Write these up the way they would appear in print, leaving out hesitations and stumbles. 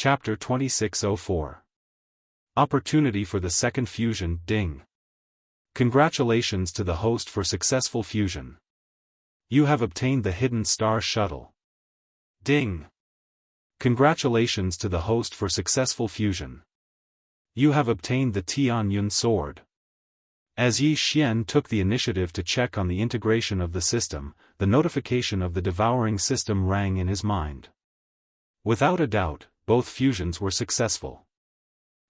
Chapter 2604. Opportunity for the second fusion. Ding. Congratulations to the host for successful fusion. You have obtained the hidden star shuttle. Ding. Congratulations to the host for successful fusion. You have obtained the Tianyun sword. As Yi Xian took the initiative to check on the integration of the system, the notification of the devouring system rang in his mind. Without a doubt, both fusions were successful.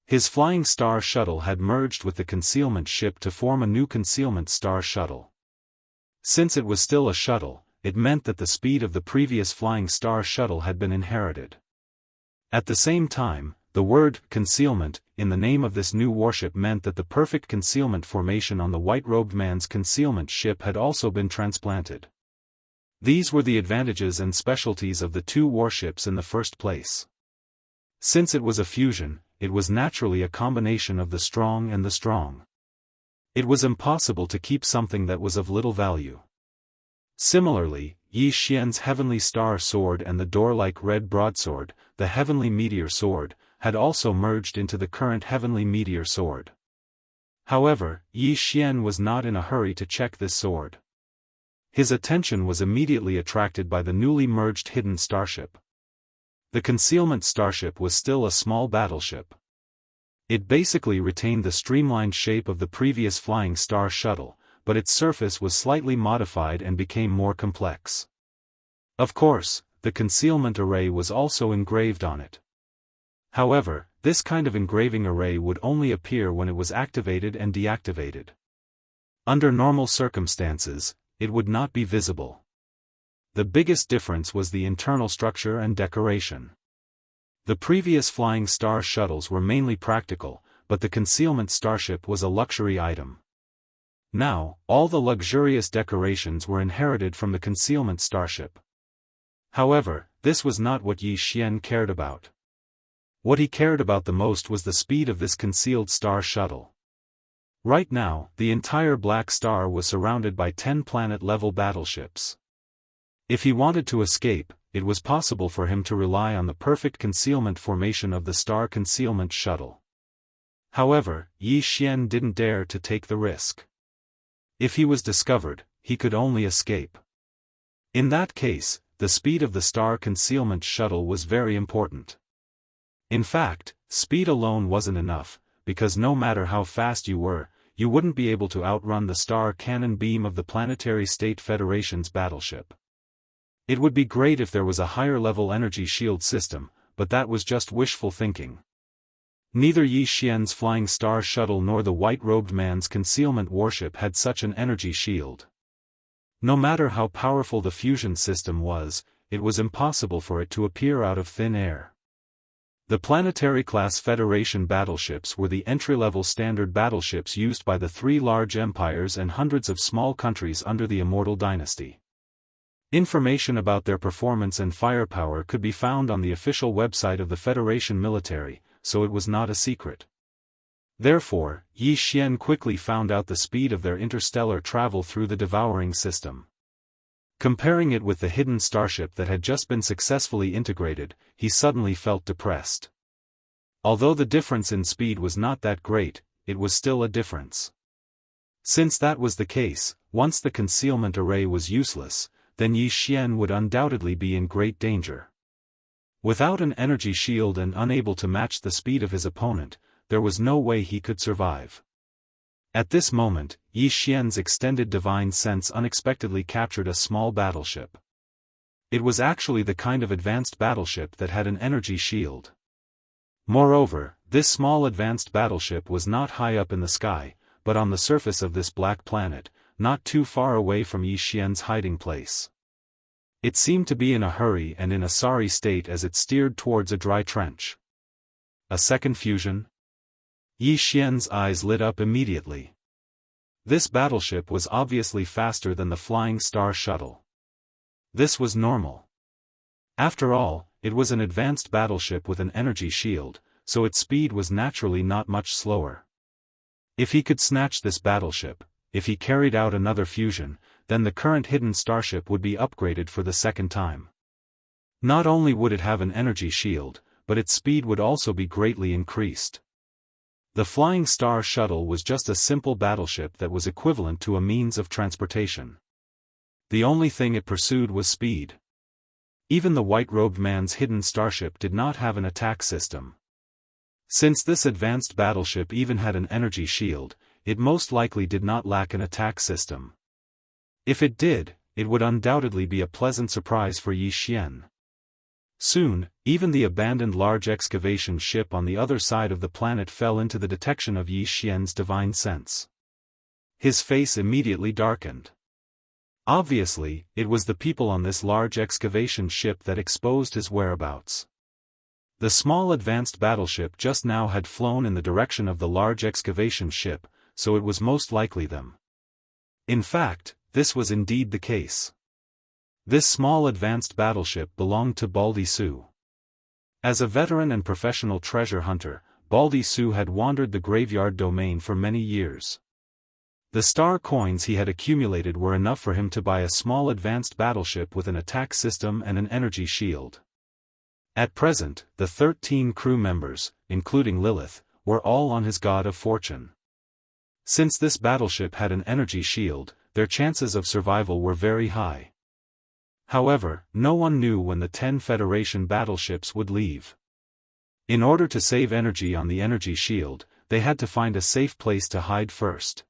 His flying star shuttle had merged with the concealment ship to form a new concealment star shuttle. Since it was still a shuttle, it meant that the speed of the previous flying star shuttle had been inherited. At the same time, the word concealment in the name of this new warship meant that the perfect concealment formation on the white-robed man's concealment ship had also been transplanted. These were the advantages and specialties of the two warships in the first place. Since it was a fusion, it was naturally a combination of the strong and the strong. It was impossible to keep something that was of little value. Similarly, Yi Xian's heavenly star sword and the door-like red broadsword, the heavenly meteor sword, had also merged into the current heavenly meteor sword. However, Yi Xian was not in a hurry to check this sword. His attention was immediately attracted by the newly merged hidden starship. The concealment starship was still a small battleship. It basically retained the streamlined shape of the previous flying star shuttle, but its surface was slightly modified and became more complex. Of course, the concealment array was also engraved on it. However, this kind of engraving array would only appear when it was activated and deactivated. Under normal circumstances, it would not be visible. The biggest difference was the internal structure and decoration. The previous flying star shuttles were mainly practical, but the concealment starship was a luxury item. Now, all the luxurious decorations were inherited from the concealment starship. However, this was not what Yi Xian cared about. What he cared about the most was the speed of this concealed star shuttle. Right now, the entire Black Star was surrounded by 10 planet-level battleships. If he wanted to escape, it was possible for him to rely on the perfect concealment formation of the star concealment shuttle. However, Yi Xian didn't dare to take the risk. If he was discovered, he could only escape. In that case, the speed of the star concealment shuttle was very important. In fact, speed alone wasn't enough, because no matter how fast you were, you wouldn't be able to outrun the star cannon beam of the Planetary State Federation's battleship. It would be great if there was a higher-level energy shield system, but that was just wishful thinking. Neither Yi Xian's flying star shuttle nor the white-robed man's concealment warship had such an energy shield. No matter how powerful the fusion system was, it was impossible for it to appear out of thin air. The planetary-class Federation battleships were the entry-level standard battleships used by the 3 large empires and hundreds of small countries under the Immortal dynasty. Information about their performance and firepower could be found on the official website of the Federation military, so it was not a secret. Therefore, Yi Xian quickly found out the speed of their interstellar travel through the Devouring system. Comparing it with the hidden starship that had just been successfully integrated, he suddenly felt depressed. Although the difference in speed was not that great, it was still a difference. Since that was the case, once the concealment array was useless, then Yi Xian would undoubtedly be in great danger. Without an energy shield and unable to match the speed of his opponent, there was no way he could survive. At this moment, Yi Xian's extended divine sense unexpectedly captured a small battleship. It was actually the kind of advanced battleship that had an energy shield. Moreover, this small advanced battleship was not high up in the sky, but on the surface of this black planet, not too far away from Yi Xian's hiding place. It seemed to be in a hurry and in a sorry state as it steered towards a dry trench. A second fusion? Yi Xian's eyes lit up immediately. This battleship was obviously faster than the flying star shuttle. This was normal. After all, it was an advanced battleship with an energy shield, so its speed was naturally not much slower. If he could snatch this battleship, if he carried out another fusion, then the current hidden starship would be upgraded for the second time. Not only would it have an energy shield, but its speed would also be greatly increased. The Flying Star Shuttle was just a simple battleship that was equivalent to a means of transportation. The only thing it pursued was speed. Even the white-robed man's hidden starship did not have an attack system. Since this advanced battleship even had an energy shield, it most likely did not lack an attack system. If it did, it would undoubtedly be a pleasant surprise for Yi Xian. Soon, even the abandoned large excavation ship on the other side of the planet fell into the detection of Yi Xian's divine sense. His face immediately darkened. Obviously, it was the people on this large excavation ship that exposed his whereabouts. The small advanced battleship just now had flown in the direction of the large excavation ship, so it was most likely them. In fact, this was indeed the case. This small advanced battleship belonged to Baldy Su. As a veteran and professional treasure hunter, Baldy Su had wandered the graveyard domain for many years. The star coins he had accumulated were enough for him to buy a small advanced battleship with an attack system and an energy shield. At present, the 13 crew members, including Lilith, were all on his God of Fortune. Since this battleship had an energy shield, their chances of survival were very high. However, no one knew when the 10 Federation battleships would leave. In order to save energy on the energy shield, they had to find a safe place to hide first.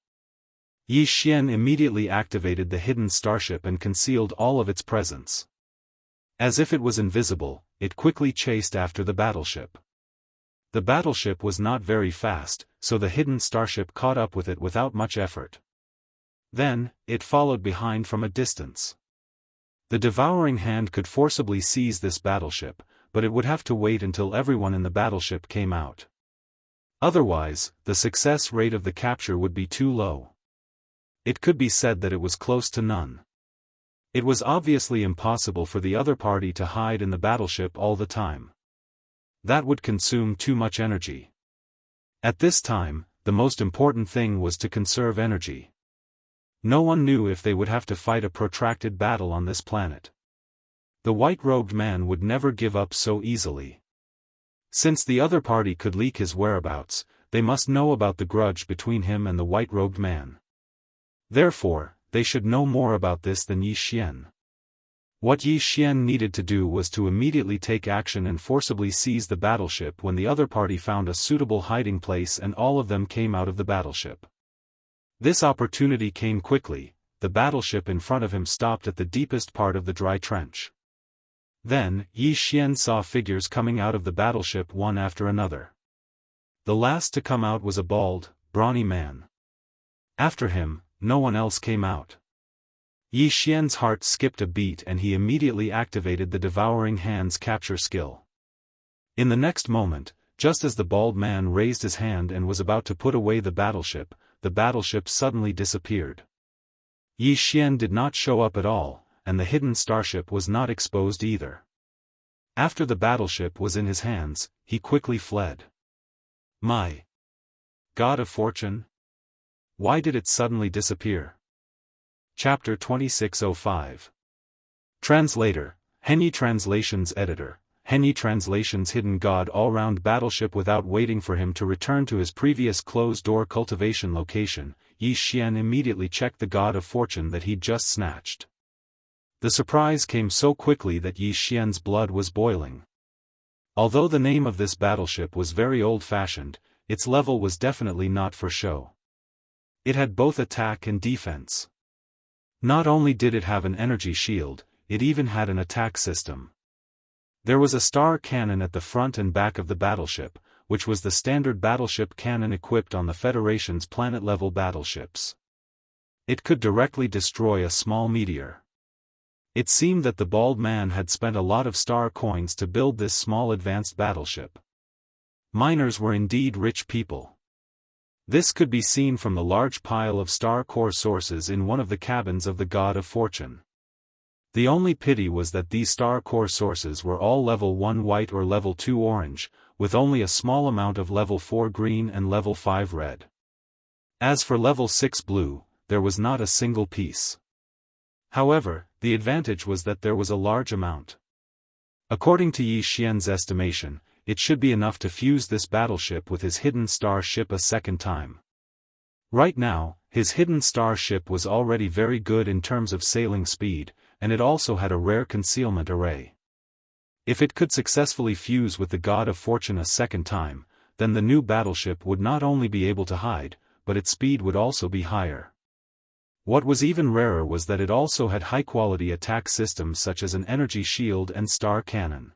Yi Xian immediately activated the hidden starship and concealed all of its presence. As if it was invisible, it quickly chased after the battleship. The battleship was not very fast, so the hidden starship caught up with it without much effort. Then, it followed behind from a distance. The devouring hand could forcibly seize this battleship, but it would have to wait until everyone in the battleship came out. Otherwise, the success rate of the capture would be too low. It could be said that it was close to none. It was obviously impossible for the other party to hide in the battleship all the time. That would consume too much energy. At this time, the most important thing was to conserve energy. No one knew if they would have to fight a protracted battle on this planet. The white-robed man would never give up so easily. Since the other party could leak his whereabouts, they must know about the grudge between him and the white-robed man. Therefore, they should know more about this than Yi Xian. What Yi Xian needed to do was to immediately take action and forcibly seize the battleship when the other party found a suitable hiding place and all of them came out of the battleship. This opportunity came quickly. The battleship in front of him stopped at the deepest part of the dry trench. Then, Yi Xian saw figures coming out of the battleship one after another. The last to come out was a bald, brawny man. After him, no one else came out. Yi Xian's heart skipped a beat and he immediately activated the devouring hand's capture skill. In the next moment, just as the bald man raised his hand and was about to put away the battleship suddenly disappeared. Yi Xian did not show up at all, and the hidden starship was not exposed either. After the battleship was in his hands, he quickly fled. My God of Fortune? Why did it suddenly disappear? Chapter 2605. Translator, Henyi Translations Editor. Henyi Translations Hidden God all-round battleship. Without waiting for him to return to his previous closed-door cultivation location, Yi Xian immediately checked the God of Fortune that he'd just snatched. The surprise came so quickly that Yi Xian's blood was boiling. Although the name of this battleship was very old-fashioned, its level was definitely not for show. It had both attack and defense. Not only did it have an energy shield, it even had an attack system. There was a star cannon at the front and back of the battleship, which was the standard battleship cannon equipped on the Federation's planet-level battleships. It could directly destroy a small meteor. It seemed that the bald man had spent a lot of star coins to build this small advanced battleship. Miners were indeed rich people. This could be seen from the large pile of star core sources in one of the cabins of the God of Fortune. The only pity was that these star core sources were all level 1 white or level 2 orange, with only a small amount of level 4 green and level 5 red. As for level 6 blue, there was not a single piece. However, the advantage was that there was a large amount. According to Yi Xian's estimation, it should be enough to fuse this battleship with his hidden star ship a second time. Right now, his hidden star ship was already very good in terms of sailing speed, and it also had a rare concealment array. If it could successfully fuse with the God of Fortune a second time, then the new battleship would not only be able to hide, but its speed would also be higher. What was even rarer was that it also had high-quality attack systems such as an energy shield and star cannon.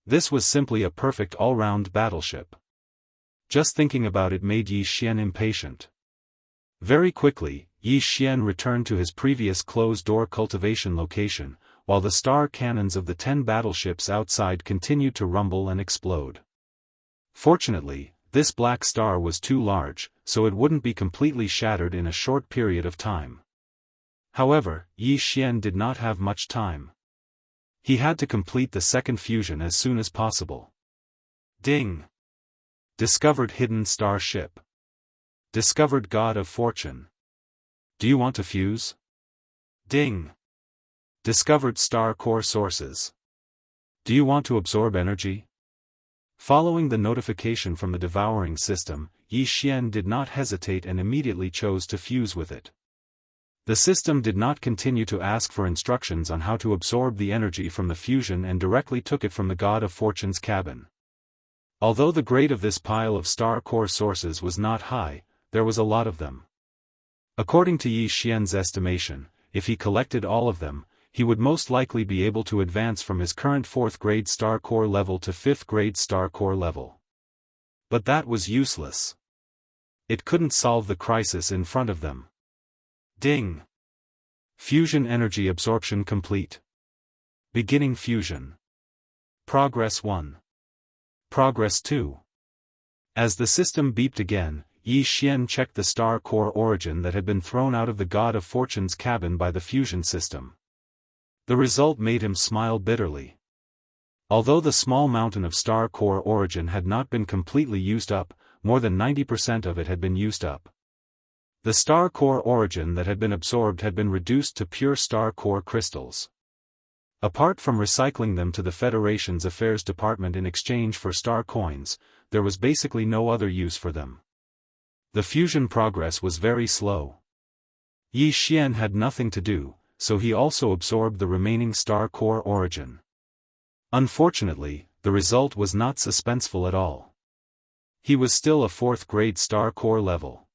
This was simply a perfect all-round battleship. Just thinking about it made Yi Xian impatient. Very quickly, Yi Xian returned to his previous closed-door cultivation location, while the star cannons of the 10 battleships outside continued to rumble and explode. Fortunately, this black star was too large, so it wouldn't be completely shattered in a short period of time. However, Yi Xian did not have much time. He had to complete the second fusion as soon as possible. Ding! Discovered hidden star ship. Discovered God of Fortune. Do you want to fuse? Ding! Discovered star core sources. Do you want to absorb energy? Following the notification from the Devouring system, Yi Xian did not hesitate and immediately chose to fuse with it. The system did not continue to ask for instructions on how to absorb the energy from the fusion and directly took it from the God of Fortune's cabin. Although the grade of this pile of star core sources was not high, there was a lot of them. According to Yi Xian's estimation, if he collected all of them, he would most likely be able to advance from his current 4th grade star core level to 5th grade star core level. But that was useless. It couldn't solve the crisis in front of them. Ding! Fusion energy absorption complete. Beginning fusion. Progress 1. Progress 2. As the system beeped again, Yi Xian checked the star core origin that had been thrown out of the God of Fortune's cabin by the fusion system. The result made him smile bitterly. Although the small mountain of star core origin had not been completely used up, more than 90% of it had been used up. The star core origin that had been absorbed had been reduced to pure star core crystals. Apart from recycling them to the Federation's Affairs Department in exchange for star coins, there was basically no other use for them. The fusion progress was very slow. Yi Xian had nothing to do, so he also absorbed the remaining star core origin. Unfortunately, the result was not suspenseful at all. He was still a 4th grade star core level.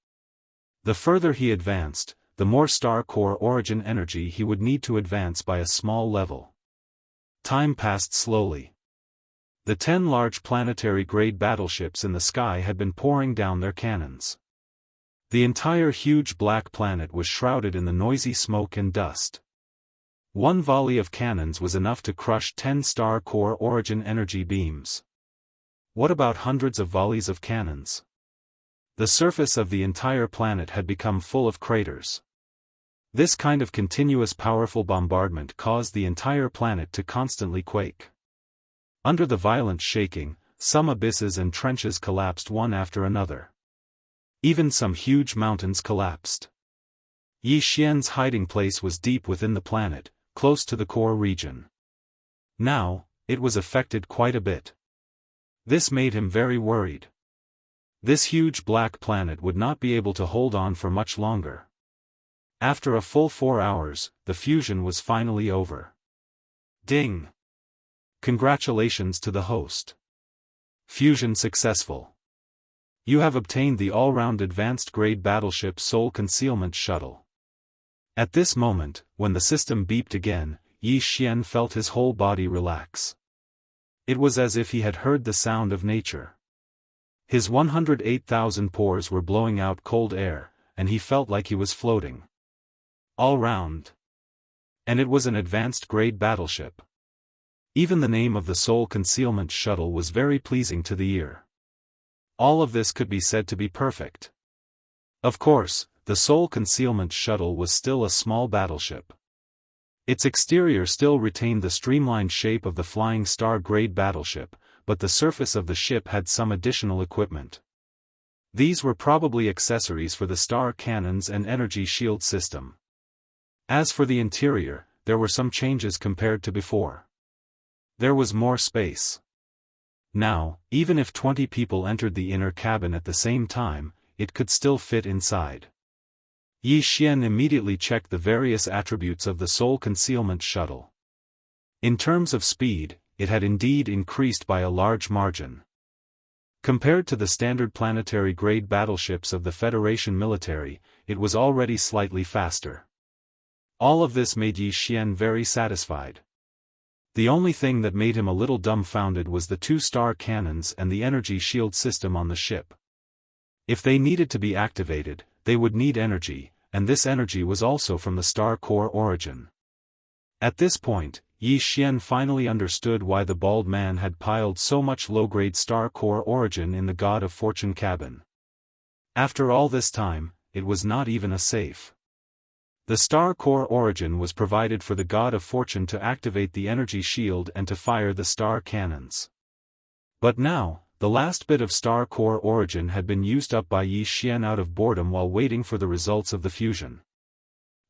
The further he advanced, the more star core origin energy he would need to advance by a small level. Time passed slowly. The 10 large planetary-grade battleships in the sky had been pouring down their cannons. The entire huge black planet was shrouded in the noisy smoke and dust. One volley of cannons was enough to crush 10 star core origin energy beams. What about hundreds of volleys of cannons? The surface of the entire planet had become full of craters. This kind of continuous powerful bombardment caused the entire planet to constantly quake. Under the violent shaking, some abysses and trenches collapsed one after another. Even some huge mountains collapsed. Yi Xian's hiding place was deep within the planet, close to the core region. Now, it was affected quite a bit. This made him very worried. This huge black planet would not be able to hold on for much longer. After a full 4 hours, the fusion was finally over. Ding! Congratulations to the host. Fusion successful. You have obtained the all-round advanced grade battleship Soul Concealment Shuttle. At this moment, when the system beeped again, Yi Xian felt his whole body relax. It was as if he had heard the sound of nature. His 108,000 pores were blowing out cold air, and he felt like he was floating. All round. And it was an advanced grade battleship. Even the name of the Soul Concealment Shuttle was very pleasing to the ear. All of this could be said to be perfect. Of course, the Soul Concealment Shuttle was still a small battleship. Its exterior still retained the streamlined shape of the Flying Star grade battleship, but the surface of the ship had some additional equipment. These were probably accessories for the star cannons and energy shield system. As for the interior, there were some changes compared to before. There was more space. Now, even if 20 people entered the inner cabin at the same time, it could still fit inside. Yi Xian immediately checked the various attributes of the soul concealment shuttle. In terms of speed, it had indeed increased by a large margin. Compared to the standard planetary-grade battleships of the Federation military, it was already slightly faster. All of this made Yi Xian very satisfied. The only thing that made him a little dumbfounded was the 2-star cannons and the energy shield system on the ship. If they needed to be activated, they would need energy, and this energy was also from the star core origin. At this point, Yi Xian finally understood why the bald man had piled so much low-grade star core origin in the God of Fortune cabin. After all this time, it was not even a safe. The star core origin was provided for the God of Fortune to activate the energy shield and to fire the star cannons. But now, the last bit of star core origin had been used up by Yi Xian out of boredom while waiting for the results of the fusion.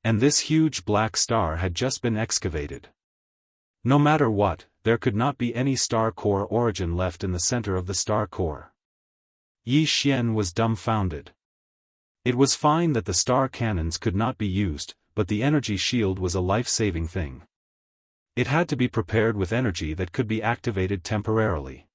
And this huge black star had just been excavated. No matter what, there could not be any star core origin left in the center of the star core. Yi Xian was dumbfounded. It was fine that the star cannons could not be used, but the energy shield was a life-saving thing. It had to be prepared with energy that could be activated temporarily.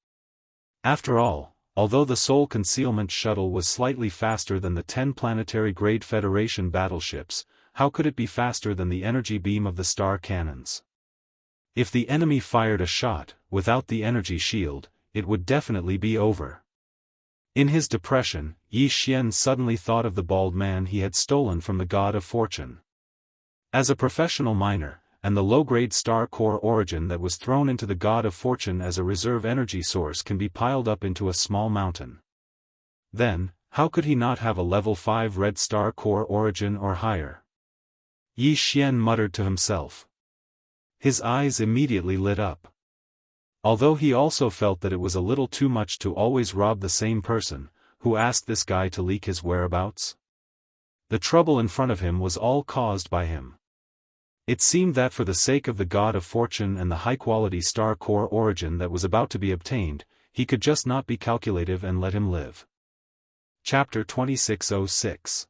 After all, although the Soul Concealment Shuttle was slightly faster than the 10 planetary-grade Federation battleships, how could it be faster than the energy beam of the star cannons? If the enemy fired a shot, without the energy shield, it would definitely be over. In his depression, Yi Xian suddenly thought of the bald man he had stolen from the God of Fortune. As a professional miner, and the low-grade star core origin that was thrown into the God of Fortune as a reserve energy source can be piled up into a small mountain. Then, how could he not have a level 5 red star core origin or higher? Yi Xian muttered to himself. His eyes immediately lit up. Although he also felt that it was a little too much to always rob the same person, who asked this guy to leak his whereabouts. The trouble in front of him was all caused by him. It seemed that for the sake of the God of Fortune and the high-quality star core origin that was about to be obtained, he could just not be calculative and let him live. Chapter 2606.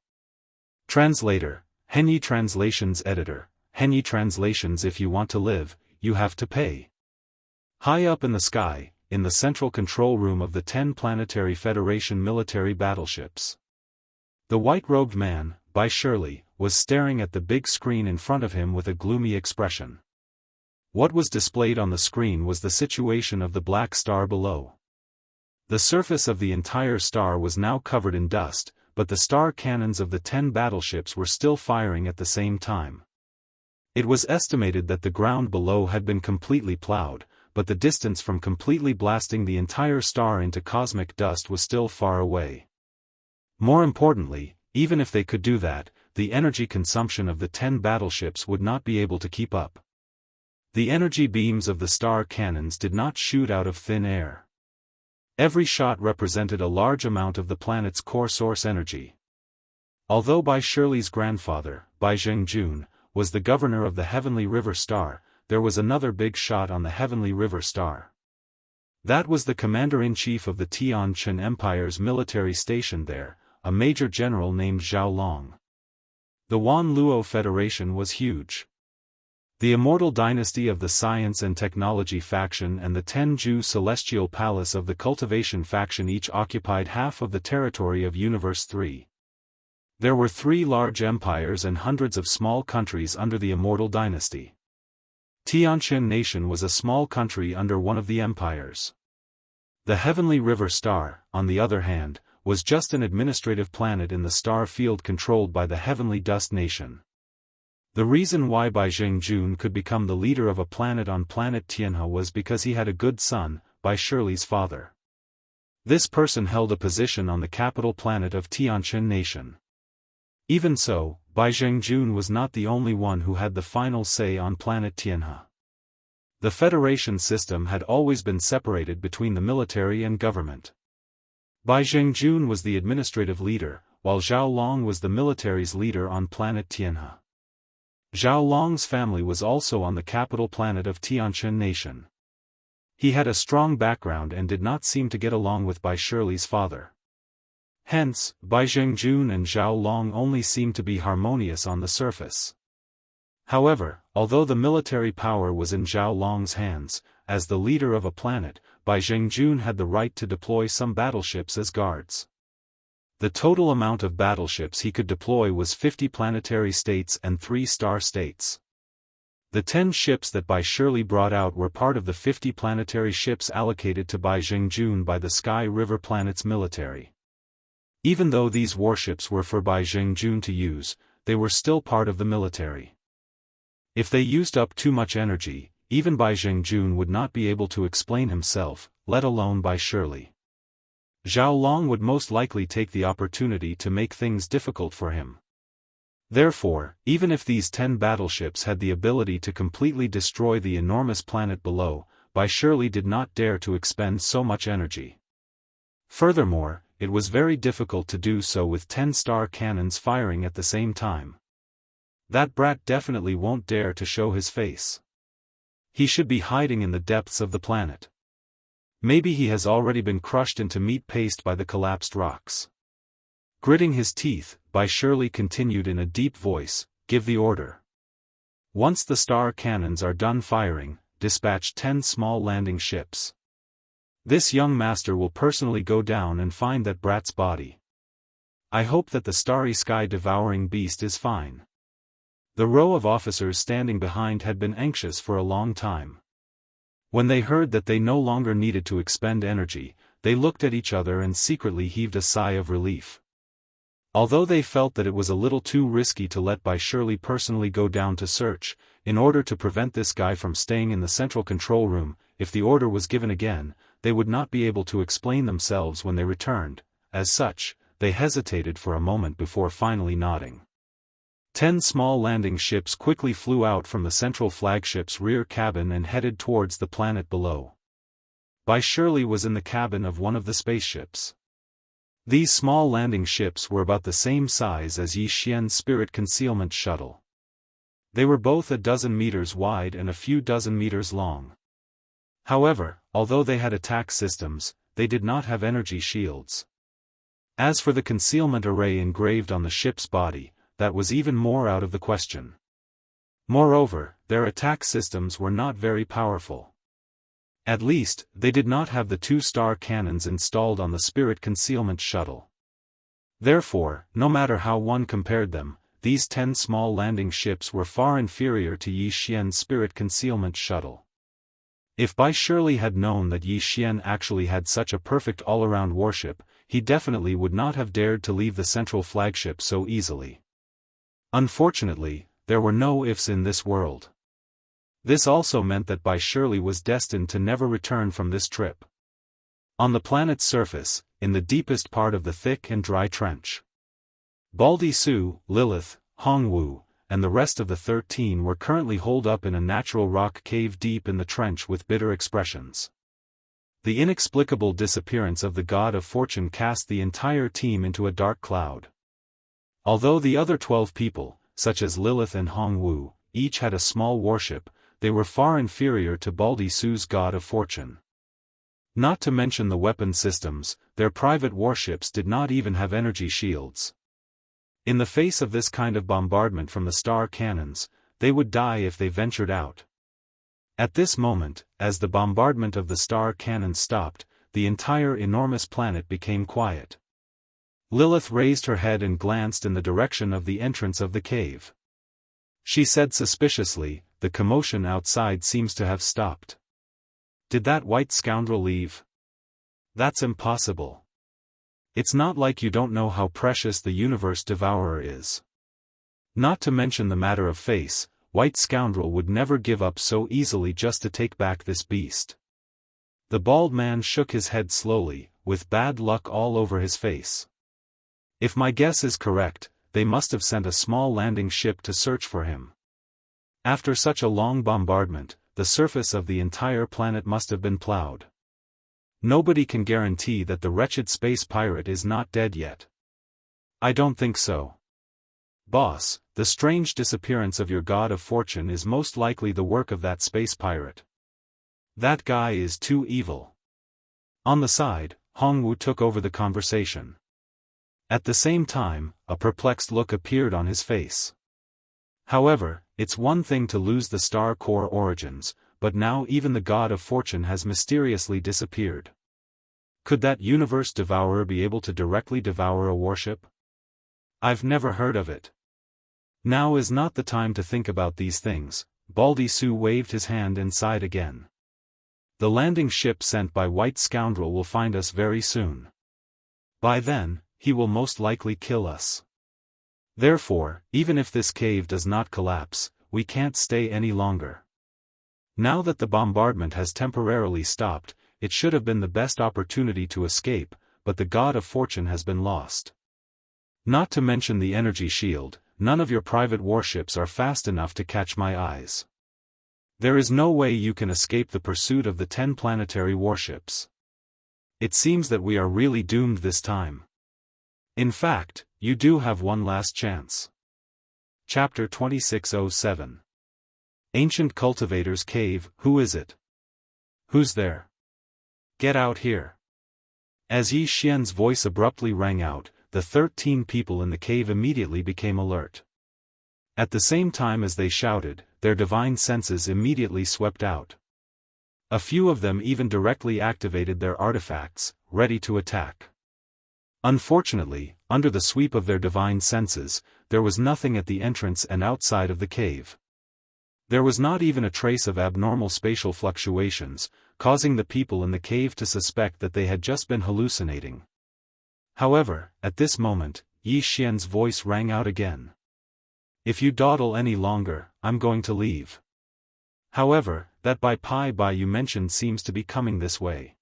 Translator, Henyi Translations Editor, Henyi Translations. If you want to live, you have to pay. High up in the sky, in the central control room of the 10 planetary Federation military battleships. The white-robed man, by Shirley, was staring at the big screen in front of him with a gloomy expression. What was displayed on the screen was the situation of the black star below. The surface of the entire star was now covered in dust, but the star cannons of the 10 battleships were still firing at the same time. It was estimated that the ground below had been completely plowed, but the distance from completely blasting the entire star into cosmic dust was still far away. More importantly, even if they could do that, the energy consumption of the 10 battleships would not be able to keep up. The energy beams of the star cannons did not shoot out of thin air. Every shot represented a large amount of the planet's core source energy. Although Bai Shirley's grandfather, Bai Zhengjun, was the governor of the Heavenly River Star, there was another big shot on the Heavenly River Star. That was the commander-in-chief of the Tianquan Empire's military station there, a major general named Zhao Long. The Wan Luo Federation was huge. The Immortal dynasty of the Science and Technology faction and the Tenju Celestial Palace of the Cultivation faction each occupied half of the territory of Universe 3. There were 3 large empires and hundreds of small countries under the Immortal dynasty. Tianquan Nation was a small country under one of the empires. The Heavenly River Star, on the other hand, was just an administrative planet in the star field controlled by the Heavenly Dust Nation. The reason why Bai Zhengjun could become the leader of a planet on planet Tianhe was because he had a good son, Bai Shirley's father. This person held a position on the capital planet of Tianquan Nation. Even so, Bai Zhengjun was not the only one who had the final say on planet Tianhe. The Federation system had always been separated between the military and government. Bai Zhengjun was the administrative leader, while Zhao Long was the military's leader on planet Tianhe. Zhao Long's family was also on the capital planet of Tianquan Nation. He had a strong background and did not seem to get along with Bai Shirley's father. Hence, Bai Zhengjun and Zhao Long only seemed to be harmonious on the surface. However, although the military power was in Zhao Long's hands, as the leader of a planet, Bai Zhengjun had the right to deploy some battleships as guards. The total amount of battleships he could deploy was 50 planetary states and 3 star states. The 10 ships that Bai Shirley brought out were part of the 50 planetary ships allocated to Bai Zhengjun by the Sky River planet's military. Even though these warships were for Bai Zhengjun to use, they were still part of the military. If they used up too much energy, even Bai Zhengjun would not be able to explain himself, let alone Bai Shirley. Zhao Long would most likely take the opportunity to make things difficult for him. Therefore, even if these 10 battleships had the ability to completely destroy the enormous planet below, Bai Shirley did not dare to expend so much energy. Furthermore, it was very difficult to do so with 10-star cannons firing at the same time. That brat definitely won't dare to show his face. He should be hiding in the depths of the planet. Maybe he has already been crushed into meat paste by the collapsed rocks. Gritting his teeth, Bai Shirley continued in a deep voice, "Give the order. Once the star cannons are done firing, dispatch 10 small landing ships. This young master will personally go down and find that brat's body. I hope that the starry sky devouring beast is fine." The row of officers standing behind had been anxious for a long time. When they heard that they no longer needed to expend energy, they looked at each other and secretly heaved a sigh of relief. Although they felt that it was a little too risky to let Bai Shirley personally go down to search, in order to prevent this guy from staying in the central control room, if the order was given again, they would not be able to explain themselves when they returned. As such, they hesitated for a moment before finally nodding. 10 small landing ships quickly flew out from the central flagship's rear cabin and headed towards the planet below. Bai Shirley was in the cabin of one of the spaceships. These small landing ships were about the same size as Yi Xian's spirit concealment shuttle. They were both a dozen meters wide and a few dozen meters long. However, although they had attack systems, they did not have energy shields. As for the concealment array engraved on the ship's body, that was even more out of the question. Moreover, their attack systems were not very powerful. At least, they did not have the 2-star cannons installed on the spirit concealment shuttle. Therefore, no matter how one compared them, these 10 small landing ships were far inferior to Yi Xian's spirit concealment shuttle. If Bai Shirley had known that Yi Xian actually had such a perfect all-around warship, he definitely would not have dared to leave the central flagship so easily. Unfortunately, there were no ifs in this world. This also meant that Bai Shirley was destined to never return from this trip. On the planet's surface, in the deepest part of the thick and dry trench, Baldy Su, Lilith, Hongwu, and the rest of the 13 were currently holed up in a natural rock cave deep in the trench with bitter expressions. The inexplicable disappearance of the god of fortune cast the entire team into a dark cloud. Although the other 12 people, such as Lilith and Hongwu, each had a small warship, they were far inferior to Baldy Su's god of fortune. Not to mention the weapon systems, their private warships did not even have energy shields. In the face of this kind of bombardment from the star cannons, they would die if they ventured out. At this moment, as the bombardment of the star cannons stopped, the entire enormous planet became quiet. Lilith raised her head and glanced in the direction of the entrance of the cave. She said suspiciously, "The commotion outside seems to have stopped. Did that white scoundrel leave? That's impossible. It's not like you don't know how precious the universe devourer is. Not to mention the matter of face, white scoundrel would never give up so easily just to take back this beast." The bald man shook his head slowly, with bad luck all over his face. "If my guess is correct, they must have sent a small landing ship to search for him. After such a long bombardment, the surface of the entire planet must have been plowed. Nobody can guarantee that the wretched space pirate is not dead yet." "I don't think so. Boss, the strange disappearance of your god of fortune is most likely the work of that space pirate. That guy is too evil. On the side, Hongwu took over the conversation. At the same time, a perplexed look appeared on his face. However, it's one thing to lose the star core origins, but now even the god of fortune has mysteriously disappeared. Could that universe devourer be able to directly devour a warship? I've never heard of it. Now is not the time to think about these things. Baldy Su waved his hand and sighed again. The landing ship sent by White Scoundrel will find us very soon. By then, he will most likely kill us. Therefore, even if this cave does not collapse, we can't stay any longer. Now that the bombardment has temporarily stopped, it should have been the best opportunity to escape, but the god of fortune has been lost. Not to mention the energy shield, none of your private warships are fast enough to catch my eyes. There is no way you can escape the pursuit of the 10 planetary warships. It seems that we are really doomed this time. In fact, you do have one last chance. Chapter 2607. Ancient Cultivator's Cave. Who is it? Who's there? Get out here. As Yi Xian's voice abruptly rang out, the 13 people in the cave immediately became alert. At the same time as they shouted, their divine senses immediately swept out. A few of them even directly activated their artifacts, ready to attack. Unfortunately, under the sweep of their divine senses, there was nothing at the entrance and outside of the cave. There was not even a trace of abnormal spatial fluctuations, causing the people in the cave to suspect that they had just been hallucinating. However, at this moment, Yi Xian's voice rang out again. If you dawdle any longer, I'm going to leave. However, that Bai you mentioned seems to be coming this way.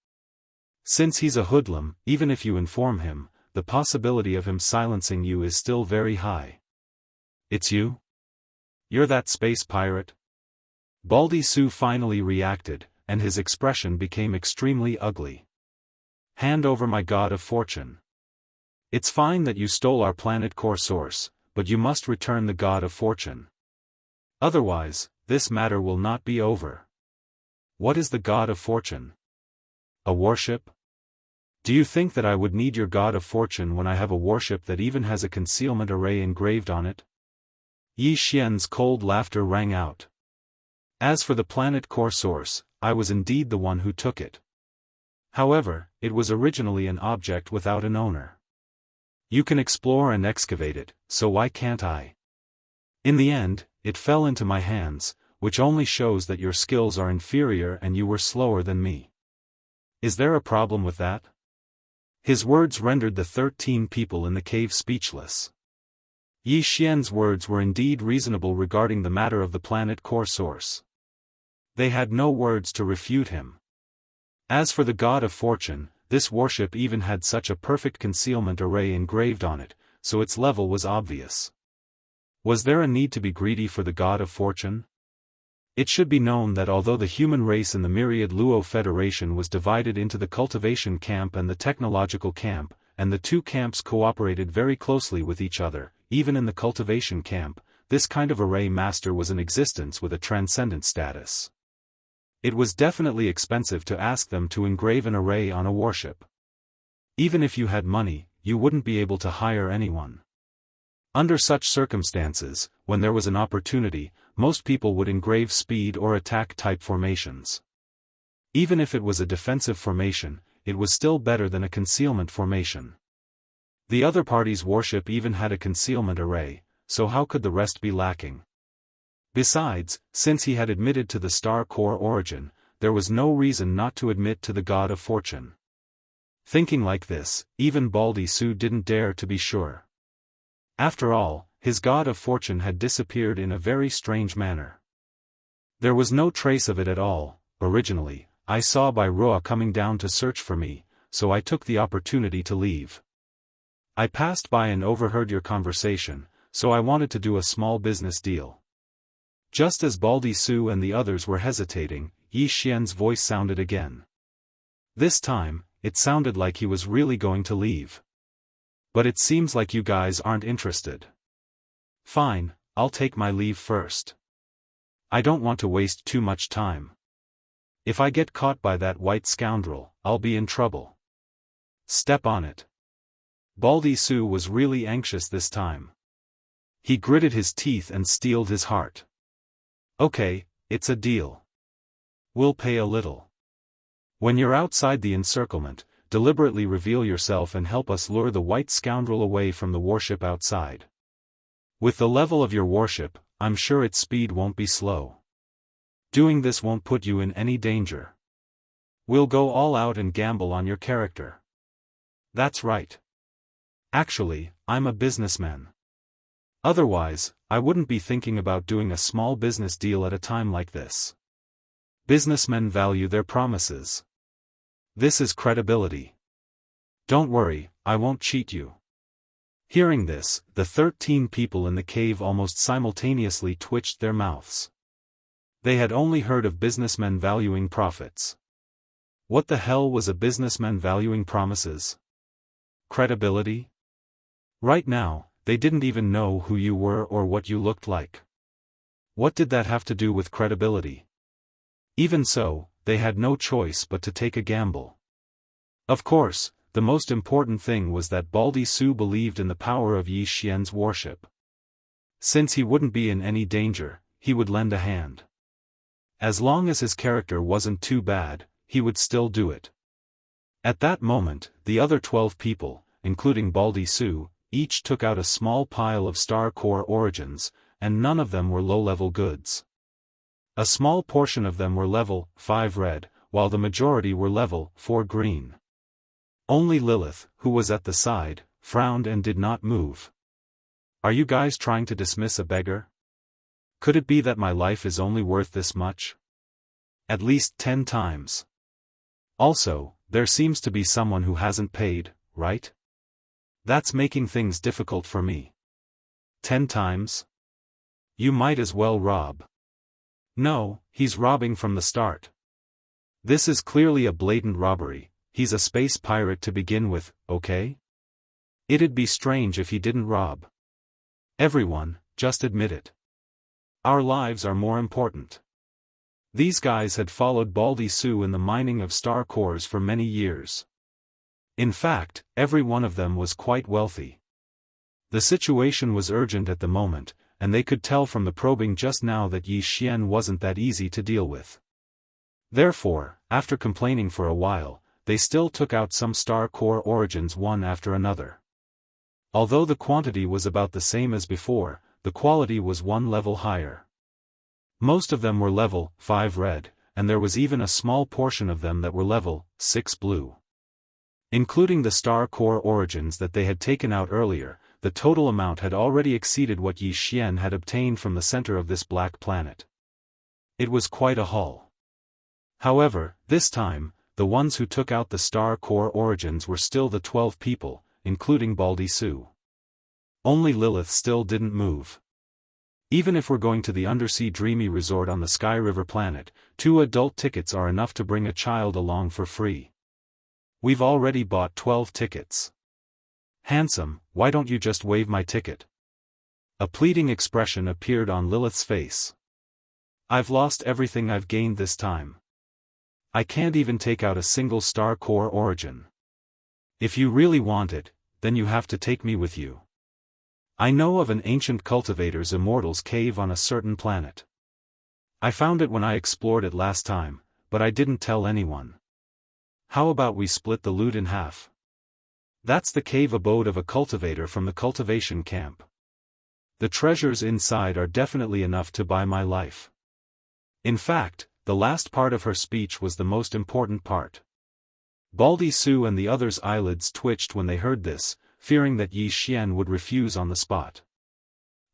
Since he's a hoodlum, even if you inform him, the possibility of him silencing you is still very high. It's you? You're that space pirate? Baldy Su finally reacted, and his expression became extremely ugly. Hand over my god of fortune. It's fine that you stole our planet core source, but you must return the god of fortune. Otherwise, this matter will not be over. What is the god of fortune? A warship? Do you think that I would need your god of fortune when I have a warship that even has a concealment array engraved on it? Yi Xian's cold laughter rang out. As for the planet core source, I was indeed the one who took it. However, it was originally an object without an owner. You can explore and excavate it, so why can't I? In the end, it fell into my hands, which only shows that your skills are inferior and you were slower than me. Is there a problem with that? His words rendered the 13 people in the cave speechless. Yi Xian's words were indeed reasonable regarding the matter of the planet core source. They had no words to refute him. As for the god of fortune, this warship even had such a perfect concealment array engraved on it, so its level was obvious. Was there a need to be greedy for the god of fortune? It should be known that although the human race in the myriad Luo Federation was divided into the cultivation camp and the technological camp, and the two camps cooperated very closely with each other, even in the cultivation camp, this kind of array master was in existence with a transcendent status. It was definitely expensive to ask them to engrave an array on a warship. Even if you had money, you wouldn't be able to hire anyone. Under such circumstances, when there was an opportunity, most people would engrave speed or attack type formations. Even if it was a defensive formation, it was still better than a concealment formation. The other party's warship even had a concealment array, so how could the rest be lacking? Besides, since he had admitted to the star core origin, there was no reason not to admit to the god of fortune. Thinking like this, even Baldy Su didn't dare to be sure. After all, his god of fortune had disappeared in a very strange manner. There was no trace of it at all. Originally, I saw Bai Ruo coming down to search for me, so I took the opportunity to leave. I passed by and overheard your conversation, so I wanted to do a small business deal. Just as Baldy Su and the others were hesitating, Yi Xian's voice sounded again. This time, it sounded like he was really going to leave. But it seems like you guys aren't interested. Fine, I'll take my leave first. I don't want to waste too much time. If I get caught by that white scoundrel, I'll be in trouble. Step on it. Baldy Su was really anxious this time. He gritted his teeth and steeled his heart. Okay, it's a deal. We'll pay a little. When you're outside the encirclement, deliberately reveal yourself and help us lure the white scoundrel away from the warship outside. With the level of your warship, I'm sure its speed won't be slow. Doing this won't put you in any danger. We'll go all out and gamble on your character. That's right. Actually, I'm a businessman. Otherwise, I wouldn't be thinking about doing a small business deal at a time like this. Businessmen value their promises. This is credibility. Don't worry, I won't cheat you. Hearing this, the 13 people in the cave almost simultaneously twitched their mouths. They had only heard of businessmen valuing profits. What the hell was a businessman valuing promises? Credibility? Right now, they didn't even know who you were or what you looked like. What did that have to do with credibility? Even so, they had no choice but to take a gamble. Of course, the most important thing was that Baldy Su believed in the power of Yi Xian's warship. Since he wouldn't be in any danger, he would lend a hand. As long as his character wasn't too bad, he would still do it. At that moment, the other 12 people, including Baldy Su, each took out a small pile of Star Core origins, and none of them were low-level goods. A small portion of them were level 5 red, while the majority were level 4 green. Only Lilith, who was at the side, frowned and did not move. Are you guys trying to dismiss a beggar? Could it be that my life is only worth this much? At least 10 times. Also, there seems to be someone who hasn't paid, right? That's making things difficult for me. 10 times? You might as well rob. No, he's robbing from the start. This is clearly a blatant robbery. He's a space pirate to begin with, okay? It'd be strange if he didn't rob. Everyone, just admit it. Our lives are more important. These guys had followed Baldy Su in the mining of star cores for many years. In fact, every one of them was quite wealthy. The situation was urgent at the moment, and they could tell from the probing just now that Yi Xian wasn't that easy to deal with. Therefore, after complaining for a while, they still took out some Star Core origins one after another. Although the quantity was about the same as before, the quality was one level higher. Most of them were level 5 red, and there was even a small portion of them that were level 6 blue. Including the Star Core origins that they had taken out earlier, the total amount had already exceeded what Yi Xian had obtained from the center of this black planet. It was quite a haul. However, this time, the ones who took out the Star Core origins were still the 12 people, including Baldy Su. Only Lilith still didn't move. Even if we're going to the undersea dreamy resort on the Sky River planet, 2 adult tickets are enough to bring a child along for free. We've already bought 12 tickets. Handsome, why don't you just waive my ticket? A pleading expression appeared on Lilith's face. I've lost everything I've gained this time. I can't even take out a single Star Core origin. If you really want it, then you have to take me with you. I know of an ancient cultivator's Immortal's cave on a certain planet. I found it when I explored it last time, but I didn't tell anyone. How about we split the loot in half? That's the cave abode of a cultivator from the cultivation camp. The treasures inside are definitely enough to buy my life. In fact, the last part of her speech was the most important part. Baldy Su and the others' eyelids twitched when they heard this, fearing that Yi Xian would refuse on the spot.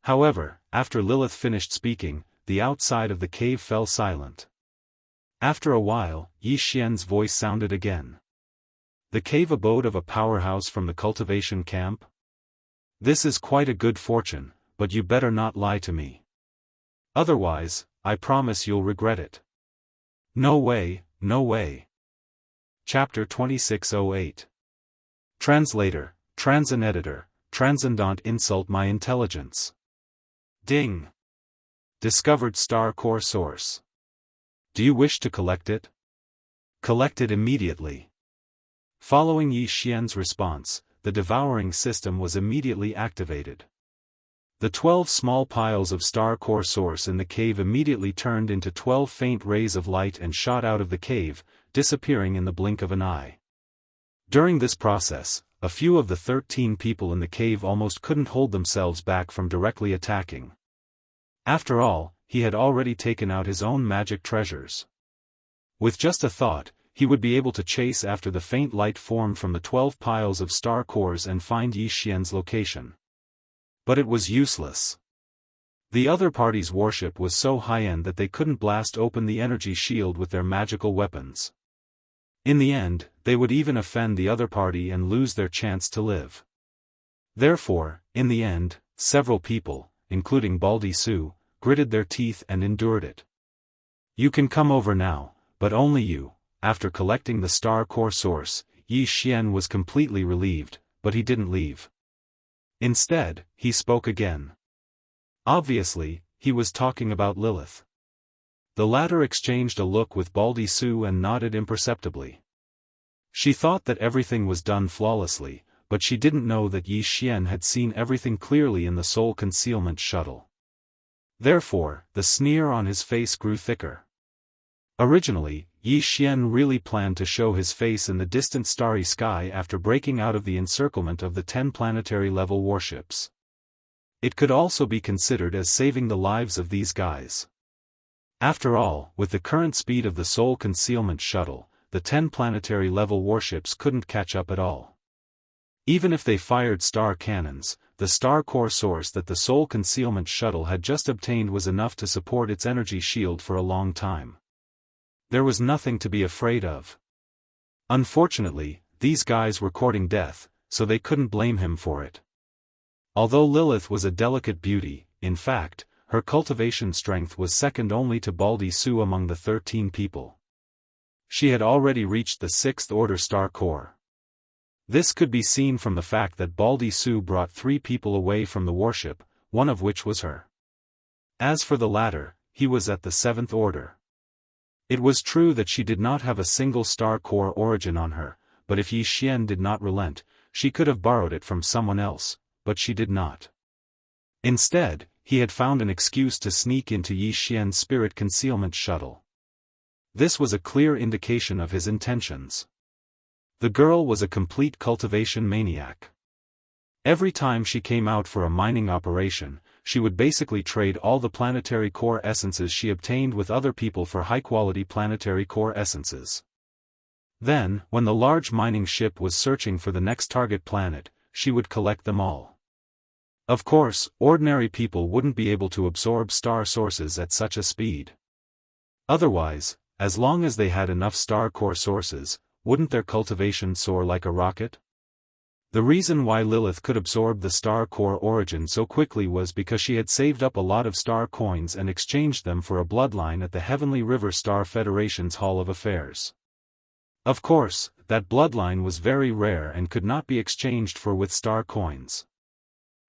However, after Lilith finished speaking, the outside of the cave fell silent. After a while, Yi Xian's voice sounded again. The cave abode of a powerhouse from the cultivation camp? This is quite a good fortune, but you better not lie to me. Otherwise, I promise you'll regret it. No way, no way. Chapter 2608. Translator, Transin Editor, Transcendant insult my intelligence. Ding. Discovered Star Core source. Do you wish to collect it? Collect it immediately. Following Yi Xian's response, the devouring system was immediately activated. The 12 small piles of star core source in the cave immediately turned into 12 faint rays of light and shot out of the cave, disappearing in the blink of an eye. During this process, a few of the 13 people in the cave almost couldn't hold themselves back from directly attacking. After all, he had already taken out his own magic treasures. With just a thought, he would be able to chase after the faint light formed from the 12 piles of star cores and find Yi Xian's location. But it was useless. The other party's warship was so high-end that they couldn't blast open the energy shield with their magical weapons. In the end, they would even offend the other party and lose their chance to live. Therefore, in the end, several people, including Baldy Su, gritted their teeth and endured it. You can come over now, but only you. After collecting the star core source, Yi Xian was completely relieved, but he didn't leave. Instead, he spoke again. Obviously, he was talking about Lilith. The latter exchanged a look with Baldy Su and nodded imperceptibly. She thought that everything was done flawlessly, but she didn't know that Yi Xian had seen everything clearly in the soul concealment shuttle. Therefore, the sneer on his face grew thicker. Originally, Yi Xian really planned to show his face in the distant starry sky after breaking out of the encirclement of the 10 planetary-level warships. It could also be considered as saving the lives of these guys. After all, with the current speed of the soul concealment shuttle, the 10 planetary-level warships couldn't catch up at all. Even if they fired star cannons, the star core source that the soul concealment shuttle had just obtained was enough to support its energy shield for a long time. There was nothing to be afraid of. Unfortunately, these guys were courting death, so they couldn't blame him for it. Although Lilith was a delicate beauty, in fact, her cultivation strength was second only to Baldy Su among the 13 people. She had already reached the 6th order star core. This could be seen from the fact that Baldy Su brought 3 people away from the warship, one of which was her. As for the latter, he was at the 7th order. It was true that she did not have a single star core origin on her, but if Yi Xian did not relent, she could have borrowed it from someone else, but she did not. Instead, he had found an excuse to sneak into Yi Xian's spirit concealment shuttle. This was a clear indication of his intentions. The girl was a complete cultivation maniac. Every time she came out for a mining operation, she would basically trade all the planetary core essences she obtained with other people for high-quality planetary core essences. Then, when the large mining ship was searching for the next target planet, she would collect them all. Of course, ordinary people wouldn't be able to absorb star sources at such a speed. Otherwise, as long as they had enough star core sources, wouldn't their cultivation soar like a rocket? The reason why Lilith could absorb the star core origin so quickly was because she had saved up a lot of star coins and exchanged them for a bloodline at the Heavenly River Star Federation's Hall of Affairs. Of course, that bloodline was very rare and could not be exchanged for with star coins.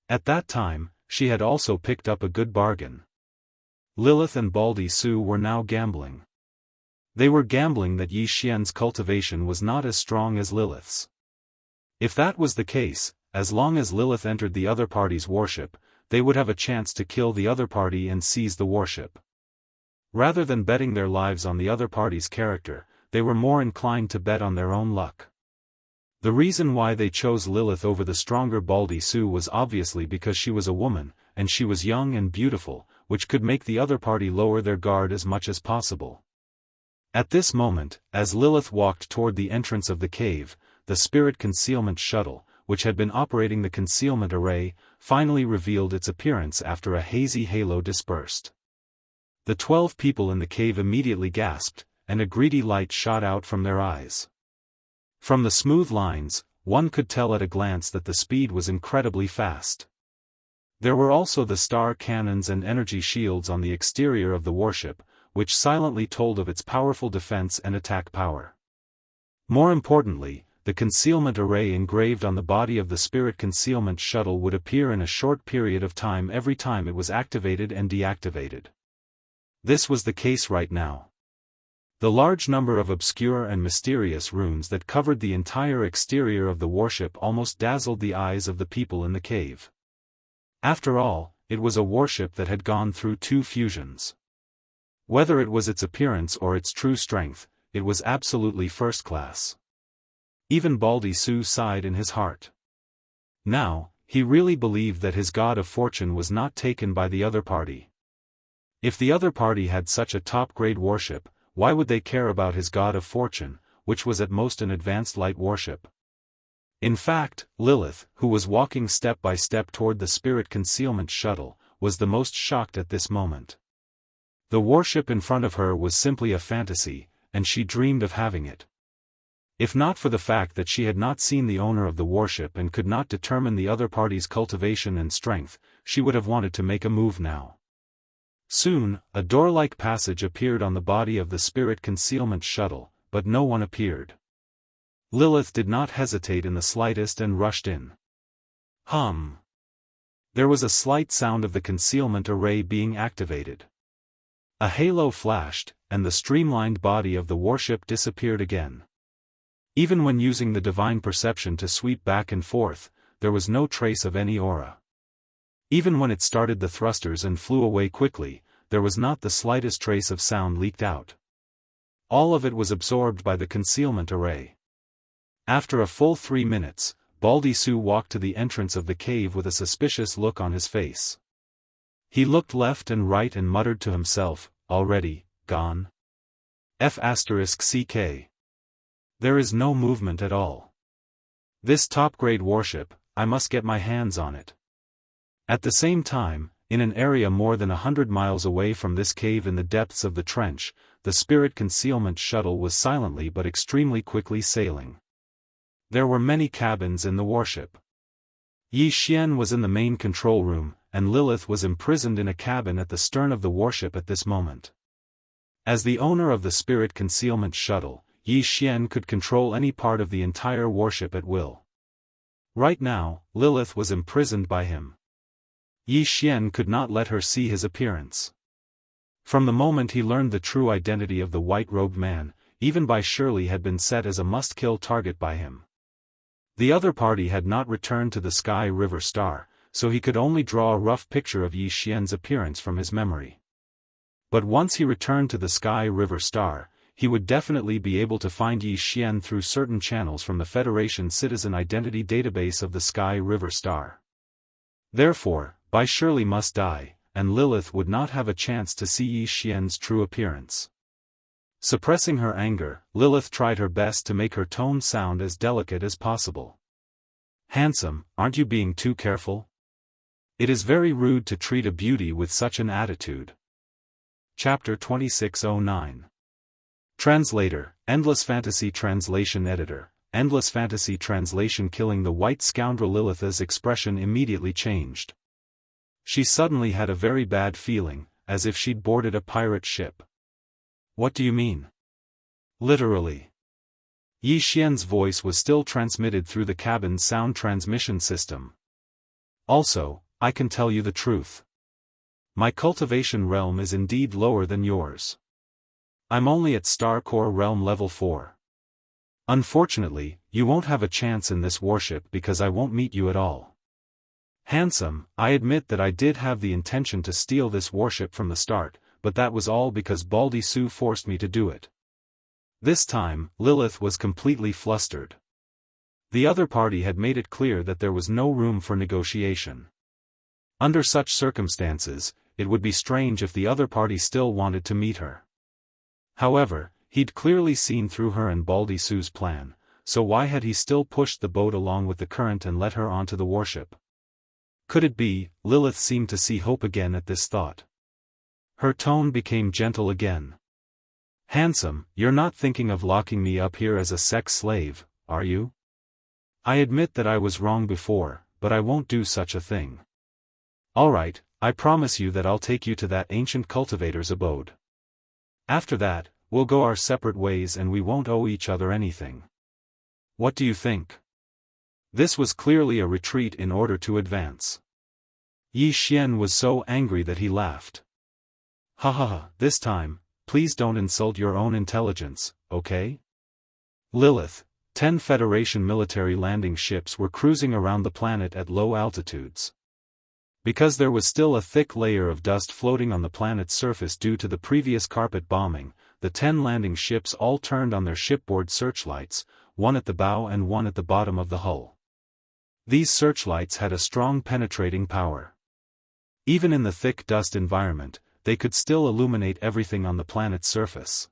At that time, she had also picked up a good bargain. Lilith and Baldy Su were now gambling. They were gambling that Yi Xian's cultivation was not as strong as Lilith's. If that was the case, as long as Lilith entered the other party's warship, they would have a chance to kill the other party and seize the warship. Rather than betting their lives on the other party's character, they were more inclined to bet on their own luck. The reason why they chose Lilith over the stronger Baldy Su was obviously because she was a woman, and she was young and beautiful, which could make the other party lower their guard as much as possible. At this moment, as Lilith walked toward the entrance of the cave, the spirit concealment shuttle, which had been operating the concealment array, finally revealed its appearance after a hazy halo dispersed. The 12 people in the cave immediately gasped, and a greedy light shot out from their eyes. From the smooth lines, one could tell at a glance that the speed was incredibly fast. There were also the star cannons and energy shields on the exterior of the warship, which silently told of its powerful defense and attack power. More importantly, the concealment array engraved on the body of the spirit concealment shuttle would appear in a short period of time every time it was activated and deactivated. This was the case right now. The large number of obscure and mysterious runes that covered the entire exterior of the warship almost dazzled the eyes of the people in the cave. After all, it was a warship that had gone through 2 fusions. Whether it was its appearance or its true strength, it was absolutely first class. Even Baldy Su sighed in his heart. Now, he really believed that his god of fortune was not taken by the other party. If the other party had such a top-grade warship, why would they care about his god of fortune, which was at most an advanced light warship? In fact, Lilith, who was walking step by step toward the spirit concealment shuttle, was the most shocked at this moment. The warship in front of her was simply a fantasy, and she dreamed of having it. If not for the fact that she had not seen the owner of the warship and could not determine the other party's cultivation and strength, she would have wanted to make a move now. Soon, a door-like passage appeared on the body of the spirit concealment shuttle, but no one appeared. Lilith did not hesitate in the slightest and rushed in. Hum. There was a slight sound of the concealment array being activated. A halo flashed, and the streamlined body of the warship disappeared again. Even when using the divine perception to sweep back and forth, there was no trace of any aura. Even when it started the thrusters and flew away quickly, there was not the slightest trace of sound leaked out. All of it was absorbed by the concealment array. After a full 3 minutes, Baldy Su walked to the entrance of the cave with a suspicious look on his face. He looked left and right and muttered to himself, "Already, gone? F***ck. There is no movement at all. This top-grade warship, I must get my hands on it." At the same time, in an area more than 100 miles away from this cave in the depths of the trench, the spirit concealment shuttle was silently but extremely quickly sailing. There were many cabins in the warship. Yi Xian was in the main control room, and Lilith was imprisoned in a cabin at the stern of the warship at this moment. As the owner of the spirit concealment shuttle, Yi Xian could control any part of the entire warship at will. Right now, Lilith was imprisoned by him. Yi Xian could not let her see his appearance. From the moment he learned the true identity of the white-robed man, even Bai Shirley had been set as a must-kill target by him. The other party had not returned to the Sky River Star, so he could only draw a rough picture of Yi Xian's appearance from his memory. But once he returned to the Sky River Star, he would definitely be able to find Yi Xian through certain channels from the Federation Citizen Identity Database of the Sky River Star. Therefore, Bai Shirley must die, and Lilith would not have a chance to see Yi Xian's true appearance. Suppressing her anger, Lilith tried her best to make her tone sound as delicate as possible. "Handsome, aren't you being too careful? It is very rude to treat a beauty with such an attitude." Chapter 2609. Translator, Endless Fantasy Translation Editor, Endless Fantasy Translation. Killing the white scoundrel. Lilith's expression immediately changed. She suddenly had a very bad feeling, as if she'd boarded a pirate ship. "What do you mean?" "Literally." Yi Xian's voice was still transmitted through the cabin's sound transmission system. "Also, I can tell you the truth. My cultivation realm is indeed lower than yours. I'm only at Star Core Realm Level 4. Unfortunately, you won't have a chance in this warship because I won't meet you at all. Handsome, I admit that I did have the intention to steal this warship from the start, but that was all because Baldy Su forced me to do it." This time, Lilith was completely flustered. The other party had made it clear that there was no room for negotiation. Under such circumstances, it would be strange if the other party still wanted to meet her. However, he'd clearly seen through her and Baldy Su's plan, so why had he still pushed the boat along with the current and let her onto the warship? Could it be? Lilith seemed to see hope again at this thought. Her tone became gentle again. "Handsome, you're not thinking of locking me up here as a sex slave, are you? I admit that I was wrong before, but I won't do such a thing. Alright, I promise you that I'll take you to that ancient cultivator's abode. After that, we'll go our separate ways and we won't owe each other anything. What do you think?" This was clearly a retreat in order to advance. Yi Xian was so angry that he laughed. "Ha ha ha, this time, please don't insult your own intelligence, okay? Lilith, 10 Federation military landing ships were cruising around the planet at low altitudes. Because there was still a thick layer of dust floating on the planet's surface due to the previous carpet bombing, the 10 landing ships all turned on their shipboard searchlights, one at the bow and one at the bottom of the hull. These searchlights had a strong penetrating power. Even in the thick dust environment, they could still illuminate everything on the planet's surface.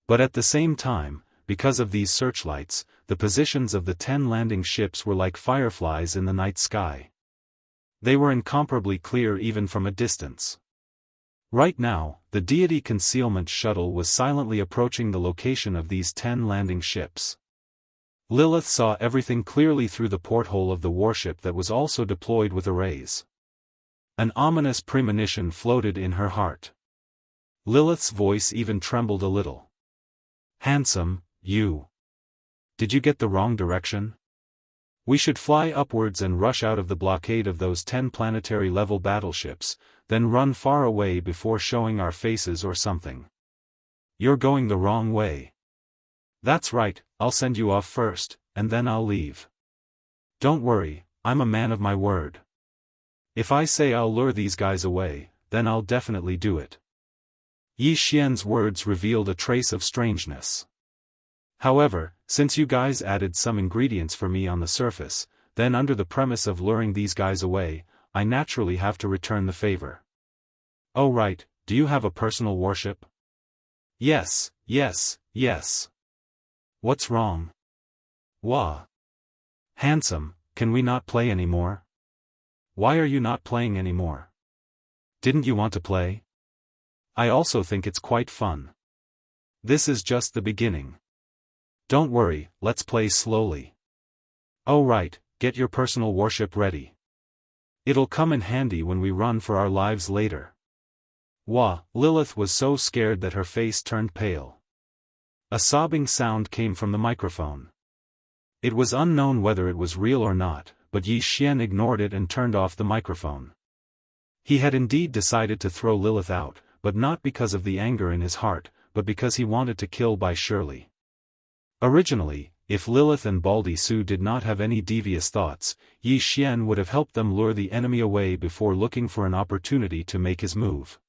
But at the same time, because of these searchlights, the positions of the 10 landing ships were like fireflies in the night sky. They were incomparably clear even from a distance. Right now, the deity concealment shuttle was silently approaching the location of these 10 landing ships. Lilith saw everything clearly through the porthole of the warship that was also deployed with arrays. An ominous premonition floated in her heart. Lilith's voice even trembled a little. "Handsome, you. Did you get the wrong direction? We should fly upwards and rush out of the blockade of those 10 planetary-level battleships, then run far away before showing our faces or something. You're going the wrong way." "That's right, I'll send you off first, and then I'll leave. Don't worry, I'm a man of my word. If I say I'll lure these guys away, then I'll definitely do it." Yi Xian's words revealed a trace of strangeness. "However, since you guys added some ingredients for me on the surface, then under the premise of luring these guys away, I naturally have to return the favor." "Oh right, do you have a personal warship?" Yes. "What's wrong?" "Wah. Handsome, can we not play anymore?" "Why are you not playing anymore? Didn't you want to play?" "I also think it's quite fun. This is just the beginning. Don't worry, let's play slowly." "Oh right, get your personal warship ready. It'll come in handy when we run for our lives later." Wah, Lilith was so scared that her face turned pale. A sobbing sound came from the microphone. It was unknown whether it was real or not, but Yi Xian ignored it and turned off the microphone. He had indeed decided to throw Lilith out, but not because of the anger in his heart, but because he wanted to kill Bai Shirley. Originally, if Lilith and Baldy Su did not have any devious thoughts, Yi Xian would have helped them lure the enemy away before looking for an opportunity to make his move.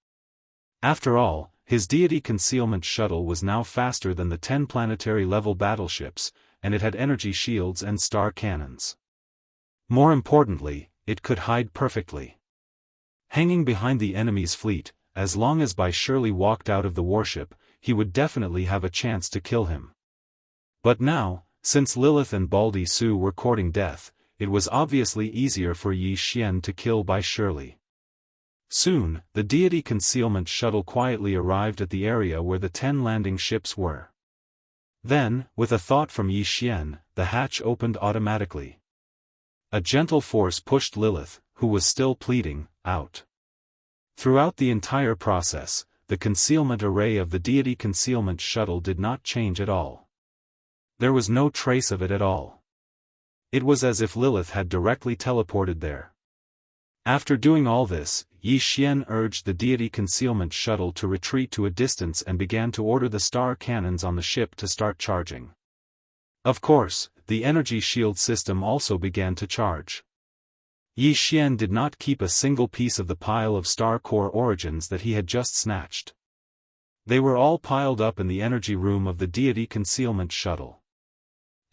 After all, his deity concealment shuttle was now faster than the 10 planetary-level battleships, and it had energy shields and star cannons. More importantly, it could hide perfectly. Hanging behind the enemy's fleet, as long as Bai Shirley walked out of the warship, he would definitely have a chance to kill him. But now, since Lilith and Baldy Su were courting death, it was obviously easier for Yi Xian to kill Bai Shirley. Soon, the deity concealment shuttle quietly arrived at the area where the 10 landing ships were. Then, with a thought from Yi Xian, the hatch opened automatically. A gentle force pushed Lilith, who was still pleading, out. Throughout the entire process, the concealment array of the deity concealment shuttle did not change at all. There was no trace of it at all. It was as if Lilith had directly teleported there. After doing all this, Yi Xian urged the deity concealment shuttle to retreat to a distance and began to order the star cannons on the ship to start charging. Of course, the energy shield system also began to charge. Yi Xian did not keep a single piece of the pile of star core origins that he had just snatched. They were all piled up in the energy room of the deity concealment shuttle.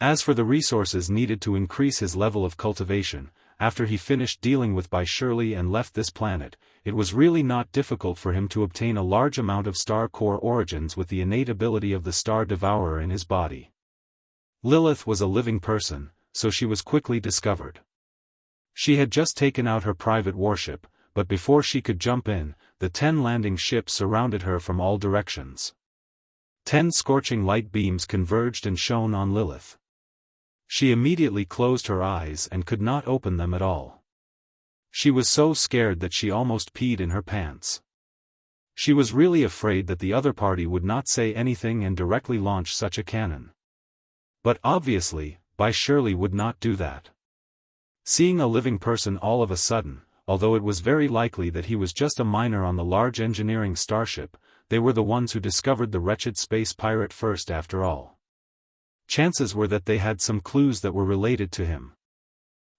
As for the resources needed to increase his level of cultivation, after he finished dealing with Bai Shirley and left this planet, it was really not difficult for him to obtain a large amount of star core origins with the innate ability of the star devourer in his body. Lilith was a living person, so she was quickly discovered. She had just taken out her private warship, but before she could jump in, the 10 landing ships surrounded her from all directions. 10 scorching light beams converged and shone on Lilith. She immediately closed her eyes and could not open them at all. She was so scared that she almost peed in her pants. She was really afraid that the other party would not say anything and directly launch such a cannon. But obviously, Bai Shirley would not do that. Seeing a living person all of a sudden, although it was very likely that he was just a miner on the large engineering starship, they were the ones who discovered the wretched space pirate first after all. Chances were that they had some clues that were related to him.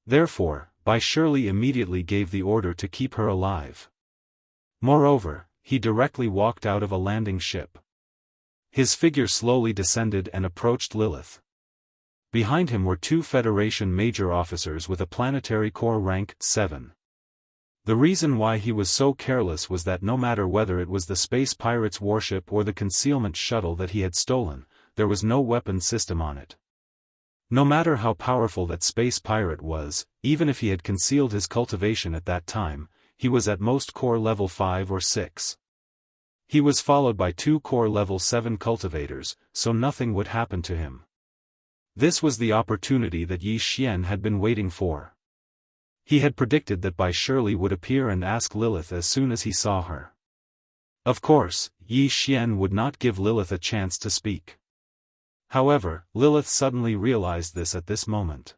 Therefore, Bai Shirley immediately gave the order to keep her alive. Moreover, he directly walked out of a landing ship. His figure slowly descended and approached Lilith. Behind him were 2 Federation major officers with a planetary corps rank 7. The reason why he was so careless was that no matter whether it was the space pirate's warship or the concealment shuttle that he had stolen, there was no weapon system on it. No matter how powerful that space pirate was, even if he had concealed his cultivation at that time, he was at most core level 5 or 6. He was followed by 2 core level 7 cultivators, so nothing would happen to him. This was the opportunity that Yi Xian had been waiting for. He had predicted that Bai Shirley would appear and ask Lilith as soon as he saw her. Of course, Yi Xian would not give Lilith a chance to speak. However, Lilith suddenly realized this at this moment.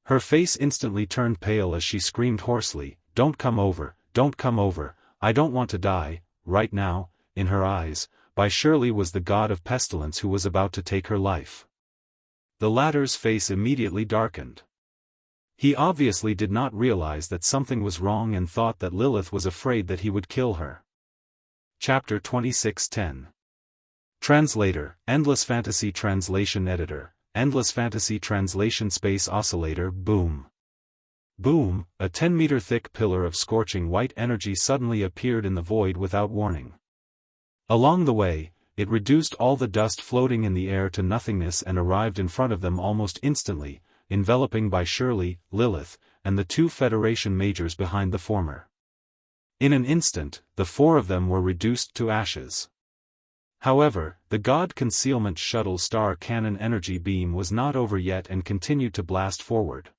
Her face instantly turned pale as she screamed hoarsely, "Don't come over, don't come over, I don't want to die." Right now, in her eyes, Bai Shirley was the god of pestilence who was about to take her life. The latter's face immediately darkened. He obviously did not realize that something was wrong and thought that Lilith was afraid that he would kill her. Chapter 26:10. Translator, Endless Fantasy Translation Editor, Endless Fantasy Translation Space Oscillator. Boom. Boom, a 10-meter thick pillar of scorching white energy suddenly appeared in the void without warning. Along the way, it reduced all the dust floating in the air to nothingness and arrived in front of them almost instantly, enveloping Bai Shirley, Lilith, and the 2 Federation majors behind the former. In an instant, the 4 of them were reduced to ashes. However, the God Concealment Shuttle Star Cannon energy beam was not over yet and continued to blast forward.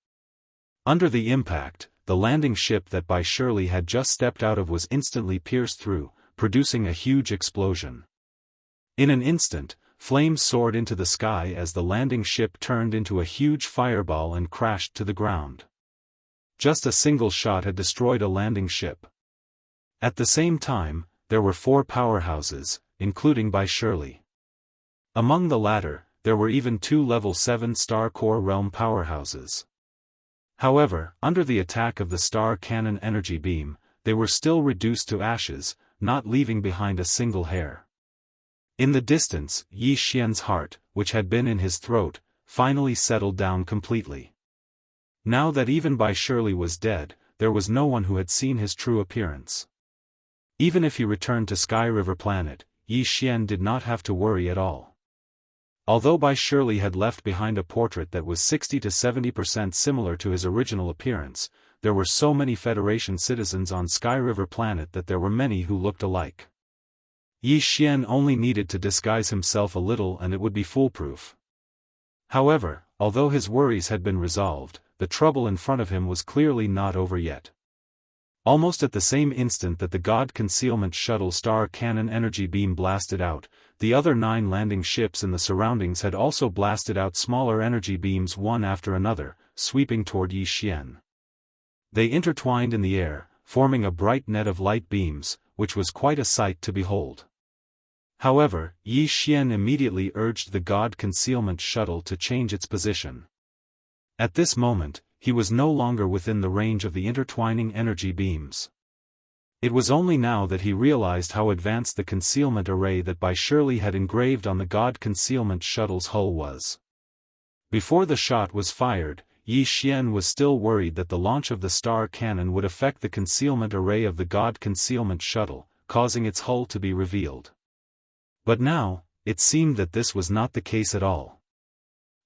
Under the impact, the landing ship that Bai Shirley had just stepped out of was instantly pierced through, producing a huge explosion. In an instant, flames soared into the sky as the landing ship turned into a huge fireball and crashed to the ground. Just a single shot had destroyed a landing ship. At the same time, there were 4 powerhouses, including Bai Shirley. Among the latter, there were even 2 level 7 Star Core Realm powerhouses. However, under the attack of the Star Cannon energy beam, they were still reduced to ashes, not leaving behind a single hair. In the distance, Yi Xian's heart, which had been in his throat, finally settled down completely. Now that even Bai Shirley was dead, there was no one who had seen his true appearance. Even if he returned to Sky River Planet, Yi Xian did not have to worry at all. Although Bai Shirley had left behind a portrait that was 60 to 70% similar to his original appearance, there were so many Federation citizens on Sky River Planet that there were many who looked alike. Yi Xian only needed to disguise himself a little and it would be foolproof. However, although his worries had been resolved, the trouble in front of him was clearly not over yet. Almost at the same instant that the God Concealment Shuttle Star Cannon energy beam blasted out, the other 9 landing ships in the surroundings had also blasted out smaller energy beams one after another, sweeping toward Yi Xian. They intertwined in the air, forming a bright net of light beams, which was quite a sight to behold. However, Yi Xian immediately urged the God Concealment Shuttle to change its position. At this moment, he was no longer within the range of the intertwining energy beams. It was only now that he realized how advanced the concealment array that Bai Shirley had engraved on the God Concealment Shuttle's hull was. Before the shot was fired, Yi Xian was still worried that the launch of the star cannon would affect the concealment array of the God Concealment Shuttle, causing its hull to be revealed. But now, it seemed that this was not the case at all.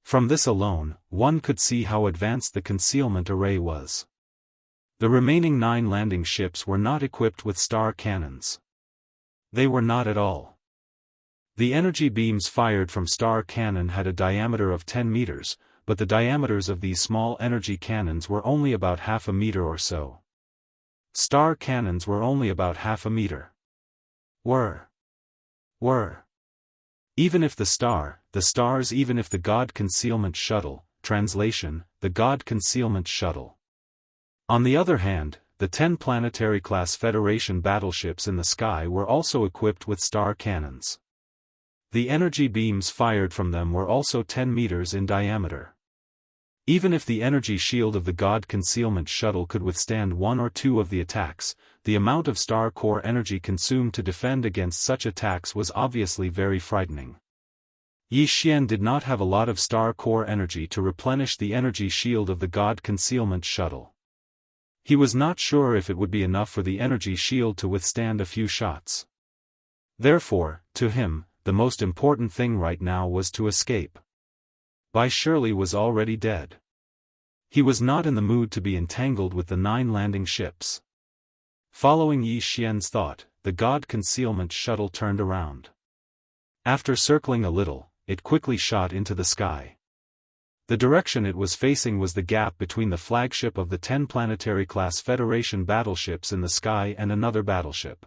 From this alone, one could see how advanced the concealment array was. The remaining 9 landing ships were not equipped with star cannons. They were not at all. The energy beams fired from star cannon had a diameter of 10 meters, but the diameters of these small energy cannons were only about half a meter or so. Star cannons were only about half a meter. Even if the stars even if the God Concealment Shuttle, translation, the God Concealment Shuttle. On the other hand, the 10 planetary-class Federation battleships in the sky were also equipped with star cannons. The energy beams fired from them were also 10 meters in diameter. Even if the energy shield of the God Concealment Shuttle could withstand one or two of the attacks, the amount of star core energy consumed to defend against such attacks was obviously very frightening. Yi Xian did not have a lot of star core energy to replenish the energy shield of the God Concealment Shuttle. He was not sure if it would be enough for the energy shield to withstand a few shots. Therefore, to him, the most important thing right now was to escape. Bai Shirley was already dead. He was not in the mood to be entangled with the 9 landing ships. Following Yi Xian's thought, the God Concealment Shuttle turned around. After circling a little, it quickly shot into the sky. The direction it was facing was the gap between the flagship of the 10 planetary-class Federation battleships in the sky and another battleship.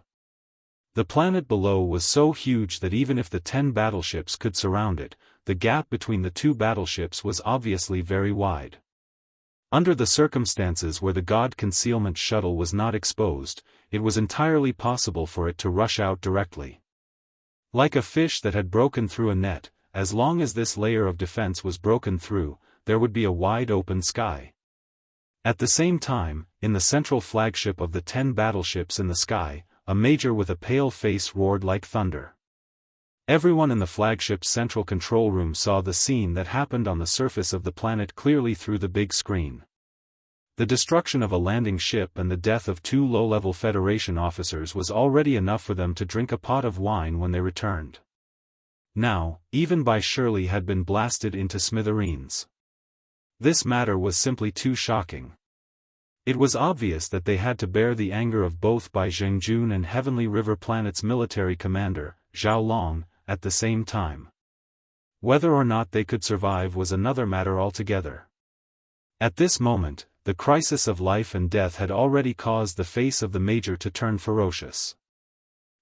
The planet below was so huge that even if the 10 battleships could surround it, the gap between the 2 battleships was obviously very wide. Under the circumstances where the God Concealment Shuttle was not exposed, it was entirely possible for it to rush out directly. Like a fish that had broken through a net, as long as this layer of defense was broken through, there would be a wide open sky. At the same time, in the central flagship of the 10 battleships in the sky, a major with a pale face roared like thunder. Everyone in the flagship's central control room saw the scene that happened on the surface of the planet clearly through the big screen. The destruction of a landing ship and the death of 2 low-level Federation officers was already enough for them to drink a pot of wine when they returned. Now, even Bai Shirley had been blasted into smithereens. This matter was simply too shocking. It was obvious that they had to bear the anger of both Bai Zhengjun and Heavenly River Planet's military commander, Zhao Long, at the same time. Whether or not they could survive was another matter altogether. At this moment, the crisis of life and death had already caused the face of the Major to turn ferocious.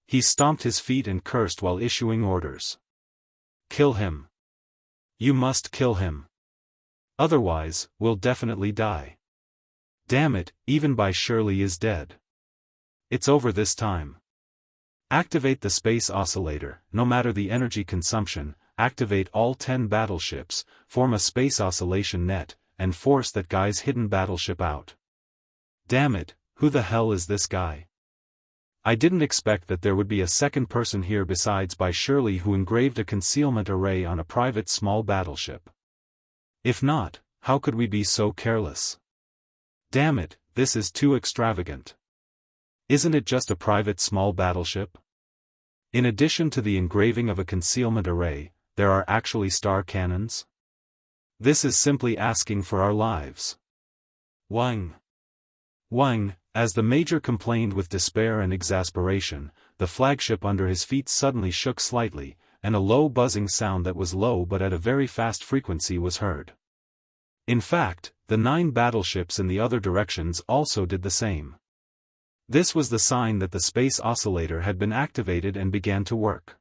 He stomped his feet and cursed while issuing orders. "Kill him. You must kill him. Otherwise, we'll definitely die. Damn it, even Bai Shirley is dead. It's over this time. Activate the space oscillator, no matter the energy consumption, activate all 10 battleships, form a space oscillation net, and force that guy's hidden battleship out. Damn it, who the hell is this guy? I didn't expect that there would be a second person here besides Bai Shirley who engraved a concealment array on a private small battleship. If not, how could we be so careless? Damn it, this is too extravagant. Isn't it just a private small battleship? In addition to the engraving of a concealment array, there are actually star cannons? This is simply asking for our lives. Wang. Wang, as the Major complained with despair and exasperation, the flagship under his feet suddenly shook slightly, and a low buzzing sound that was low but at a very fast frequency was heard. In fact, the 9 battleships in the other directions also did the same. This was the sign that the space oscillator had been activated and began to work.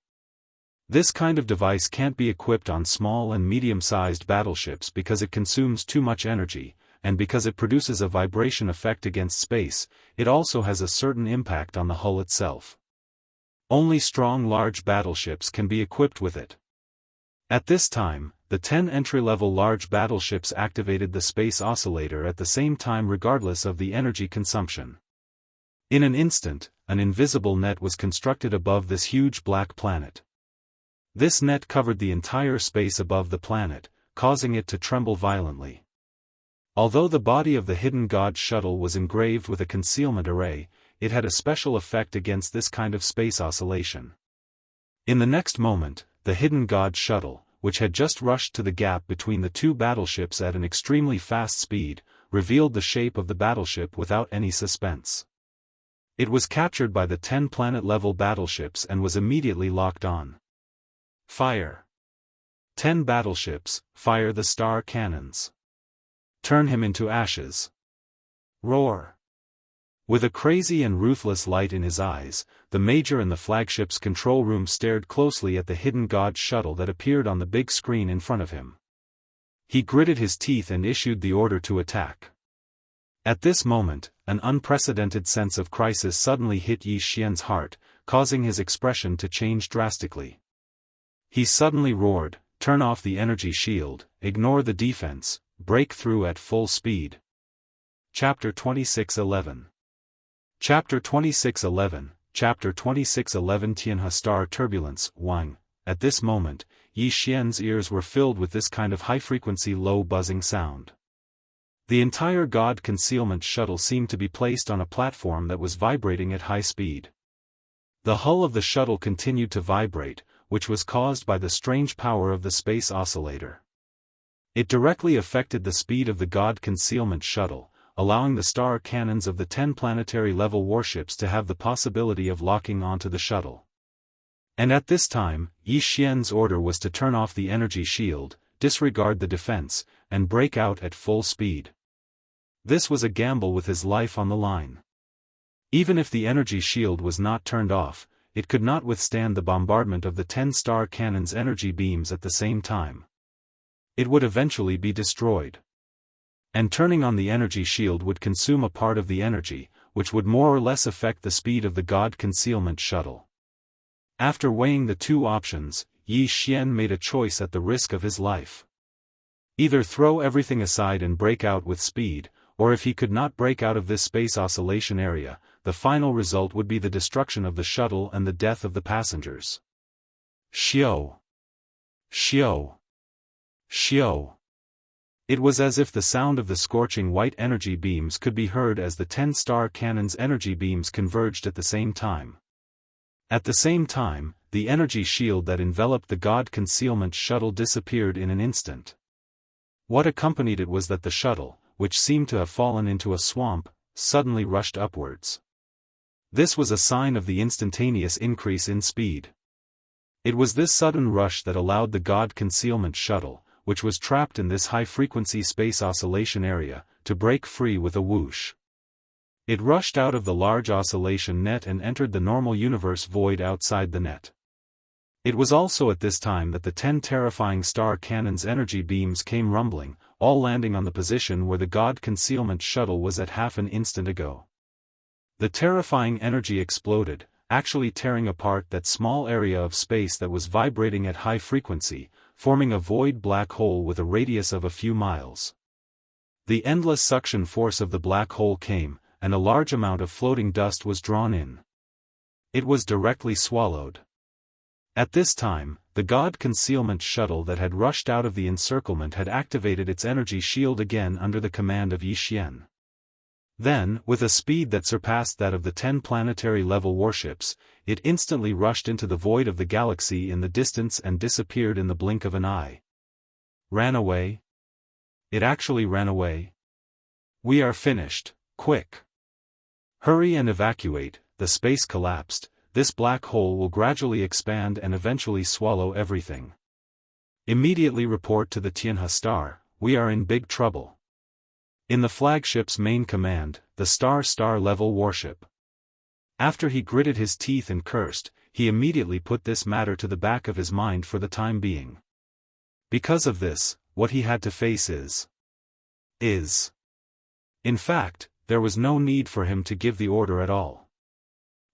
This kind of device can't be equipped on small and medium-sized battleships because it consumes too much energy, and because it produces a vibration effect against space, it also has a certain impact on the hull itself. Only strong large battleships can be equipped with it. At this time, the 10 entry-level large battleships activated the space oscillator at the same time regardless of the energy consumption. In an instant, an invisible net was constructed above this huge black planet. This net covered the entire space above the planet, causing it to tremble violently. Although the body of the hidden God shuttle was engraved with a concealment array, it had a special effect against this kind of space oscillation. In the next moment, the hidden God shuttle, which had just rushed to the gap between the 2 battleships at an extremely fast speed, revealed the shape of the battleship without any suspense. It was captured by the 10 planet-level battleships and was immediately locked on. Fire. 10 battleships, fire the star cannons. Turn him into ashes. Roar. With a crazy and ruthless light in his eyes, the Major in the flagship's control room stared closely at the hidden God shuttle that appeared on the big screen in front of him. He gritted his teeth and issued the order to attack. At this moment, an unprecedented sense of crisis suddenly hit Yi Xian's heart, causing his expression to change drastically. He suddenly roared, "Turn off the energy shield, ignore the defense, break through at full speed." Chapter 26:11. Chapter 26:11, Chapter 26:11 Tianhe Star Turbulence, Wang. At this moment, Yi Xian's ears were filled with this kind of high-frequency low buzzing sound. The entire God Concealment shuttle seemed to be placed on a platform that was vibrating at high speed. The hull of the shuttle continued to vibrate, which was caused by the strange power of the space oscillator. It directly affected the speed of the God Concealment shuttle, allowing the star cannons of the 10 planetary-level warships to have the possibility of locking onto the shuttle. And at this time, Yi Xian's order was to turn off the energy shield, disregard the defense, and break out at full speed. This was a gamble with his life on the line. Even if the energy shield was not turned off, it could not withstand the bombardment of the 10 star cannons' energy beams at the same time. It would eventually be destroyed. And turning on the energy shield would consume a part of the energy, which would more or less affect the speed of the God Concealment shuttle. After weighing the two options, Yi Xian made a choice at the risk of his life. Either throw everything aside and break out with speed, or if he could not break out of this space oscillation area, the final result would be the destruction of the shuttle and the death of the passengers. Xiao! Xiao! Xiao! It was as if the sound of the scorching white energy beams could be heard as the 10 star cannons' energy beams converged at the same time. At the same time, the energy shield that enveloped the God Concealment shuttle disappeared in an instant. What accompanied it was that the shuttle, which seemed to have fallen into a swamp, suddenly rushed upwards. This was a sign of the instantaneous increase in speed. It was this sudden rush that allowed the God Concealment shuttle, which was trapped in this high-frequency space oscillation area, to break free with a whoosh. It rushed out of the large oscillation net and entered the normal universe void outside the net. It was also at this time that the 10 terrifying star cannons' energy beams came rumbling, all landing on the position where the God Concealment shuttle was at half an instant ago. The terrifying energy exploded, actually tearing apart that small area of space that was vibrating at high frequency, forming a void black hole with a radius of a few miles. The endless suction force of the black hole came, and a large amount of floating dust was drawn in. It was directly swallowed. At this time, the God Concealment shuttle that had rushed out of the encirclement had activated its energy shield again under the command of Yi Xian. Then, with a speed that surpassed that of the 10 planetary-level warships, it instantly rushed into the void of the galaxy in the distance and disappeared in the blink of an eye. Ran away? It actually ran away? We are finished, quick! Hurry and evacuate, the space collapsed. This black hole will gradually expand and eventually swallow everything. Immediately report to the Tianhe Star, we are in big trouble. In the flagship's main command, the star-level warship. After he gritted his teeth and cursed, he immediately put this matter to the back of his mind for the time being. Because of this, what he had to face is. In fact, there was no need for him to give the order at all.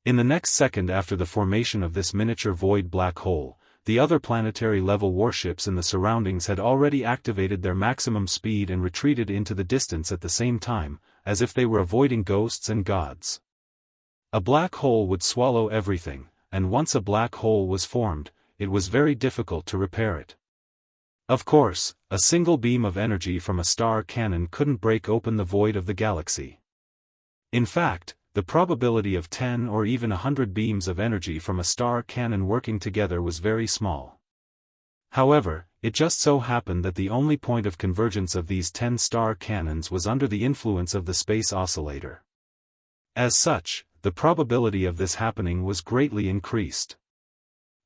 In the next second after the formation of this miniature void black hole, the other planetary-level warships in the surroundings had already activated their maximum speed and retreated into the distance at the same time, as if they were avoiding ghosts and gods. A black hole would swallow everything, and once a black hole was formed, it was very difficult to repair it. Of course, a single beam of energy from a star cannon couldn't break open the void of the galaxy. In fact, the probability of 10 or even 100 beams of energy from a star cannon working together was very small. However, it just so happened that the only point of convergence of these 10 star cannons was under the influence of the space oscillator. As such, the probability of this happening was greatly increased.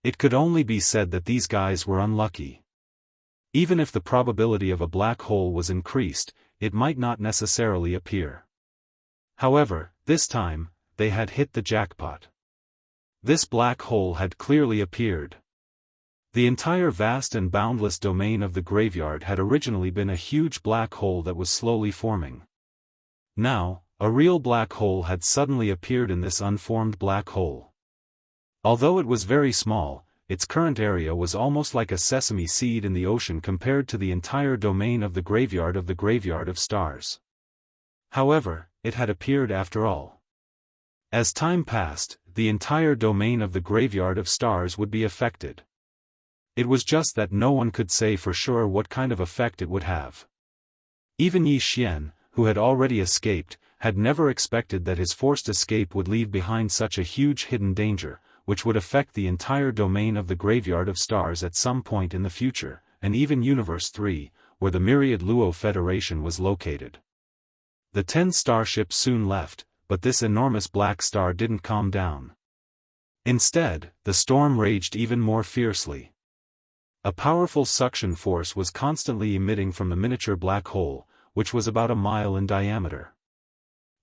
It could only be said that these guys were unlucky. Even if the probability of a black hole was increased, it might not necessarily appear. However, this time, they had hit the jackpot. This black hole had clearly appeared. The entire vast and boundless domain of the graveyard had originally been a huge black hole that was slowly forming. Now, a real black hole had suddenly appeared in this unformed black hole. Although it was very small, its current area was almost like a sesame seed in the ocean compared to the entire domain of the graveyard of stars. However, it had appeared after all. As time passed, the entire domain of the graveyard of stars would be affected. It was just that no one could say for sure what kind of effect it would have. Even Yi Xian, who had already escaped, had never expected that his forced escape would leave behind such a huge hidden danger, which would affect the entire domain of the graveyard of stars at some point in the future, and even Universe 3, where the Myriad Luo Federation was located. The 10 starships soon left, but this enormous black star didn't calm down. Instead, the storm raged even more fiercely. A powerful suction force was constantly emitting from the miniature black hole, which was about a mile in diameter.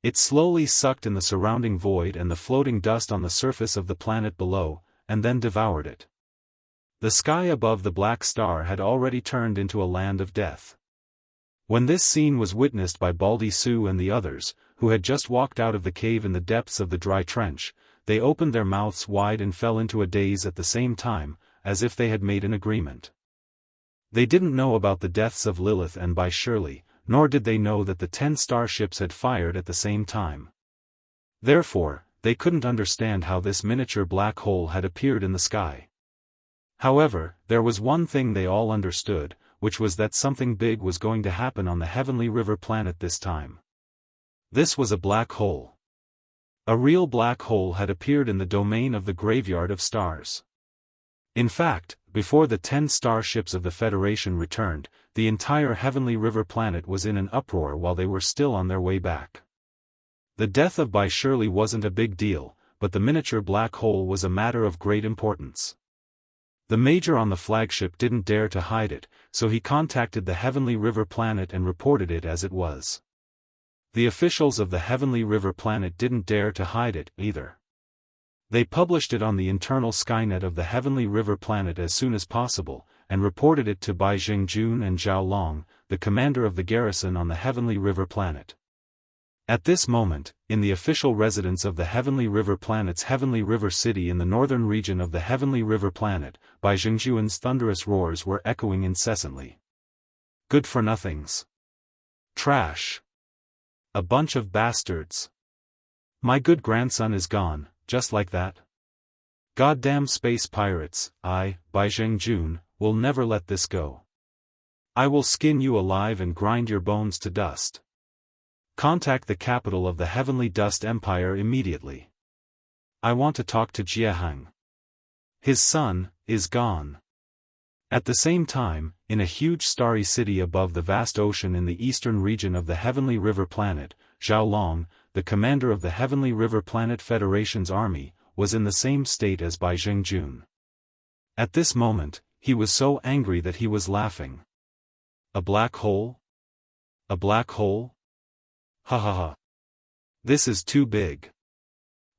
It slowly sucked in the surrounding void and the floating dust on the surface of the planet below, and then devoured it. The sky above the black star had already turned into a land of death. When this scene was witnessed by Baldy Su and the others, who had just walked out of the cave in the depths of the dry trench, they opened their mouths wide and fell into a daze at the same time, as if they had made an agreement. They didn't know about the deaths of Lilith and Bai Shirley, nor did they know that the 10 starships had fired at the same time. Therefore, they couldn't understand how this miniature black hole had appeared in the sky. However, there was one thing they all understood, which was that something big was going to happen on the Heavenly River planet this time. This was a black hole. A real black hole had appeared in the domain of the graveyard of stars. In fact, before the 10 starships of the Federation returned, the entire Heavenly River planet was in an uproar while they were still on their way back. The death of Bai Shirley wasn't a big deal, but the miniature black hole was a matter of great importance. The major on the flagship didn't dare to hide it, so he contacted the Heavenly River planet and reported it as it was. The officials of the Heavenly River planet didn't dare to hide it, either. They published it on the internal Skynet of the Heavenly River planet as soon as possible, and reported it to Bai Jingjun and Zhao Long, the commander of the garrison on the Heavenly River planet. At this moment, in the official residence of the Heavenly River planet's Heavenly River City in the northern region of the Heavenly River planet, Bai Jingjuan's thunderous roars were echoing incessantly. Good-for-nothings. Trash. A bunch of bastards. My good grandson is gone, just like that. Goddamn space pirates, Bai Jingjun, will never let this go. I will skin you alive and grind your bones to dust. Contact the capital of the Heavenly Dust Empire immediately. I want to talk to Jianghu. His son is gone. At the same time, in a huge starry city above the vast ocean in the eastern region of the Heavenly River planet, Zhao Long, the commander of the Heavenly River Planet Federation's army, was in the same state as Bai Jingjun. At this moment, he was so angry that he was laughing. A black hole? A black hole? Ha ha ha. This is too big.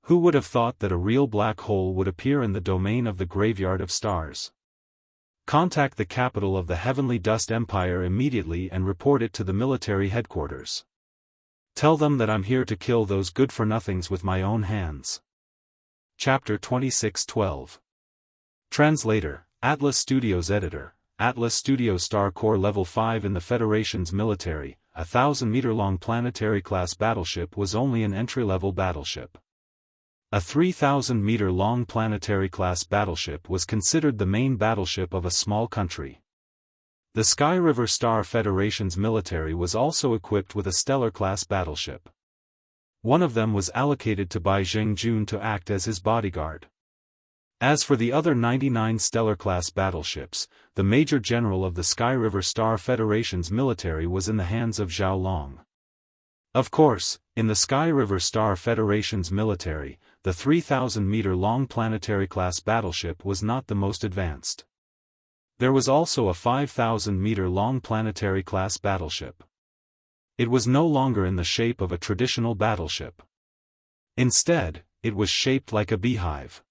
Who would have thought that a real black hole would appear in the domain of the graveyard of stars? Contact the capital of the Heavenly Dust Empire immediately and report it to the military headquarters. Tell them that I'm here to kill those good-for-nothings with my own hands. Chapter 26:12. Translator, Atlas Studios Editor, Atlas Studios Star Corps Level 5 in the Federation's military, a 1,000-meter-long planetary-class battleship was only an entry-level battleship. A 3,000-meter-long planetary-class battleship was considered the main battleship of a small country. The Sky River Star Federation's military was also equipped with a stellar-class battleship. One of them was allocated to Bai Jingjun to act as his bodyguard. As for the other 99 stellar-class battleships, the Major General of the Sky River Star Federation's military was in the hands of Zhao Long. Of course, in the Sky River Star Federation's military, the 3,000-meter-long planetary-class battleship was not the most advanced. There was also a 5,000-meter-long planetary-class battleship. It was no longer in the shape of a traditional battleship. Instead, it was shaped like a beehive.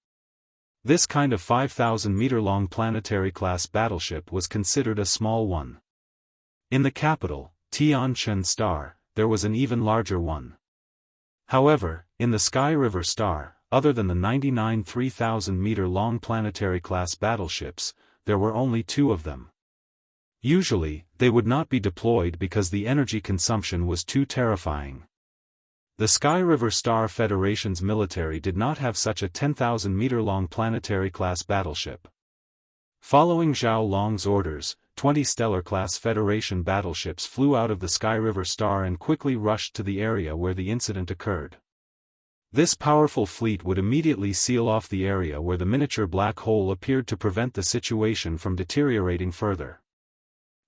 This kind of 5,000-meter-long planetary-class battleship was considered a small one. In the capital, Tianchen Star, there was an even larger one. However, in the Sky River Star, other than the 99 3,000-meter-long planetary-class battleships, there were only 2 of them. Usually, they would not be deployed because the energy consumption was too terrifying. The Sky River Star Federation's military did not have such a 10,000-meter-long planetary-class battleship. Following Zhao Long's orders, 20 Stellar-class Federation battleships flew out of the Sky River Star and quickly rushed to the area where the incident occurred. This powerful fleet would immediately seal off the area where the miniature black hole appeared to prevent the situation from deteriorating further.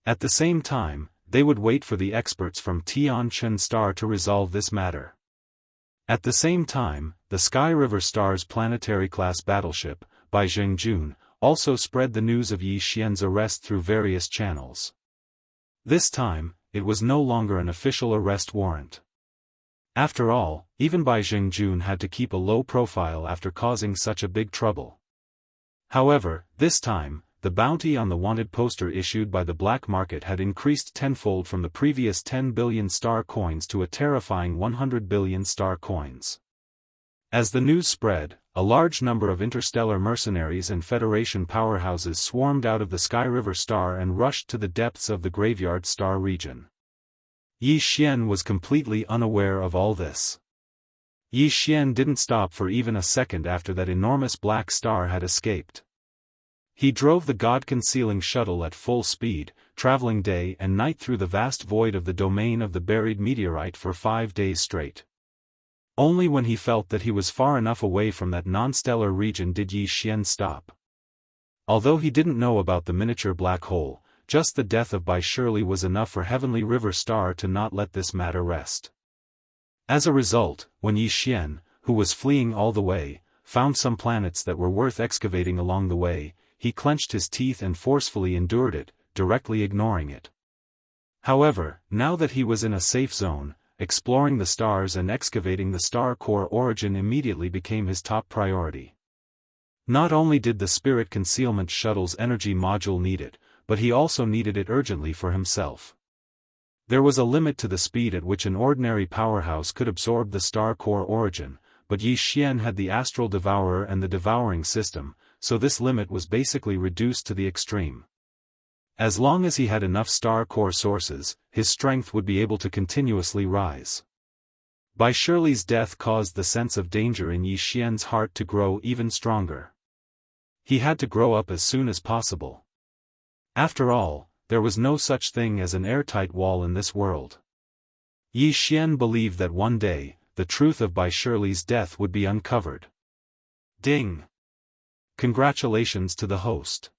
At the same time, they would wait for the experts from Tianchen Star to resolve this matter. At the same time, the Sky River Star's planetary-class battleship, by Jianghu, also spread the news of Yi Xian's arrest through various channels. This time, it was no longer an official arrest warrant. After all, even Bai Jianghu had to keep a low profile after causing such a big trouble. However, this time, the bounty on the wanted poster issued by the black market had increased tenfold from the previous 10 billion star coins to a terrifying 100 billion star coins. As the news spread, a large number of interstellar mercenaries and Federation powerhouses swarmed out of the Sky River Star and rushed to the depths of the Graveyard Star region. Yi Xian was completely unaware of all this. Yi Xian didn't stop for even a second after that enormous black star had escaped. He drove the God-concealing shuttle at full speed, traveling day and night through the vast void of the domain of the buried meteorite for 5 days straight. Only when he felt that he was far enough away from that non-stellar region did Yi Xian stop. Although he didn't know about the miniature black hole, just the death of Bai Shirley was enough for Heavenly River Star to not let this matter rest. As a result, when Yi Xian, who was fleeing all the way, found some planets that were worth excavating along the way, he clenched his teeth and forcefully endured it, directly ignoring it. However, now that he was in a safe zone, exploring the stars and excavating the star core origin immediately became his top priority. Not only did the Spirit Concealment Shuttle's energy module need it, but he also needed it urgently for himself. There was a limit to the speed at which an ordinary powerhouse could absorb the star core origin, but Yi Xian had the Astral Devourer and the Devouring system, so this limit was basically reduced to the extreme. As long as he had enough star core sources, his strength would be able to continuously rise. Bai Shirley's death caused the sense of danger in Yi Xian's heart to grow even stronger. He had to grow up as soon as possible. After all, there was no such thing as an airtight wall in this world. Yi Xian believed that one day, the truth of Bai Shirley's death would be uncovered. Ding! Congratulations to the host.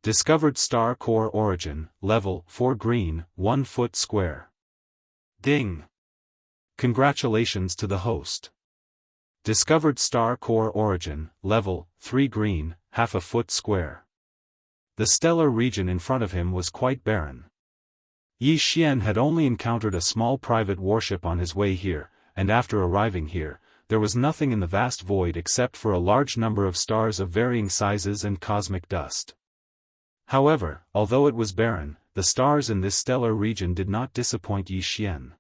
Discovered star core origin, level 4 green, 1 foot square. Ding! Congratulations to the host. Discovered star core origin, level 3 green, half a foot square. The stellar region in front of him was quite barren. Yi Xian had only encountered a small private warship on his way here, and after arriving here, there was nothing in the vast void except for a large number of stars of varying sizes and cosmic dust. However, although it was barren, the stars in this stellar region did not disappoint Yi Xian.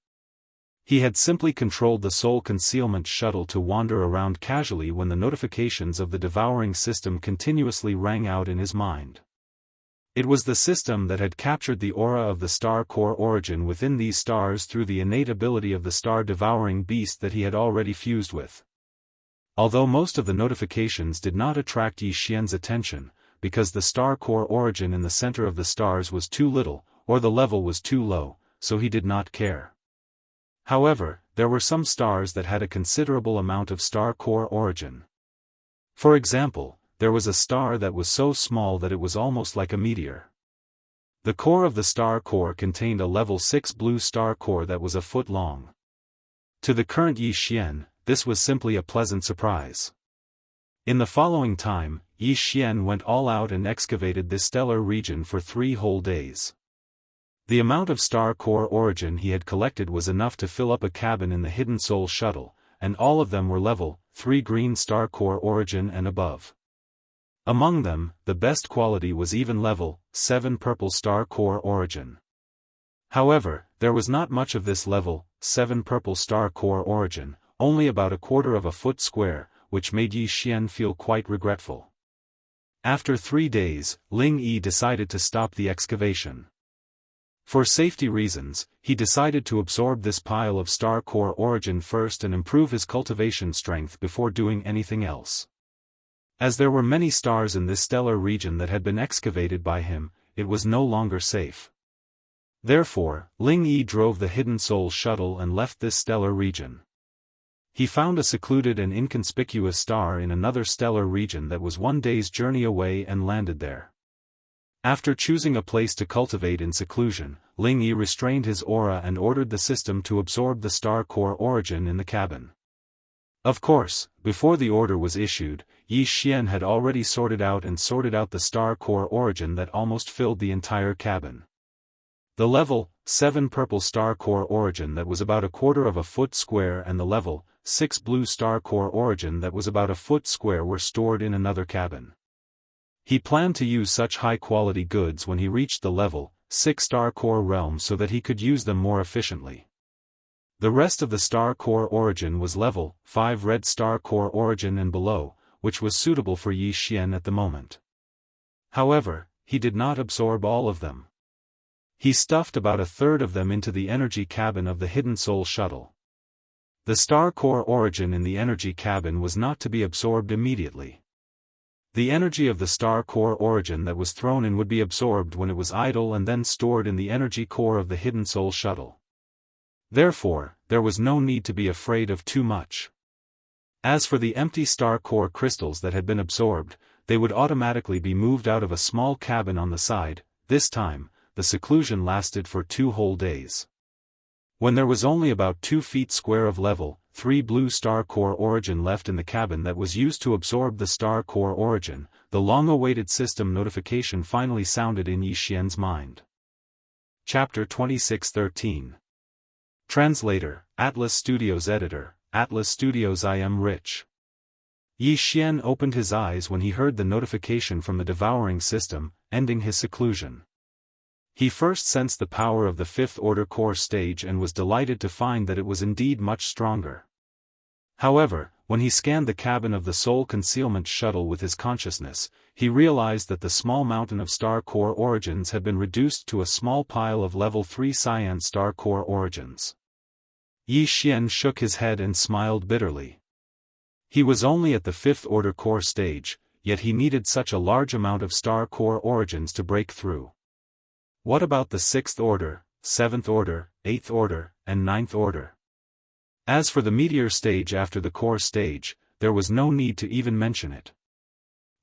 He had simply controlled the Soul Concealment Shuttle to wander around casually when the notifications of the Devouring system continuously rang out in his mind. It was the system that had captured the aura of the star core origin within these stars through the innate ability of the star-devouring beast that he had already fused with. Although most of the notifications did not attract Yi Xian's attention, because the star core origin in the center of the stars was too little, or the level was too low, so he did not care. However, there were some stars that had a considerable amount of star core origin. For example, there was a star that was so small that it was almost like a meteor. The core of the star core contained a level 6 blue star core that was a foot long. To the current Yi Xian, this was simply a pleasant surprise. In the following time, Yi Xian went all out and excavated this stellar region for 3 whole days. The amount of star core origin he had collected was enough to fill up a cabin in the Hidden Soul Shuttle, and all of them were level 3 green star core origin and above. Among them, the best quality was even level 7 purple star core origin. However, there was not much of this level 7 purple star core origin, only about a quarter of a foot square, which made Yi Xian feel quite regretful. After 3 days, Ling Yi decided to stop the excavation. For safety reasons, he decided to absorb this pile of star core origin first and improve his cultivation strength before doing anything else. As there were many stars in this stellar region that had been excavated by him, it was no longer safe. Therefore, Ling Yi drove the Hidden Soul shuttle and left this stellar region. He found a secluded and inconspicuous star in another stellar region that was 1 day's journey away and landed there. After choosing a place to cultivate in seclusion, Ling Yi restrained his aura and ordered the system to absorb the star core origin in the cabin. Of course, before the order was issued, Yi Xian had already sorted out the star core origin that almost filled the entire cabin. The level 7 purple star core origin that was about a quarter of a foot square and the level 6 blue star core origin that was about a foot square were stored in another cabin. He planned to use such high-quality goods when he reached the level 6 star core realm so that he could use them more efficiently. The rest of the star core origin was level 5 red star core origin and below, which was suitable for Yi Xian at the moment. However, he did not absorb all of them. He stuffed about a third of them into the energy cabin of the Hidden Soul shuttle. The star core origin in the energy cabin was not to be absorbed immediately. The energy of the star core origin that was thrown in would be absorbed when it was idle and then stored in the energy core of the Hidden Soul shuttle. Therefore, there was no need to be afraid of too much. As for the empty star core crystals that had been absorbed, they would automatically be moved out of a small cabin on the side. This time, the seclusion lasted for 2 whole days. When there was only about 2 feet square of level 3 blue star core origin left in the cabin that was used to absorb the star core origin, the long-awaited system notification finally sounded in Yi Xian's mind. Chapter 26:13. Translator, Atlas Studios Editor, Atlas Studios. I am rich. Yi Xian opened his eyes when he heard the notification from the devouring system, ending his seclusion. He first sensed the power of the 5th order core stage and was delighted to find that it was indeed much stronger. However, when he scanned the cabin of the soul concealment shuttle with his consciousness, he realized that the small mountain of star core origins had been reduced to a small pile of level 3 cyan star core origins. Yi Xian shook his head and smiled bitterly. He was only at the 5th order core stage, yet he needed such a large amount of star core origins to break through. What about the 6th order, 7th order, 8th order, and 9th order? As for the meteor stage after the core stage, there was no need to even mention it.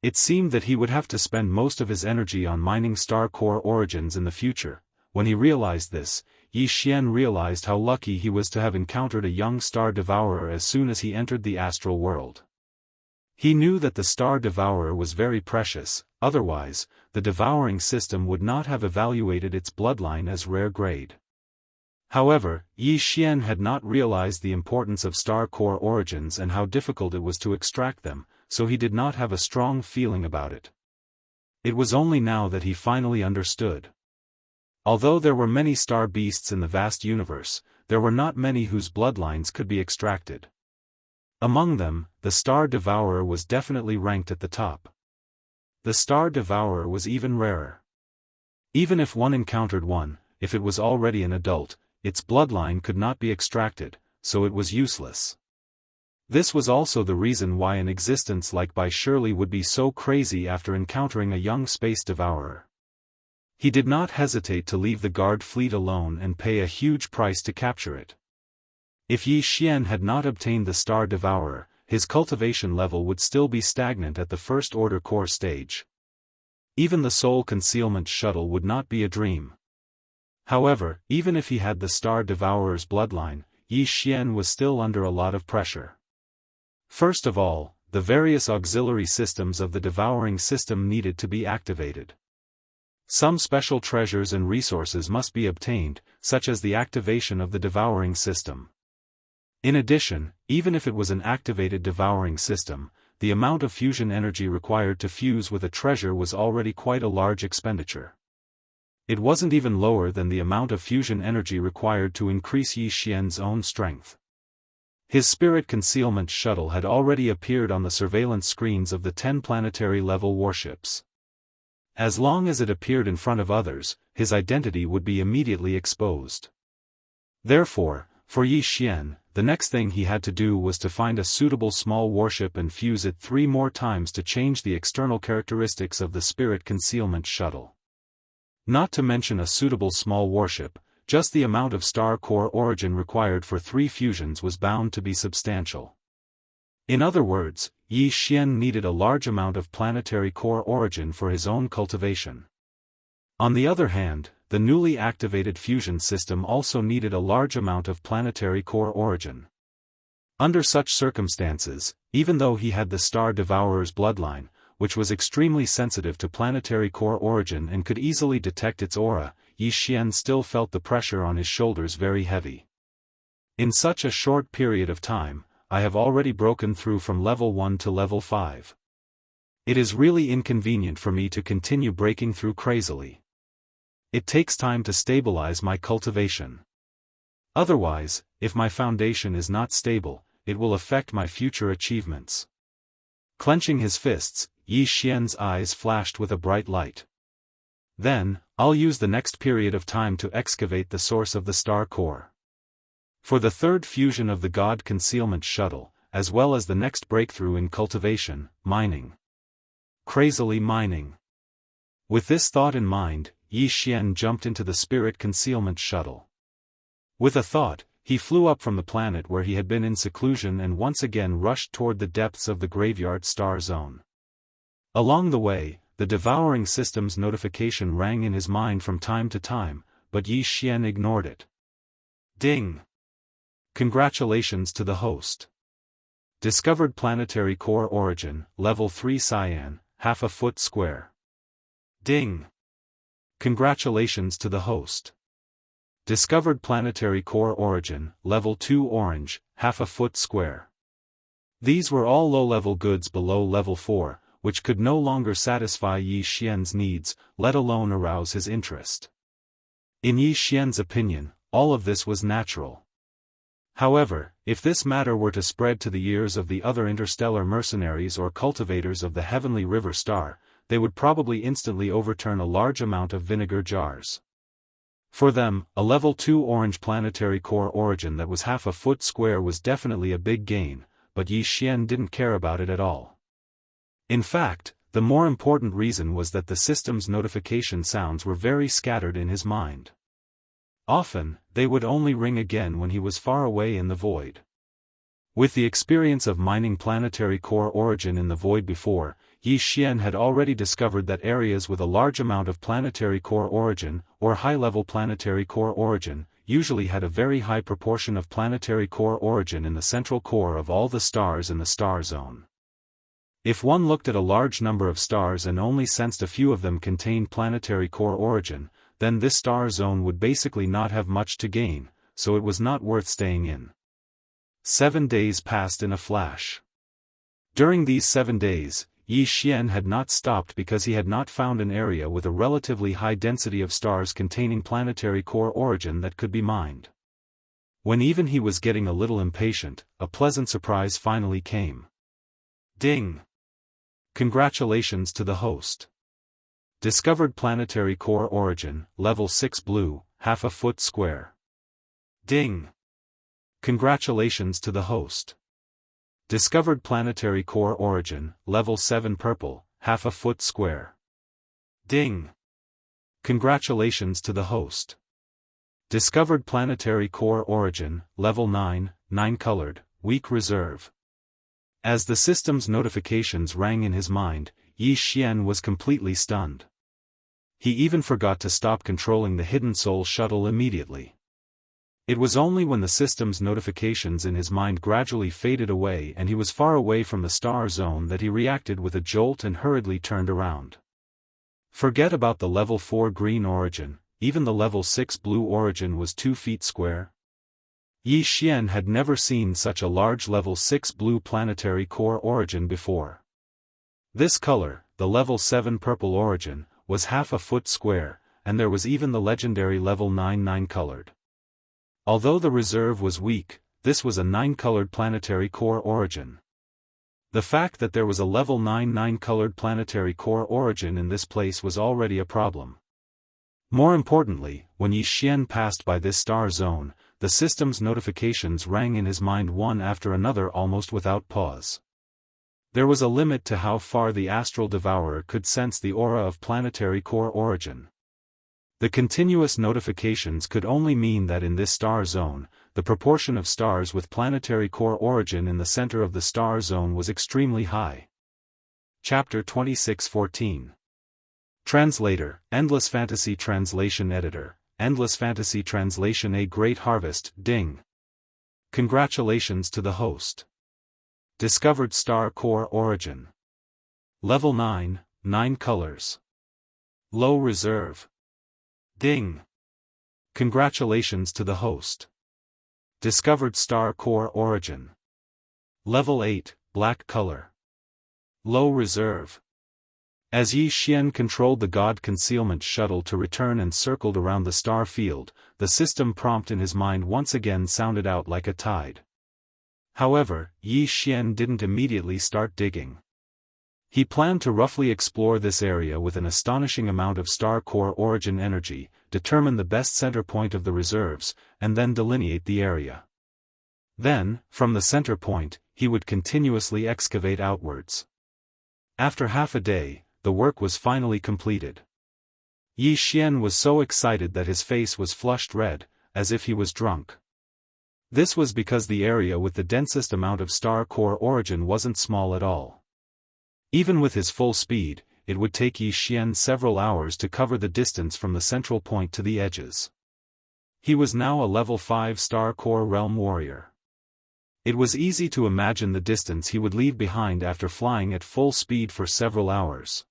It seemed that he would have to spend most of his energy on mining star core origins in the future. When he realized this, Yi Xian realized how lucky he was to have encountered a young star devourer as soon as he entered the astral world. He knew that the star devourer was very precious, otherwise, the devouring system would not have evaluated its bloodline as rare grade. However, Yi Xian had not realized the importance of star core origins and how difficult it was to extract them, so he did not have a strong feeling about it. It was only now that he finally understood. Although there were many star beasts in the vast universe, there were not many whose bloodlines could be extracted. Among them, the star devourer was definitely ranked at the top. The star devourer was even rarer. Even if one encountered one, if it was already an adult, its bloodline could not be extracted, so it was useless. This was also the reason why an existence like Bai Shirley would be so crazy after encountering a young space devourer. He did not hesitate to leave the guard fleet alone and pay a huge price to capture it. If Yi Xian had not obtained the star devourer, his cultivation level would still be stagnant at the 1st order core stage. Even the soul concealment shuttle would not be a dream. However, even if he had the star devourer's bloodline, Yi Xian was still under a lot of pressure. First of all, the various auxiliary systems of the devouring system needed to be activated. Some special treasures and resources must be obtained, such as the activation of the devouring system. In addition, even if it was an activated devouring system, the amount of fusion energy required to fuse with a treasure was already quite a large expenditure. It wasn't even lower than the amount of fusion energy required to increase Yi Xian's own strength. His spirit concealment shuttle had already appeared on the surveillance screens of the 10 planetary-level warships. As long as it appeared in front of others, his identity would be immediately exposed. Therefore, for Yi Xian, the next thing he had to do was to find a suitable small warship and fuse it 3 more times to change the external characteristics of the spirit concealment shuttle. Not to mention a suitable small warship, just the amount of star core origin required for 3 fusions was bound to be substantial. In other words, Yi Xian needed a large amount of planetary core origin for his own cultivation. On the other hand, the newly activated fusion system also needed a large amount of planetary core origin. Under such circumstances, even though he had the Star Devourer's bloodline, which was extremely sensitive to planetary core origin and could easily detect its aura, Yi Xian still felt the pressure on his shoulders very heavy. In such a short period of time, I have already broken through from level 1 to level 5. It is really inconvenient for me to continue breaking through crazily. It takes time to stabilize my cultivation. Otherwise, if my foundation is not stable, it will affect my future achievements. Clenching his fists, Yi Xian's eyes flashed with a bright light. Then, I'll use the next period of time to excavate the source of the star core. For the third fusion of the God Concealment Shuttle, as well as the next breakthrough in cultivation, mining. Crazily mining. With this thought in mind, Yi Xian jumped into the Spirit Concealment Shuttle. With a thought, he flew up from the planet where he had been in seclusion and once again rushed toward the depths of the Graveyard Star Zone. Along the way, the Devouring system's notification rang in his mind from time to time, but Yi Xian ignored it. Ding! Congratulations to the host. Discovered planetary core origin, level 3 cyan, half a foot square. Ding! Congratulations to the host. Discovered planetary core origin, level 2 orange, half a foot square. These were all low-level goods below level 4, which could no longer satisfy Yi Xian's needs, let alone arouse his interest. In Yi Xian's opinion, all of this was natural. However, if this matter were to spread to the ears of the other interstellar mercenaries or cultivators of the Heavenly River Star, they would probably instantly overturn a large amount of vinegar jars. For them, a level 2 orange planetary core origin that was half a foot square was definitely a big gain, but Yi Xian didn't care about it at all. In fact, the more important reason was that the system's notification sounds were very scattered in his mind. Often, they would only ring again when he was far away in the void. With the experience of mining planetary core origin in the void before, Yi Xian had already discovered that areas with a large amount of planetary core origin, or high-level planetary core origin, usually had a very high proportion of planetary core origin in the central core of all the stars in the star zone. If one looked at a large number of stars and only sensed a few of them contained planetary core origin, then this star zone would basically not have much to gain, so it was not worth staying in. 7 days passed in a flash. During these 7 days, Yi Xian had not stopped because he had not found an area with a relatively high density of stars containing planetary core origin that could be mined. When even he was getting a little impatient, a pleasant surprise finally came. Ding! Congratulations to the host. Discovered planetary core origin, level 6 blue, half a foot square. Ding! Congratulations to the host. Discovered planetary core origin, level 7 purple, half a foot square. Ding! Congratulations to the host. Discovered planetary core origin, level 9, 9-colored, weak reserve. As the system's notifications rang in his mind, Yi Xian was completely stunned. He even forgot to stop controlling the Hidden Soul Shuttle immediately. It was only when the system's notifications in his mind gradually faded away and he was far away from the star zone that he reacted with a jolt and hurriedly turned around. Forget about the level 4 green origin, even the level 6 blue origin was 2 feet square. Yi Xian had never seen such a large level 6 blue planetary core origin before. This color, the level 7 purple origin, was half a foot square, and there was even the legendary level 9 9-colored. Although the reserve was weak, this was a 9-colored planetary core origin. The fact that there was a level 9 9-colored planetary core origin in this place was already a problem. More importantly, when Yi Xian passed by this star zone, the system's notifications rang in his mind one after another almost without pause. There was a limit to how far the astral devourer could sense the aura of planetary core origin. The continuous notifications could only mean that in this star zone, the proportion of stars with planetary core origin in the center of the star zone was extremely high. Chapter 26:14. Translator, Endless Fantasy Translation Editor, Endless Fantasy Translation. A Great Harvest, Ding. Congratulations to the host. Discovered star core origin. Level 9, 9 colors. Low reserve. Ding. Congratulations to the host. Discovered star core origin. Level 8, black color. Low reserve. As Yi Xian controlled the God Concealment Shuttle to return and circled around the star field, the system prompt in his mind once again sounded out like a tide. However, Yi Xian didn't immediately start digging. He planned to roughly explore this area with an astonishing amount of star core origin energy, determine the best center point of the reserves, and then delineate the area. Then, from the center point, he would continuously excavate outwards. After half a day, the work was finally completed. Yi Xian was so excited that his face was flushed red, as if he was drunk. This was because the area with the densest amount of star core origin wasn't small at all. Even with his full speed, it would take Yi Xian several hours to cover the distance from the central point to the edges. He was now a level 5 star core realm warrior. It was easy to imagine the distance he would leave behind after flying at full speed for several hours.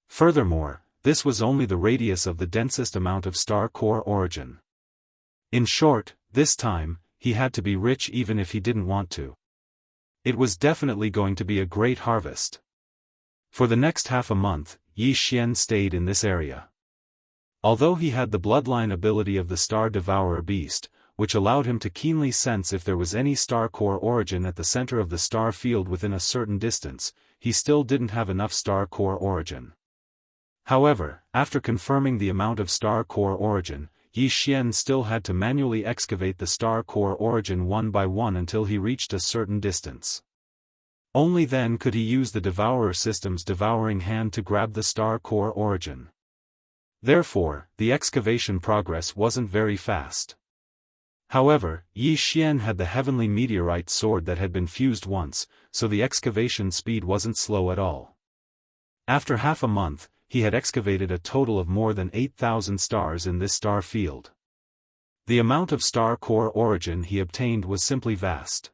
Furthermore, this was only the radius of the densest amount of star core origin. In short, this time, he had to be rich even if he didn't want to. It was definitely going to be a great harvest. For the next half a month, Yi Xian stayed in this area. Although he had the bloodline ability of the Star Devourer beast, which allowed him to keenly sense if there was any star core origin at the center of the star field within a certain distance, he still didn't have enough star core origin. However, after confirming the amount of star core origin, Yi Xian still had to manually excavate the star core origin one by one until he reached a certain distance. Only then could he use the Devourer system's devouring hand to grab the star core origin. Therefore, the excavation progress wasn't very fast. However, Yi Xian had the heavenly meteorite sword that had been fused once, so the excavation speed wasn't slow at all. After half a month, he had excavated a total of more than 8,000 stars in this star field. The amount of star core origin he obtained was simply vast.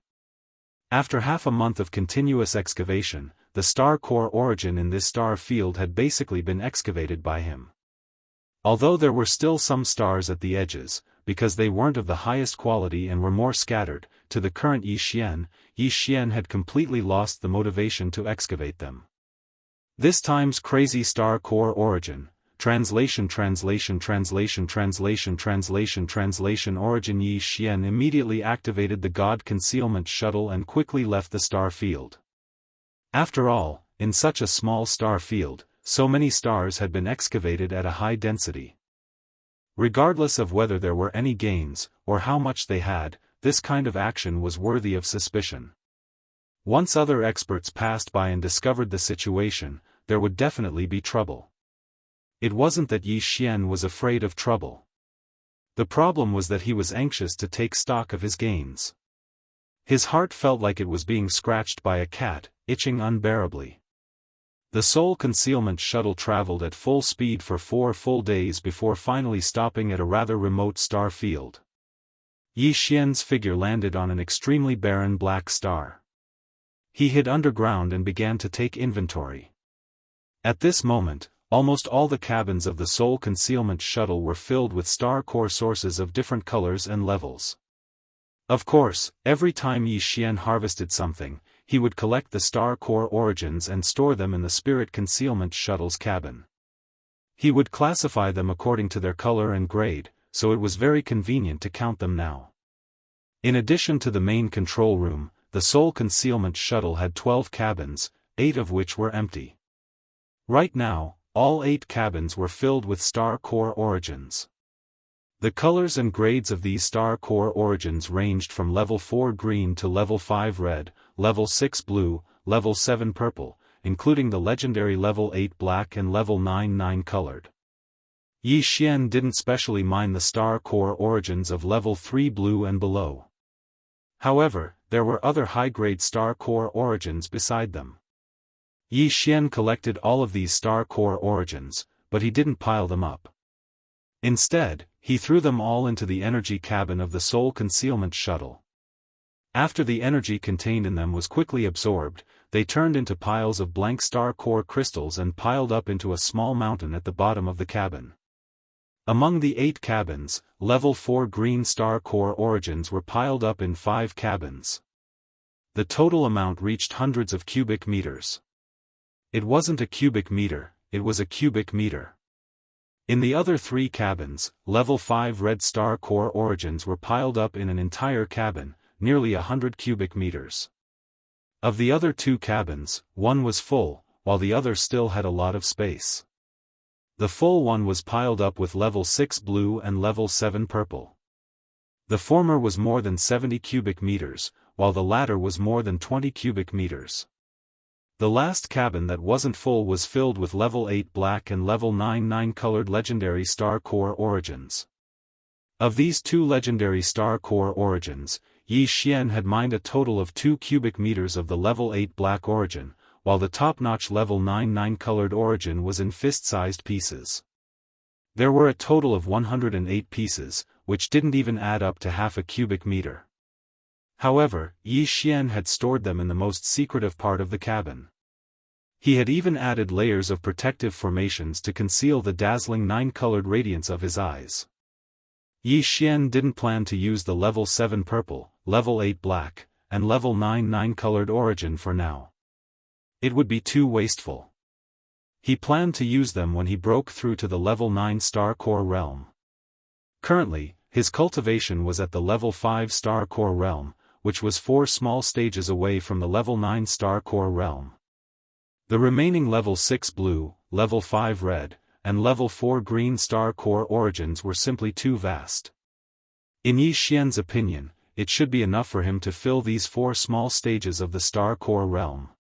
After half a month of continuous excavation, the star core origin in this star field had basically been excavated by him. Although there were still some stars at the edges, because they weren't of the highest quality and were more scattered, to the current Yi Xian had completely lost the motivation to excavate them. This time's crazy star core origin, translation origin Yi Xian immediately activated the God Concealment Shuttle and quickly left the star field. After all, in such a small star field, so many stars had been excavated at a high density. Regardless of whether there were any gains, or how much they had, this kind of action was worthy of suspicion. Once other experts passed by and discovered the situation, there would definitely be trouble. It wasn't that Yi Xian was afraid of trouble. The problem was that he was anxious to take stock of his gains. His heart felt like it was being scratched by a cat, itching unbearably. The Soul Concealment Shuttle traveled at full speed for 4 full days before finally stopping at a rather remote star field. Yi Xian's figure landed on an extremely barren black star. He hid underground and began to take inventory. At this moment, almost all the cabins of the Soul Concealment Shuttle were filled with star core sources of different colors and levels. Of course, every time Yi Xian harvested something, he would collect the star core origins and store them in the Spirit Concealment Shuttle's cabin. He would classify them according to their color and grade, so it was very convenient to count them now. In addition to the main control room, the Soul Concealment Shuttle had 12 cabins, 8 of which were empty. Right now, all 8 cabins were filled with star core origins. The colors and grades of these star core origins ranged from level 4 green to level 5 red, level 6 blue, level 7 purple, including the legendary level 8 black and level 9 colored. Yi Xian didn't specially mind the star core origins of level 3 blue and below. However, there were other high-grade star core origins beside them. Yi Xian collected all of these star core origins, but he didn't pile them up. Instead, he threw them all into the energy cabin of the Soul Concealment Shuttle. After the energy contained in them was quickly absorbed, they turned into piles of blank star core crystals and piled up into a small mountain at the bottom of the cabin. Among the 8 cabins, level 4 green star core origins were piled up in 5 cabins. The total amount reached hundreds of cubic meters. It wasn't a cubic meter, it was a cubic meter. In the other 3 cabins, level 5 red star core origins were piled up in an entire cabin, nearly 100 cubic meters. Of the other 2 cabins, one was full, while the other still had a lot of space. The full one was piled up with level 6 blue and level 7 purple. The former was more than 70 cubic meters, while the latter was more than 20 cubic meters. The last cabin that wasn't full was filled with level 8 black and level 9 colored legendary star core origins. Of these 2 legendary star core origins, Yi Xian had mined a total of 2 cubic meters of the level 8 black origin, while the top-notch level 9 colored origin was in fist-sized pieces. There were a total of 108 pieces, which didn't even add up to half a cubic meter. However, Yi Xian had stored them in the most secretive part of the cabin. He had even added layers of protective formations to conceal the dazzling 9-colored radiance of his eyes. Yi Xian didn't plan to use the level 7 purple, level 8 black, and level 9 colored origin for now. It would be too wasteful. He planned to use them when he broke through to the level 9 star core realm. Currently, his cultivation was at the level 5 star core realm, which was 4 small stages away from the level 9 star core realm. The remaining level 6 blue, level 5 red, and level 4 green star core origins were simply too vast. In Yi Xian's opinion, it should be enough for him to fill these 4 small stages of the star core realm.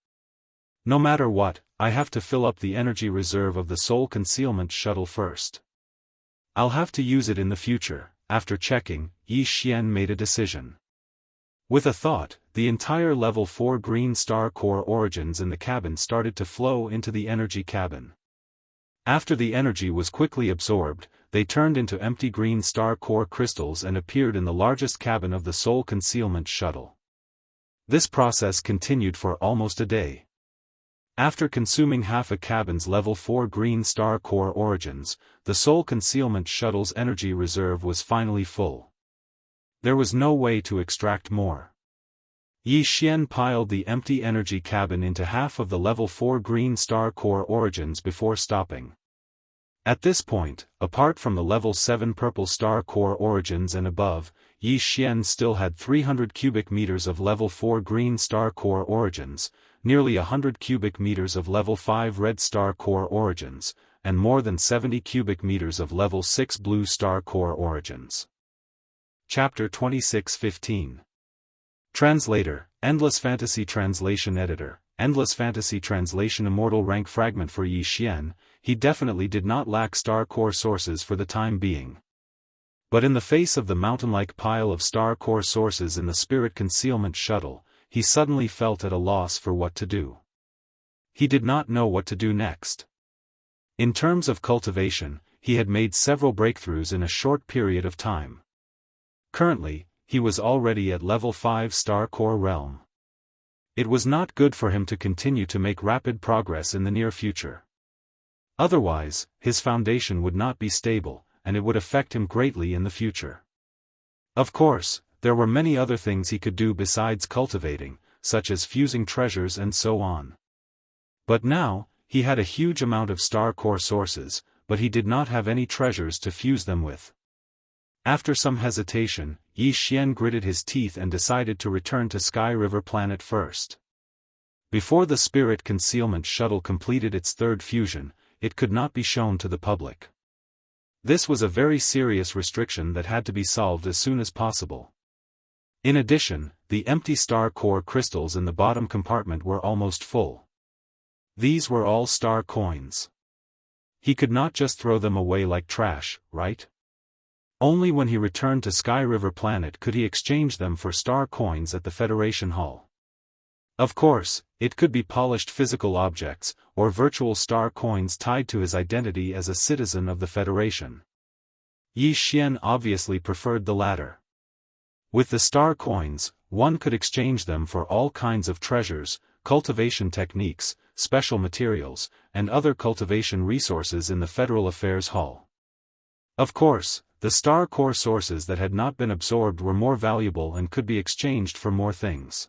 No matter what, I have to fill up the energy reserve of the Soul Concealment Shuttle first. I'll have to use it in the future. After checking, Yi Xian made a decision. With a thought, the entire level 4 green star core origins in the cabin started to flow into the energy cabin. After the energy was quickly absorbed, they turned into empty green star core crystals and appeared in the largest cabin of the Soul Concealment Shuttle. This process continued for almost a day. After consuming half a cabin's level 4 green star core origins, the Soul Concealment Shuttle's energy reserve was finally full. There was no way to extract more. Yi Xian piled the empty energy cabin into half of the level 4 green star core origins before stopping. At this point, apart from the level 7 purple star core origins and above, Yi Xian still had 300 cubic meters of level 4 green star core origins, nearly 100 cubic meters of level 5 red star core origins, and more than 70 cubic meters of level 6 blue star core origins. Chapter 26:15. Translator, Endless Fantasy Translation Editor, Endless Fantasy Translation Immortal Rank Fragment for Yi Xian. He definitely did not lack star core sources for the time being. But in the face of the mountain-like pile of star core sources in the Spirit Concealment Shuttle, he suddenly felt at a loss for what to do. He did not know what to do next. In terms of cultivation, he had made several breakthroughs in a short period of time. Currently, he was already at level 5 star core realm. It was not good for him to continue to make rapid progress in the near future. Otherwise, his foundation would not be stable, and it would affect him greatly in the future. Of course, there were many other things he could do besides cultivating, such as fusing treasures and so on. But now, he had a huge amount of star core sources, but he did not have any treasures to fuse them with. After some hesitation, Yi Xian gritted his teeth and decided to return to Sky River Planet first. Before the Spirit Concealment Shuttle completed its third fusion, it could not be shown to the public. This was a very serious restriction that had to be solved as soon as possible. In addition, the empty star core crystals in the bottom compartment were almost full. These were all star coins. He could not just throw them away like trash, right? Only when he returned to Sky River Planet could he exchange them for star coins at the Federation Hall. Of course, it could be polished physical objects, or virtual star coins tied to his identity as a citizen of the Federation. Yi Xian obviously preferred the latter. With the star coins, one could exchange them for all kinds of treasures, cultivation techniques, special materials, and other cultivation resources in the Federal Affairs Hall. Of course, the star core sources that had not been absorbed were more valuable and could be exchanged for more things.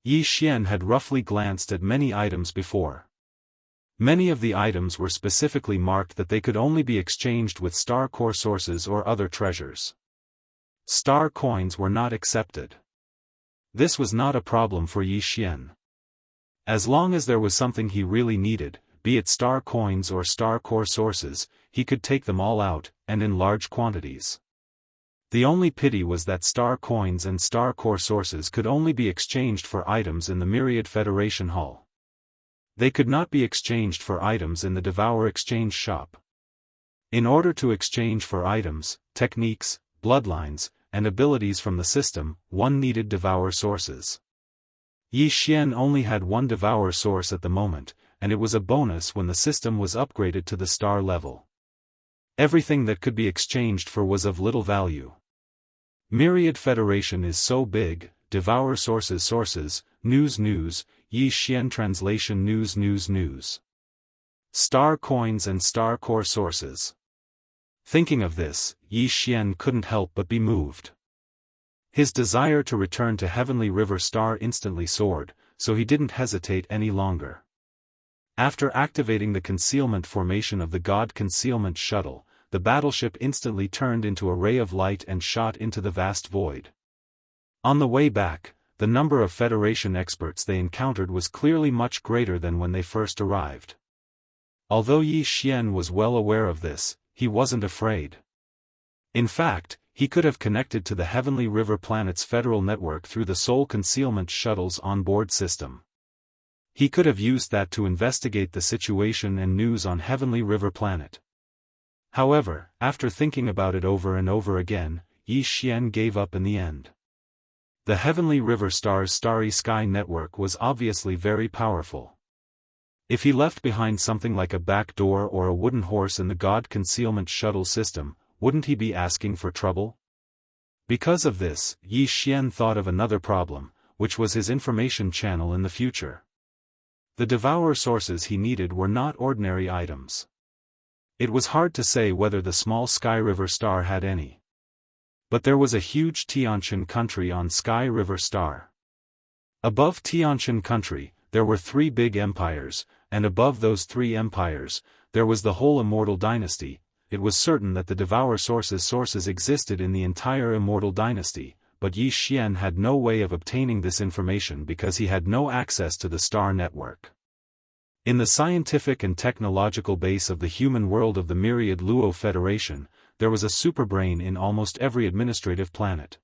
Yi Xian had roughly glanced at many items before. Many of the items were specifically marked that they could only be exchanged with star core sources or other treasures. Star coins were not accepted. This was not a problem for Yi Xian. As long as there was something he really needed, be it star coins or star core sources, he could take them all out, and in large quantities. The only pity was that star coins and star core sources could only be exchanged for items in the Myriad Federation Hall. They could not be exchanged for items in the Devour exchange shop. In order to exchange for items, techniques, bloodlines, and abilities from the system, one needed Devour sources. Yi Xian only had one Devour source at the moment, and it was a bonus when the system was upgraded to the star level. Everything that could be exchanged for was of little value. Myriad Federation is so big, Devour sources, news, Yi Xian translation news. Star coins and star core sources. Thinking of this, Yi Xian couldn't help but be moved. His desire to return to Heavenly River Star instantly soared, so he didn't hesitate any longer. After activating the concealment formation of the God Concealment Shuttle, the battleship instantly turned into a ray of light and shot into the vast void. On the way back, the number of Federation experts they encountered was clearly much greater than when they first arrived. Although Yi Xian was well aware of this, he wasn't afraid. In fact, he could have connected to the Heavenly River Planet's federal network through the Soul Concealment Shuttle's onboard system. He could have used that to investigate the situation and news on Heavenly River Planet. However, after thinking about it over and over again, Yi Xian gave up in the end. The Heavenly River Star's Starry Sky network was obviously very powerful. If he left behind something like a back door or a wooden horse in the God Concealment Shuttle system, wouldn't he be asking for trouble? Because of this, Yi Xian thought of another problem, which was his information channel in the future. The Devourer sources he needed were not ordinary items. It was hard to say whether the small Sky River Star had any. But there was a huge Tianqian country on Sky River Star. Above Tianqian country, there were 3 big empires, and above those 3 empires, there was the whole Immortal dynasty. It was certain that the Devour sources existed in the entire Immortal dynasty, but Yi Xian had no way of obtaining this information because he had no access to the star network. In the scientific and technological base of the human world of the Myriad Luo Federation, there was a superbrain in almost every administrative planet.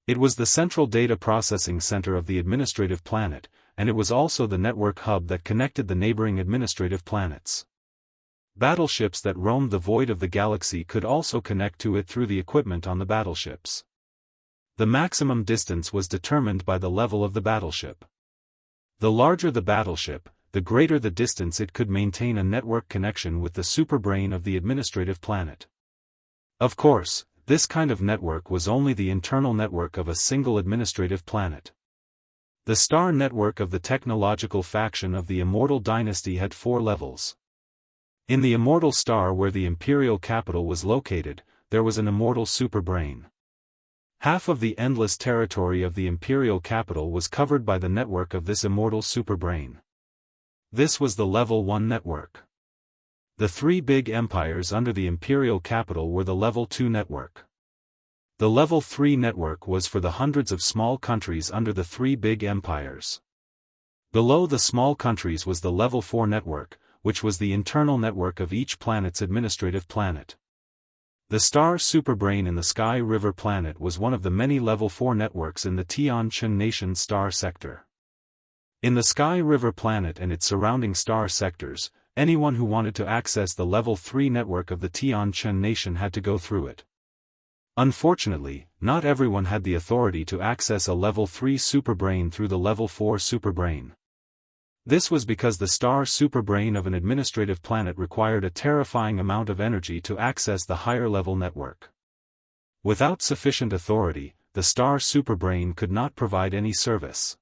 It was the central data processing center of the administrative planet, and it was also the network hub that connected the neighboring administrative planets. Battleships that roamed the void of the galaxy could also connect to it through the equipment on the battleships. The maximum distance was determined by the level of the battleship. The larger the battleship, the greater the distance it could maintain a network connection with the superbrain of the administrative planet. Of course, this kind of network was only the internal network of a single administrative planet. The star network of the technological faction of the Immortal dynasty had 4 levels. In the Immortal star where the imperial capital was located, there was an Immortal superbrain. Half of the endless territory of the imperial capital was covered by the network of this Immortal superbrain. This was the level 1 network. The three big empires under the imperial capital were the Level 2 network. The Level 3 network was for the hundreds of small countries under the three big empires. Below the small countries was the Level 4 network, which was the internal network of each planet's administrative planet. The star superbrain in the Sky River planet was one of the many Level 4 networks in the Tianchen Nation star sector. In the Sky River planet and its surrounding star sectors, anyone who wanted to access the Level 3 network of the Tianchen Nation had to go through it. Unfortunately, not everyone had the authority to access a Level 3 superbrain through the Level 4 superbrain. This was because the star superbrain of an administrative planet required a terrifying amount of energy to access the higher-level network. Without sufficient authority, the star superbrain could not provide any service.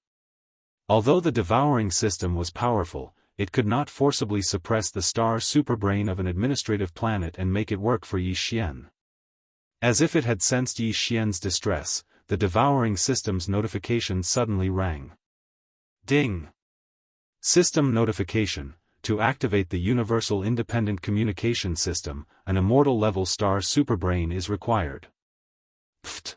Although the devouring system was powerful, it could not forcibly suppress the star superbrain of an administrative planet and make it work for Yi Xian. As if it had sensed Yi Xian's distress, the devouring system's notification suddenly rang. Ding! System notification: to activate the Universal Independent Communication System, an immortal-level star superbrain is required. Pfft!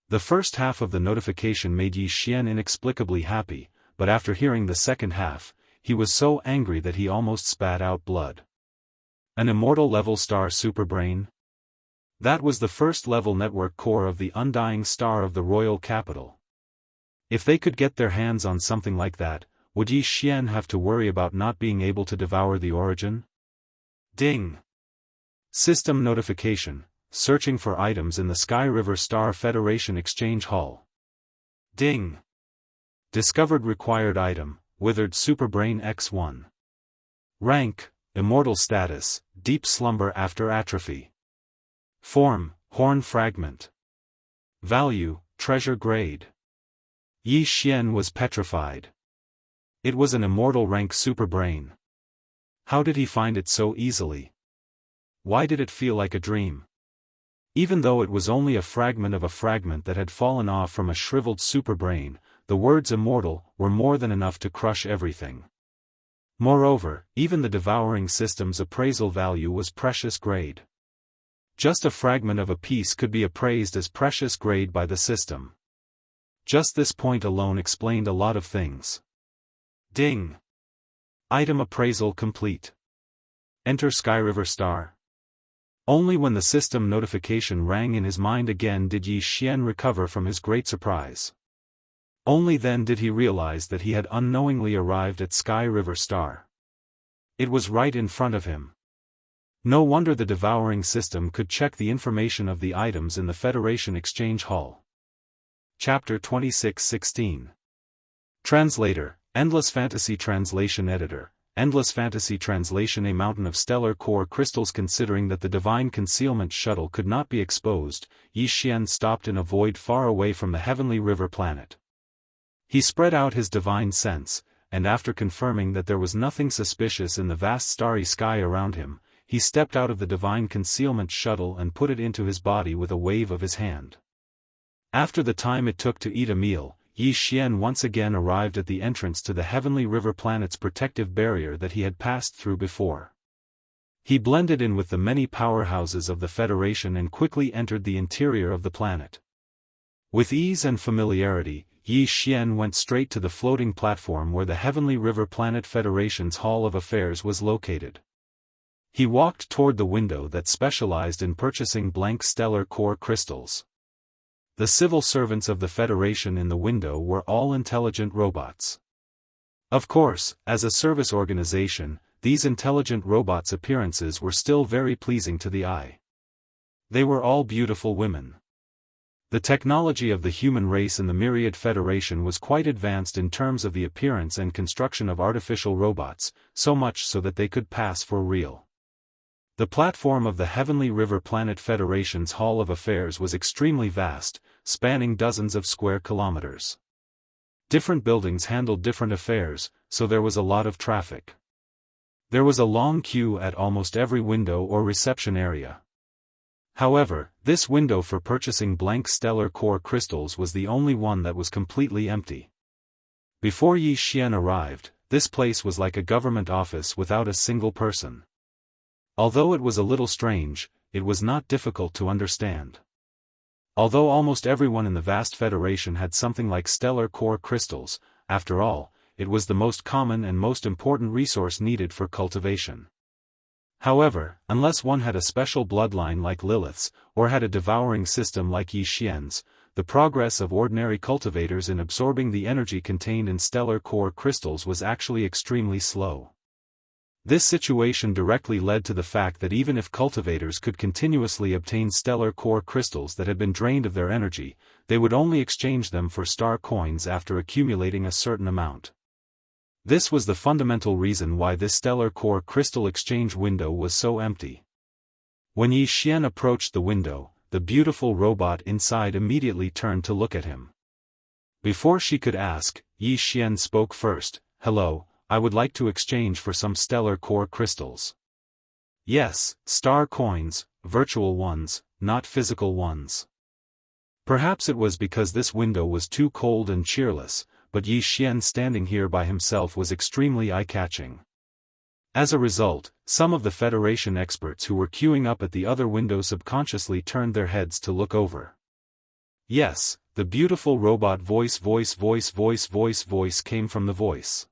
The first half of the notification made Yi Xian inexplicably happy, but after hearing the second half, he was so angry that he almost spat out blood. An immortal-level star superbrain? That was the first-level network core of the undying star of the royal capital. If they could get their hands on something like that, would Yi Xian have to worry about not being able to devour the origin? Ding! System notification: searching for items in the Sky River Star Federation Exchange Hall. Ding! Discovered required item: Withered Superbrain X1. Rank: Immortal status: Deep slumber after atrophy. Form: Horn fragment. Value: Treasure grade. Yi Xian was petrified. It was an immortal rank superbrain. How did he find it so easily? Why did it feel like a dream? Even though it was only a fragment of a fragment that had fallen off from a shriveled superbrain, the words immortal were more than enough to crush everything. Moreover, even the devouring system's appraisal value was precious grade. Just a fragment of a piece could be appraised as precious grade by the system. Just this point alone explained a lot of things. Ding! Item appraisal complete. Enter Sky River Star. Only when the system notification rang in his mind again did Yi Xian recover from his great surprise. Only then did he realize that he had unknowingly arrived at Sky River Star. It was right in front of him. No wonder the devouring system could check the information of the items in the Federation Exchange Hall. Chapter 26:16. Translator, Endless Fantasy Translation Editor, Endless Fantasy Translation. A mountain of stellar core crystals. Considering that the Divine Concealment Shuttle could not be exposed, Yi Xian stopped in a void far away from the Heavenly River planet. He spread out his divine sense, and after confirming that there was nothing suspicious in the vast starry sky around him, he stepped out of the Divine Concealment Shuttle and put it into his body with a wave of his hand. After the time it took to eat a meal, Yi Xian once again arrived at the entrance to the Heavenly River planet's protective barrier that he had passed through before. He blended in with the many powerhouses of the Federation and quickly entered the interior of the planet. With ease and familiarity, Yi Xian went straight to the floating platform where the Heavenly River Planet Federation's Hall of Affairs was located. He walked toward the window that specialized in purchasing blank stellar core crystals. The civil servants of the Federation in the window were all intelligent robots. Of course, as a service organization, these intelligent robots' appearances were still very pleasing to the eye. They were all beautiful women. The technology of the human race in the Myriad Federation was quite advanced in terms of the appearance and construction of artificial robots, so much so that they could pass for real. The platform of the Heavenly River Planet Federation's Hall of Affairs was extremely vast, spanning dozens of square kilometers. Different buildings handled different affairs, so there was a lot of traffic. There was a long queue at almost every window or reception area. However, this window for purchasing blank stellar core crystals was the only one that was completely empty. Before Yi Xian arrived, this place was like a government office without a single person. Although it was a little strange, it was not difficult to understand. Although almost everyone in the vast Federation had something like stellar core crystals, after all, it was the most common and most important resource needed for cultivation. However, unless one had a special bloodline like Lilith's, or had a devouring system like Yi Xian's, the progress of ordinary cultivators in absorbing the energy contained in stellar core crystals was actually extremely slow. This situation directly led to the fact that even if cultivators could continuously obtain stellar core crystals that had been drained of their energy, they would only exchange them for star coins after accumulating a certain amount. This was the fundamental reason why this stellar core crystal exchange window was so empty. When Yi Xian approached the window, the beautiful robot inside immediately turned to look at him. Before she could ask, Yi Xian spoke first. "Hello, I would like to exchange for some stellar core crystals." Yes, star coins, virtual ones, not physical ones. Perhaps it was because this window was too cold and cheerless, but Yi Xian standing here by himself was extremely eye-catching. As a result, some of the Federation experts who were queuing up at the other window subconsciously turned their heads to look over. Yes, the beautiful robot voice came from the voice.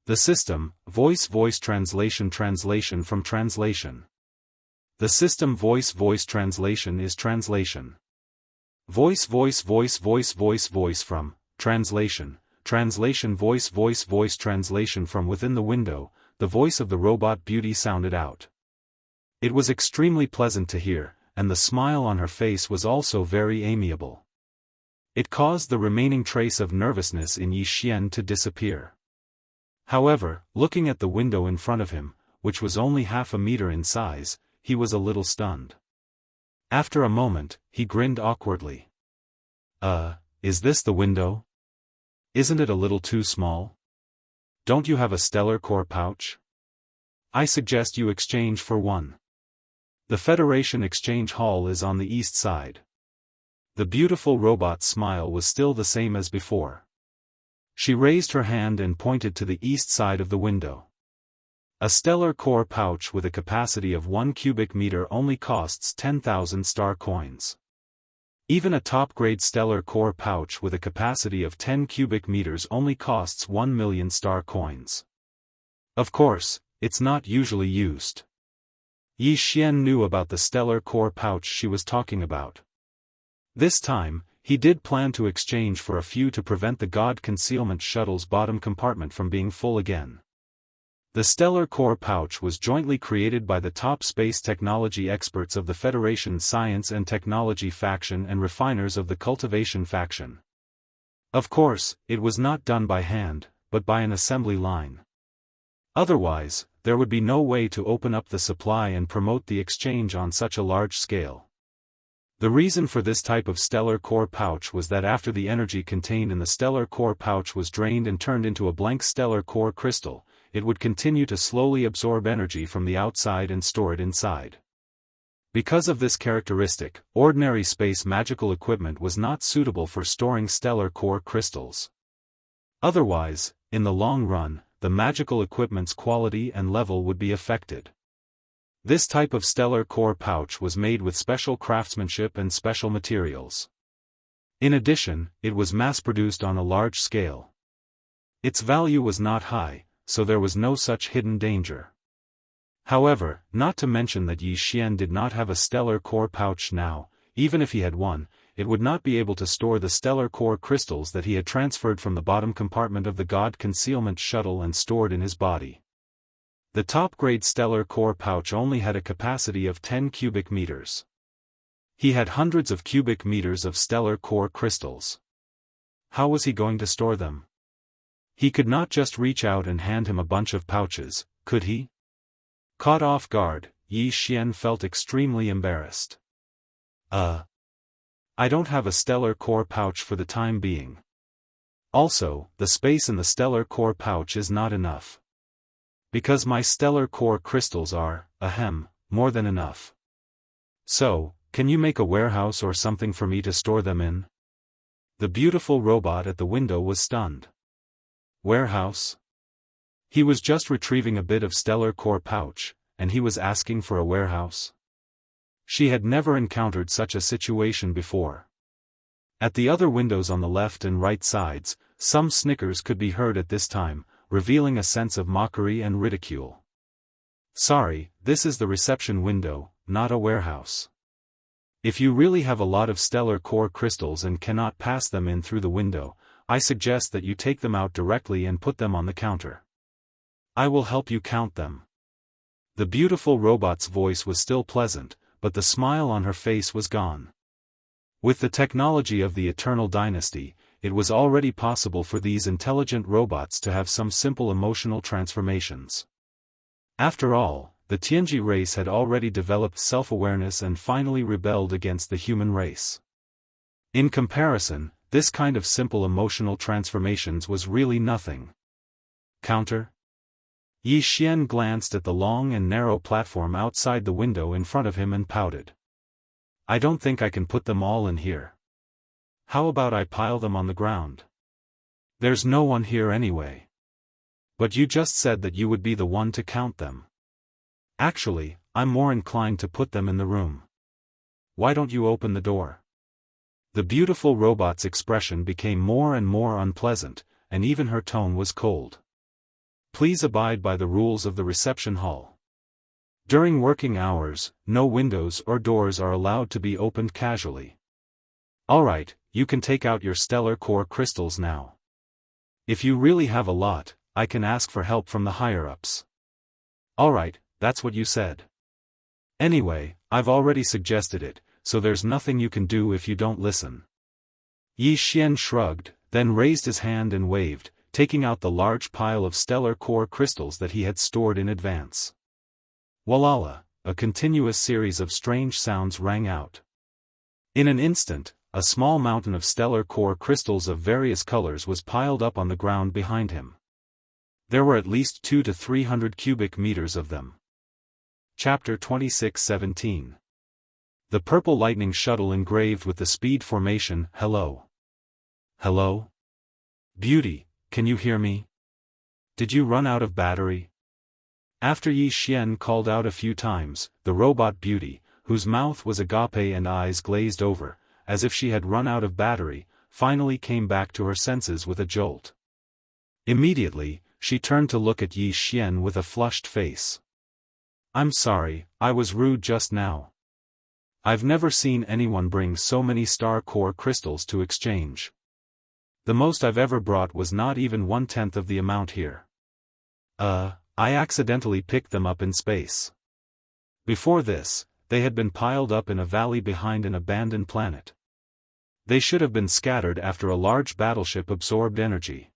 The system, voice translation from translation. The system voice translation is translation. Voice from, translation voice translation from within the window, the voice of the robot beauty sounded out. It was extremely pleasant to hear, and the smile on her face was also very amiable. It caused the remaining trace of nervousness in Yi Xian to disappear. However, looking at the window in front of him, which was only half a meter in size, he was a little stunned. After a moment, he grinned awkwardly. Is this the window? Isn't it a little too small? Don't you have a stellar core pouch? I suggest you exchange for one. The Federation Exchange Hall is on the east side. The beautiful robot's smile was still the same as before. She raised her hand and pointed to the east side of the window. A stellar core pouch with a capacity of 1 cubic meter only costs 10,000 star coins. Even a top-grade stellar core pouch with a capacity of 10 cubic meters only costs 1 million star coins. Of course, it's not usually used. Yi Xian knew about the stellar core pouch she was talking about. This time, he did plan to exchange for a few to prevent the God Concealment Shuttle's bottom compartment from being full again. The stellar core pouch was jointly created by the top space technology experts of the Federation's Science and Technology faction and refiners of the Cultivation faction. Of course, it was not done by hand, but by an assembly line. Otherwise, there would be no way to open up the supply and promote the exchange on such a large scale. The reason for this type of stellar core pouch was that after the energy contained in the stellar core pouch was drained and turned into a blank stellar core crystal, it would continue to slowly absorb energy from the outside and store it inside. Because of this characteristic, ordinary space magical equipment was not suitable for storing stellar core crystals. Otherwise, in the long run, the magical equipment's quality and level would be affected. This type of stellar core pouch was made with special craftsmanship and special materials. In addition, it was mass-produced on a large scale. Its value was not high, so there was no such hidden danger. However, not to mention that Yi Xian did not have a stellar core pouch now, even if he had one, it would not be able to store the stellar core crystals that he had transferred from the bottom compartment of the God Concealment Shuttle and stored in his body. The top-grade stellar core pouch only had a capacity of 10 cubic meters. He had hundreds of cubic meters of stellar core crystals. How was he going to store them? He could not just reach out and hand him a bunch of pouches, could he? Caught off guard, Yi Xian felt extremely embarrassed. I don't have a stellar core pouch for the time being. Also, the space in the stellar core pouch is not enough. Because my stellar core crystals are, more than enough. So, can you make a warehouse or something for me to store them in? The beautiful robot at the window was stunned. Warehouse? He was just retrieving a bit of stellar core pouch, and he was asking for a warehouse? She had never encountered such a situation before. At the other windows on the left and right sides, some snickers could be heard at this time, revealing a sense of mockery and ridicule. Sorry, this is the reception window, not a warehouse. If you really have a lot of stellar core crystals and cannot pass them in through the window, I suggest that you take them out directly and put them on the counter. I will help you count them. The beautiful robot's voice was still pleasant, but the smile on her face was gone. With the technology of the Eternal Dynasty, it was already possible for these intelligent robots to have some simple emotional transformations. After all, the Tianji race had already developed self-awareness and finally rebelled against the human race. In comparison, this kind of simple emotional transformations was really nothing. Counter? Yi Xian glanced at the long and narrow platform outside the window in front of him and pouted. I don't think I can put them all in here. How about I pile them on the ground? There's no one here anyway. But you just said that you would be the one to count them. Actually, I'm more inclined to put them in the room. Why don't you open the door? The beautiful robot's expression became more and more unpleasant, and even her tone was cold. Please abide by the rules of the reception hall. During working hours, no windows or doors are allowed to be opened casually. Alright, you can take out your stellar core crystals now. If you really have a lot, I can ask for help from the higher-ups. Alright, that's what you said. Anyway, I've already suggested it, so there's nothing you can do if you don't listen. Yi Xian shrugged, then raised his hand and waved, taking out the large pile of stellar core crystals that he had stored in advance. Walala, a continuous series of strange sounds rang out. In an instant, a small mountain of stellar core crystals of various colors was piled up on the ground behind him. There were at least 200 to 300 cubic meters of them. Chapter 26:17. The purple lightning shuttle engraved with the speed formation, hello. Hello? Beauty, can you hear me? Did you run out of battery? After Yi Xian called out a few times, the robot Beauty, whose mouth was agape and eyes glazed over, as if she had run out of battery, finally came back to her senses with a jolt. Immediately, she turned to look at Yi Xian with a flushed face. I'm sorry, I was rude just now. I've never seen anyone bring so many star core crystals to exchange. The most I've ever brought was not even 1/10 of the amount here. I accidentally picked them up in space. Before this, they had been piled up in a valley behind an abandoned planet. They should have been scattered after a large battleship absorbed energy.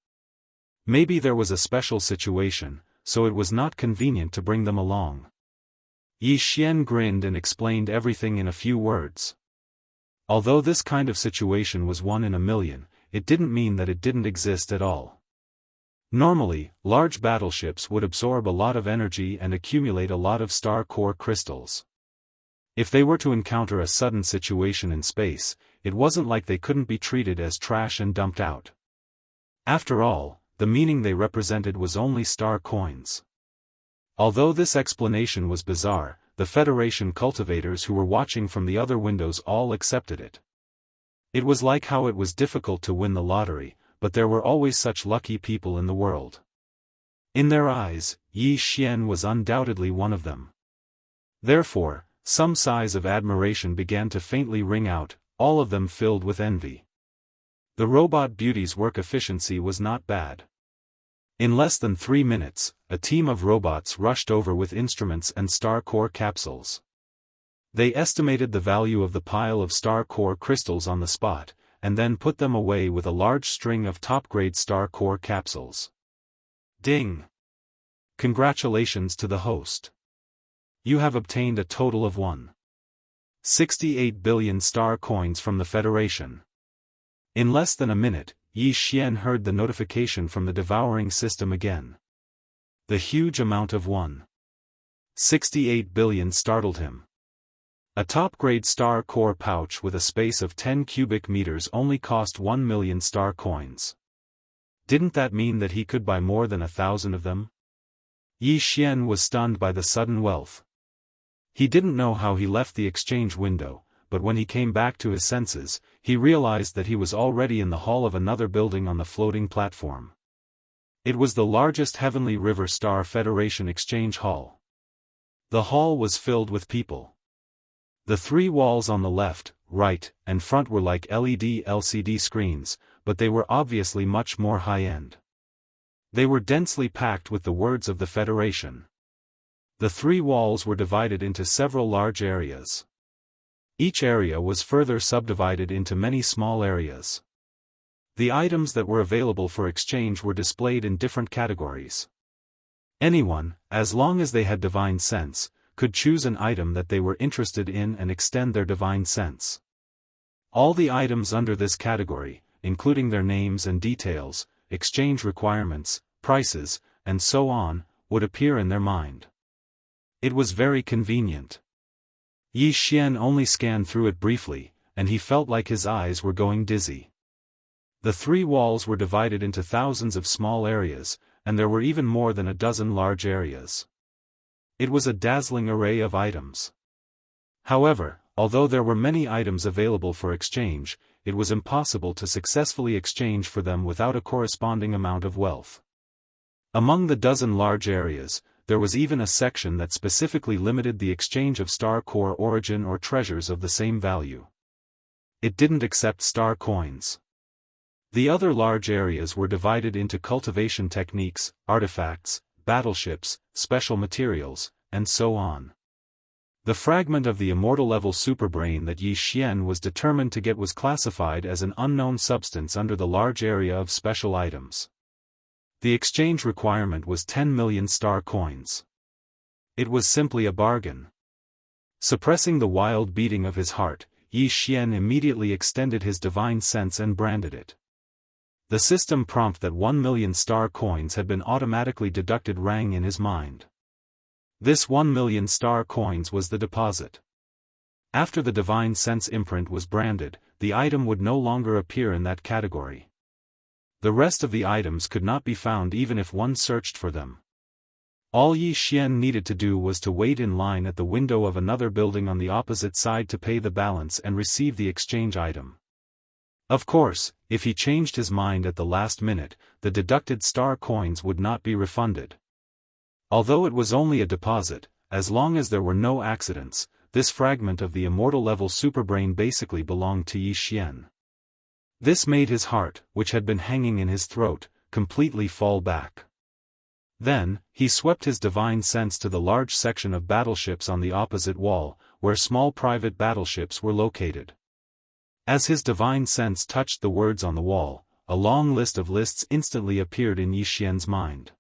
Maybe there was a special situation, so it was not convenient to bring them along. Yi Xian grinned and explained everything in a few words. Although this kind of situation was 1 in a million, it didn't mean that it didn't exist at all. Normally, large battleships would absorb a lot of energy and accumulate a lot of star core crystals. If they were to encounter a sudden situation in space, it wasn't like they couldn't be treated as trash and dumped out. After all, the meaning they represented was only star coins. Although this explanation was bizarre, the Federation cultivators who were watching from the other windows all accepted it. It was like how it was difficult to win the lottery, but there were always such lucky people in the world. In their eyes, Yi Xian was undoubtedly one of them. Therefore, some sighs of admiration began to faintly ring out, all of them filled with envy. The robot Beauty's work efficiency was not bad. In less than 3 minutes, a team of robots rushed over with instruments and star core capsules. They estimated the value of the pile of star core crystals on the spot, and then put them away with a large string of top-grade star core capsules. Ding! Congratulations to the host. You have obtained a total of 1.68 billion star coins from the Federation. In less than a minute, Yi Xian heard the notification from the Devouring system again. The huge amount of 1.68 billion startled him. A top-grade star core pouch with a space of 10 cubic meters only cost 1 million star coins. Didn't that mean that he could buy more than 1,000 of them? Yi Xian was stunned by the sudden wealth. He didn't know how he left the exchange window, but when he came back to his senses, he realized that he was already in the hall of another building on the floating platform. It was the largest Heavenly River Star Federation exchange hall. The hall was filled with people. The three walls on the left, right, and front were like LED LCD screens, but they were obviously much more high-end. They were densely packed with the words of the Federation. The three walls were divided into several large areas. Each area was further subdivided into many small areas. The items that were available for exchange were displayed in different categories. Anyone, as long as they had divine sense, could choose an item that they were interested in and extend their divine sense. All the items under this category, including their names and details, exchange requirements, prices, and so on, would appear in their mind. It was very convenient. Yi Xian only scanned through it briefly, and he felt like his eyes were going dizzy. The three walls were divided into thousands of small areas, and there were even more than a dozen large areas. It was a dazzling array of items. However, although there were many items available for exchange, it was impossible to successfully exchange for them without a corresponding amount of wealth. Among the dozen large areas, there was even a section that specifically limited the exchange of star core origin or treasures of the same value. It didn't accept star coins. The other large areas were divided into cultivation techniques, artifacts, battleships, special materials, and so on. The fragment of the immortal level superbrain that Yi Xian was determined to get was classified as an unknown substance under the large area of special items. The exchange requirement was 10 million star coins. It was simply a bargain. Suppressing the wild beating of his heart, Yi Xian immediately extended his divine sense and branded it. The system prompt that 1 million star coins had been automatically deducted rang in his mind. This 1 million star coins was the deposit. After the divine sense imprint was branded, the item would no longer appear in that category. The rest of the items could not be found even if one searched for them. All Yi Xian needed to do was to wait in line at the window of another building on the opposite side to pay the balance and receive the exchange item. Of course, if he changed his mind at the last minute, the deducted star coins would not be refunded. Although it was only a deposit, as long as there were no accidents, this fragment of the immortal level superbrain basically belonged to Yi Xian. This made his heart, which had been hanging in his throat, completely fall back. Then, he swept his divine sense to the large section of battleships on the opposite wall, where small private battleships were located. As his divine sense touched the words on the wall, a long list of lists instantly appeared in Yi Xian's mind.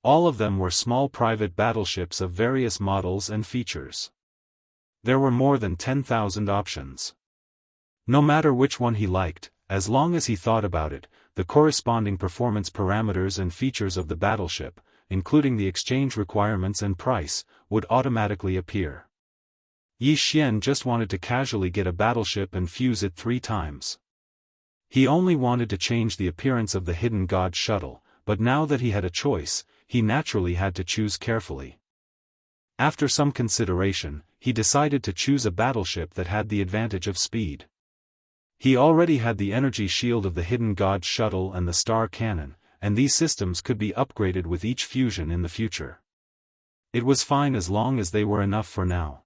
All of them were small private battleships of various models and features. There were more than 10,000 options. No matter which one he liked, as long as he thought about it, the corresponding performance parameters and features of the battleship, including the exchange requirements and price, would automatically appear. Yi Xian just wanted to casually get a battleship and fuse it 3 times. He only wanted to change the appearance of the hidden god shuttle, but now that he had a choice, he naturally had to choose carefully. After some consideration, he decided to choose a battleship that had the advantage of speed. He already had the energy shield of the hidden god shuttle and the star cannon, and these systems could be upgraded with each fusion in the future. It was fine as long as they were enough for now.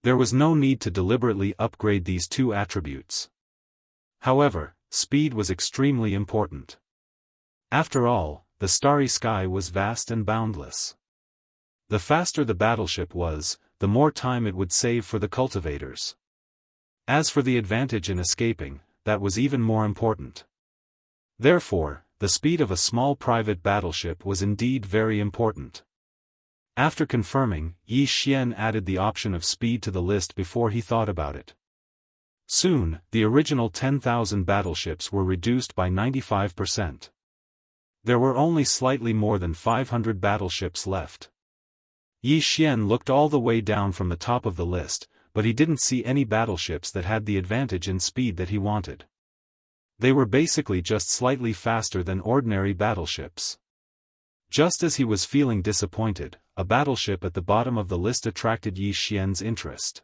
There was no need to deliberately upgrade these 2 attributes. However, speed was extremely important. After all, the starry sky was vast and boundless. The faster the battleship was, the more time it would save for the cultivators. As for the advantage in escaping, that was even more important. Therefore, the speed of a small private battleship was indeed very important. After confirming, Yi Xian added the option of speed to the list before he thought about it. Soon, the original 10,000 battleships were reduced by 95%. There were only slightly more than 500 battleships left. Yi Xian looked all the way down from the top of the list, but he didn't see any battleships that had the advantage in speed that he wanted. They were basically just slightly faster than ordinary battleships. Just as he was feeling disappointed, a battleship at the bottom of the list attracted Yi Xian's interest.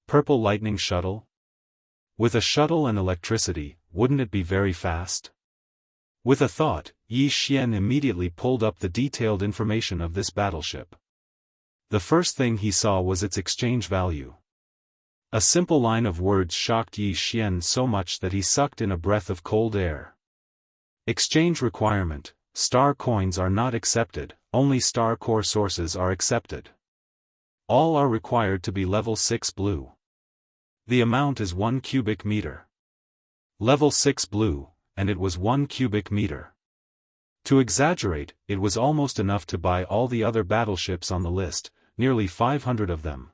Purple lightning shuttle? With a shuttle and electricity, wouldn't it be very fast? With a thought, Yi Xian immediately pulled up the detailed information of this battleship. The first thing he saw was its exchange value. A simple line of words shocked Yi Xian so much that he sucked in a breath of cold air. Exchange requirement: star coins are not accepted, only star core sources are accepted. All are required to be level 6 blue. The amount is 1 cubic meter. Level 6 blue, and it was 1 cubic meter. To exaggerate, it was almost enough to buy all the other battleships on the list, nearly 500 of them.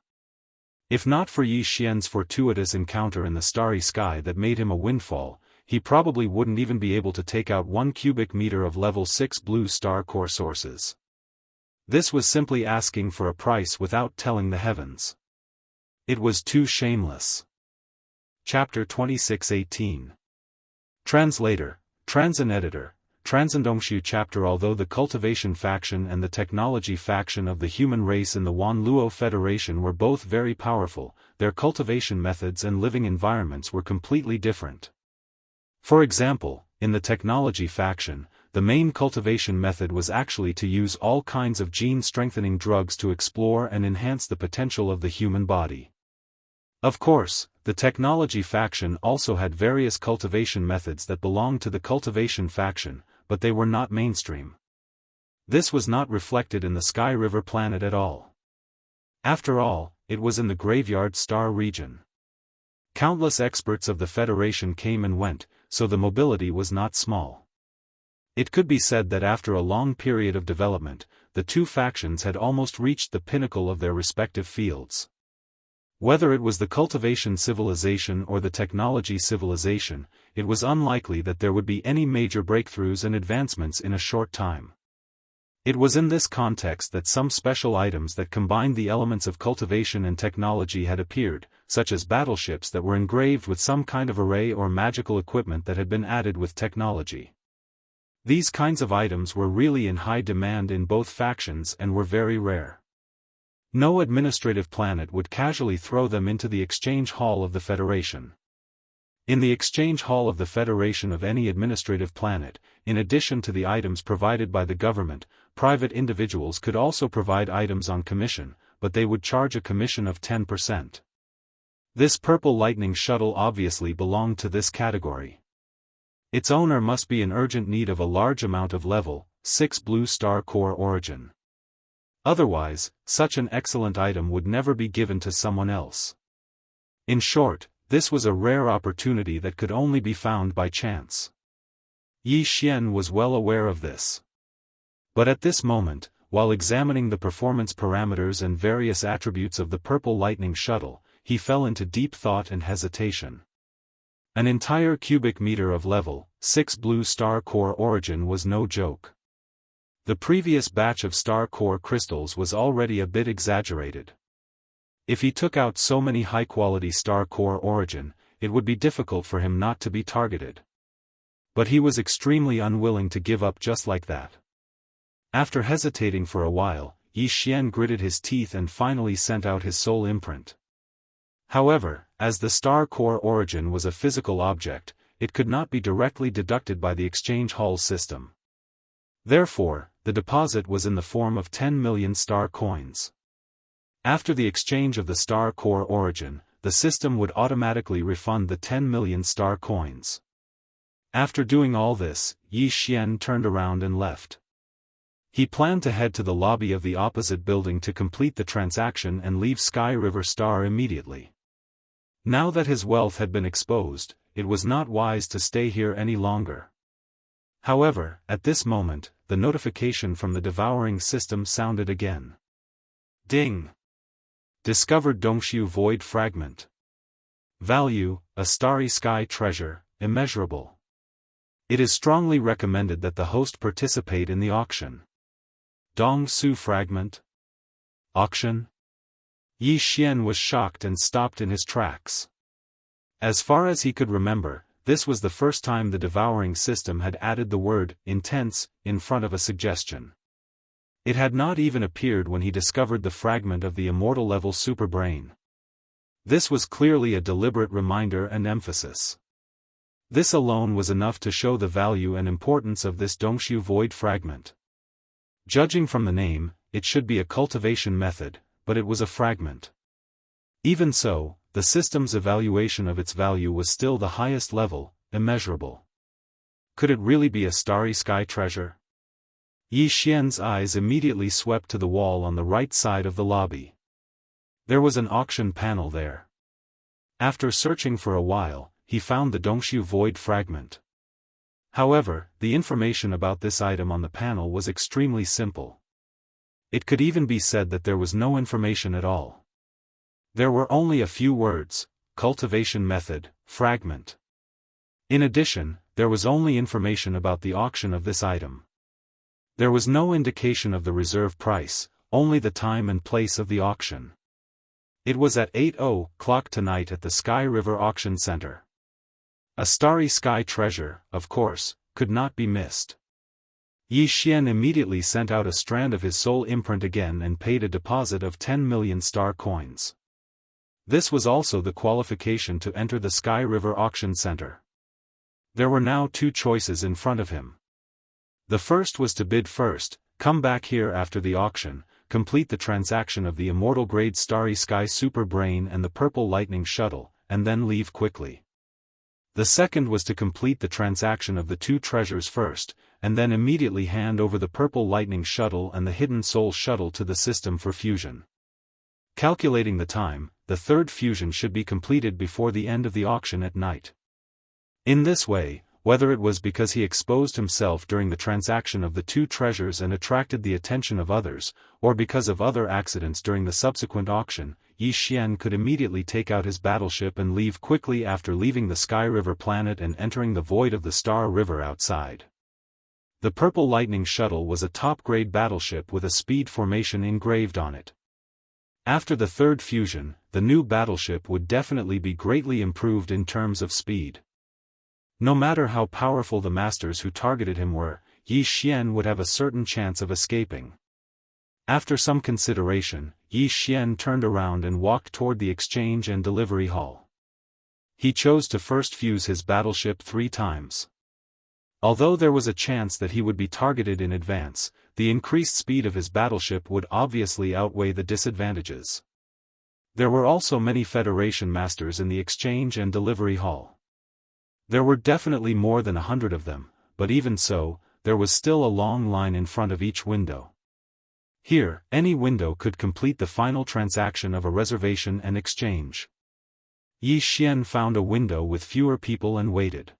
If not for Yi Xian's fortuitous encounter in the starry sky that made him a windfall, he probably wouldn't even be able to take out 1 cubic meter of level 6 blue star core sources. This was simply asking for a price without telling the heavens. It was too shameless. Chapter 26:18. Translator, Transin Editor, Transindongxiu Chapter. Although the Cultivation faction and the Technology faction of the human race in the Wanluo Federation were both very powerful, their cultivation methods and living environments were completely different. For example, in the Technology faction, the main cultivation method was actually to use all kinds of gene-strengthening drugs to explore and enhance the potential of the human body. Of course, the Technology faction also had various cultivation methods that belonged to the Cultivation faction, but they were not mainstream. This was not reflected in the Sky River planet at all. After all, it was in the Graveyard Star region. Countless experts of the Federation came and went, so the mobility was not small. It could be said that after a long period of development, the two factions had almost reached the pinnacle of their respective fields. Whether it was the Cultivation civilization or the Technology civilization, it was unlikely that there would be any major breakthroughs and advancements in a short time. It was in this context that some special items that combined the elements of cultivation and technology had appeared, such as battleships that were engraved with some kind of array or magical equipment that had been added with technology. These kinds of items were really in high demand in both factions and were very rare. No administrative planet would casually throw them into the exchange hall of the Federation. In the exchange hall of the Federation of any administrative planet, in addition to the items provided by the government, private individuals could also provide items on commission, but they would charge a commission of 10%. This purple lightning shuttle obviously belonged to this category. Its owner must be in urgent need of a large amount of level 6 blue star core origin. Otherwise, such an excellent item would never be given to someone else. In short, this was a rare opportunity that could only be found by chance. Yi Xian was well aware of this. But at this moment, while examining the performance parameters and various attributes of the purple lightning shuttle, he fell into deep thought and hesitation. An entire cubic meter of level 6 blue star core origin was no joke. The previous batch of star core crystals was already a bit exaggerated. If he took out so many high-quality star core origin, it would be difficult for him not to be targeted. But he was extremely unwilling to give up just like that. After hesitating for a while, Yi Xian gritted his teeth and finally sent out his soul imprint. However, as the star core origin was a physical object, it could not be directly deducted by the exchange hall system. Therefore, the deposit was in the form of 10 million star coins. After the exchange of the star core origin, the system would automatically refund the 10 million star coins. After doing all this, Yi Xian turned around and left. He planned to head to the lobby of the opposite building to complete the transaction and leave Sky River Star immediately. Now that his wealth had been exposed, it was not wise to stay here any longer. However, at this moment, the notification from the Devouring system sounded again. Ding! Discovered Dongxiu Void Fragment. Value, a starry sky treasure, immeasurable. It is strongly recommended that the host participate in the auction. Dong Su Fragment? Auction? Yi Xian was shocked and stopped in his tracks. As far as he could remember, this was the first time the Devouring system had added the word intense in front of a suggestion. It had not even appeared when he discovered the fragment of the immortal level superbrain. This was clearly a deliberate reminder and emphasis. This alone was enough to show the value and importance of this Dongshu void fragment. Judging from the name, it should be a cultivation method, but it was a fragment. Even so, the system's evaluation of its value was still the highest level, immeasurable. Could it really be a starry sky treasure? Yi Xian's eyes immediately swept to the wall on the right side of the lobby. There was an auction panel there. After searching for a while, he found the Dongshu void fragment. However, the information about this item on the panel was extremely simple. It could even be said that there was no information at all. There were only a few words: cultivation method, fragment. In addition, there was only information about the auction of this item. There was no indication of the reserve price, only the time and place of the auction. It was at 8:00 tonight at the Sky River Auction Center. A starry sky treasure, of course, could not be missed. Yi Xian immediately sent out a strand of his soul imprint again and paid a deposit of 10 million star coins. This was also the qualification to enter the Sky River Auction Center. There were now two choices in front of him. The first was to bid first, come back here after the auction, complete the transaction of the immortal grade starry sky super brain and the purple lightning shuttle, and then leave quickly. The second was to complete the transaction of the two treasures first, and then immediately hand over the purple lightning shuttle and the hidden soul shuttle to the system for fusion. Calculating the time, the third fusion should be completed before the end of the auction at night. In this way, whether it was because he exposed himself during the transaction of the two treasures and attracted the attention of others, or because of other accidents during the subsequent auction, Yi Xian could immediately take out his battleship and leave quickly after leaving the Sky River planet and entering the void of the Star River outside. The Purple Lightning Shuttle was a top-grade battleship with a speed formation engraved on it. After the third fusion, the new battleship would definitely be greatly improved in terms of speed. No matter how powerful the masters who targeted him were, Yi Xian would have a certain chance of escaping. After some consideration, Yi Xian turned around and walked toward the exchange and delivery hall. He chose to first fuse his battleship 3 times. Although there was a chance that he would be targeted in advance, the increased speed of his battleship would obviously outweigh the disadvantages. There were also many Federation masters in the exchange and delivery hall. There were definitely more than 100 of them, but even so, there was still a long line in front of each window. Here, any window could complete the final transaction of a reservation and exchange. Yi Xian found a window with fewer people and waited.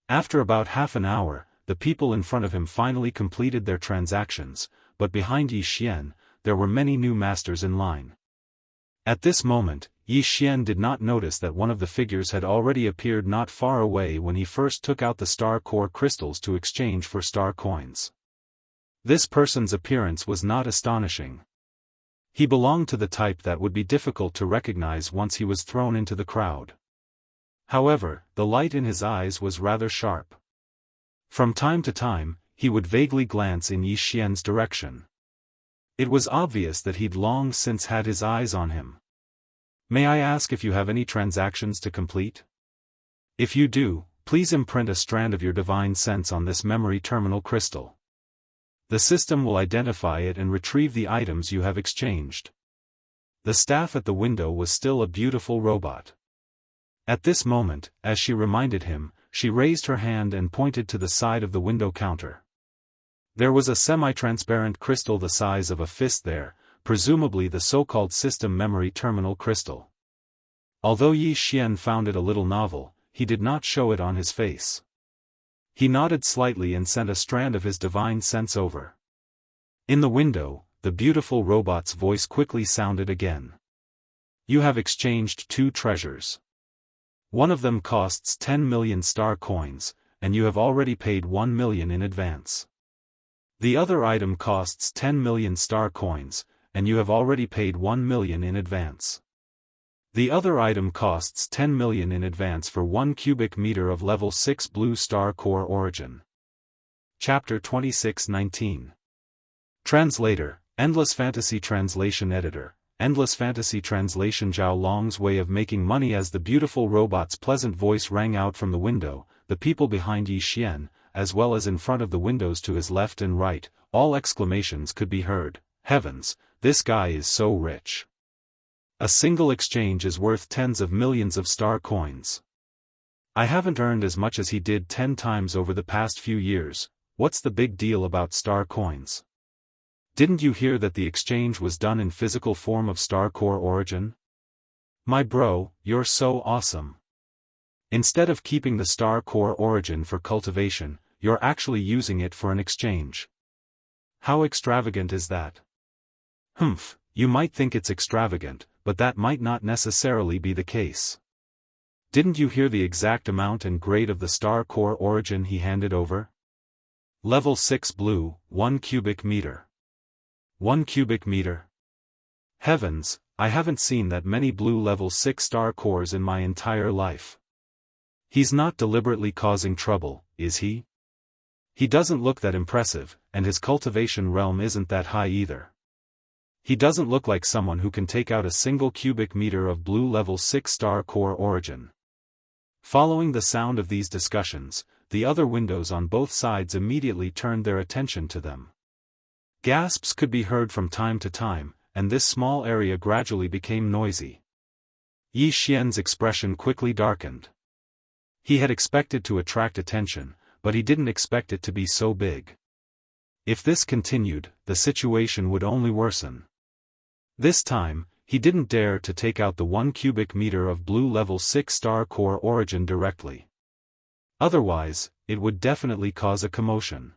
After about half an hour, the people in front of him finally completed their transactions, but behind Yi Xian, there were many new masters in line. At this moment, Yi Xian did not notice that one of the figures had already appeared not far away when he first took out the star core crystals to exchange for star coins. This person's appearance was not astonishing. He belonged to the type that would be difficult to recognize once he was thrown into the crowd. However, the light in his eyes was rather sharp. From time to time, he would vaguely glance in Yi Xian's direction. It was obvious that he'd long since had his eyes on him. "May I ask if you have any transactions to complete? If you do, please imprint a strand of your divine sense on this memory terminal crystal. The system will identify it and retrieve the items you have exchanged." The staff at the window was still a beautiful robot. At this moment, as she reminded him, she raised her hand and pointed to the side of the window counter. There was a semi-transparent crystal the size of a fist there, presumably the so-called system memory terminal crystal. Although Yi Xian found it a little novel, he did not show it on his face. He nodded slightly and sent a strand of his divine sense over. In the window, the beautiful robot's voice quickly sounded again. "You have exchanged 2 treasures. One of them costs 10 million star coins, and you have already paid 1 million in advance. The other item costs 10 million star coins, and you have already paid 1 million in advance. The other item costs 10 million in advance for 1 cubic meter of level 6 blue star core origin." Chapter 26:19. Translator, Endless Fantasy Translation Editor, Endless Fantasy Translation. Zhao Long's way of making money. As the beautiful robot's pleasant voice rang out from the window, the people behind Yi Xian, as well as in front of the windows to his left and right, all exclamations could be heard. Heavens, this guy is so rich. A single exchange is worth tens of millions of star coins. I haven't earned as much as he did 10 times over the past few years. What's the big deal about star coins? Didn't you hear that the exchange was done in physical form of star core origin? My bro, you're so awesome. Instead of keeping the star core origin for cultivation, you're actually using it for an exchange. How extravagant is that? Humph, you might think it's extravagant, but that might not necessarily be the case. Didn't you hear the exact amount and grade of the star core origin he handed over? Level 6 blue, 1 cubic meter. 1 cubic meter. Heavens, I haven't seen that many blue level 6 star cores in my entire life. He's not deliberately causing trouble, is he? He doesn't look that impressive, and his cultivation realm isn't that high either. He doesn't look like someone who can take out a single cubic meter of blue level 6 star core origin. Following the sound of these discussions, the other windows on both sides immediately turned their attention to them. Gasps could be heard from time to time, and this small area gradually became noisy. Yi Xian's expression quickly darkened. He had expected to attract attention, but he didn't expect it to be so big. If this continued, the situation would only worsen. This time, he didn't dare to take out the 1 cubic meter of blue level 6 star core origin directly. Otherwise, it would definitely cause a commotion.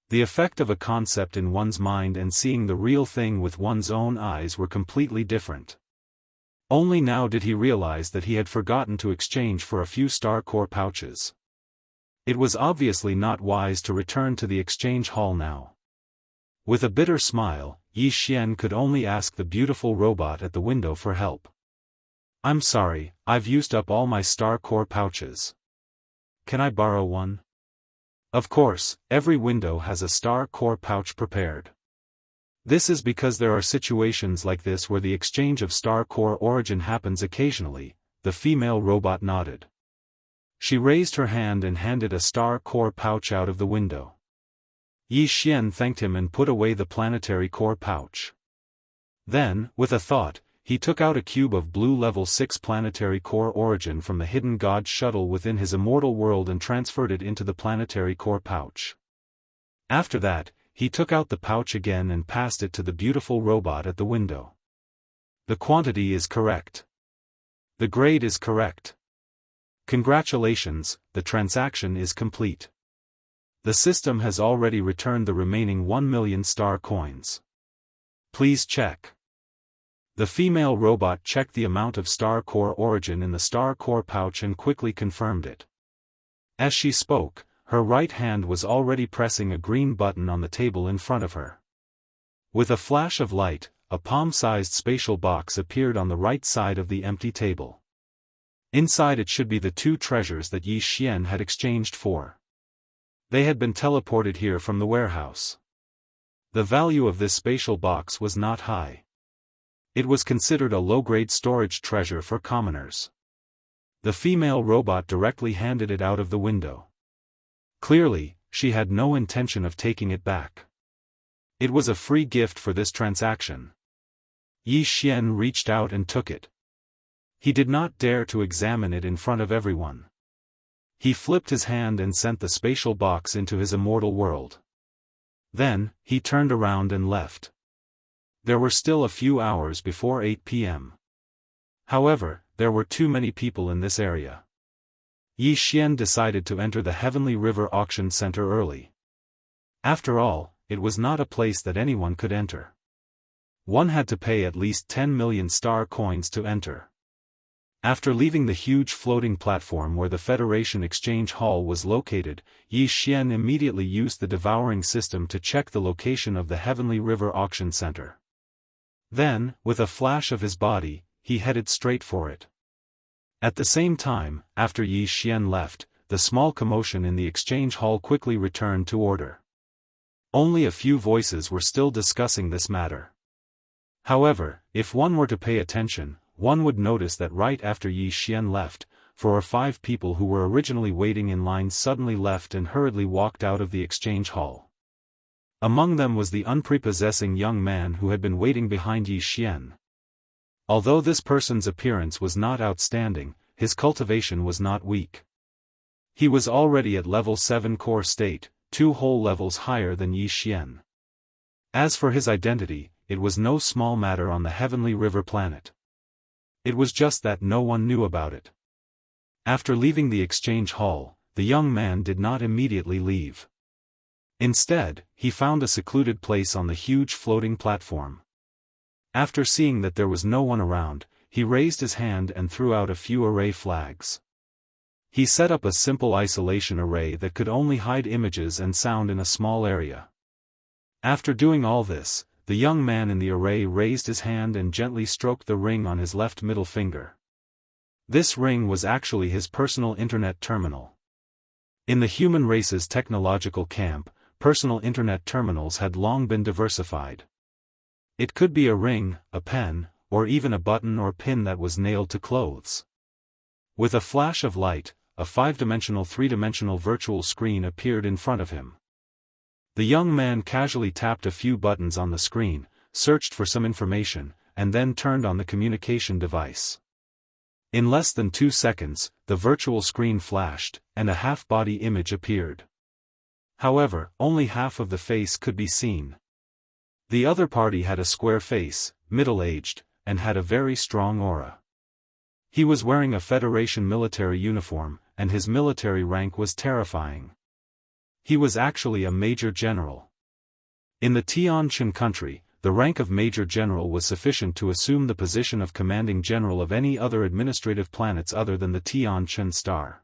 The effect of a concept in one's mind and seeing the real thing with one's own eyes were completely different. Only now did he realize that he had forgotten to exchange for a few star core pouches. It was obviously not wise to return to the exchange hall now. With a bitter smile, Yi Xian could only ask the beautiful robot at the window for help. I'm sorry, I've used up all my star core pouches. Can I borrow one? Of course, every window has a star core pouch prepared. This is because there are situations like this where the exchange of star core origin happens occasionally. The female robot nodded. She raised her hand and handed a star core pouch out of the window. Yi Xian thanked him and put away the planetary core pouch. Then, with a thought, he took out a cube of blue level 6 planetary core origin from the hidden god shuttle within his immortal world and transferred it into the planetary core pouch. After that, he took out the pouch again and passed it to the beautiful robot at the window. The quantity is correct. The grade is correct. Congratulations, the transaction is complete. The system has already returned the remaining 1 million star coins. Please check. The female robot checked the amount of star core origin in the star core pouch and quickly confirmed it. As she spoke, her right hand was already pressing a green button on the table in front of her. With a flash of light, a palm-sized spatial box appeared on the right side of the empty table. Inside it should be the 2 treasures that Yi Xian had exchanged for. They had been teleported here from the warehouse. The value of this spatial box was not high. It was considered a low-grade storage treasure for commoners. The female robot directly handed it out of the window. Clearly, she had no intention of taking it back. It was a free gift for this transaction. Yi Xian reached out and took it. He did not dare to examine it in front of everyone. He flipped his hand and sent the spatial box into his immortal world. Then, he turned around and left. There were still a few hours before 8 p.m. However, there were too many people in this area. Yi Xian decided to enter the Heavenly River Auction Center early. After all, it was not a place that anyone could enter. One had to pay at least 10 million star coins to enter. After leaving the huge floating platform where the Federation Exchange Hall was located, Yi Xian immediately used the Devouring system to check the location of the Heavenly River Auction Center. Then, with a flash of his body, he headed straight for it. At the same time, after Yi Xian left, the small commotion in the exchange hall quickly returned to order. Only a few voices were still discussing this matter. However, if one were to pay attention, one would notice that right after Yi Xian left, 4 or 5 people who were originally waiting in line suddenly left and hurriedly walked out of the exchange hall. Among them was the unprepossessing young man who had been waiting behind Yi Xian. Although this person's appearance was not outstanding, his cultivation was not weak. He was already at level 7 core state, 2 whole levels higher than Yi Xian. As for his identity, it was no small matter on the Heavenly River planet. It was just that no one knew about it. After leaving the exchange hall, the young man did not immediately leave. Instead, he found a secluded place on the huge floating platform. After seeing that there was no one around, he raised his hand and threw out a few array flags. He set up a simple isolation array that could only hide images and sound in a small area. After doing all this, the young man in the array raised his hand and gently stroked the ring on his left middle finger. This ring was actually his personal internet terminal. In the human race's technological camp, personal internet terminals had long been diversified. It could be a ring, a pen, or even a button or pin that was nailed to clothes. With a flash of light, a 5-dimensional 3-dimensional virtual screen appeared in front of him. The young man casually tapped a few buttons on the screen, searched for some information, and then turned on the communication device. In less than 2 seconds, the virtual screen flashed, and a half-body image appeared. However, only half of the face could be seen. The other party had a square face, middle-aged, and had a very strong aura. He was wearing a Federation military uniform, and his military rank was terrifying. He was actually a Major General. In the Tianqian country, the rank of Major General was sufficient to assume the position of Commanding General of any other administrative planets other than the Tianqian star.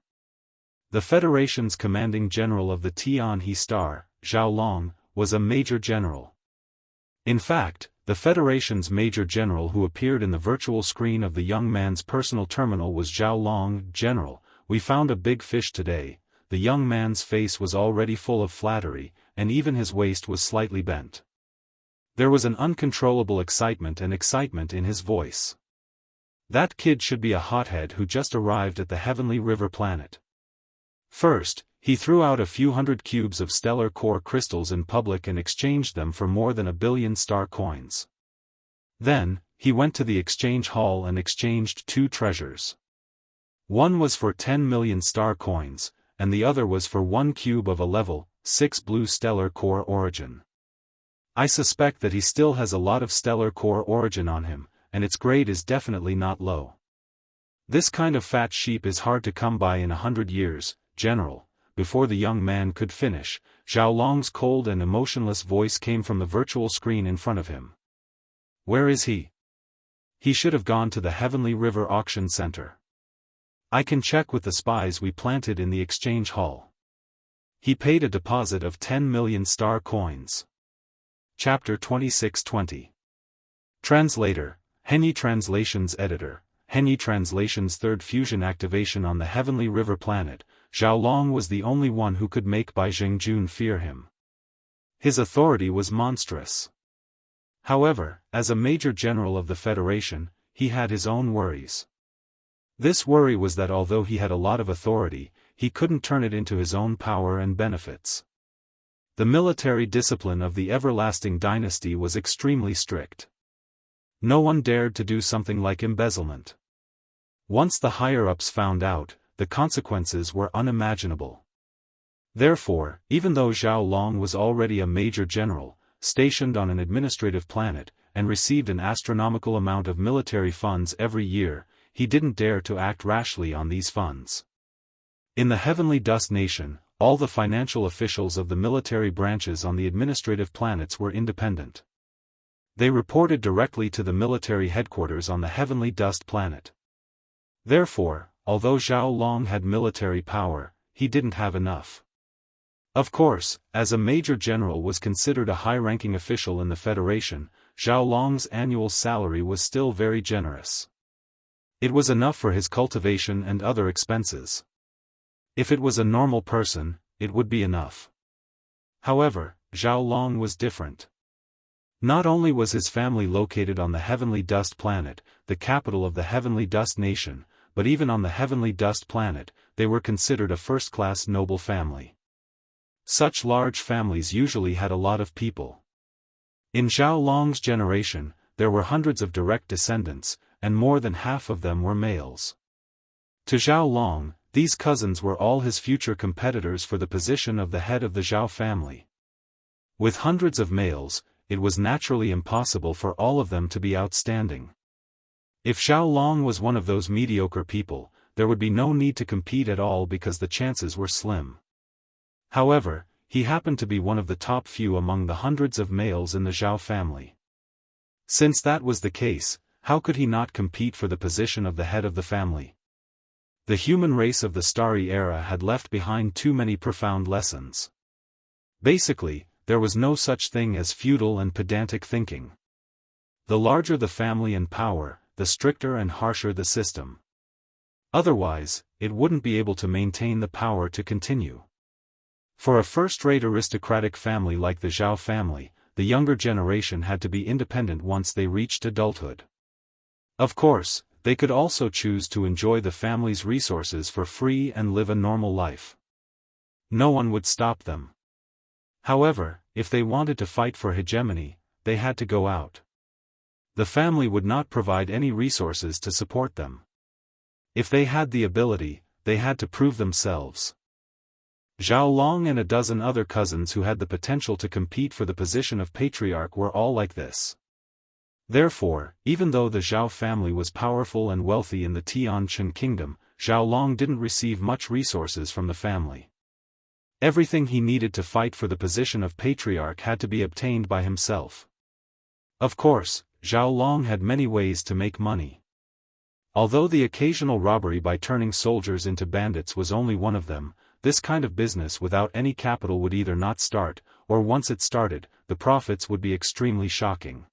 The Federation's Commanding General of the Tianhe star, Zhao Long, was a Major General. In fact, the Federation's Major General who appeared in the virtual screen of the young man's personal terminal was Zhao Long. General, we found a big fish today. The young man's face was already full of flattery, and even his waist was slightly bent. There was an uncontrollable excitement in his voice. That kid should be a hothead who just arrived at the Heavenly River planet. First, he threw out a few hundred cubes of stellar core crystals in public and exchanged them for more than 1 billion star coins. Then, he went to the exchange hall and exchanged 2 treasures. One was for 10 million star coins, and the other was for 1 cube of a level 6 blue stellar core origin. I suspect that he still has a lot of stellar core origin on him, and its grade is definitely not low. This kind of fat sheep is hard to come by in 100 years, General. Before the young man could finish, Zhao Long's cold and emotionless voice came from the virtual screen in front of him. Where is he? He should have gone to the Heavenly River Auction Center. I can check with the spies we planted in the exchange hall. He paid a deposit of 10 million star coins. Chapter 2620. Translator, Henyi Translations Editor, Henyi Translations Third Fusion Activation on the Heavenly River planet. Zhao Long was the only one who could make Bai Jingjun fear him. His authority was monstrous. However, as a Major General of the Federation, he had his own worries. This worry was that although he had a lot of authority, he couldn't turn it into his own power and benefits. The military discipline of the Everlasting Dynasty was extremely strict. No one dared to do something like embezzlement. Once the higher-ups found out, the consequences were unimaginable. Therefore, even though Zhao Long was already a Major General, stationed on an administrative planet, and received an astronomical amount of military funds every year, he didn't dare to act rashly on these funds. In the Heavenly Dust Nation, all the financial officials of the military branches on the administrative planets were independent. They reported directly to the military headquarters on the Heavenly Dust planet. Therefore, although Zhao Long had military power, he didn't have enough. Of course, as a Major General was considered a high-ranking official in the Federation, Zhao Long's annual salary was still very generous. It was enough for his cultivation and other expenses. If it was a normal person, it would be enough. However, Zhao Long was different. Not only was his family located on the Heavenly Dust Planet, the capital of the Heavenly Dust Nation, but even on the Heavenly Dust Planet, they were considered a first-class noble family. Such large families usually had a lot of people. In Zhao Long's generation, there were hundreds of direct descendants, and more than half of them were males. To Zhao Long, these cousins were all his future competitors for the position of the head of the Zhao family. With hundreds of males, it was naturally impossible for all of them to be outstanding. If Zhao Long was one of those mediocre people, there would be no need to compete at all because the chances were slim. However, he happened to be one of the top few among the hundreds of males in the Zhao family. Since that was the case, how could he not compete for the position of the head of the family? The human race of the Starry Era had left behind too many profound lessons. Basically, there was no such thing as feudal and pedantic thinking. The larger the family and power, the stricter and harsher the system. Otherwise, it wouldn't be able to maintain the power to continue. For a first-rate aristocratic family like the Zhao family, the younger generation had to be independent once they reached adulthood. Of course, they could also choose to enjoy the family's resources for free and live a normal life. No one would stop them. However, if they wanted to fight for hegemony, they had to go out. The family would not provide any resources to support them. If they had the ability, they had to prove themselves. Zhao Long and a dozen other cousins who had the potential to compete for the position of patriarch were all like this. Therefore, even though the Zhao family was powerful and wealthy in the Tianqian kingdom, Zhao Long didn't receive much resources from the family. Everything he needed to fight for the position of patriarch had to be obtained by himself. Of course, Zhao Long had many ways to make money. Although the occasional robbery by turning soldiers into bandits was only one of them, this kind of business without any capital would either not start, or once it started, the profits would be extremely shocking.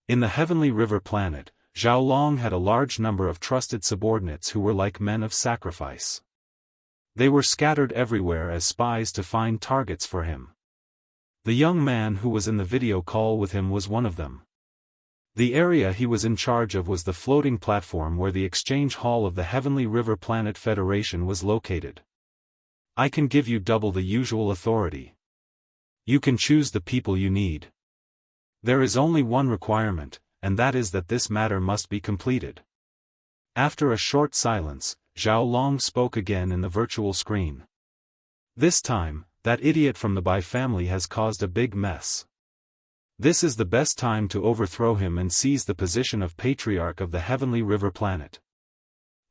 In the Heavenly River planet, Zhao Long had a large number of trusted subordinates who were like men of sacrifice. They were scattered everywhere as spies to find targets for him. The young man who was in the video call with him was one of them. The area he was in charge of was the floating platform where the exchange hall of the Heavenly River Planet Federation was located. I can give you double the usual authority. You can choose the people you need. There is only one requirement, and that is that this matter must be completed. After a short silence, Zhao Long spoke again in the virtual screen. This time, that idiot from the Bai family has caused a big mess. This is the best time to overthrow him and seize the position of Patriarch of the Heavenly River Planet.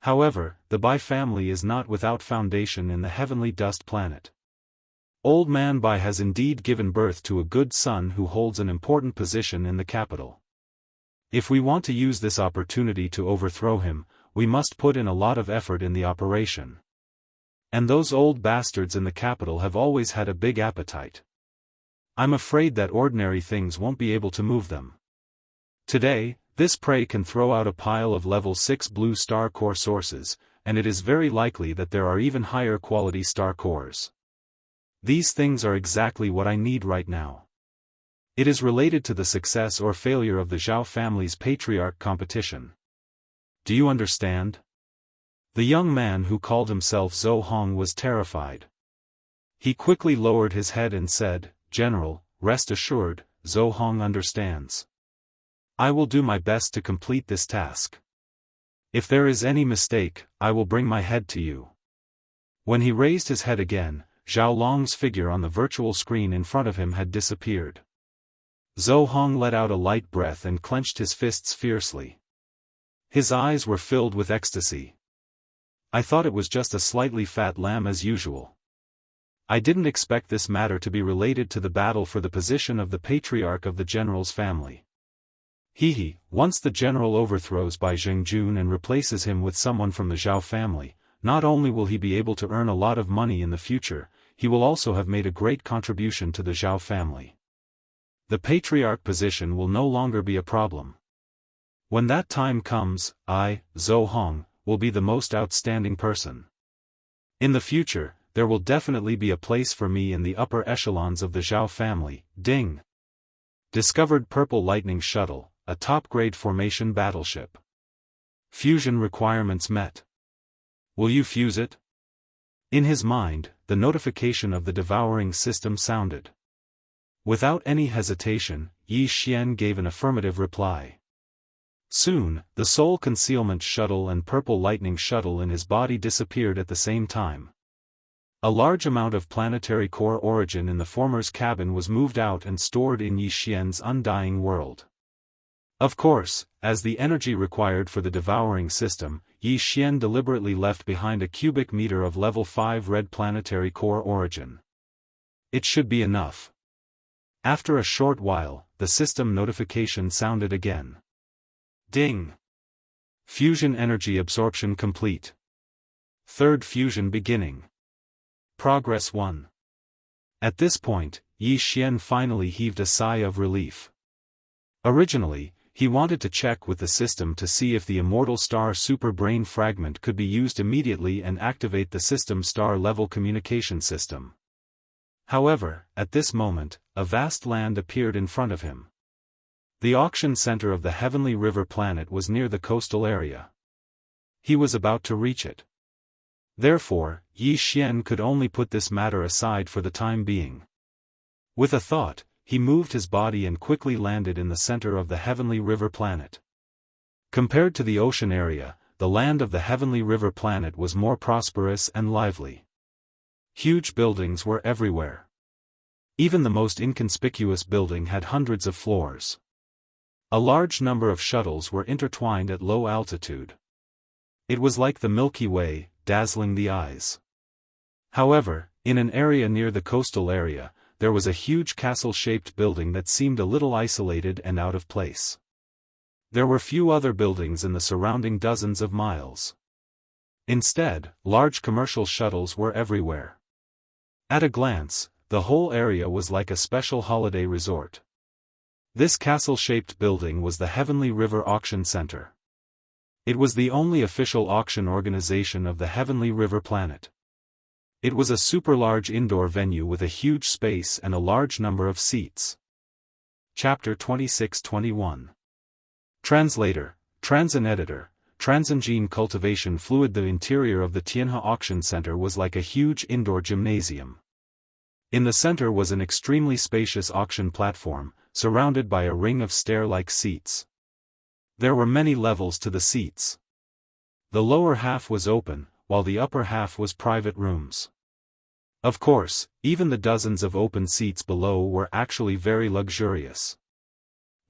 However, the Bai family is not without foundation in the Heavenly Dust Planet. Old Man Bai has indeed given birth to a good son who holds an important position in the capital. If we want to use this opportunity to overthrow him, we must put in a lot of effort in the operation. And those old bastards in the capital have always had a big appetite. I'm afraid that ordinary things won't be able to move them. Today, this prey can throw out a pile of level 6 blue star core sources, and it is very likely that there are even higher quality star cores. These things are exactly what I need right now. It is related to the success or failure of the Zhao family's patriarch competition. Do you understand? The young man who called himself Zhou Hong was terrified. He quickly lowered his head and said, "General, rest assured, Zhou Hong understands. I will do my best to complete this task. If there is any mistake, I will bring my head to you." When he raised his head again, Zhao Long's figure on the virtual screen in front of him had disappeared. Zhou Hong let out a light breath and clenched his fists fiercely. His eyes were filled with ecstasy. I thought it was just a slightly fat lamb as usual. I didn't expect this matter to be related to the battle for the position of the patriarch of the general's family. Once the general overthrows Bai Zhengjun and replaces him with someone from the Zhao family, not only will he be able to earn a lot of money in the future, he will also have made a great contribution to the Zhao family. The patriarch position will no longer be a problem. When that time comes, I, Zhou Hong, will be the most outstanding person. In the future, there will definitely be a place for me in the upper echelons of the Zhao family. Ding! Discovered Purple Lightning Shuttle, a top-grade formation battleship. Fusion requirements met. Will you fuse it? In his mind, the notification of the Devouring system sounded. Without any hesitation, Yi Xian gave an affirmative reply. Soon, the Soul Concealment Shuttle and Purple Lightning Shuttle in his body disappeared at the same time. A large amount of planetary core origin in the former's cabin was moved out and stored in Yi Xian's undying world. Of course, as the energy required for the Devouring system, Yi Xian deliberately left behind a cubic meter of level 5 red planetary core origin. It should be enough. After a short while, the system notification sounded again. Ding! Fusion energy absorption complete. Third fusion beginning. Progress 1. At this point, Yi Xian finally heaved a sigh of relief. Originally, he wanted to check with the system to see if the Immortal Star Super Brain Fragment could be used immediately and activate the system's star-level communication system. However, at this moment, a vast land appeared in front of him. The auction center of the Heavenly River planet was near the coastal area. He was about to reach it. Therefore, Yi Xian could only put this matter aside for the time being. With a thought, he moved his body and quickly landed in the center of the Heavenly River planet. Compared to the ocean area, the land of the Heavenly River planet was more prosperous and lively. Huge buildings were everywhere. Even the most inconspicuous building had hundreds of floors. A large number of shuttles were intertwined at low altitude. It was like the Milky Way, dazzling the eyes. However, in an area near the coastal area, there was a huge castle-shaped building that seemed a little isolated and out of place. There were few other buildings in the surrounding dozens of miles. Instead, large commercial shuttles were everywhere. At a glance, the whole area was like a special holiday resort. This castle-shaped building was the Heavenly River Auction Center. It was the only official auction organization of the Heavenly River planet. It was a super-large indoor venue with a huge space and a large number of seats. Chapter 26-21. Translator, Transin Editor, Transengene Cultivation Fluid. The interior of the Tianhe Auction Center was like a huge indoor gymnasium. In the center was an extremely spacious auction platform, surrounded by a ring of stair-like seats. There were many levels to the seats. The lower half was open, while the upper half was private rooms. Of course, even the dozens of open seats below were actually very luxurious.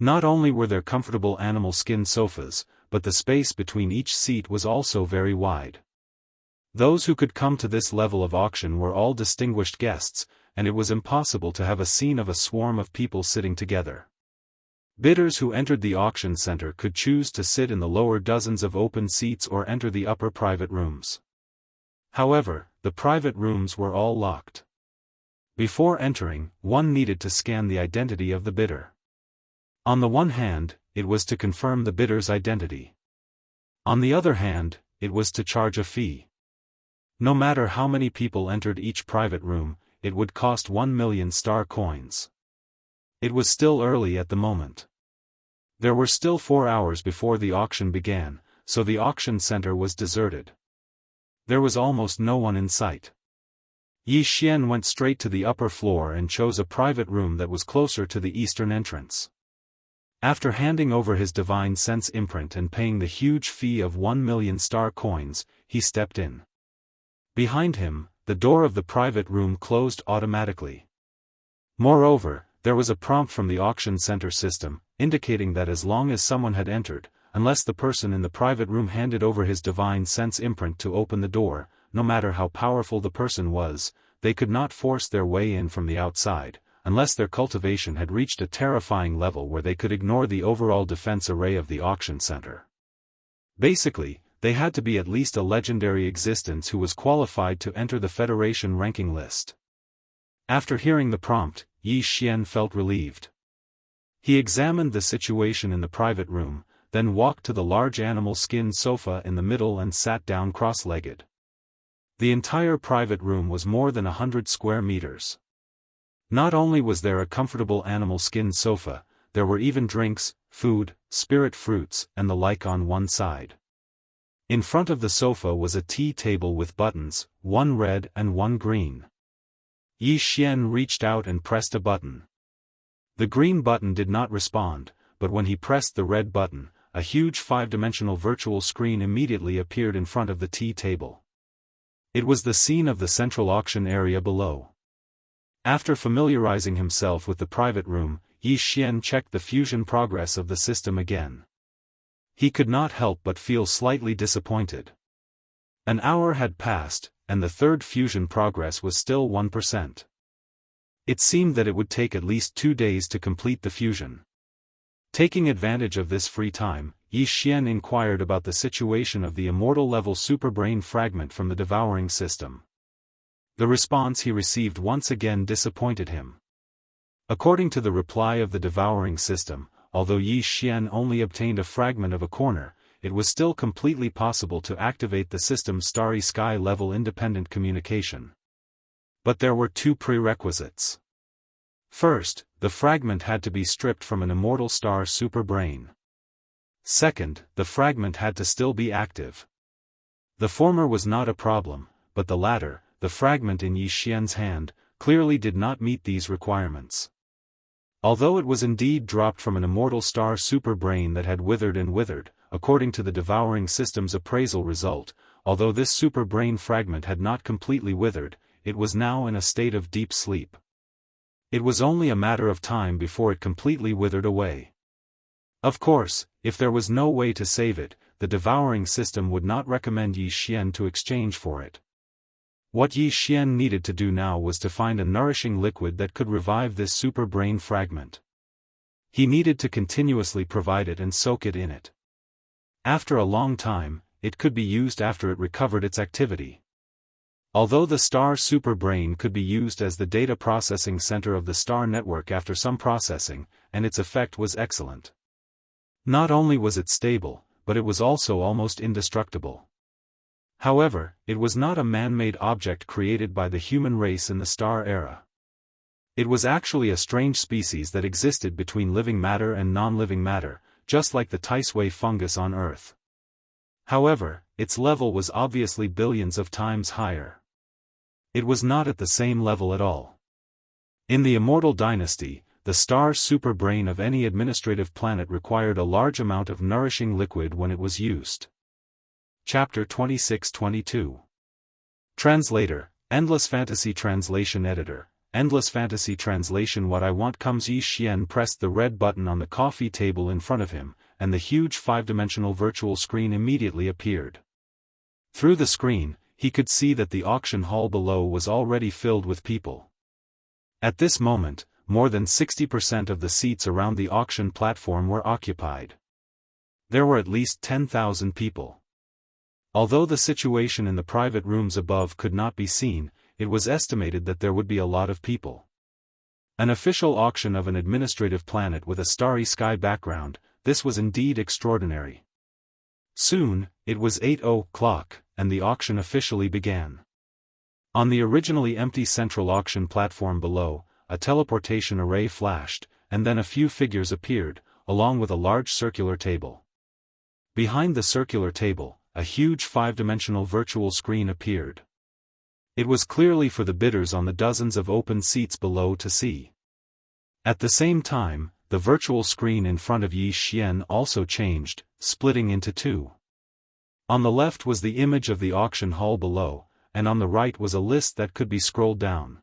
Not only were there comfortable animal skin sofas, but the space between each seat was also very wide. Those who could come to this level of auction were all distinguished guests, and it was impossible to have a scene of a swarm of people sitting together. Bidders who entered the auction center could choose to sit in the lower dozens of open seats or enter the upper private rooms. However, the private rooms were all locked. Before entering, one needed to scan the identity of the bidder. On the one hand, it was to confirm the bidder's identity. On the other hand, it was to charge a fee. No matter how many people entered each private room, it would cost 1 million star coins. It was still early at the moment. There were still 4 hours before the auction began, so the auction center was deserted. There was almost no one in sight. Yi Xian went straight to the upper floor and chose a private room that was closer to the eastern entrance. After handing over his divine sense imprint and paying the huge fee of 1 million star coins, he stepped in. Behind him, the door of the private room closed automatically. Moreover, there was a prompt from the auction center system, indicating that as long as someone had entered, unless the person in the private room handed over his divine sense imprint to open the door, no matter how powerful the person was, they could not force their way in from the outside, unless their cultivation had reached a terrifying level where they could ignore the overall defense array of the auction center. Basically, they had to be at least a legendary existence who was qualified to enter the Federation ranking list. After hearing the prompt, Yi Xian felt relieved. He examined the situation in the private room, then walked to the large animal skin sofa in the middle and sat down cross-legged. The entire private room was more than 100 square meters. Not only was there a comfortable animal skin sofa, there were even drinks, food, spirit fruits, and the like on one side. In front of the sofa was a tea table with buttons, one red and one green. Yi Xian reached out and pressed a button. The green button did not respond, but when he pressed the red button, a huge five-dimensional virtual screen immediately appeared in front of the tea table. It was the scene of the central auction area below. After familiarizing himself with the private room, Yi Xian checked the fusion progress of the system again. He could not help but feel slightly disappointed. An hour had passed, and the third fusion progress was still 1%. It seemed that it would take at least 2 days to complete the fusion. Taking advantage of this free time, Yi Xian inquired about the situation of the Immortal-level superbrain fragment from the Devouring system. The response he received once again disappointed him. According to the reply of the Devouring system, although Yi Xian only obtained a fragment of a corner, it was still completely possible to activate the system's Starry Sky level independent communication. But there were 2 prerequisites. First, the fragment had to be stripped from an immortal star superbrain. Second, the fragment had to still be active. The former was not a problem, but the latter, the fragment in Yi Xian's hand, clearly did not meet these requirements. Although it was indeed dropped from an immortal star superbrain that had withered and withered, according to the Devouring system's appraisal result, although this superbrain fragment had not completely withered, it was now in a state of deep sleep. It was only a matter of time before it completely withered away. Of course, if there was no way to save it, the Devouring system would not recommend Yi Xian to exchange for it. What Yi Xian needed to do now was to find a nourishing liquid that could revive this superbrain fragment. He needed to continuously provide it and soak it in it. After a long time, it could be used after it recovered its activity. Although the star superbrain could be used as the data processing center of the star network after some processing, and its effect was excellent. Not only was it stable, but it was also almost indestructible. However, it was not a man-made object created by the human race in the star era. It was actually a strange species that existed between living matter and non-living matter, just like the Taisui fungus on Earth. However, its level was obviously billions of times higher. It was not at the same level at all. In the Immortal dynasty, the star superbrain of any administrative planet required a large amount of nourishing liquid when it was used. Chapter 26-22. Translator, Endless Fantasy Translation Editor, Endless Fantasy Translation. What I want comes. Yi Xian pressed the red button on the coffee table in front of him, and the huge five-dimensional virtual screen immediately appeared. Through the screen, he could see that the auction hall below was already filled with people. At this moment, more than 60% of the seats around the auction platform were occupied. There were at least 10,000 people. Although the situation in the private rooms above could not be seen, it was estimated that there would be a lot of people. An official auction of an administrative planet with a starry sky background, this was indeed extraordinary. Soon, it was 8 o'clock, and the auction officially began. On the originally empty central auction platform below, a teleportation array flashed, and then a few figures appeared, along with a large circular table. Behind the circular table, a huge five-dimensional virtual screen appeared. It was clearly for the bidders on the dozens of open seats below to see. At the same time, the virtual screen in front of Yi Xian also changed, splitting into 2. On the left was the image of the auction hall below, and on the right was a list that could be scrolled down.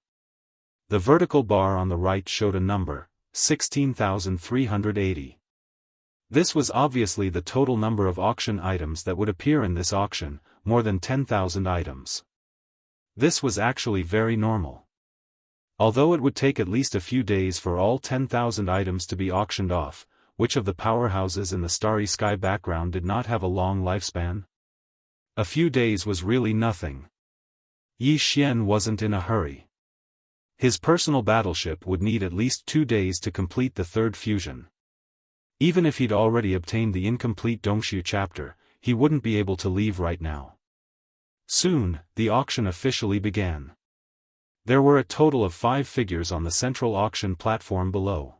The vertical bar on the right showed a number, 16,380. This was obviously the total number of auction items that would appear in this auction, more than 10,000 items. This was actually very normal. Although it would take at least a few days for all 10,000 items to be auctioned off, which of the powerhouses in the starry sky background did not have a long lifespan? A few days was really nothing. Yi Xian wasn't in a hurry. His personal battleship would need at least 2 days to complete the third fusion. Even if he'd already obtained the incomplete Dongshu chapter, he wouldn't be able to leave right now. Soon, the auction officially began. There were a total of 5 figures on the central auction platform below.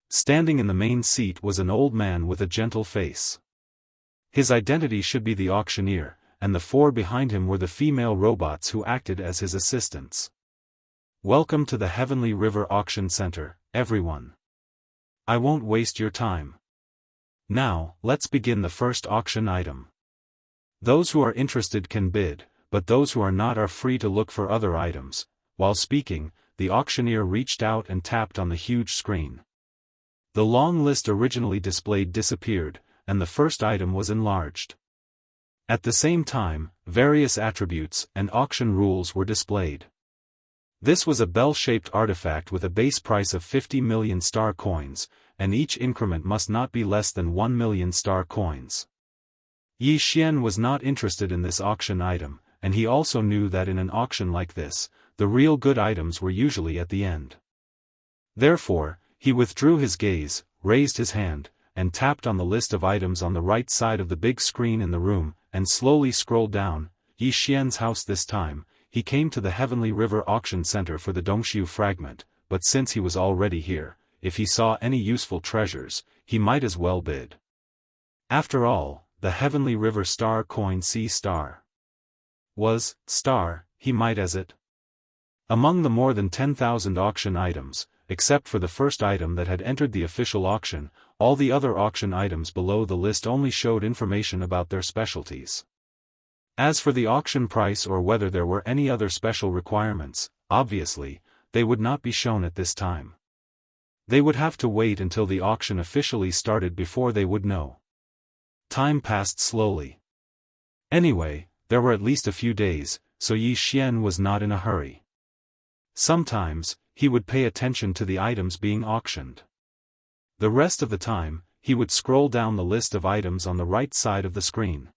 Standing in the main seat was an old man with a gentle face. His identity should be the auctioneer, and the 4 behind him were the female robots who acted as his assistants. Welcome to the Heavenly River Auction Center, everyone. I won't waste your time. Now, let's begin the first auction item. Those who are interested can bid, but those who are not are free to look for other items. While speaking, the auctioneer reached out and tapped on the huge screen. The long list originally displayed disappeared, and the first item was enlarged. At the same time, various attributes and auction rules were displayed. This was a bell-shaped artifact with a base price of 50 million star coins, and each increment must not be less than 1 million star coins. Yi Xian was not interested in this auction item, and he also knew that in an auction like this, the real good items were usually at the end. Therefore, he withdrew his gaze, raised his hand, and tapped on the list of items on the right side of the big screen in the room, and slowly scrolled down. Yi Xian's house this time. He came to the Heavenly River Auction Center for the Dongxiu fragment, but since he was already here, if he saw any useful treasures, he might as well bid. After all, the Heavenly River star coin C star was star, he might as it. Among the more than 10,000 auction items, except for the first item that had entered the official auction, all the other auction items below the list only showed information about their specialties. As for the auction price or whether there were any other special requirements, obviously, they would not be shown at this time. They would have to wait until the auction officially started before they would know. Time passed slowly. Anyway, there were at least a few days, so Yi Xian was not in a hurry. Sometimes, he would pay attention to the items being auctioned. The rest of the time, he would scroll down the list of items on the right side of the screen.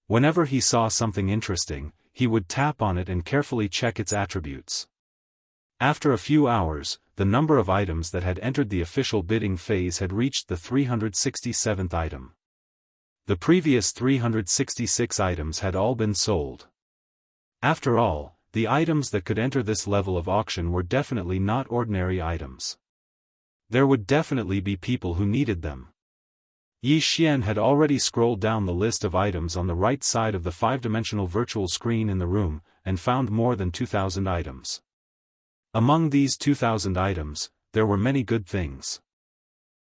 Whenever he saw something interesting, he would tap on it and carefully check its attributes. After a few hours, the number of items that had entered the official bidding phase had reached the 367th item. The previous 366 items had all been sold. After all, the items that could enter this level of auction were definitely not ordinary items. There would definitely be people who needed them. Yi Xian had already scrolled down the list of items on the right side of the 5-dimensional virtual screen in the room, and found more than 2,000 items. Among these 2,000 items, there were many good things.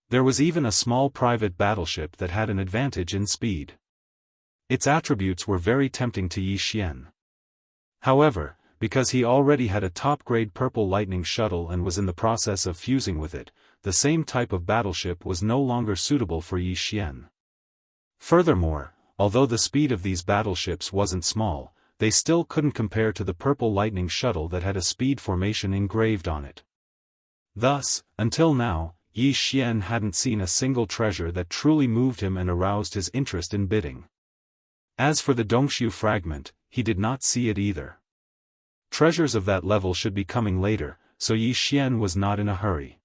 There was even a small private battleship that had an advantage in speed. Its attributes were very tempting to Yi Xian. However, because he already had a top-grade purple lightning shuttle and was in the process of fusing with it, the same type of battleship was no longer suitable for Yi Xian. Furthermore, although the speed of these battleships wasn't small, they still couldn't compare to the purple lightning shuttle that had a speed formation engraved on it. Thus, until now, Yi Xian hadn't seen a single treasure that truly moved him and aroused his interest in bidding. As for the Dongxiu fragment, he did not see it either. Treasures of that level should be coming later, so Yi Xian was not in a hurry.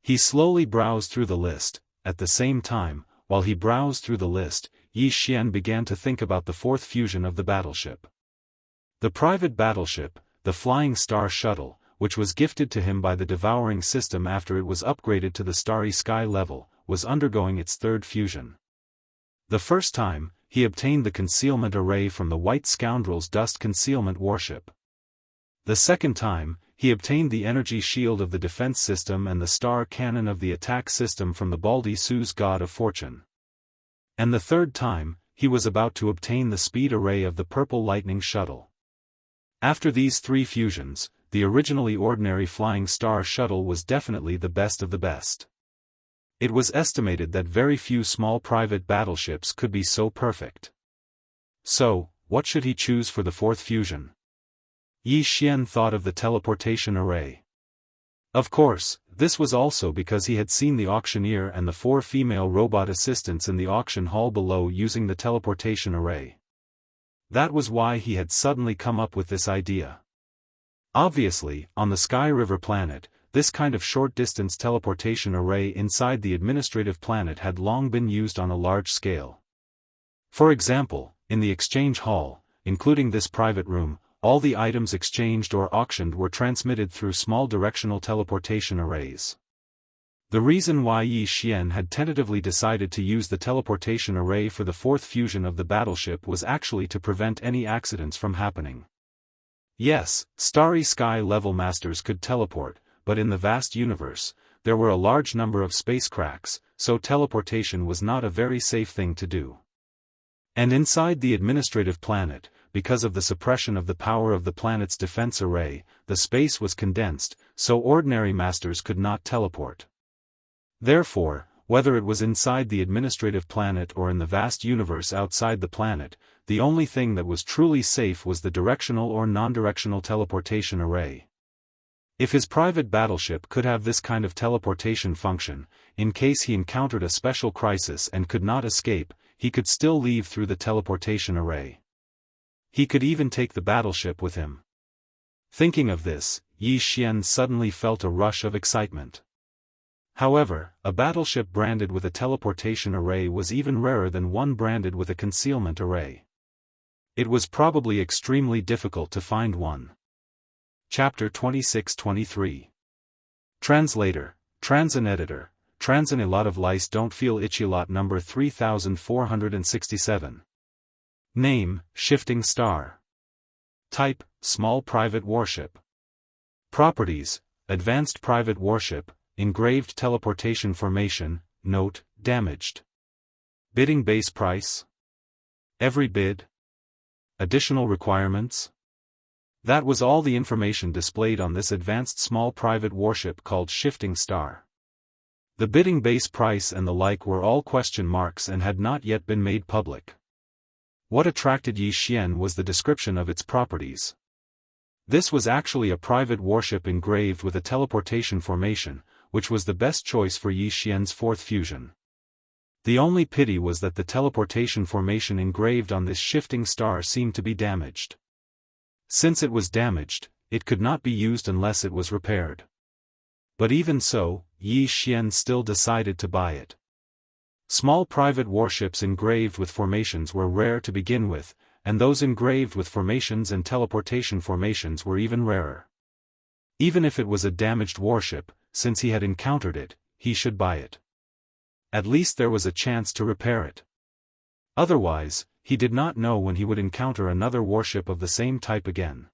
He slowly browsed through the list. At the same time, while he browsed through the list, Yi Xian began to think about the 4th fusion of the battleship. The private battleship, the Flying Star Shuttle, which was gifted to him by the Devouring system after it was upgraded to the Starry Sky level, was undergoing its 3rd fusion. The first time, he obtained the concealment array from the White Scoundrel's dust concealment warship. The second time, he obtained the energy shield of the defense system and the star cannon of the attack system from the Baldi Su's God of Fortune. And the third time, he was about to obtain the speed array of the purple lightning shuttle. After these 3 fusions, the originally ordinary Flying Star Shuttle was definitely the best of the best. It was estimated that very few small private battleships could be so perfect. So, what should he choose for the 4th fusion? Yi Xian thought of the teleportation array. Of course, this was also because he had seen the auctioneer and the 4 female robot assistants in the auction hall below using the teleportation array. That was why he had suddenly come up with this idea. Obviously, on the Sky River planet, this kind of short-distance teleportation array inside the administrative planet had long been used on a large scale. For example, in the exchange hall, including this private room, all the items exchanged or auctioned were transmitted through small directional teleportation arrays. The reason why Yi Xian had tentatively decided to use the teleportation array for the fourth fusion of the battleship was actually to prevent any accidents from happening. Yes, Starry Sky level masters could teleport, but in the vast universe, there were a large number of space cracks, so teleportation was not a very safe thing to do. And inside the administrative planet, because of the suppression of the power of the planet's defense array, the space was condensed, so ordinary masters could not teleport. Therefore, whether it was inside the administrative planet or in the vast universe outside the planet, the only thing that was truly safe was the directional or non-directional teleportation array. If his private battleship could have this kind of teleportation function, in case he encountered a special crisis and could not escape, he could still leave through the teleportation array. He could even take the battleship with him. Thinking of this, Yi Xian suddenly felt a rush of excitement. However, a battleship branded with a teleportation array was even rarer than one branded with a concealment array. It was probably extremely difficult to find one. Chapter 26-23. Translator, Transin Editor, Transin. A lot of lice don't feel itchy. Lot number 3467. Name, Shifting Star. Type, Small Private Warship. Properties, Advanced Private Warship, Engraved Teleportation Formation, Note, Damaged. Bidding Base Price. Every bid. Additional requirements. That was all the information displayed on this advanced small private warship called Shifting Star. The bidding base price and the like were all question marks and had not yet been made public. What attracted Yi Xian was the description of its properties. This was actually a private warship engraved with a teleportation formation, which was the best choice for Yi Xian's fourth fusion. The only pity was that the teleportation formation engraved on this shifting star seemed to be damaged. Since it was damaged, it could not be used unless it was repaired. But even so, Yi Xian still decided to buy it. Small private warships engraved with formations were rare to begin with, and those engraved with formations and teleportation formations were even rarer. Even if it was a damaged warship, since he had encountered it, he should buy it. At least there was a chance to repair it. Otherwise, he did not know when he would encounter another warship of the same type again.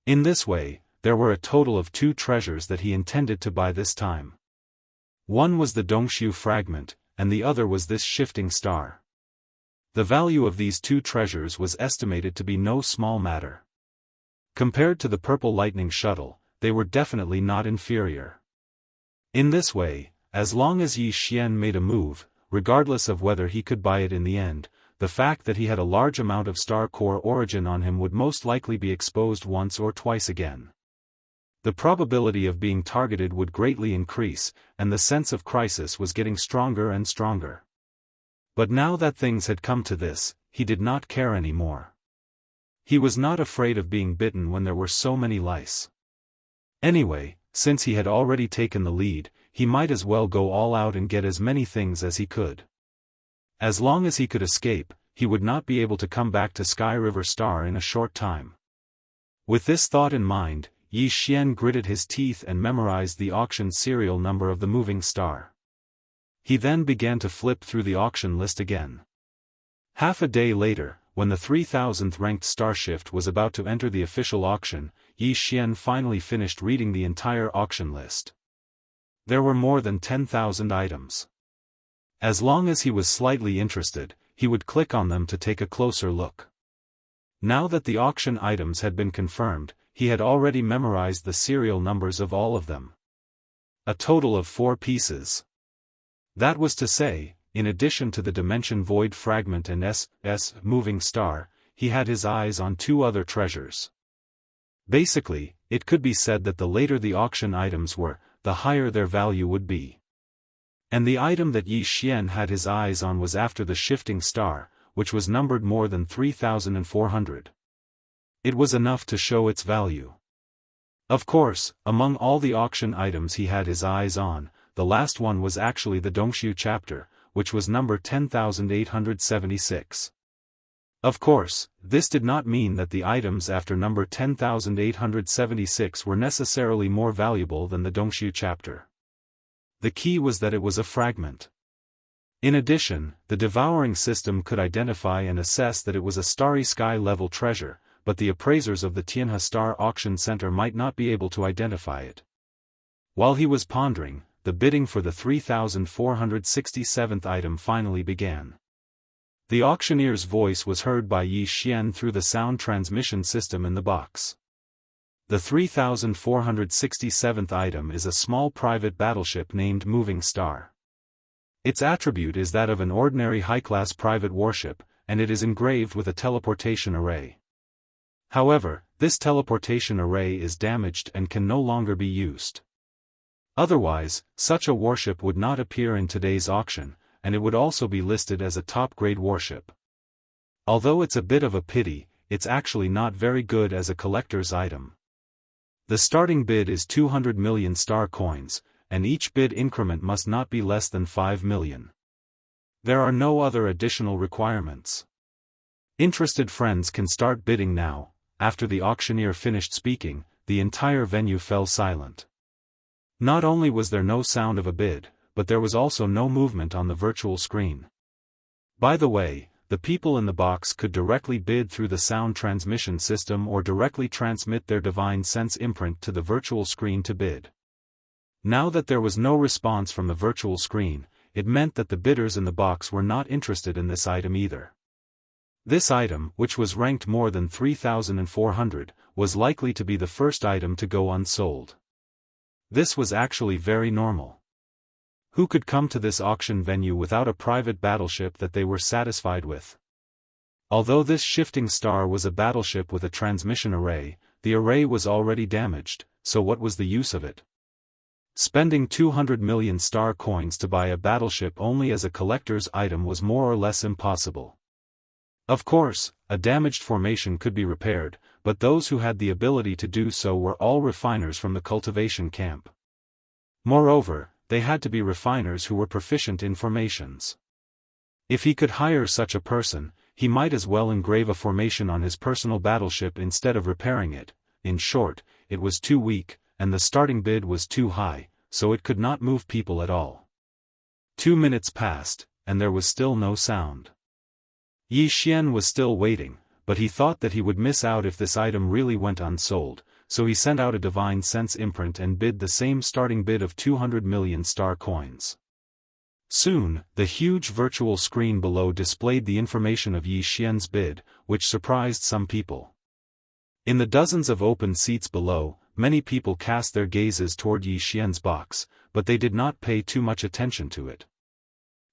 In this way, there were a total of 2 treasures that he intended to buy this time. One was the Dongshu fragment, and the other was this shifting star. The value of these 2 treasures was estimated to be no small matter. Compared to the purple lightning shuttle, they were definitely not inferior. In this way, as long as Yi Xian made a move, regardless of whether he could buy it in the end, the fact that he had a large amount of star core origin on him would most likely be exposed once or twice again. The probability of being targeted would greatly increase, and the sense of crisis was getting stronger and stronger. But now that things had come to this, he did not care anymore. He was not afraid of being bitten when there were so many lice. Anyway, since he had already taken the lead, he might as well go all out and get as many things as he could. As long as he could escape, he would not be able to come back to Sky River Star in a short time. With this thought in mind, Yi Xian gritted his teeth and memorized the auction serial number of the moving star. He then began to flip through the auction list again. Half a day later, when the 3000th ranked starshift was about to enter the official auction, Yi Xian finally finished reading the entire auction list. There were more than 10,000 items. As long as he was slightly interested, he would click on them to take a closer look. Now that the auction items had been confirmed, he had already memorized the serial numbers of all of them. A total of 4 pieces. That was to say, in addition to the Dimension Void fragment and S moving star, he had his eyes on 2 other treasures. Basically, it could be said that the later the auction items were, the higher their value would be. And the item that Yi Xian had his eyes on was after the shifting star, which was numbered more than 3,400. It was enough to show its value. Of course, among all the auction items he had his eyes on, the last one was actually the Dongshu chapter, which was number 10,876. Of course, this did not mean that the items after number 10,876 were necessarily more valuable than the Dongshu chapter. The key was that it was a fragment. In addition, the Devouring system could identify and assess that it was a starry sky-level treasure, but the appraisers of the Tianhe Star Auction Center might not be able to identify it. While he was pondering, the bidding for the 3,467th item finally began. The auctioneer's voice was heard by Yi Xian through the sound transmission system in the box. The 3,467th item is a small private battleship named Moving Star. Its attribute is that of an ordinary high-class private warship, and it is engraved with a teleportation array. However, this teleportation array is damaged and can no longer be used. Otherwise, such a warship would not appear in today's auction, and it would also be listed as a top-grade warship. Although it's a bit of a pity, it's actually not very good as a collector's item. The starting bid is 200 million star coins, and each bid increment must not be less than 5 million. There are no other additional requirements. Interested friends can start bidding now. After the auctioneer finished speaking, the entire venue fell silent. Not only was there no sound of a bid, but there was also no movement on the virtual screen. By the way, the people in the box could directly bid through the sound transmission system or directly transmit their divine sense imprint to the virtual screen to bid. Now that there was no response from the virtual screen, it meant that the bidders in the box were not interested in this item either. This item, which was ranked more than 3,400, was likely to be the first item to go unsold. This was actually very normal. Who could come to this auction venue without a private battleship that they were satisfied with? Although this shifting star was a battleship with a transmission array, the array was already damaged, so what was the use of it? Spending 200 million star coins to buy a battleship only as a collector's item was more or less impossible. Of course, a damaged formation could be repaired, but those who had the ability to do so were all refiners from the cultivation camp. Moreover, they had to be refiners who were proficient in formations. If he could hire such a person, he might as well engrave a formation on his personal battleship instead of repairing it. In short, it was too weak, and the starting bid was too high, so it could not move people at all. 2 minutes passed, and there was still no sound. Yi Xian was still waiting, but he thought that he would miss out if this item really went unsold, so he sent out a divine sense imprint and bid the same starting bid of 200 million star coins. Soon, the huge virtual screen below displayed the information of Yi Xian's bid, which surprised some people. In the dozens of open seats below, many people cast their gazes toward Yi Xian's box, but they did not pay too much attention to it.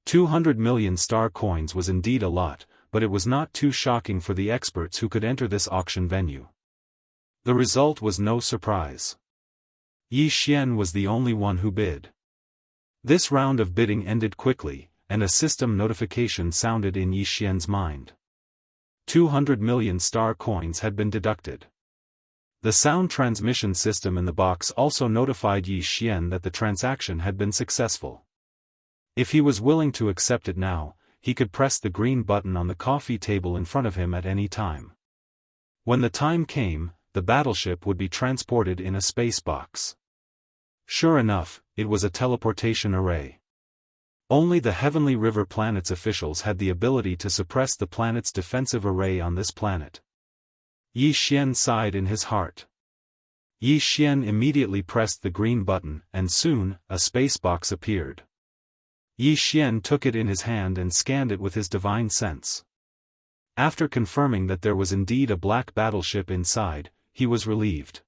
200 million star coins was indeed a lot, but it was not too shocking for the experts who could enter this auction venue. The result was no surprise. Yi Xian was the only one who bid. This round of bidding ended quickly, and a system notification sounded in Yi Xian's mind. 200 million star coins had been deducted. The sound transmission system in the box also notified Yi Xian that the transaction had been successful. If he was willing to accept it now, he could press the green button on the coffee table in front of him at any time. When the time came, the battleship would be transported in a space box. Sure enough, it was a teleportation array. Only the Heavenly River Planet's officials had the ability to suppress the planet's defensive array on this planet. Yi Xian sighed in his heart. Yi Xian immediately pressed the green button, and soon, a space box appeared. Yi Xian took it in his hand and scanned it with his divine sense. After confirming that there was indeed a black battleship inside, he was relieved.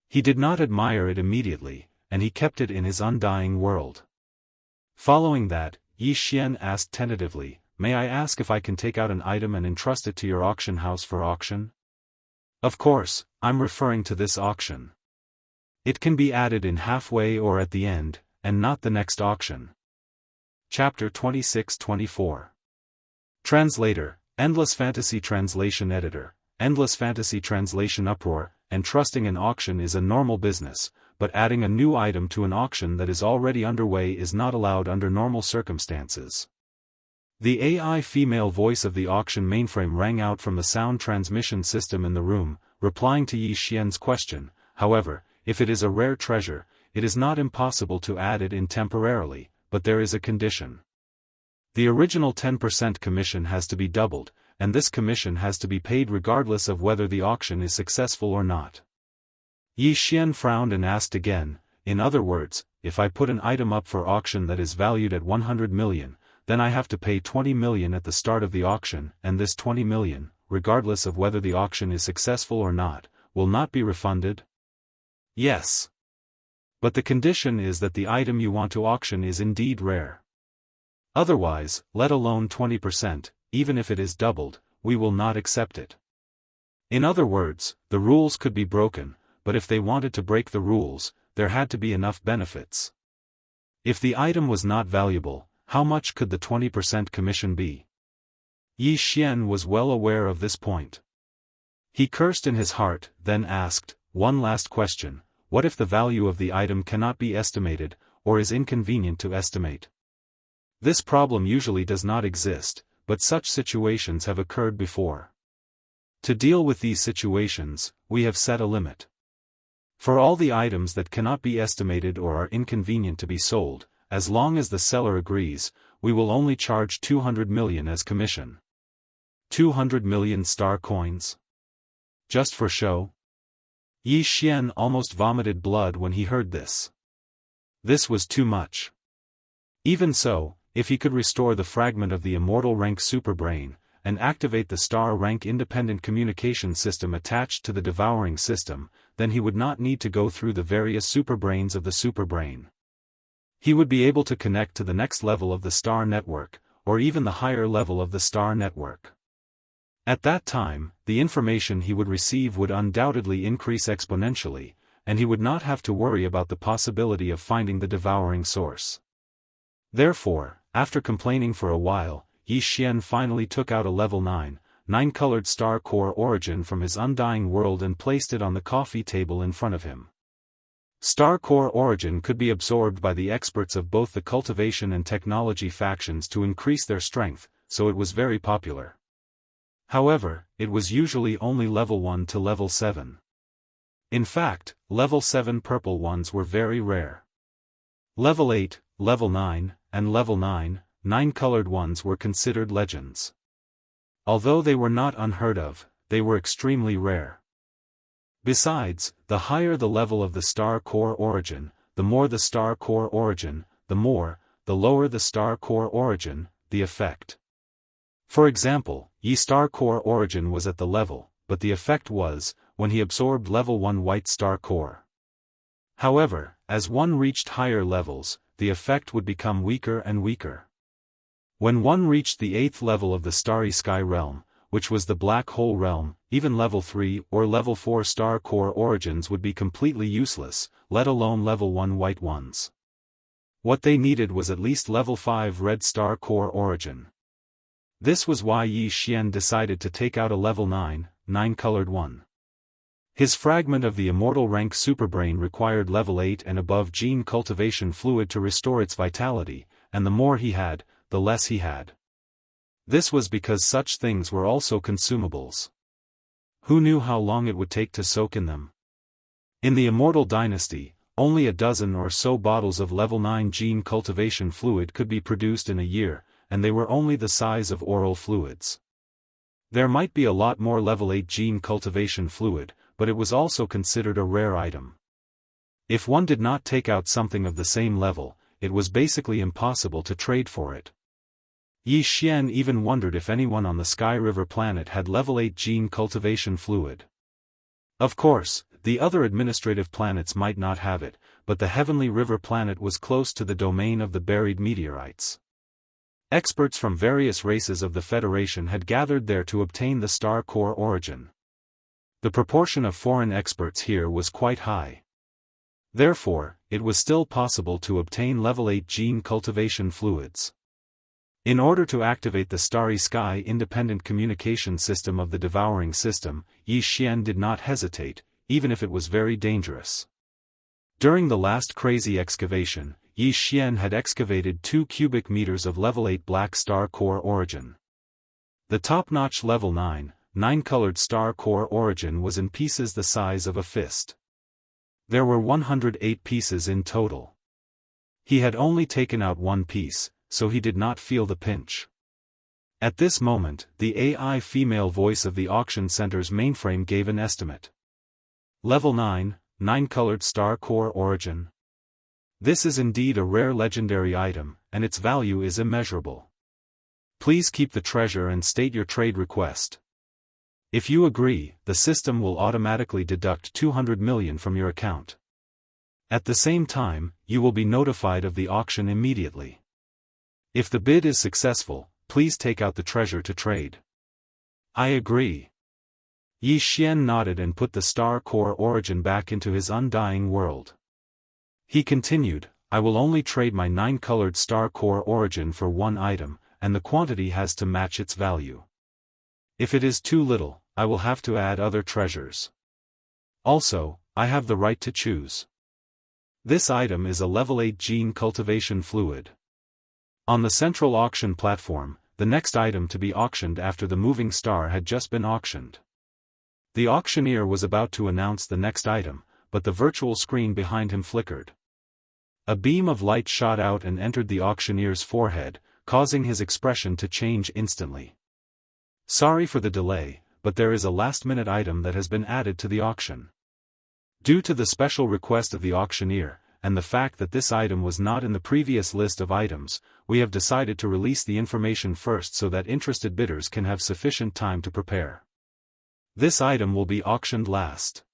He did not admire it immediately, and he kept it in his undying world. Following that, Yi Xian asked tentatively, "May I ask if I can take out an item and entrust it to your auction house for auction?" "Of course, I'm referring to this auction. It can be added in halfway or at the end, and not the next auction." Chapter 26-24. Translator, Endless Fantasy Translation Editor. Endless Fantasy Translation Uproar. Entrusting an auction is a normal business, but adding a new item to an auction that is already underway is not allowed under normal circumstances. The AI female voice of the auction mainframe rang out from the sound transmission system in the room, replying to Yi Xian's question. However, if it is a rare treasure, it is not impossible to add it in temporarily, but there is a condition. The original 10% commission has to be doubled, and this commission has to be paid regardless of whether the auction is successful or not. Yi Xian frowned and asked again, in other words, if I put an item up for auction that is valued at 100 million, then I have to pay 20 million at the start of the auction, and this 20 million, regardless of whether the auction is successful or not, will not be refunded? Yes. But the condition is that the item you want to auction is indeed rare. Otherwise, let alone 20%, even if it is doubled, we will not accept it. In other words, the rules could be broken, but if they wanted to break the rules, there had to be enough benefits. If the item was not valuable, how much could the 20% commission be? Yi Xian was well aware of this point. He cursed in his heart, then asked, one last question, what if the value of the item cannot be estimated, or is inconvenient to estimate? This problem usually does not exist, but such situations have occurred before. To deal with these situations, we have set a limit. For all the items that cannot be estimated or are inconvenient to be sold, as long as the seller agrees, we will only charge 200 million as commission. 200 million star coins? Just for show? Yi Xian almost vomited blood when he heard this. This was too much. Even so, if he could restore the fragment of the immortal rank superbrain, and activate the star rank independent communication system attached to the devouring system, then he would not need to go through the various superbrains of the superbrain. He would be able to connect to the next level of the star network, or even the higher level of the star network. At that time, the information he would receive would undoubtedly increase exponentially, and he would not have to worry about the possibility of finding the devouring source. Therefore, after complaining for a while, Yi Xian finally took out a level 9-colored star core origin from his undying world and placed it on the coffee table in front of him. Star core origin could be absorbed by the experts of both the cultivation and technology factions to increase their strength, so it was very popular. However, it was usually only level 1 to level 7. In fact, level 7 purple ones were very rare. Level 8, level 9, and level 9-colored ones were considered legends. Although they were not unheard of, they were extremely rare. Besides, the higher the level of the star core origin, the more the star core origin, the lower the star core origin, the effect. For example, Yi star core origin was at the level, but the effect was, when he absorbed level 1 white star core. However, as one reached higher levels, the effect would become weaker and weaker. When one reached the 8th level of the starry sky realm, which was the black hole realm, even level 3 or level 4 star core origins would be completely useless, let alone level 1 white ones. What they needed was at least level 5 red star core origin. This was why Yi Xian decided to take out a level 9-colored one. His fragment of the immortal rank superbrain required level 8 and above gene cultivation fluid to restore its vitality, and the more he had, the less he had. This was because such things were also consumables. Who knew how long it would take to soak in them? In the Immortal dynasty, only a dozen or so bottles of level 9 gene cultivation fluid could be produced in a year, and they were only the size of oral fluids. There might be a lot more level 8 gene cultivation fluid, but it was also considered a rare item. If one did not take out something of the same level, it was basically impossible to trade for it. Yi Xian even wondered if anyone on the Sky River planet had level 8 gene cultivation fluid. Of course, the other administrative planets might not have it, but the Heavenly River planet was close to the domain of the buried meteorites. Experts from various races of the Federation had gathered there to obtain the star core origin. The proportion of foreign experts here was quite high. Therefore, it was still possible to obtain level 8 gene cultivation fluids. In order to activate the Starry Sky independent communication system of the Devouring system, Yi Xian did not hesitate, even if it was very dangerous. During the last crazy excavation, Yi Xian had excavated 2 cubic meters of level 8 black star core origin. The top-notch level 9-colored star core origin was in pieces the size of a fist. There were 108 pieces in total. He had only taken out 1 piece, so he did not feel the pinch. At this moment, the AI female voice of the auction center's mainframe gave an estimate. Level 9-colored star core origin. This is indeed a rare legendary item, and its value is immeasurable. Please keep the treasure and state your trade request. If you agree, the system will automatically deduct 200 million from your account. At the same time, you will be notified of the auction immediately. If the bid is successful, please take out the treasure to trade. I agree. Yi Xian nodded and put the star core origin back into his undying world. He continued, I will only trade my 9-colored star core origin for 1 item, and the quantity has to match its value. If it is too little, I will have to add other treasures. Also, I have the right to choose. This item is a level 8 gene cultivation fluid. On the central auction platform, the next item to be auctioned after the moving star had just been auctioned. The auctioneer was about to announce the next item, but the virtual screen behind him flickered. A beam of light shot out and entered the auctioneer's forehead, causing his expression to change instantly. Sorry for the delay, but there is a last-minute item that has been added to the auction. Due to the special request of the auctioneer, and the fact that this item was not in the previous list of items, we have decided to release the information first so that interested bidders can have sufficient time to prepare. This item will be auctioned last.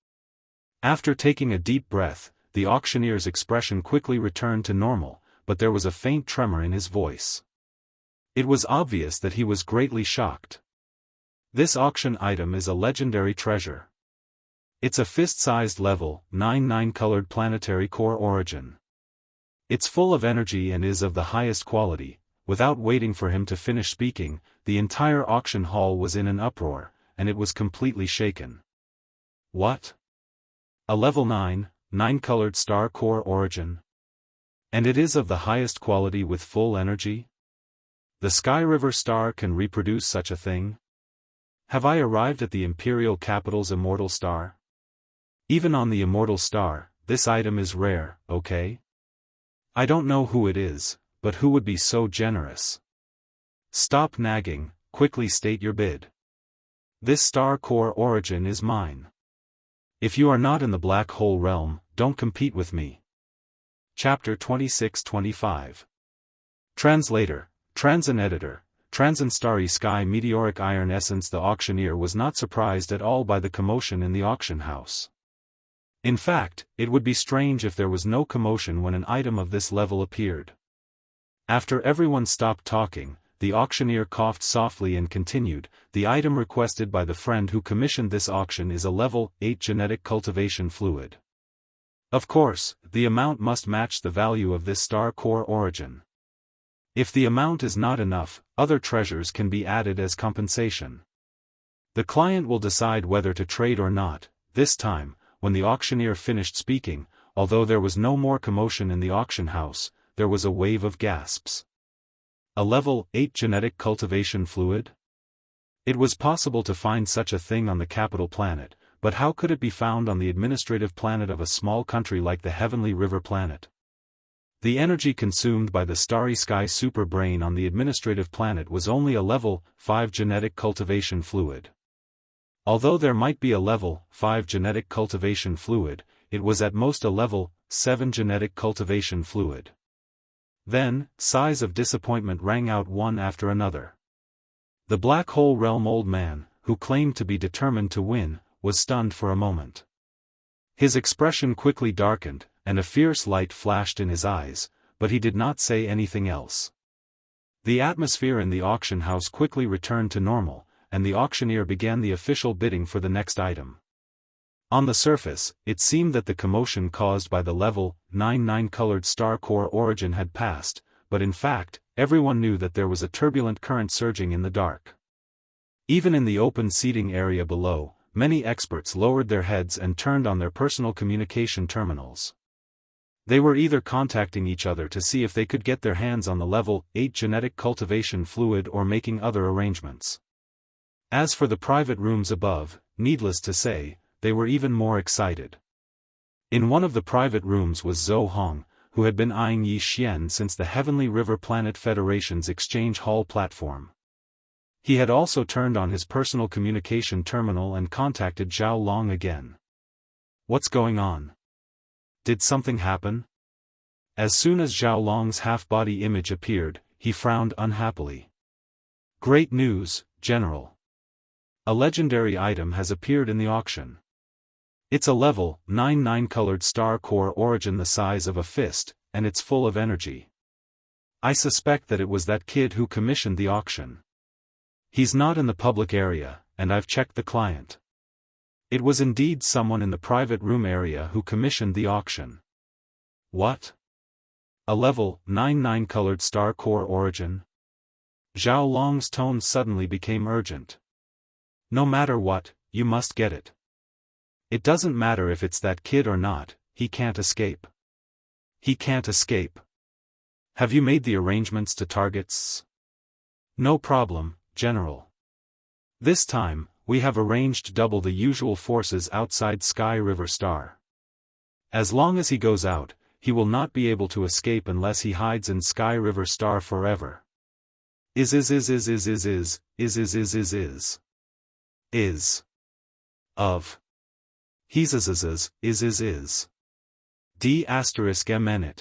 After taking a deep breath, the auctioneer's expression quickly returned to normal, but there was a faint tremor in his voice. It was obvious that he was greatly shocked. This auction item is a legendary treasure. It's a fist-sized level 9-colored planetary core origin. It's full of energy and is of the highest quality. Without waiting for him to finish speaking, the entire auction hall was in an uproar, and it was completely shaken. What? A level 9-colored star core origin? And it is of the highest quality with full energy? The Sky River star can reproduce such a thing? Have I arrived at the Imperial Capital's Immortal star? Even on the Immortal star, this item is rare, okay? I don't know who it is, but who would be so generous? Stop nagging, quickly state your bid. This star core origin is mine. If you are not in the black hole realm, don't compete with me. Chapter 26-25. Translator, Transin Editor, Transin Starry Sky Meteoric Iron Essence. The auctioneer was not surprised at all by the commotion in the auction house. In fact, it would be strange if there was no commotion when an item of this level appeared. After everyone stopped talking, the auctioneer coughed softly and continued, the item requested by the friend who commissioned this auction is a level 8 genetic cultivation fluid. Of course, the amount must match the value of this star core origin. If the amount is not enough, other treasures can be added as compensation. The client will decide whether to trade or not. This time, when the auctioneer finished speaking, although there was no more commotion in the auction house, there was a wave of gasps. A level 8 genetic cultivation fluid? It was possible to find such a thing on the capital planet, but how could it be found on the administrative planet of a small country like the Heavenly River planet? The energy consumed by the Starry Sky super brain on the administrative planet was only a level 5 genetic cultivation fluid. Although there might be a level 5 genetic cultivation fluid, it was at most a level 7 genetic cultivation fluid. Then, sighs of disappointment rang out one after another. The black hole realm old man, who claimed to be determined to win, was stunned for a moment. His expression quickly darkened, and a fierce light flashed in his eyes, but he did not say anything else. The atmosphere in the auction house quickly returned to normal, and the auctioneer began the official bidding for the next item. On the surface, it seemed that the commotion caused by the level 9 colored star core origin had passed, but in fact, everyone knew that there was a turbulent current surging in the dark. Even in the open seating area below, many experts lowered their heads and turned on their personal communication terminals. They were either contacting each other to see if they could get their hands on the level 8 genetic cultivation fluid or making other arrangements. As for the private rooms above, needless to say, they were even more excited. In one of the private rooms was Zhou Hong, who had been eyeing Yi Xian since the Heavenly River Planet Federation's exchange hall platform. He had also turned on his personal communication terminal and contacted Zhao Long again. What's going on? Did something happen? As soon as Zhao Long's half-body image appeared, he frowned unhappily. Great news, General. A legendary item has appeared in the auction. It's a level 9 colored star core origin the size of a fist, and it's full of energy. I suspect that it was that kid who commissioned the auction. He's not in the public area, and I've checked the client. It was indeed someone in the private room area who commissioned the auction. What? A level 9 colored star core origin? Zhao Long's tone suddenly became urgent. No matter what, you must get it. It doesn't matter if it's that kid or not, he can't escape. He can't escape. Have you made the arrangements to targets? No problem, General. This time, we have arranged double the usual forces outside Sky River Star. As long as he goes out, he will not be able to escape unless he hides in Sky River Star forever. Is. Of. He's is. D***mn.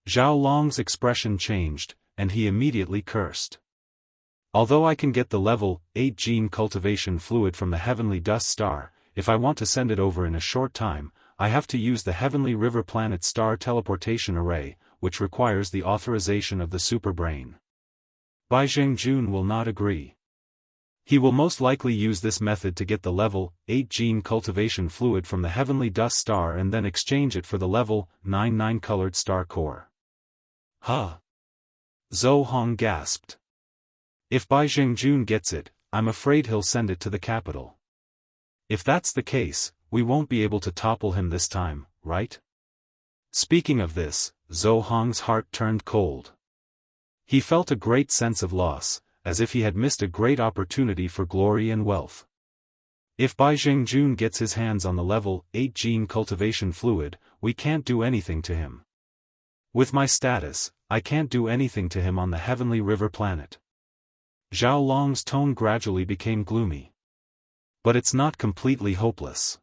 Zhao Long's expression changed, and he immediately cursed. Although I can get the level 8 gene cultivation fluid from the Heavenly Dust Star, if I want to send it over in a short time, I have to use the Heavenly River Planet Star Teleportation Array, which requires the authorization of the Superbrain. Bai Zhengjun will not agree. He will most likely use this method to get the level 8 gene cultivation fluid from the Heavenly Dust Star and then exchange it for the level 9 colored star core. Huh? Zhou Hong gasped. If Bai Zhengjun gets it, I'm afraid he'll send it to the capital. If that's the case, we won't be able to topple him this time, right? Speaking of this, Zhou Hong's heart turned cold. He felt a great sense of loss, as if he had missed a great opportunity for glory and wealth. If Bai Zhengjun gets his hands on the level 8 gene cultivation fluid, we can't do anything to him. With my status, I can't do anything to him on the Heavenly River Planet. Zhao Long's tone gradually became gloomy. But it's not completely hopeless.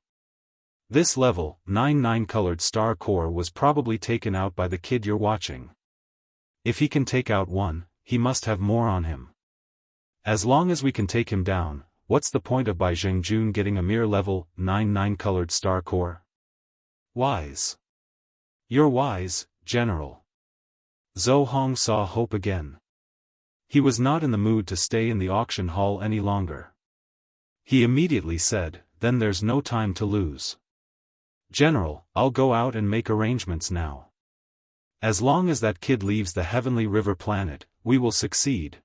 This level 9 colored star core was probably taken out by the kid you're watching. If he can take out one, he must have more on him. As long as we can take him down, what's the point of Bai Zhengjun getting a mere level 9 colored star core? Wise. You're wise, General. Zhou Hong saw hope again. He was not in the mood to stay in the auction hall any longer. He immediately said, then there's no time to lose. General, I'll go out and make arrangements now. As long as that kid leaves the Heavenly River Planet, we will succeed.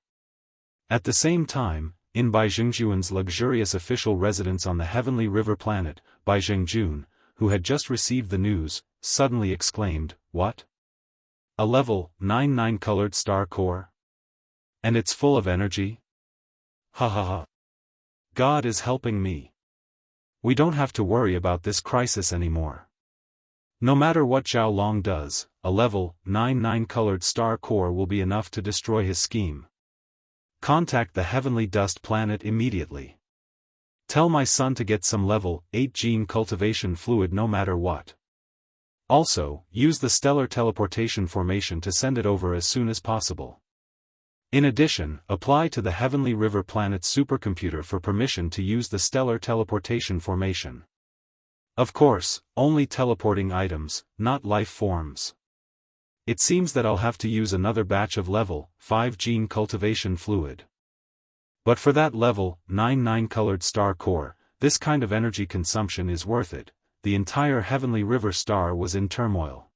At the same time, in Bai Zhengjun's luxurious official residence on the Heavenly River Planet, Bai Zhengjun, who had just received the news, suddenly exclaimed, what? A level 9 colored star core? And it's full of energy? Ha ha ha. God is helping me. We don't have to worry about this crisis anymore. No matter what Zhao Long does, a level 9 colored star core will be enough to destroy his scheme. Contact the Heavenly Dust Planet immediately. Tell my son to get some level 8 gene cultivation fluid no matter what. Also, use the stellar teleportation formation to send it over as soon as possible. In addition, apply to the Heavenly River Planet supercomputer for permission to use the stellar teleportation formation. Of course, only teleporting items, not life forms. It seems that I'll have to use another batch of level 5 gene cultivation fluid. But for that level 9 colored star core, this kind of energy consumption is worth it. The entire Heavenly River Star was in turmoil.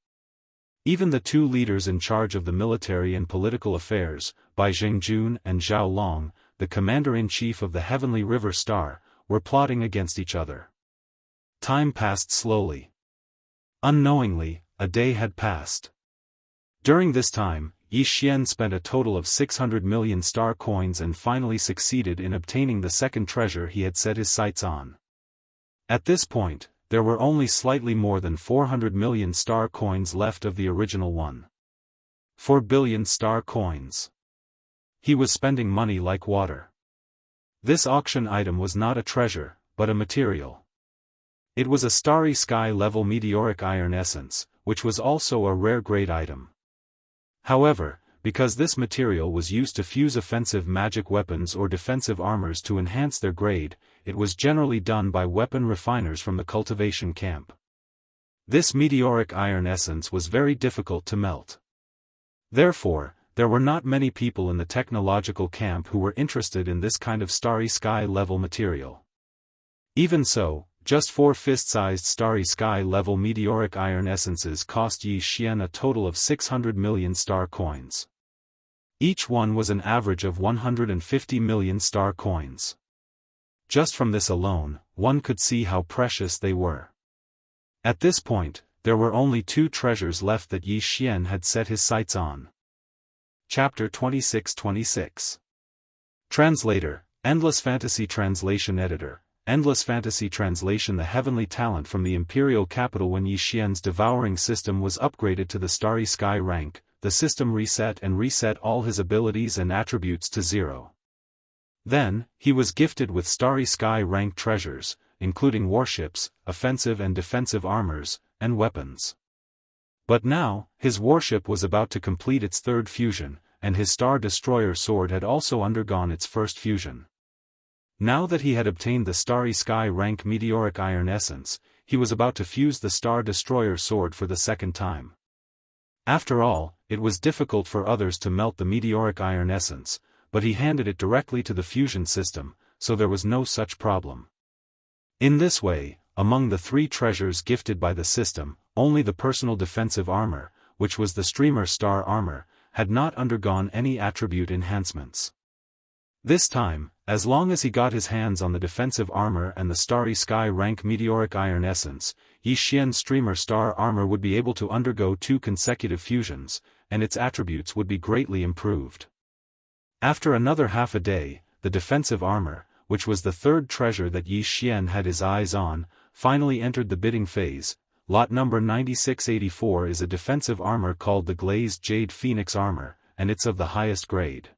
Even the two leaders in charge of the military and political affairs, Bai Zhengjun and Zhao Long, the commander-in-chief of the Heavenly River Star, were plotting against each other. Time passed slowly. Unknowingly, a day had passed. During this time, Yi Xian spent a total of 600 million star coins and finally succeeded in obtaining the second treasure he had set his sights on. At this point, there were only slightly more than 400 million star coins left of the original one. 4 billion star coins. He was spending money like water. This auction item was not a treasure, but a material. It was a starry sky level meteoric iron essence, which was also a rare grade item. However, because this material was used to fuse offensive magic weapons or defensive armors to enhance their grade, it was generally done by weapon refiners from the cultivation camp. This meteoric iron essence was very difficult to melt. Therefore, there were not many people in the technological camp who were interested in this kind of starry sky level material. Even so, just 4 fist-sized starry sky level meteoric iron essences cost Yi Xian a total of 600 million star coins. Each one was an average of 150 million star coins. Just from this alone, one could see how precious they were. At this point, there were only 2 treasures left that Yi Xian had set his sights on. Chapter 26-26. Translator, Endless Fantasy Translation Editor. Endless Fantasy Translation. The heavenly talent from the imperial capital. When Yi Xian's devouring system was upgraded to the starry sky rank, the system reset all his abilities and attributes to 0. Then, he was gifted with starry sky rank treasures, including warships, offensive and defensive armors, and weapons. But now, his warship was about to complete its 3rd fusion, and his Star Destroyer sword had also undergone its 1st fusion. Now that he had obtained the starry sky rank meteoric iron essence, he was about to fuse the Star Destroyer sword for the 2nd time. After all, it was difficult for others to melt the meteoric iron essence, but he handed it directly to the fusion system, so there was no such problem. In this way, among the 3 treasures gifted by the system, only the personal defensive armor, which was the Streamer Star Armor, had not undergone any attribute enhancements. This time, as long as he got his hands on the defensive armor and the starry sky rank meteoric iron essence, Yi Xian's Streamer Star Armor would be able to undergo 2 consecutive fusions, and its attributes would be greatly improved. After another half a day, the defensive armor, which was the 3rd treasure that Yi Xian had his eyes on, finally entered the bidding phase. Lot number 9684 is a defensive armor called the Glazed Jade Phoenix Armor, and it's of the highest grade.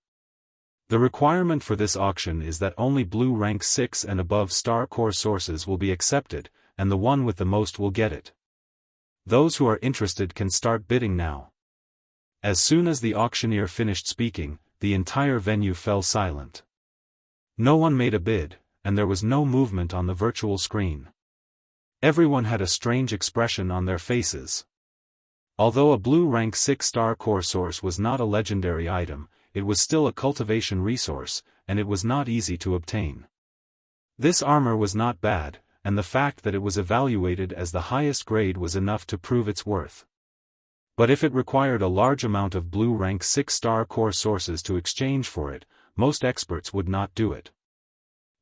The requirement for this auction is that only blue rank 6 and above star core sources will be accepted, and the one with the most will get it. Those who are interested can start bidding now. As soon as the auctioneer finished speaking, the entire venue fell silent. No one made a bid, and there was no movement on the virtual screen. Everyone had a strange expression on their faces. Although a blue rank 6 star core source was not a legendary item, it was still a cultivation resource, and it was not easy to obtain. This armor was not bad, and the fact that it was evaluated as the highest grade was enough to prove its worth. But if it required a large amount of blue rank 6 star core sources to exchange for it, most experts would not do it.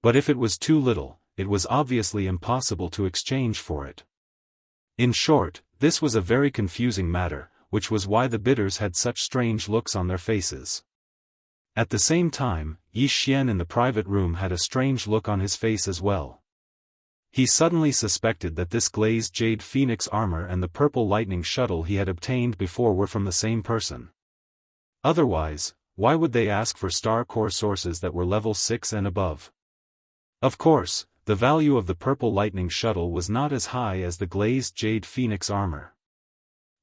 But if it was too little, it was obviously impossible to exchange for it. In short, this was a very confusing matter, which was why the bidders had such strange looks on their faces. At the same time, Yi Xian in the private room had a strange look on his face as well. He suddenly suspected that this glazed jade phoenix armor and the purple lightning shuttle he had obtained before were from the same person. Otherwise, why would they ask for star core sources that were level 6 and above? Of course, the value of the purple lightning shuttle was not as high as the glazed jade phoenix armor.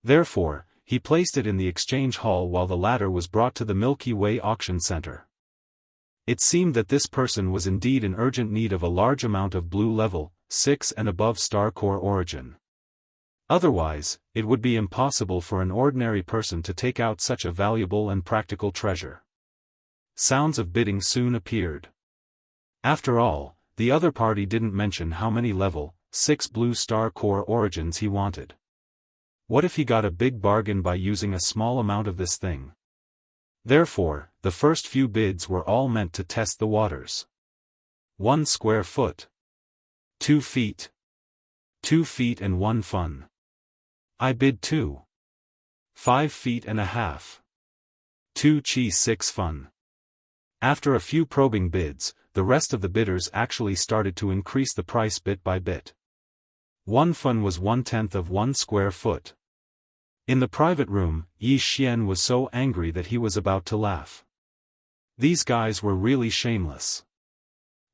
Therefore, he placed it in the exchange hall while the latter was brought to the Milky Way auction center. It seemed that this person was indeed in urgent need of a large amount of blue level 6 and above star core origin. Otherwise, it would be impossible for an ordinary person to take out such a valuable and practical treasure. Sounds of bidding soon appeared. After all, the other party didn't mention how many level 6 blue star core origins he wanted. What if he got a big bargain by using a small amount of this thing? Therefore, the first few bids were all meant to test the waters. 1 square foot. 2 feet. 2 feet and 1 fun. I bid 2.5 feet and a half. 2 chi 6 fun. After a few probing bids, the rest of the bidders actually started to increase the price bit by bit. 1 fun was 1/10 of 1 square foot. In the private room, Yi Xian was so angry that he was about to laugh. These guys were really shameless.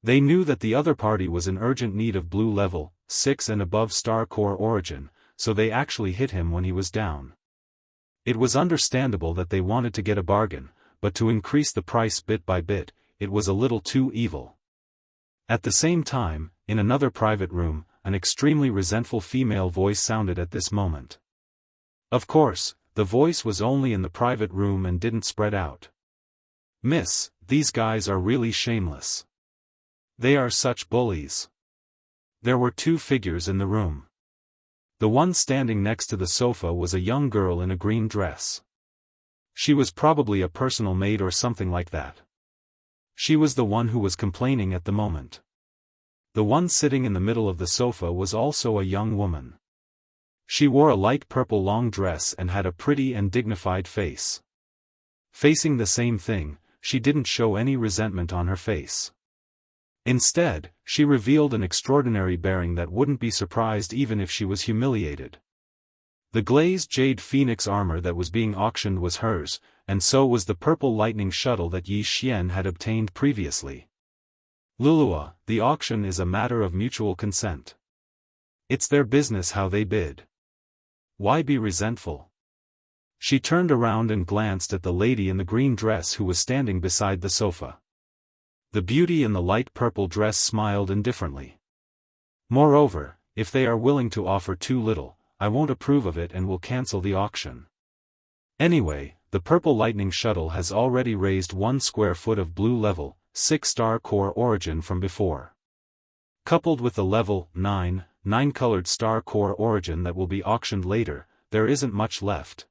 They knew that the other party was in urgent need of blue level 6 and above star core origin, so they actually hit him when he was down. It was understandable that they wanted to get a bargain, but to increase the price bit by bit, it was a little too evil. At the same time, in another private room, an extremely resentful female voice sounded at this moment. Of course, the voice was only in the private room and didn't spread out. "Miss, these guys are really shameless. They are such bullies." There were 2 figures in the room. The one standing next to the sofa was a young girl in a green dress. She was probably a personal maid or something like that. She was the one who was complaining at the moment. The one sitting in the middle of the sofa was also a young woman. She wore a light purple long dress and had a pretty and dignified face. Facing the same thing, she didn't show any resentment on her face. Instead, she revealed an extraordinary bearing that wouldn't be surprised even if she was humiliated. The glazed jade phoenix armor that was being auctioned was hers, and so was the purple lightning shuttle that Yi Xian had obtained previously. "Lulua, the auction is a matter of mutual consent. It's their business how they bid. Why be resentful?" She turned around and glanced at the lady in the green dress who was standing beside the sofa. The beauty in the light purple dress smiled indifferently. "Moreover, if they are willing to offer too little, I won't approve of it and will cancel the auction. Anyway, the purple lightning shuttle has already raised 1 square foot of blue level 6 star core origin from before. Coupled with the level 9 colored star core origin that will be auctioned later, there isn't much left."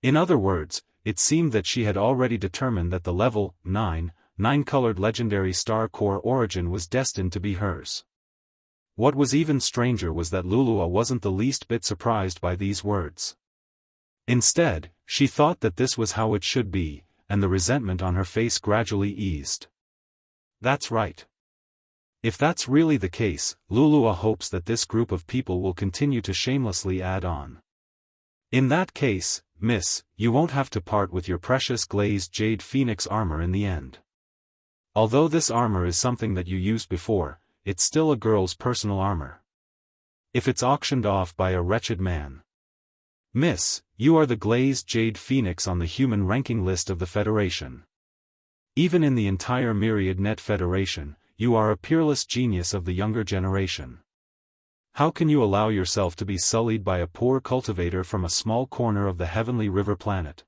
In other words, it seemed that she had already determined that the level 9 colored legendary star core origin was destined to be hers. What was even stranger was that Lulua wasn't the least bit surprised by these words. Instead, she thought that this was how it should be, and the resentment on her face gradually eased. That's right. If that's really the case, Lulua hopes that this group of people will continue to shamelessly add on. In that case, miss, you won't have to part with your precious glazed jade phoenix armor in the end. Although this armor is something that you used before, it's still a girl's personal armor. If it's auctioned off by a wretched man. Miss, you are the glazed jade phoenix on the human ranking list of the Federation. Even in the entire Myriad Net Federation, you are a peerless genius of the younger generation. How can you allow yourself to be sullied by a poor cultivator from a small corner of the heavenly river planet?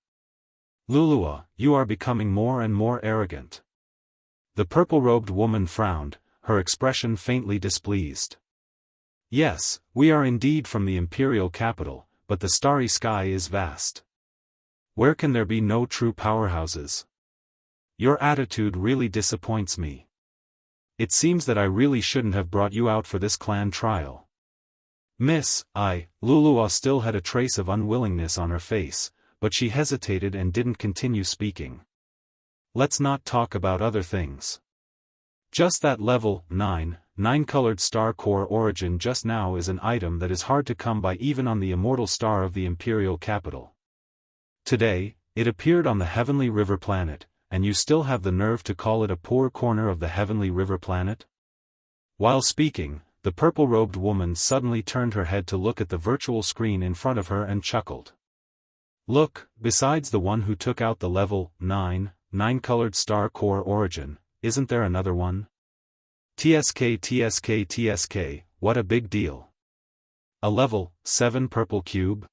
Lulua, you are becoming more and more arrogant. The purple-robed woman frowned, her expression faintly displeased. Yes, we are indeed from the imperial capital, but the starry sky is vast. Where can there be no true powerhouses? Your attitude really disappoints me. It seems that I really shouldn't have brought you out for this clan trial. Miss, Lulua still had a trace of unwillingness on her face, but she hesitated and didn't continue speaking. Let's not talk about other things. Just that level 9 colored star core origin just now is an item that is hard to come by even on the immortal star of the imperial capital. Today, it appeared on the heavenly river planet, and you still have the nerve to call it a poor corner of the heavenly river planet? While speaking, the purple-robed woman suddenly turned her head to look at the virtual screen in front of her and chuckled. Look, besides the one who took out the level 9 colored star core origin, isn't there another one? TSK, what a big deal. A level 7 purple cube?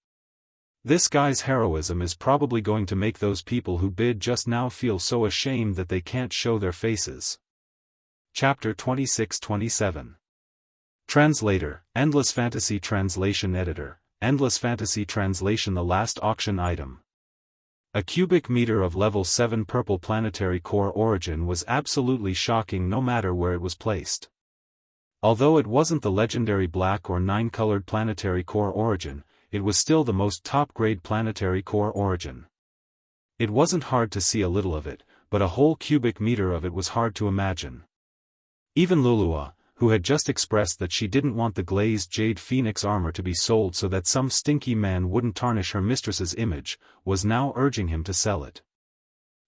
This guy's heroism is probably going to make those people who bid just now feel so ashamed that they can't show their faces. Chapter 26-27. Translator, Endless Fantasy Translation Editor, Endless Fantasy Translation. The last auction item. A cubic meter of level 7 purple planetary core origin was absolutely shocking no matter where it was placed. Although it wasn't the legendary black or 9-colored planetary core origin, it was still the most top-grade planetary core origin. It wasn't hard to see a little of it, but a whole cubic meter of it was hard to imagine. Even Lulua, who had just expressed that she didn't want the glazed jade phoenix armor to be sold so that some stinky man wouldn't tarnish her mistress's image, was now urging him to sell it.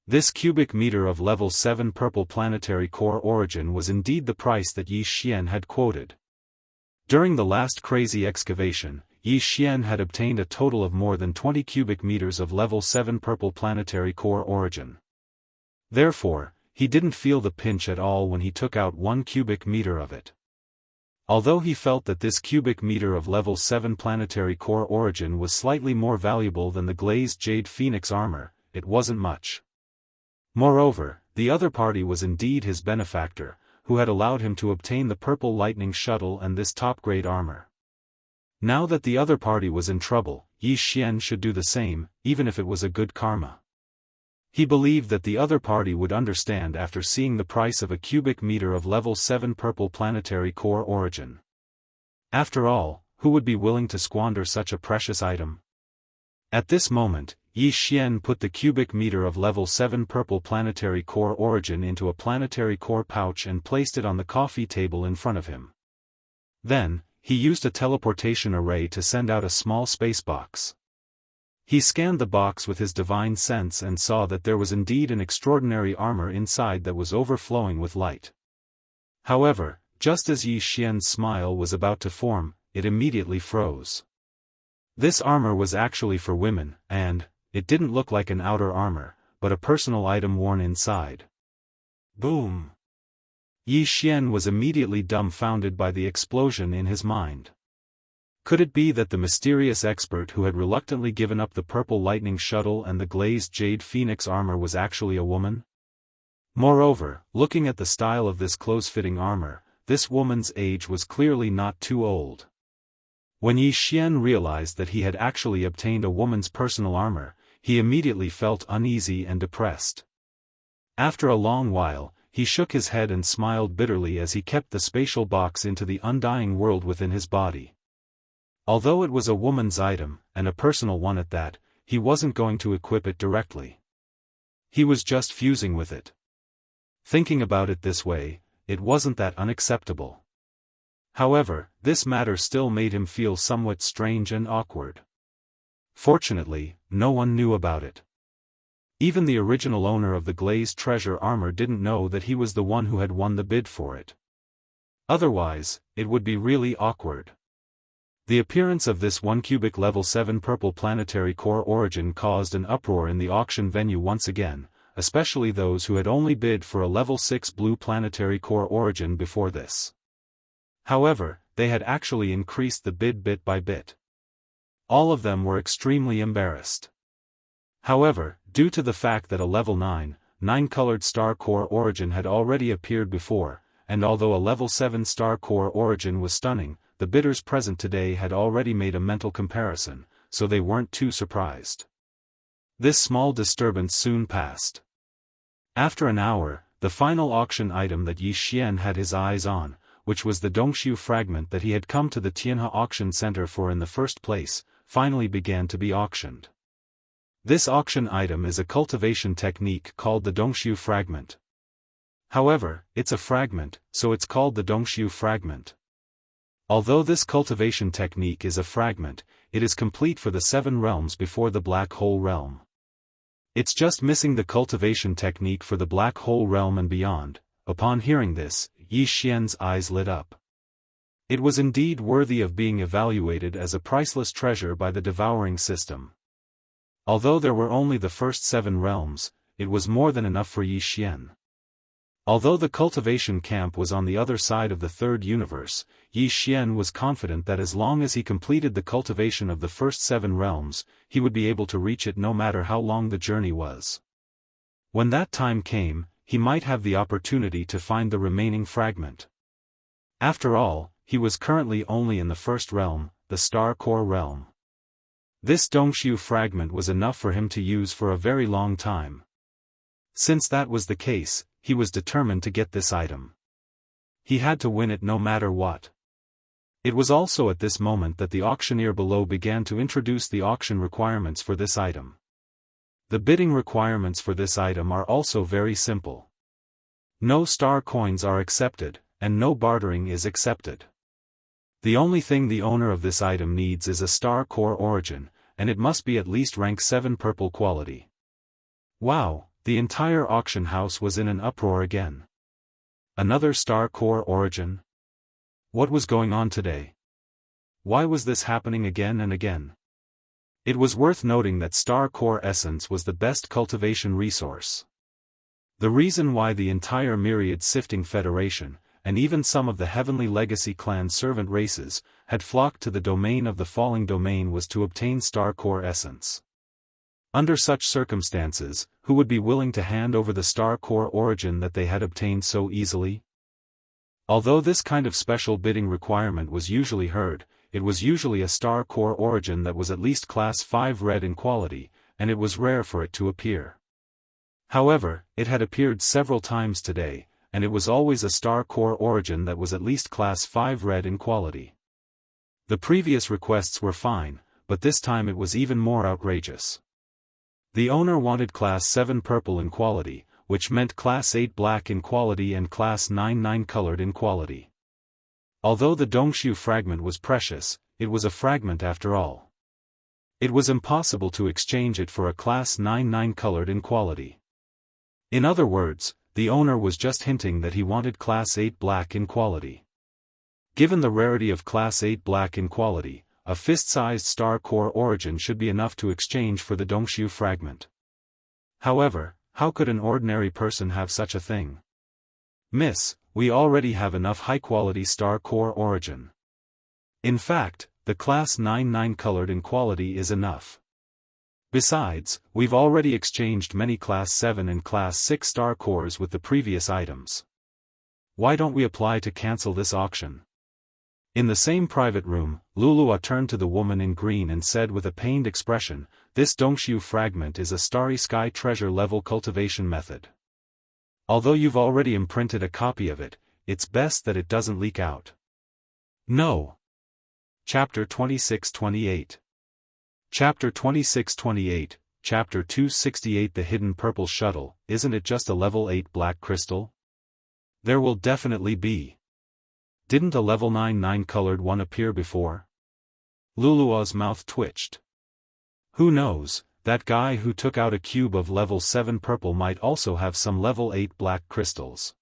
This cubic meter of level 7 purple planetary core origin was indeed the price that Yi Xian had quoted. During the last crazy excavation, Yi Xian had obtained a total of more than 20 cubic meters of level 7 purple planetary core origin. Therefore, he didn't feel the pinch at all when he took out 1 cubic meter of it. Although he felt that this cubic meter of level 7 planetary core origin was slightly more valuable than the glazed jade phoenix armor, it wasn't much. Moreover, the other party was indeed his benefactor, who had allowed him to obtain the purple lightning shuttle and this top-grade armor. Now that the other party was in trouble, Yi Xian should do the same, even if it was a good karma. He believed that the other party would understand after seeing the price of a cubic meter of level 7 purple planetary core origin. After all, who would be willing to squander such a precious item? At this moment, Yi Xian put the cubic meter of level 7 purple planetary core origin into a planetary core pouch and placed it on the coffee table in front of him. Then, he used a teleportation array to send out a small space box. He scanned the box with his divine sense and saw that there was indeed an extraordinary armor inside that was overflowing with light. However, just as Yi Xian's smile was about to form, it immediately froze. This armor was actually for women, and it didn't look like an outer armor, but a personal item worn inside. Boom! Yi Xian was immediately dumbfounded by the explosion in his mind. Could it be that the mysterious expert who had reluctantly given up the purple lightning shuttle and the glazed jade phoenix armor was actually a woman? Moreover, looking at the style of this close-fitting armor, this woman's age was clearly not too old. When Yi Xian realized that he had actually obtained a woman's personal armor, he immediately felt uneasy and depressed. After a long while, he shook his head and smiled bitterly as he kept the spatial box into the undying world within his body. Although it was a woman's item, and a personal one at that, he wasn't going to equip it directly. He was just fusing with it. Thinking about it this way, it wasn't that unacceptable. However, this matter still made him feel somewhat strange and awkward. Fortunately, no one knew about it. Even the original owner of the glazed treasure armor didn't know that he was the one who had won the bid for it. Otherwise, it would be really awkward. The appearance of this 1 cubic level 7 purple planetary core origin caused an uproar in the auction venue once again, especially those who had only bid for a level 6 blue planetary core origin before this. However, they had actually increased the bid bit by bit. All of them were extremely embarrassed. However, due to the fact that a level 9-colored star core origin had already appeared before, and although a level 7 star core origin was stunning, the bidders present today had already made a mental comparison, so they weren't too surprised. This small disturbance soon passed. After an hour, the final auction item that Yi Xian had his eyes on, which was the Dongxiu fragment that he had come to the Tianhe auction center for in the first place, finally began to be auctioned. This auction item is a cultivation technique called the Dongxiu fragment. However, it's a fragment, so it's called the Dongxiu fragment. Although this cultivation technique is a fragment, it is complete for the 7 realms before the black hole realm. It's just missing the cultivation technique for the black hole realm and beyond. Upon hearing this, Yi Xian's eyes lit up. It was indeed worthy of being evaluated as a priceless treasure by the Devouring system. Although there were only the first 7 realms, it was more than enough for Yi Xian. Although the cultivation camp was on the other side of the 3rd universe, Yi Xian was confident that as long as he completed the cultivation of the first 7 realms, he would be able to reach it no matter how long the journey was. When that time came, he might have the opportunity to find the remaining fragment. After all, he was currently only in the 1st realm, the Star Core realm. This Dongxiu fragment was enough for him to use for a very long time. Since that was the case, he was determined to get this item. He had to win it no matter what. It was also at this moment that the auctioneer below began to introduce the auction requirements for this item. The bidding requirements for this item are also very simple. No star coins are accepted, and no bartering is accepted. The only thing the owner of this item needs is a star core origin, and it must be at least rank 7 purple quality. Wow, the entire auction house was in an uproar again. Another star core origin? What was going on today? Why was this happening again and again? It was worth noting that star core essence was the best cultivation resource. The reason why the entire myriad sifting federation, and even some of the heavenly legacy clan servant races, had flocked to the domain of the falling domain was to obtain star core essence. Under such circumstances, who would be willing to hand over the star core origin that they had obtained so easily? Although this kind of special bidding requirement was usually heard, it was usually a star core origin that was at least class 5 red in quality, and it was rare for it to appear. However, it had appeared several times today, and it was always a star core origin that was at least class 5 red in quality. The previous requests were fine, but this time it was even more outrageous. The owner wanted class 7 purple in quality, which meant class 8 black in quality and class 9 colored in quality. Although the Dongshu fragment was precious, it was a fragment after all. It was impossible to exchange it for a class 9 colored in quality. In other words, the owner was just hinting that he wanted class 8 black in quality. Given the rarity of class 8 black in quality, a fist-sized star core origin should be enough to exchange for the Dongshu fragment. However, how could an ordinary person have such a thing? Miss, we already have enough high-quality star core origin. In fact, the class 9 colored in quality is enough. Besides, we've already exchanged many class 7 and class 6 star cores with the previous items. Why don't we apply to cancel this auction? In the same private room, Lulua turned to the woman in green and said with a pained expression, "This Dongshu fragment is a starry sky treasure level cultivation method. Although you've already imprinted a copy of it, it's best that it doesn't leak out." No. Chapter 26-28. Chapter 26-28, Chapter 268. The Hidden Purple Shuttle, isn't it just a level 8 black crystal? There will definitely be. Didn't a level 9 colored one appear before? Lulua's mouth twitched. Who knows, that guy who took out a cube of level 7 purple might also have some level 8 black crystals.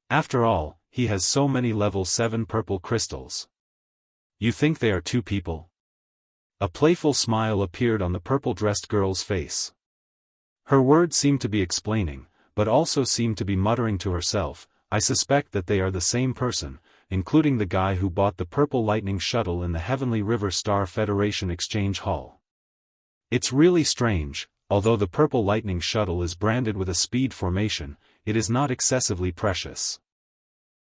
After all, he has so many level 7 purple crystals. You think they are two people? A playful smile appeared on the purple-dressed girl's face. Her words seemed to be explaining, but also seemed to be muttering to herself, "I suspect that they are the same person, including the guy who bought the purple lightning shuttle in the Heavenly River Star Federation Exchange Hall." It's really strange, although the purple lightning shuttle is branded with a speed formation, it is not excessively precious.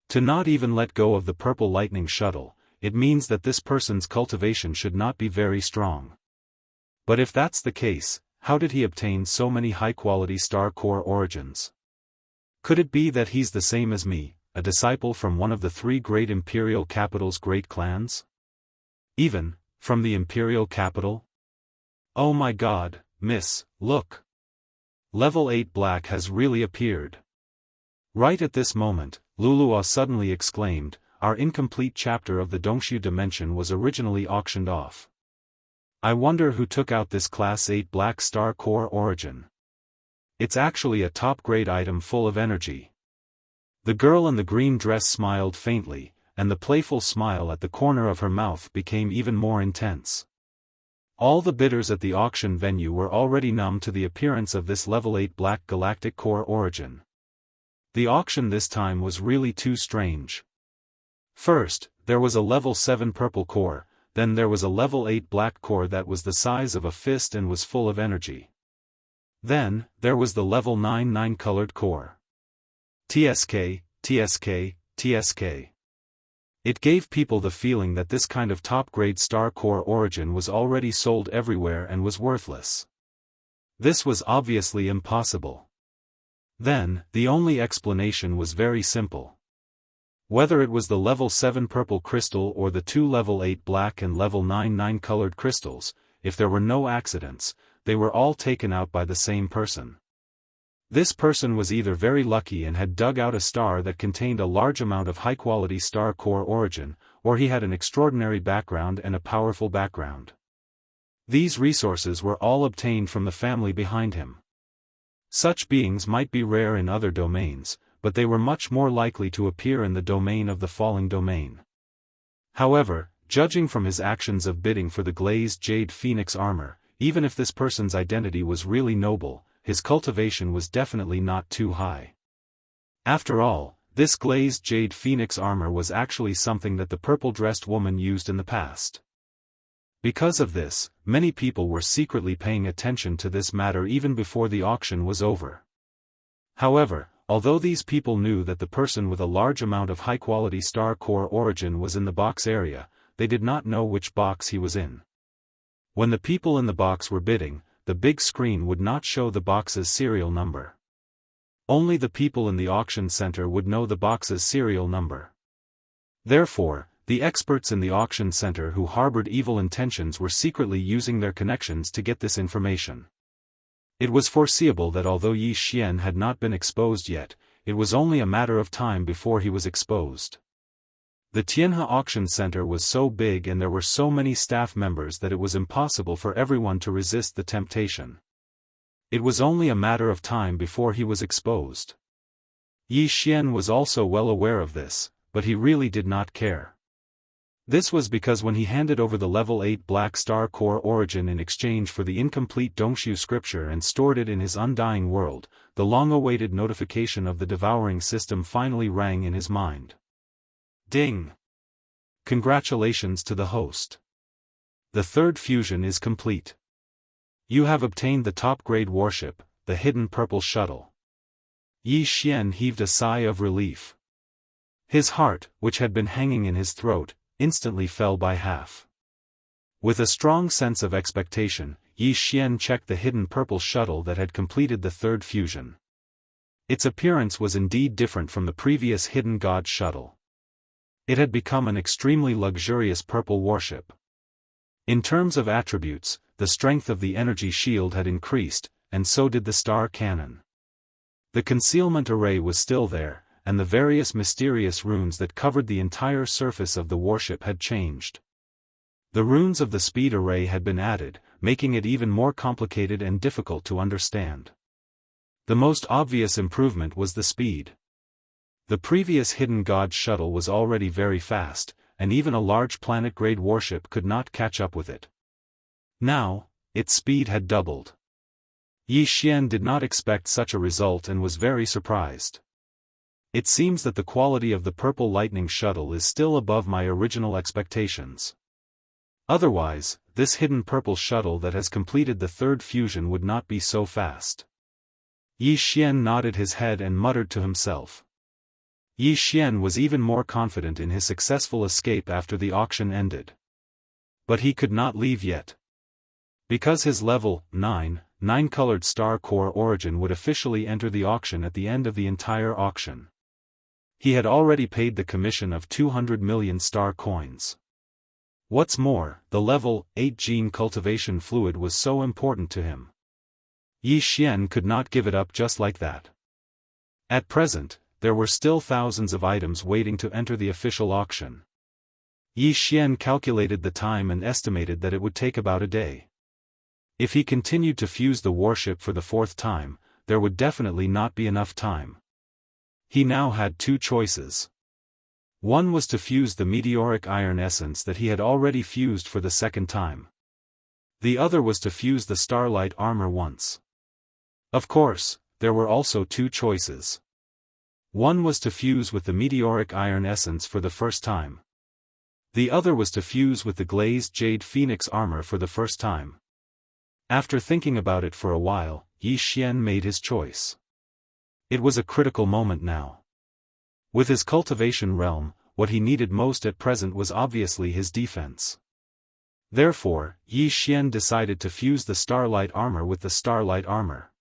To not even let go of the purple lightning shuttle, it means that this person's cultivation should not be very strong. But if that's the case, how did he obtain so many high-quality star core origins? Could it be that he's the same as me, a disciple from one of the 3 great imperial capital's great clans? Even, from the imperial capital? Oh my god, miss, look! Level 8 black has really appeared. Right at this moment, Lulua suddenly exclaimed, "Our incomplete chapter of the Dongshu dimension was originally auctioned off. I wonder who took out this class 8 black star core origin. It's actually a top-grade item full of energy." The girl in the green dress smiled faintly, and the playful smile at the corner of her mouth became even more intense. All the bidders at the auction venue were already numb to the appearance of this level 8 black galactic core origin. The auction this time was really too strange. First, there was a level 7 purple core, then there was a level 8 black core that was the size of a fist and was full of energy. Then, there was the level 9 colored core. TSK, TSK, TSK. It gave people the feeling that this kind of top-grade star core origin was already sold everywhere and was worthless. This was obviously impossible. Then, the only explanation was very simple. Whether it was the level 7 purple crystal or the two level 8 black and level 9 colored crystals, if there were no accidents, they were all taken out by the same person. This person was either very lucky and had dug out a star that contained a large amount of high-quality star core origin, or he had an extraordinary background and a powerful background. These resources were all obtained from the family behind him. Such beings might be rare in other domains, but they were much more likely to appear in the domain of the falling domain. However, judging from his actions of bidding for the glazed jade phoenix armor, even if this person's identity was really noble, his cultivation was definitely not too high. After all, this glazed jade phoenix armor was actually something that the purple-dressed woman used in the past. Because of this, many people were secretly paying attention to this matter even before the auction was over. However, although these people knew that the person with a large amount of high-quality star core origin was in the box area, they did not know which box he was in. When the people in the box were bidding, the big screen would not show the box's serial number. Only the people in the auction center would know the box's serial number. Therefore, the experts in the auction center who harbored evil intentions were secretly using their connections to get this information. It was foreseeable that although Yi Xian had not been exposed yet, it was only a matter of time before he was exposed. The Tianhe auction center was so big and there were so many staff members that it was impossible for everyone to resist the temptation. It was only a matter of time before he was exposed. Yi Xian was also well aware of this, but he really did not care. This was because when he handed over the level 8 black star core origin in exchange for the incomplete Dongshu scripture and stored it in his undying world, the long-awaited notification of the devouring system finally rang in his mind. Ding! Congratulations to the host. The third fusion is complete. You have obtained the top-grade warship, the hidden purple shuttle. Yi Xian heaved a sigh of relief. His heart, which had been hanging in his throat, instantly fell by half. With a strong sense of expectation, Yi Xian checked the hidden purple shuttle that had completed the third fusion. Its appearance was indeed different from the previous hidden god shuttle. It had become an extremely luxurious purple warship. In terms of attributes, the strength of the energy shield had increased, and so did the star cannon. The concealment array was still there, and the various mysterious runes that covered the entire surface of the warship had changed. The runes of the speed array had been added, making it even more complicated and difficult to understand. The most obvious improvement was the speed. The previous hidden god shuttle was already very fast, and even a large planet-grade warship could not catch up with it. Now, its speed had doubled. Yi Xian did not expect such a result and was very surprised. It seems that the quality of the purple lightning shuttle is still above my original expectations. Otherwise, this hidden purple shuttle that has completed the third fusion would not be so fast. Yi Xian nodded his head and muttered to himself. Yi Xian was even more confident in his successful escape after the auction ended. But he could not leave yet. Because his level 9 colored star core origin would officially enter the auction at the end of the entire auction. He had already paid the commission of 200 million star coins. What's more, the level 8 gene cultivation fluid was so important to him. Yi Xian could not give it up just like that. At present, there were still thousands of items waiting to enter the official auction. Yi Xian calculated the time and estimated that it would take about a day. If he continued to fuse the warship for the fourth time, there would definitely not be enough time. He now had two choices. One was to fuse the meteoric iron essence that he had already fused for the second time. The other was to fuse the starlight armor once. Of course, there were also two choices. One was to fuse with the meteoric iron essence for the first time. The other was to fuse with the glazed jade phoenix armor for the first time. After thinking about it for a while, Yi Xian made his choice. It was a critical moment now. With his cultivation realm, what he needed most at present was obviously his defense. Therefore, Yi Xian decided to fuse the starlight armor with the starlight armor.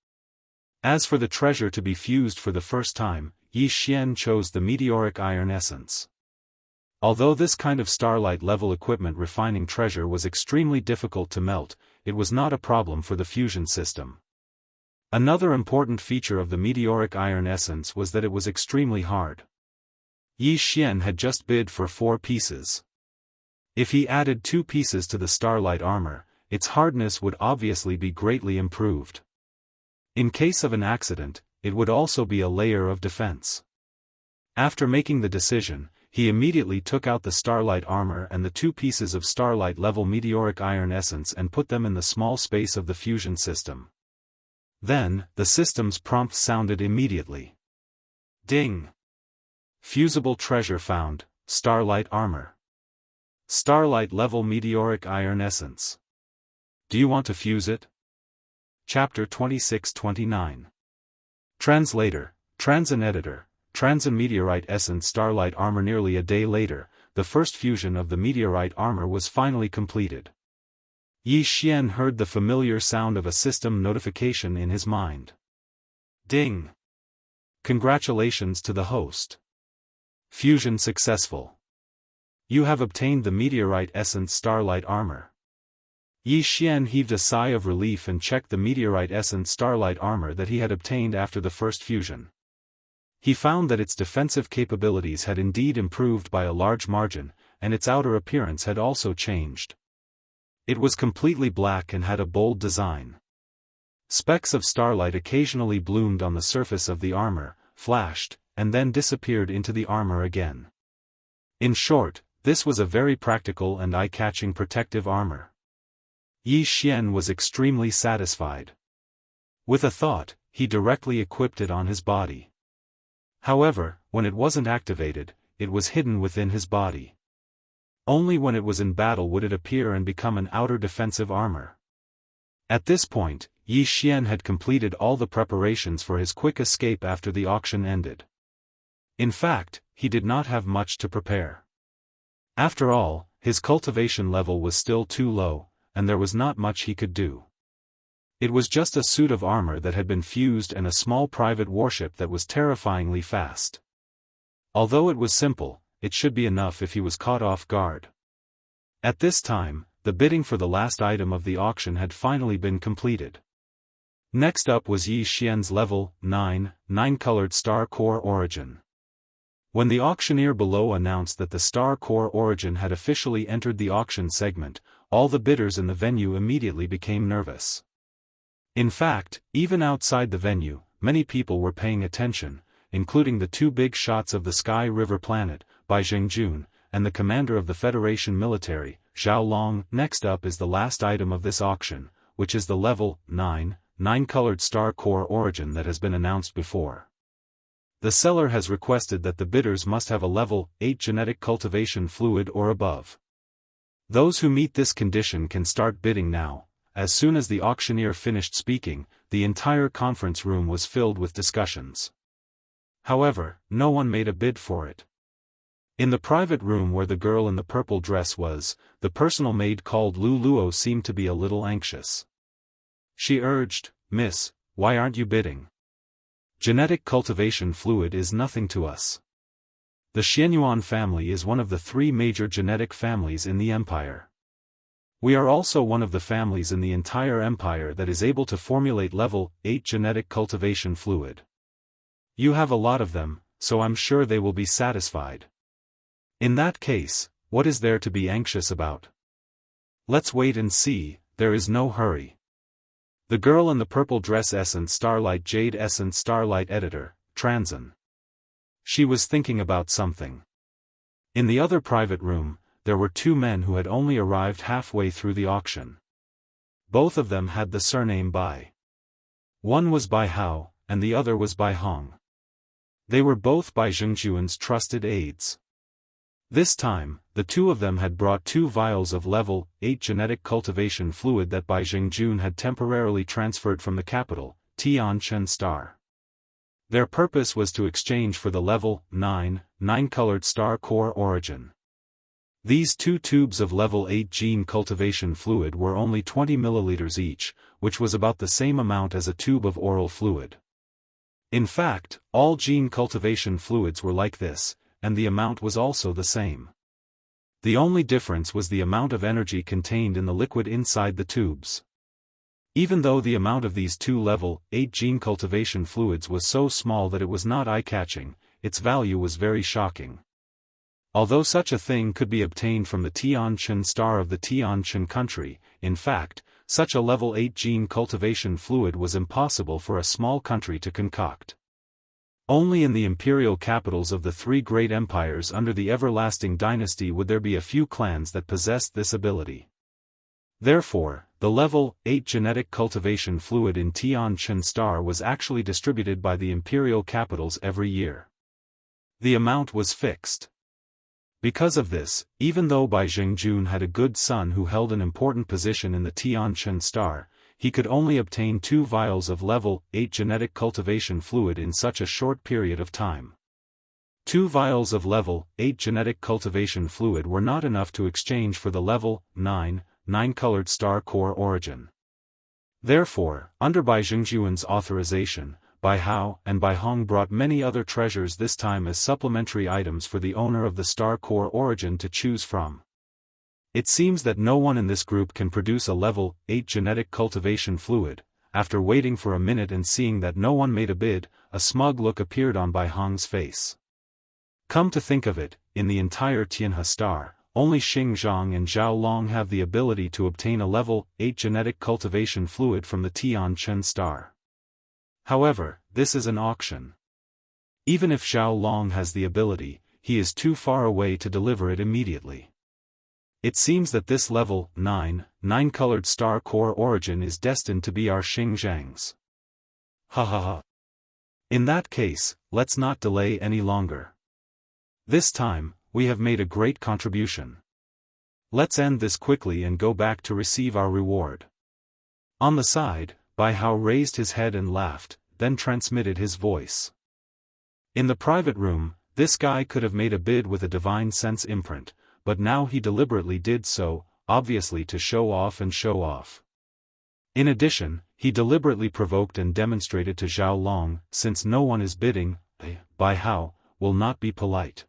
As for the treasure to be fused for the first time, Yi Xian chose the meteoric iron essence. Although this kind of starlight-level equipment refining treasure was extremely difficult to melt, it was not a problem for the fusion system. Another important feature of the meteoric iron essence was that it was extremely hard. Yi Xian had just bid for 4 pieces. If he added 2 pieces to the starlight armor, its hardness would obviously be greatly improved. In case of an accident, it would also be a layer of defense. After making the decision, he immediately took out the starlight armor and the 2 pieces of starlight-level meteoric iron essence and put them in the small space of the fusion system. Then, the system's prompt sounded immediately. Ding! Fusible treasure found, starlight armor. Starlight-level meteoric iron essence. Do you want to fuse it? Chapter 26-29. Translator, Transin Editor, Transin Meteorite Essence Starlight Armor. Nearly a day later, the first fusion of the meteorite armor was finally completed. Yi Xian heard the familiar sound of a system notification in his mind. Ding! Congratulations to the host. Fusion successful. You have obtained the meteorite essence starlight armor. Yi Xian heaved a sigh of relief and checked the meteorite essence starlight armor that he had obtained after the first fusion. He found that its defensive capabilities had indeed improved by a large margin, and its outer appearance had also changed. It was completely black and had a bold design. Specks of starlight occasionally bloomed on the surface of the armor, flashed, and then disappeared into the armor again. In short, this was a very practical and eye-catching protective armor. Yi Xian was extremely satisfied. With a thought, he directly equipped it on his body. However, when it wasn't activated, it was hidden within his body. Only when it was in battle would it appear and become an outer defensive armor. At this point, Yi Xian had completed all the preparations for his quick escape after the auction ended. In fact, he did not have much to prepare. After all, his cultivation level was still too low, and there was not much he could do. It was just a suit of armor that had been fused and a small private warship that was terrifyingly fast. Although it was simple, it should be enough if he was caught off guard. At this time, the bidding for the last item of the auction had finally been completed. Next up was Yi Xian's level 9 colored star core origin. When the auctioneer below announced that the star core origin had officially entered the auction segment, all the bidders in the venue immediately became nervous. In fact, even outside the venue, many people were paying attention, including the 2 big shots of the Sky River planet, Bai Zhengjun, and the commander of the Federation military, Zhao Long. Next up is the last item of this auction, which is the level 9 colored star core origin that has been announced before. The seller has requested that the bidders must have a level 8 genetic cultivation fluid or above. Those who meet this condition can start bidding now. As soon as the auctioneer finished speaking, the entire conference room was filled with discussions. However, no one made a bid for it. In the private room where the girl in the purple dress was, the personal maid called Lu Luo seemed to be a little anxious. She urged, "Miss, why aren't you bidding? Genetic cultivation fluid is nothing to us. The Xianyuan family is one of the 3 major genetic families in the empire. We are also one of the families in the entire empire that is able to formulate level 8 genetic cultivation fluid. You have a lot of them, so I'm sure they will be satisfied. In that case, what is there to be anxious about? Let's wait and see, there is no hurry." The girl in the purple dress Essence Starlight Jade Essence Starlight Editor, Transin. She was thinking about something. In the other private room, there were 2 men who had only arrived halfway through the auction. Both of them had the surname Bai. One was Bai Hao, and the other was Bai Hong. They were both Bai Zhengjuan's trusted aides. This time, the 2 of them had brought 2 vials of level 8 genetic cultivation fluid that Bai Zhengjun had temporarily transferred from the capital, Tianchen Star. Their purpose was to exchange for the level 9 colored star core origin. These 2 tubes of level 8 gene cultivation fluid were only 20 milliliters each, which was about the same amount as a tube of oral fluid. In fact, all gene cultivation fluids were like this, and the amount was also the same. The only difference was the amount of energy contained in the liquid inside the tubes. Even though the amount of these two level 8 gene cultivation fluids was so small that it was not eye-catching, its value was very shocking. Although such a thing could be obtained from the Tianqian star of the Tianqian country, in fact, such a level 8 gene cultivation fluid was impossible for a small country to concoct. Only in the imperial capitals of the three great empires under the everlasting dynasty would there be a few clans that possessed this ability. Therefore, the level 8 genetic cultivation fluid in Tianqian star was actually distributed by the imperial capitals every year. The amount was fixed. Because of this, even though Bai Zhengjun had a good son who held an important position in the Tianqian star, he could only obtain 2 vials of level 8 genetic cultivation fluid in such a short period of time. 2 vials of level 8 genetic cultivation fluid were not enough to exchange for the level 9-colored star core origin. Therefore, under Bai Zhengjun's authorization, Bai Hao and Bai Hong brought many other treasures, this time as supplementary items for the owner of the star core origin to choose from. It seems that no one in this group can produce a level 8 genetic cultivation fluid. After waiting for a minute and seeing that no one made a bid, a smug look appeared on Bai Hong's face. Come to think of it, in the entire Tianhe star, only Xing Zhang and Zhao Long have the ability to obtain a level 8 genetic cultivation fluid from the Tianqian star. However, this is an auction. Even if Zhao Long has the ability, he is too far away to deliver it immediately. It seems that this level 9-colored star core origin is destined to be our Xing Zhang's. Ha ha ha. In that case, let's not delay any longer. This time, we have made a great contribution. Let's end this quickly and go back to receive our reward. On the side, Bai Hao raised his head and laughed, then transmitted his voice. In the private room, this guy could have made a bid with a divine sense imprint, but now he deliberately did so, obviously to show off and show off. In addition, he deliberately provoked and demonstrated to Zhao Long, since no one is bidding, Bai Hao will not be polite.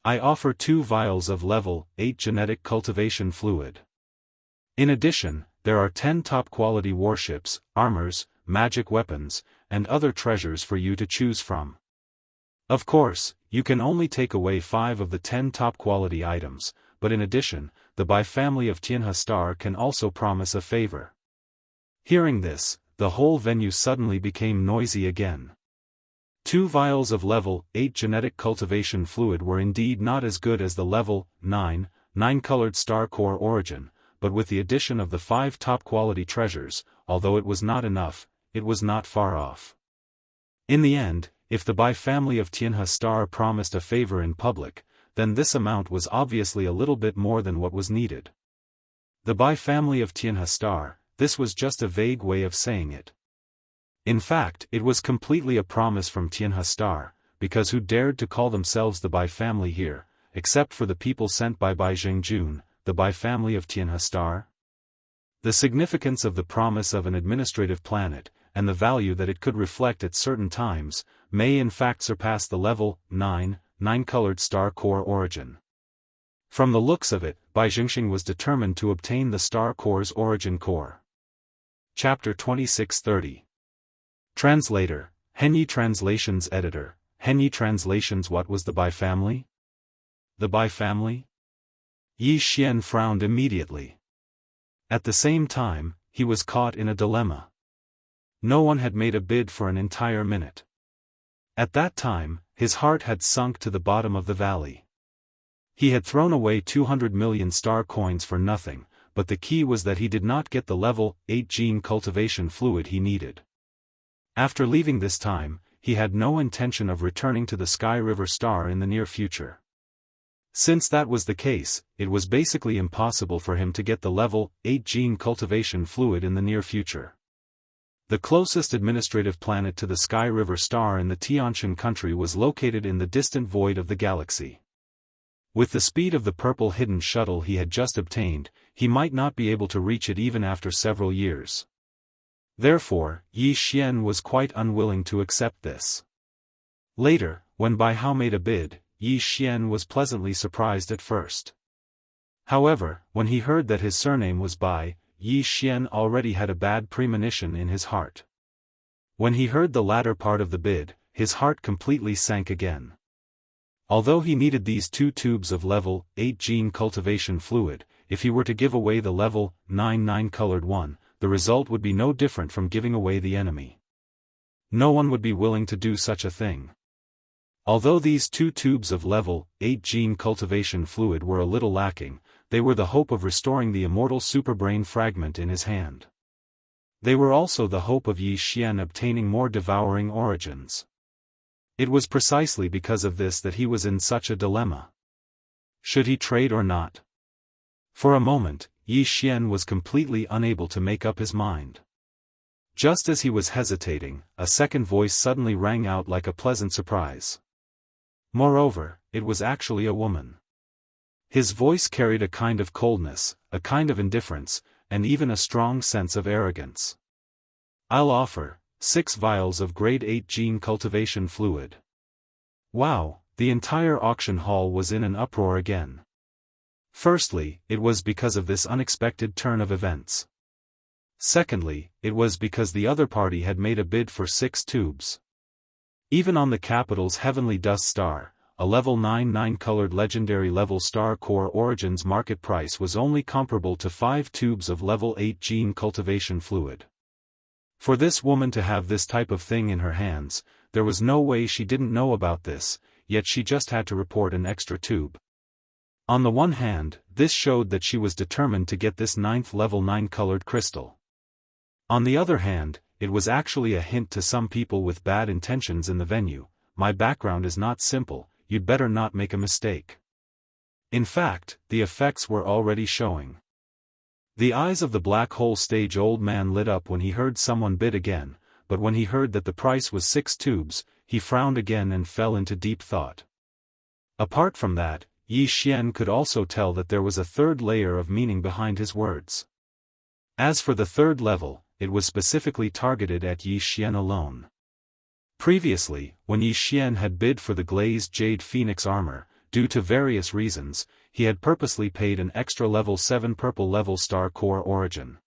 I offer 2 vials of level 8 genetic cultivation fluid. In addition, there are 10 top-quality warships, armors, magic weapons, and other treasures for you to choose from. Of course, you can only take away 5 of the 10 top-quality items, but in addition, the Bai family of Tianhe Star can also promise a favor. Hearing this, the whole venue suddenly became noisy again. 2 vials of level 8 genetic cultivation fluid were indeed not as good as the level 9-colored star core origin, but with the addition of the 5 top-quality treasures, although it was not enough, it was not far off. In the end, if the Bai family of Tianhe Star promised a favor in public, then this amount was obviously a little bit more than what was needed. The Bai family of Tianhe Star, this was just a vague way of saying it. In fact, it was completely a promise from Tianhe Star, because who dared to call themselves the Bai family here, except for the people sent by Bai Zhengjun, the Bai family of Tianhe Star? The significance of the promise of an administrative planet, and the value that it could reflect at certain times, may in fact surpass the level 9-colored star core origin. From the looks of it, Bai Zhengjing was determined to obtain the star core's origin core. Chapter 2630. Translator, Henyi Translations Editor, Henyi Translations. What was the Bai family? The Bai family? Yi Xian frowned immediately. At the same time, he was caught in a dilemma. No one had made a bid for an entire minute. At that time, his heart had sunk to the bottom of the valley. He had thrown away 200 million star coins for nothing, but the key was that he did not get the level 8 gene cultivation fluid he needed. After leaving this time, he had no intention of returning to the Sky River Star in the near future. Since that was the case, it was basically impossible for him to get the level 8 gene cultivation fluid in the near future. The closest administrative planet to the Sky River Star in the Tianqian country was located in the distant void of the galaxy. With the speed of the purple hidden shuttle he had just obtained, he might not be able to reach it even after several years. Therefore, Yi Xian was quite unwilling to accept this. Later, when Bai Hao made a bid, Yi Xian was pleasantly surprised at first. However, when he heard that his surname was Bai, Yi Xian already had a bad premonition in his heart. When he heard the latter part of the bid, his heart completely sank again. Although he needed these 2 tubes of level 8 gene cultivation fluid, if he were to give away the level 9 colored one, the result would be no different from giving away the enemy. No one would be willing to do such a thing. Although these 2 tubes of level 8 gene cultivation fluid were a little lacking, they were the hope of restoring the immortal superbrain fragment in his hand. They were also the hope of Yi Xian obtaining more devouring origins. It was precisely because of this that he was in such a dilemma. Should he trade or not? For a moment, Yi Xian was completely unable to make up his mind. Just as he was hesitating, a second voice suddenly rang out like a pleasant surprise. Moreover, it was actually a woman. His voice carried a kind of coldness, a kind of indifference, and even a strong sense of arrogance. "I'll offer 6 vials of grade 8 gene cultivation fluid." Wow, the entire auction hall was in an uproar again. Firstly, it was because of this unexpected turn of events. Secondly, it was because the other party had made a bid for 6 tubes. Even on the capital's heavenly dust star, a level 9 colored legendary level star core origins market price was only comparable to 5 tubes of level 8 gene cultivation fluid. For this woman to have this type of thing in her hands, there was no way she didn't know about this, yet she just had to report an extra tube. On the one hand, this showed that she was determined to get this 9th level 9 colored crystal. On the other hand, it was actually a hint to some people with bad intentions in the venue: "My background is not simple, you'd better not make a mistake." In fact, the effects were already showing. The eyes of the black hole stage old man lit up when he heard someone bid again, but when he heard that the price was 6 tubes, he frowned again and fell into deep thought. Apart from that, Yi Xian could also tell that there was a third layer of meaning behind his words. As for the third level, it was specifically targeted at Yi Xian alone. Previously, when Yi Xian had bid for the glazed jade phoenix armor, due to various reasons, he had purposely paid an extra level 7 purple level star core origin.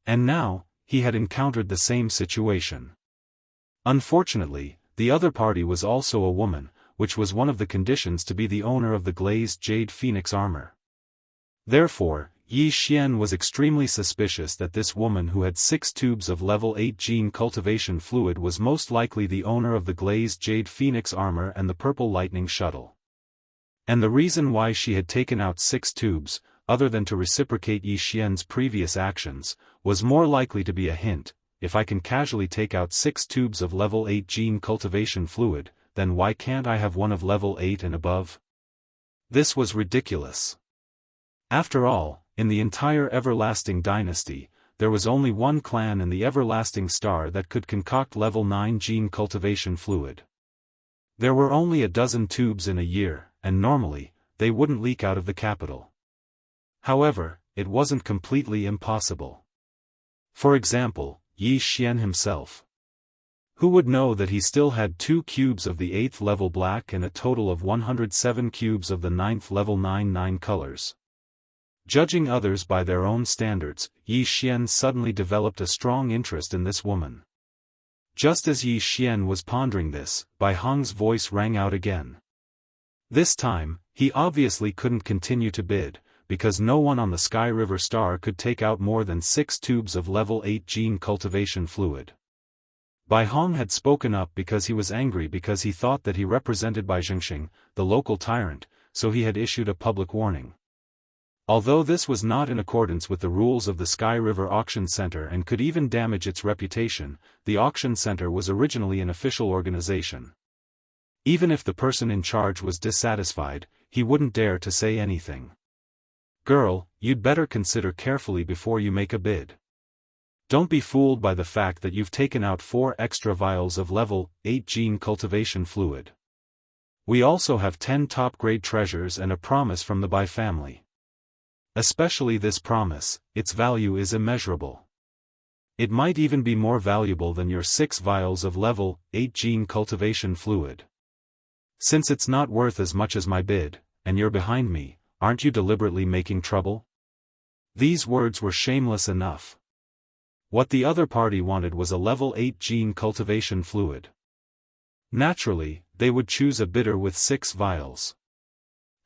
And now, he had encountered the same situation. Unfortunately, the other party was also a woman, which was one of the conditions to be the owner of the glazed jade phoenix armor. Therefore, Yi Xian was extremely suspicious that this woman who had 6 tubes of level 8 gene cultivation fluid was most likely the owner of the glazed jade phoenix armor and the purple lightning shuttle. And the reason why she had taken out 6 tubes, other than to reciprocate Yi Xian's previous actions, was more likely to be a hint: if I can casually take out 6 tubes of level 8 gene cultivation fluid, then why can't I have one of level 8 and above? This was ridiculous. After all, in the entire Everlasting Dynasty, there was only one clan in the Everlasting Star that could concoct level 9 gene cultivation fluid. There were only a dozen tubes in a year, and normally, they wouldn't leak out of the capital. However, it wasn't completely impossible. For example, Yi Xian himself. Who would know that he still had 2 cubes of the 8th level black and a total of 107 cubes of the 9th level 9 colors? Judging others by their own standards, Yi Xian suddenly developed a strong interest in this woman. Just as Yi Xian was pondering this, Bai Hong's voice rang out again. This time, he obviously couldn't continue to bid, because no one on the Sky River Star could take out more than 6 tubes of level 8 gene cultivation fluid. Bai Hong had spoken up because he was angry because he thought that he represented Bai Zhengxing, the local tyrant, so he had issued a public warning. Although this was not in accordance with the rules of the Sky River Auction Center and could even damage its reputation, the auction center was originally an official organization. Even if the person in charge was dissatisfied, he wouldn't dare to say anything. "Girl, you'd better consider carefully before you make a bid. Don't be fooled by the fact that you've taken out 4 extra vials of level 8 gene cultivation fluid. We also have 10 top-grade treasures and a promise from the Bai family. Especially this promise, its value is immeasurable. It might even be more valuable than your 6 vials of level 8 gene cultivation fluid. Since it's not worth as much as my bid, and you're behind me, aren't you deliberately making trouble? These words were shameless enough. What the other party wanted was a level 8 gene cultivation fluid. Naturally, they would choose a bidder with 6 vials.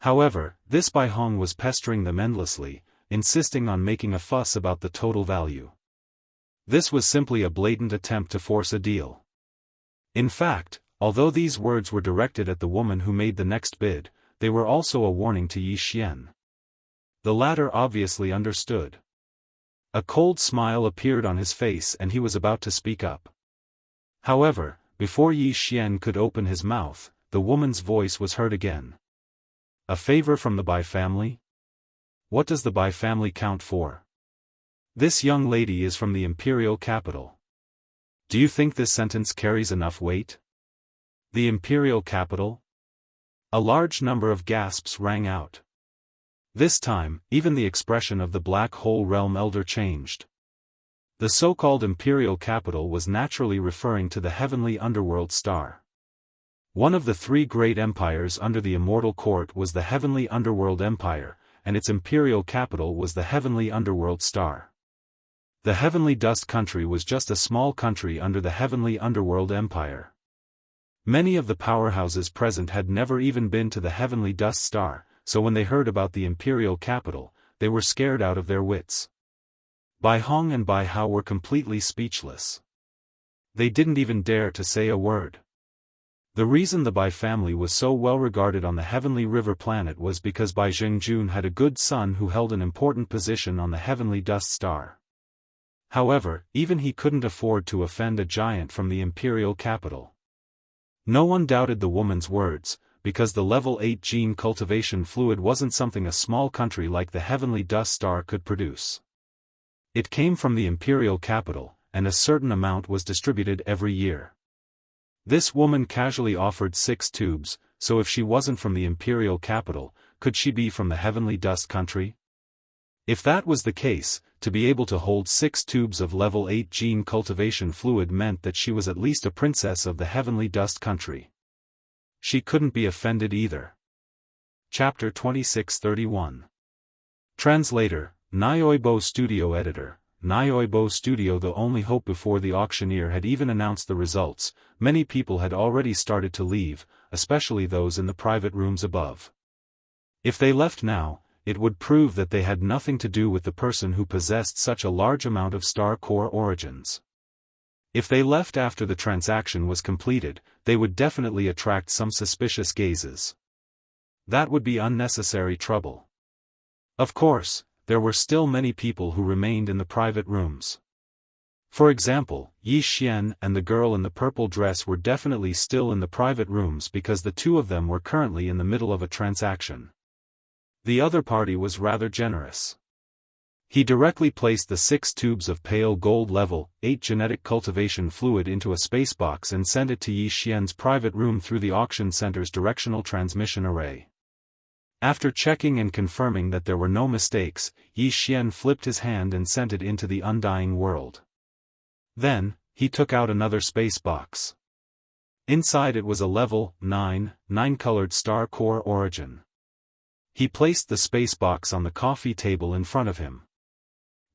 However, this Bai Hong was pestering them endlessly, insisting on making a fuss about the total value. This was simply a blatant attempt to force a deal. In fact, although these words were directed at the woman who made the next bid, they were also a warning to Yi Xian. The latter obviously understood. A cold smile appeared on his face and he was about to speak up. However, before Yi Xian could open his mouth, the woman's voice was heard again. A favor from the Bai family? What does the Bai family count for? This young lady is from the imperial capital. Do you think this sentence carries enough weight? The imperial capital? A large number of gasps rang out. This time, even the expression of the Black Hole Realm Elder changed. The so-called imperial capital was naturally referring to the heavenly underworld star. One of the 3 great empires under the Immortal Court was the Heavenly Underworld Empire, and its imperial capital was the Heavenly Underworld Star. The Heavenly Dust Country was just a small country under the Heavenly Underworld Empire. Many of the powerhouses present had never even been to the Heavenly Dust Star, so when they heard about the imperial capital, they were scared out of their wits. Bai Hong and Bai Hao were completely speechless. They didn't even dare to say a word. The reason the Bai family was so well regarded on the Heavenly River planet was because Bai Zhengjun had a good son who held an important position on the Heavenly Dust Star. However, even he couldn't afford to offend a giant from the imperial capital. No one doubted the woman's words, because the level 8 gene cultivation fluid wasn't something a small country like the Heavenly Dust Star could produce. It came from the imperial capital, and a certain amount was distributed every year. This woman casually offered 6 tubes, so if she wasn't from the imperial capital, could she be from the Heavenly Dust Country? If that was the case, to be able to hold 6 tubes of level 8 gene cultivation fluid meant that she was at least a princess of the Heavenly Dust Country. She couldn't be offended either. Chapter 2631. Translator, Nyoibo Studio Editor. Nyoibo Studio. The only hope before the auctioneer had even announced the results, many people had already started to leave, especially those in the private rooms above. If they left now, it would prove that they had nothing to do with the person who possessed such a large amount of star core origins. If they left after the transaction was completed, they would definitely attract some suspicious gazes. That would be unnecessary trouble. Of course, there were still many people who remained in the private rooms. For example, Yi Xian and the girl in the purple dress were definitely still in the private rooms because the 2 of them were currently in the middle of a transaction. The other party was rather generous. He directly placed the 6 tubes of pale gold level 8 genetic cultivation fluid into a space box and sent it to Yi Xian's private room through the auction center's directional transmission array. After checking and confirming that there were no mistakes, Yi Xian flipped his hand and sent it into the undying world. Then, he took out another space box. Inside it was a level 9-colored star core origin. He placed the space box on the coffee table in front of him.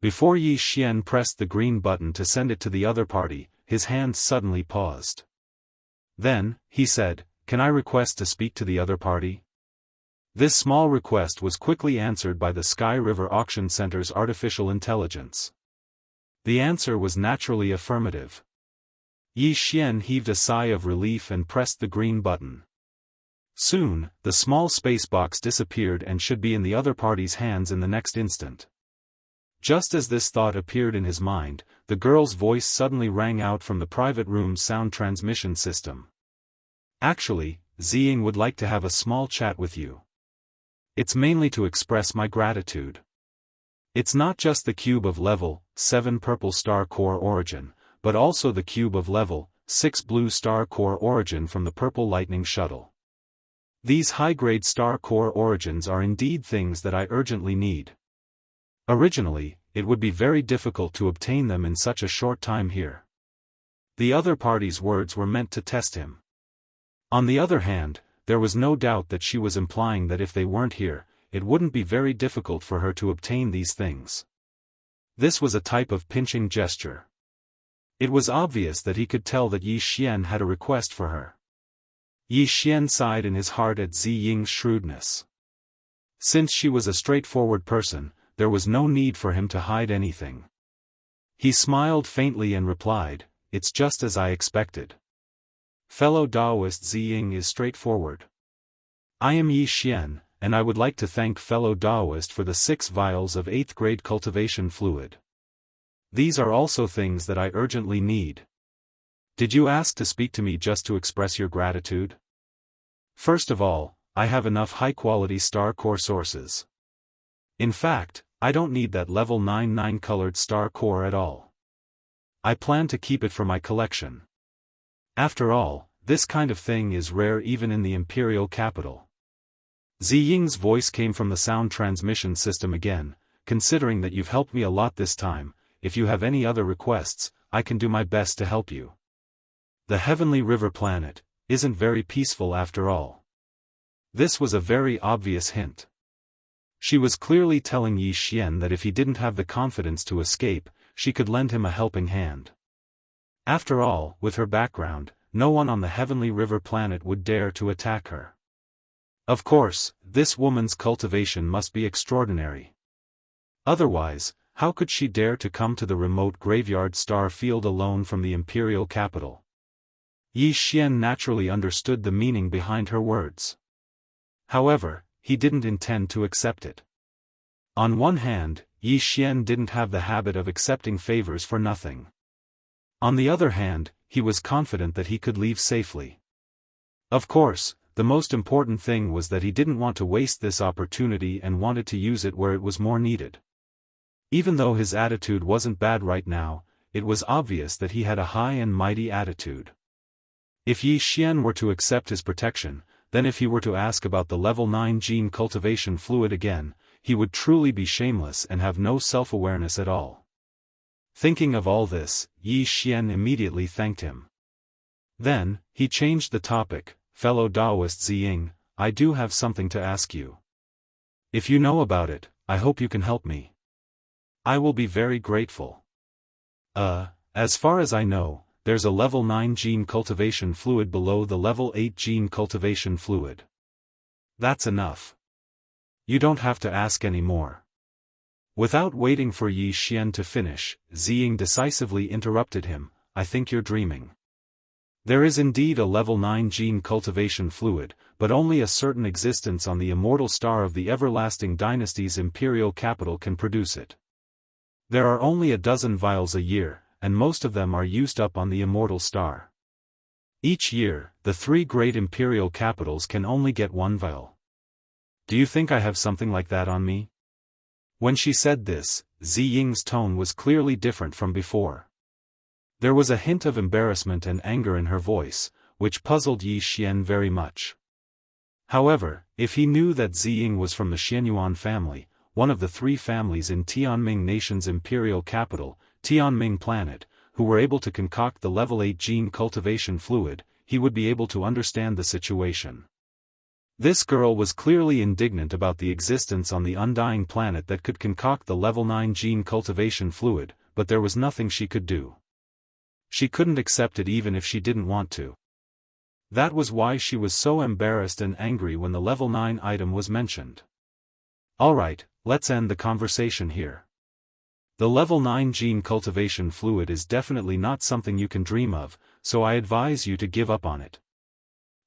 Before Yi Xian pressed the green button to send it to the other party, his hands suddenly paused. Then, he said, "Can I request to speak to the other party?" This small request was quickly answered by the Sky River Auction Center's artificial intelligence. The answer was naturally affirmative. Yi Xian heaved a sigh of relief and pressed the green button. Soon, the small space box disappeared and should be in the other party's hands in the next instant. Just as this thought appeared in his mind, the girl's voice suddenly rang out from the private room's sound transmission system. "Actually, Ziying would like to have a small chat with you. It's mainly to express my gratitude. It's not just the cube of level 7 purple star core origin, but also the cube of level 6 blue star core origin from the Purple Lightning Shuttle. These high-grade star core origins are indeed things that I urgently need." Originally, it would be very difficult to obtain them in such a short time here. The other party's words were meant to test him. On the other hand, there was no doubt that she was implying that if they weren't here, it wouldn't be very difficult for her to obtain these things. This was a type of pinching gesture. It was obvious that he could tell that Yi Xian had a request for her. Yi Xian sighed in his heart at Zi Ying's shrewdness. Since she was a straightforward person, there was no need for him to hide anything. He smiled faintly and replied, "It's just as I expected. Fellow Daoist Zi Ying is straightforward. I am Yi Xian, and I would like to thank fellow Daoist for the 6 vials of 8th grade cultivation fluid. These are also things that I urgently need. Did you ask to speak to me just to express your gratitude? First of all, I have enough high-quality star core sources. In fact, I don't need that level 9 9-colored star core at all. I plan to keep it for my collection. After all, this kind of thing is rare even in the imperial capital." Zi Ying's voice came from the sound transmission system again. "Considering that you've helped me a lot this time, if you have any other requests, I can do my best to help you. The Heavenly River planet isn't very peaceful after all." This was a very obvious hint. She was clearly telling Yi Xian that if he didn't have the confidence to escape, she could lend him a helping hand. After all, with her background, no one on the Heavenly River planet would dare to attack her. Of course, this woman's cultivation must be extraordinary. Otherwise, how could she dare to come to the remote graveyard star field alone from the imperial capital? Yi Xian naturally understood the meaning behind her words. However, he didn't intend to accept it. On one hand, Yi Xian didn't have the habit of accepting favors for nothing. On the other hand, he was confident that he could leave safely. Of course, the most important thing was that he didn't want to waste this opportunity and wanted to use it where it was more needed. Even though his attitude wasn't bad right now, it was obvious that he had a high and mighty attitude. If Yi Xian were to accept his protection, then if he were to ask about the level 9 gene cultivation fluid again, he would truly be shameless and have no self-awareness at all. Thinking of all this, Yi Xian immediately thanked him. Then, he changed the topic. "Fellow Daoist Zi Ying, I do have something to ask you. If you know about it, I hope you can help me. I will be very grateful." As far as I know, there's a level 9 gene cultivation fluid below the level 8 gene cultivation fluid. That's enough. You don't have to ask any more." Without waiting for Yi Xian to finish, Zi Ying decisively interrupted him. "I think you're dreaming. There is indeed a level 9 gene cultivation fluid, but only a certain existence on the immortal star of the everlasting dynasty's imperial capital can produce it. There are only a dozen vials a year, and most of them are used up on the immortal star. Each year, the 3 great imperial capitals can only get 1 vial. Do you think I have something like that on me?" When she said this, Zi Ying's tone was clearly different from before. There was a hint of embarrassment and anger in her voice, which puzzled Yi Xian very much. However, if he knew that Zi Ying was from the Xianyuan family, one of the 3 families in Tianming Nation's imperial capital, Tianming planet, who were able to concoct the level 8 gene cultivation fluid, he would be able to understand the situation. This girl was clearly indignant about the existence on the undying planet that could concoct the level 9 gene cultivation fluid, but there was nothing she could do. She couldn't accept it even if she didn't want to. That was why she was so embarrassed and angry when the level 9 item was mentioned. Alright, let's end the conversation here. The level 9 gene cultivation fluid is definitely not something you can dream of, so I advise you to give up on it.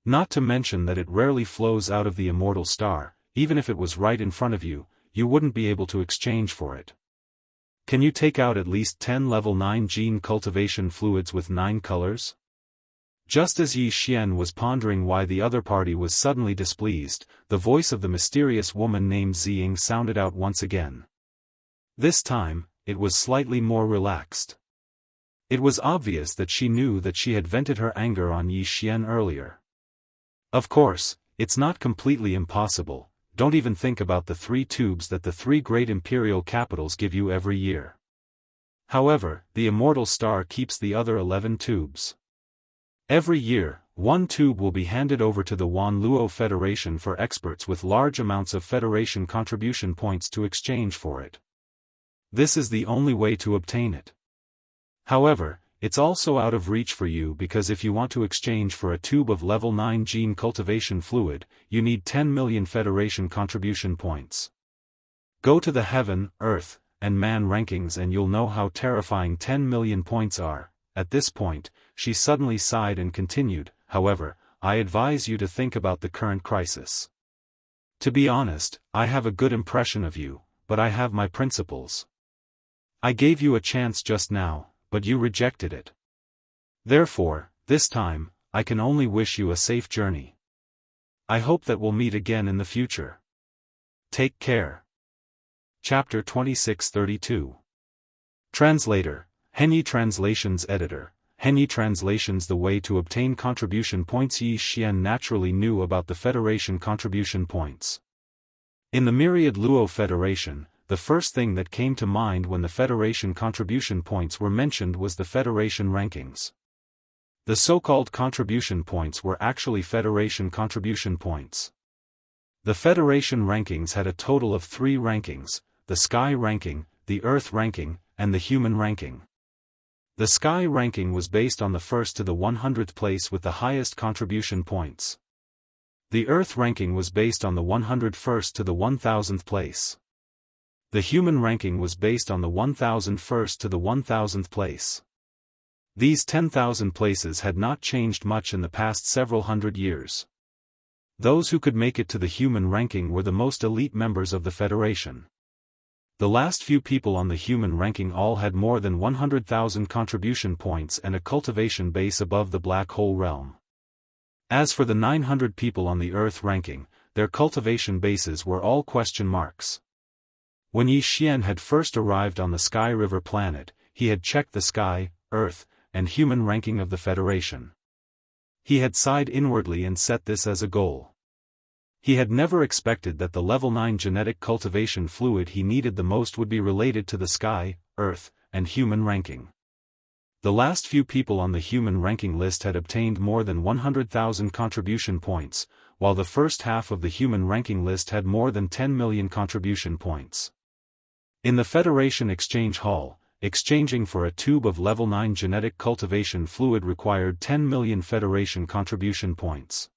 Not to mention that it rarely flows out of the immortal star. Even if it was right in front of you, you wouldn't be able to exchange for it. Can you take out at least 10 level 9 gene cultivation fluids with 9 colors? Just as Yi Xian was pondering why the other party was suddenly displeased, the voice of the mysterious woman named Zi Ying sounded out once again. This time, it was slightly more relaxed. It was obvious that she knew that she had vented her anger on Yi Xian earlier. Of course, it's not completely impossible. don't even think about the 3 tubes that the 3 great imperial capitals give you every year. However, the immortal star keeps the other 11 tubes. Every year, 1 tube will be handed over to the Wan Luo Federation for experts with large amounts of Federation contribution points to exchange for it. This is the only way to obtain it. However, it's also out of reach for you because if you want to exchange for a tube of level 9 gene cultivation fluid, you need 10 million Federation contribution points. Go to the Heaven, Earth, and Man rankings and you'll know how terrifying 10 million points are. At this point, she suddenly sighed and continued, however, I advise you to think about the current crisis. To be honest, I have a good impression of you, but I have my principles. I gave you a chance just now, but you rejected it. Therefore, this time, I can only wish you a safe journey. I hope that we'll meet again in the future. Take care. Chapter 2632. Translator, Henyi Translations Editor, Henyi Translations. The way to obtain contribution points. Yi Xian naturally knew about the Federation contribution points. In the Myriad Luo Federation, the first thing that came to mind when the Federation contribution points were mentioned was the Federation rankings. The so-called contribution points were actually Federation contribution points. The Federation rankings had a total of 3 rankings, the Sky ranking, the Earth ranking, and the Human ranking. The Sky ranking was based on the 1st to the 100th place with the highest contribution points. The Earth ranking was based on the 101st to the 1000th place. The Human ranking was based on the 1001st to the 1000th place. These 10,000 places had not changed much in the past several hundred years. Those who could make it to the Human ranking were the most elite members of the Federation. The last few people on the Human ranking all had more than 100,000 contribution points and a cultivation base above the Black Hole realm. As for the 900 people on the Earth ranking, their cultivation bases were all question marks. When Yi Xian had first arrived on the Sky River planet, he had checked the Sky, Earth, and Human ranking of the Federation. He had sighed inwardly and set this as a goal. He had never expected that the level 9 genetic cultivation fluid he needed the most would be related to the Sky, Earth, and Human ranking. The last few people on the Human ranking list had obtained more than 100,000 contribution points, while the first half of the Human ranking list had more than 10 million contribution points. In the Federation Exchange Hall, exchanging for a tube of level 9 genetic cultivation fluid required 10 million Federation contribution points.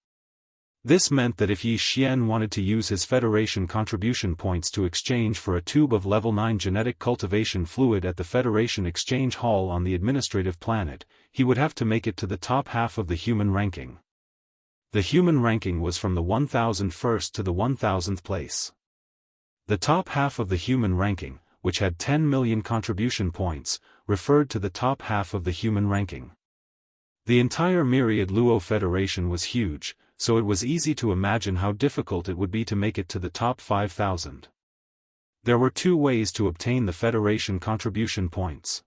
This meant that if Yi Xian wanted to use his Federation contribution points to exchange for a tube of level 9 genetic cultivation fluid at the Federation Exchange Hall on the administrative planet, he would have to make it to the top half of the Human ranking. The Human ranking was from the 1001st to the 1000th place. The top half of the Human ranking, which had 10 million contribution points, referred to the top half of the Human ranking. The entire Myriad Luo Federation was huge, so it was easy to imagine how difficult it would be to make it to the top 5,000. There were 2 ways to obtain the Federation contribution points.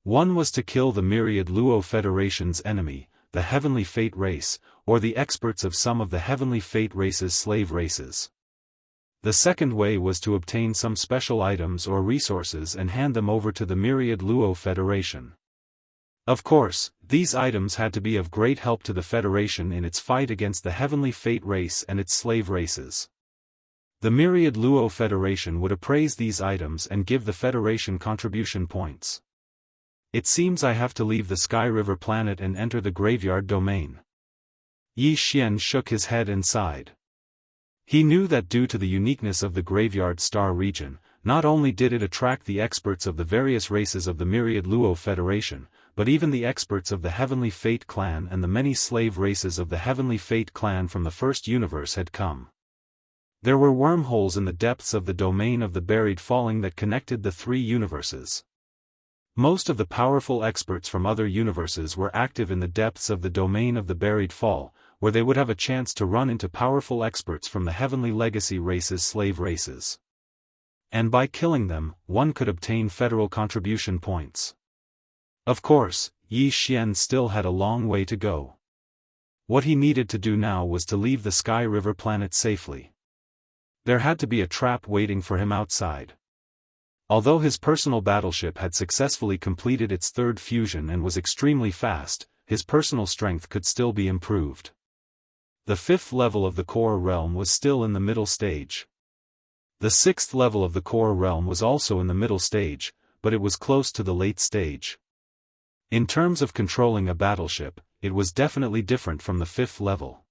One was to kill the Myriad Luo Federation's enemy, the Heavenly Fate race, or the experts of some of the Heavenly Fate race's slave races. The second way was to obtain some special items or resources and hand them over to the Myriad Luo Federation. Of course, these items had to be of great help to the Federation in its fight against the Heavenly Fate race and its slave races. The Myriad Luo Federation would appraise these items and give the Federation contribution points. It seems I have to leave the Sky River planet and enter the Graveyard Domain. Yi Xian shook his head and sighed. He knew that due to the uniqueness of the Graveyard Star region, not only did it attract the experts of the various races of the Myriad Luo Federation, but even the experts of the Heavenly Fate clan and the many slave races of the Heavenly Fate clan from the first universe had come. There were wormholes in the depths of the domain of the buried falling that connected the 3 universes. Most of the powerful experts from other universes were active in the depths of the domain of the buried fall, where they would have a chance to run into powerful experts from the Heavenly Legacy race's slave races. And by killing them, one could obtain federal contribution points. Of course, Yi Xian still had a long way to go. What he needed to do now was to leave the Sky River planet safely. There had to be a trap waiting for him outside. Although his personal battleship had successfully completed its third fusion and was extremely fast, his personal strength could still be improved. The fifth level of the core realm was still in the middle stage. The sixth level of the core realm was also in the middle stage, but it was close to the late stage. In terms of controlling a battleship, it was definitely different from the fifth level.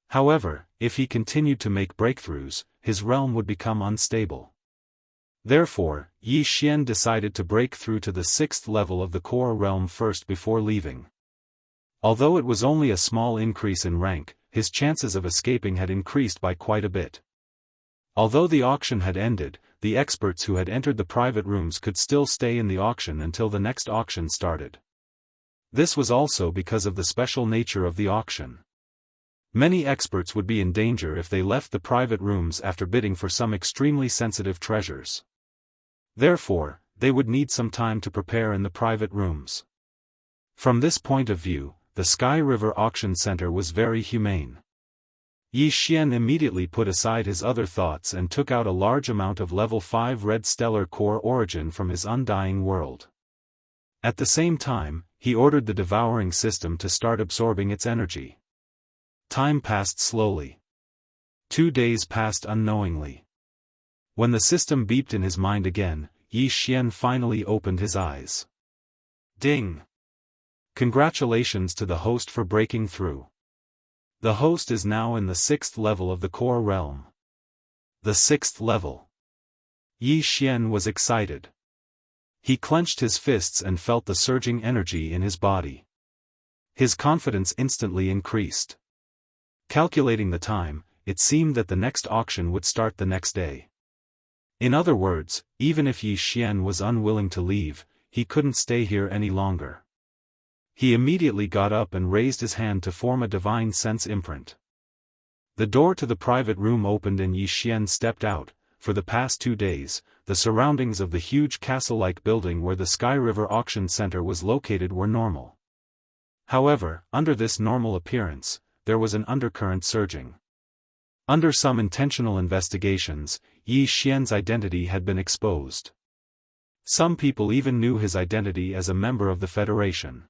However, if he continued to make breakthroughs, his realm would become unstable. Therefore, Yi Xian decided to break through to the sixth level of the core realm first before leaving. Although it was only a small increase in rank, his chances of escaping had increased by quite a bit. Although the auction had ended, the experts who had entered the private rooms could still stay in the auction until the next auction started. This was also because of the special nature of the auction. Many experts would be in danger if they left the private rooms after bidding for some extremely sensitive treasures. Therefore, they would need some time to prepare in the private rooms. From this point of view, the Sky River Auction Center was very humane. Yi Xian immediately put aside his other thoughts and took out a large amount of level 5 red stellar core origin from his undying world. At the same time, he ordered the devouring system to start absorbing its energy. Time passed slowly. 2 days passed unknowingly. When the system beeped in his mind again, Yi Xian finally opened his eyes. Ding! Congratulations to the host for breaking through. The host is now in the 6th level of the core realm. The 6th level. Yi Xian was excited. He clenched his fists and felt the surging energy in his body. His confidence instantly increased. Calculating the time, it seemed that the next auction would start the next day. In other words, even if Yi Xian was unwilling to leave, he couldn't stay here any longer. He immediately got up and raised his hand to form a divine sense imprint. The door to the private room opened and Yi Xian stepped out. For the past 2 days, the surroundings of the huge castle-like building where the Sky River Auction Center was located were normal. However, under this normal appearance, there was an undercurrent surging. Under some intentional investigations, Yi Xian's identity had been exposed. Some people even knew his identity as a member of the Federation.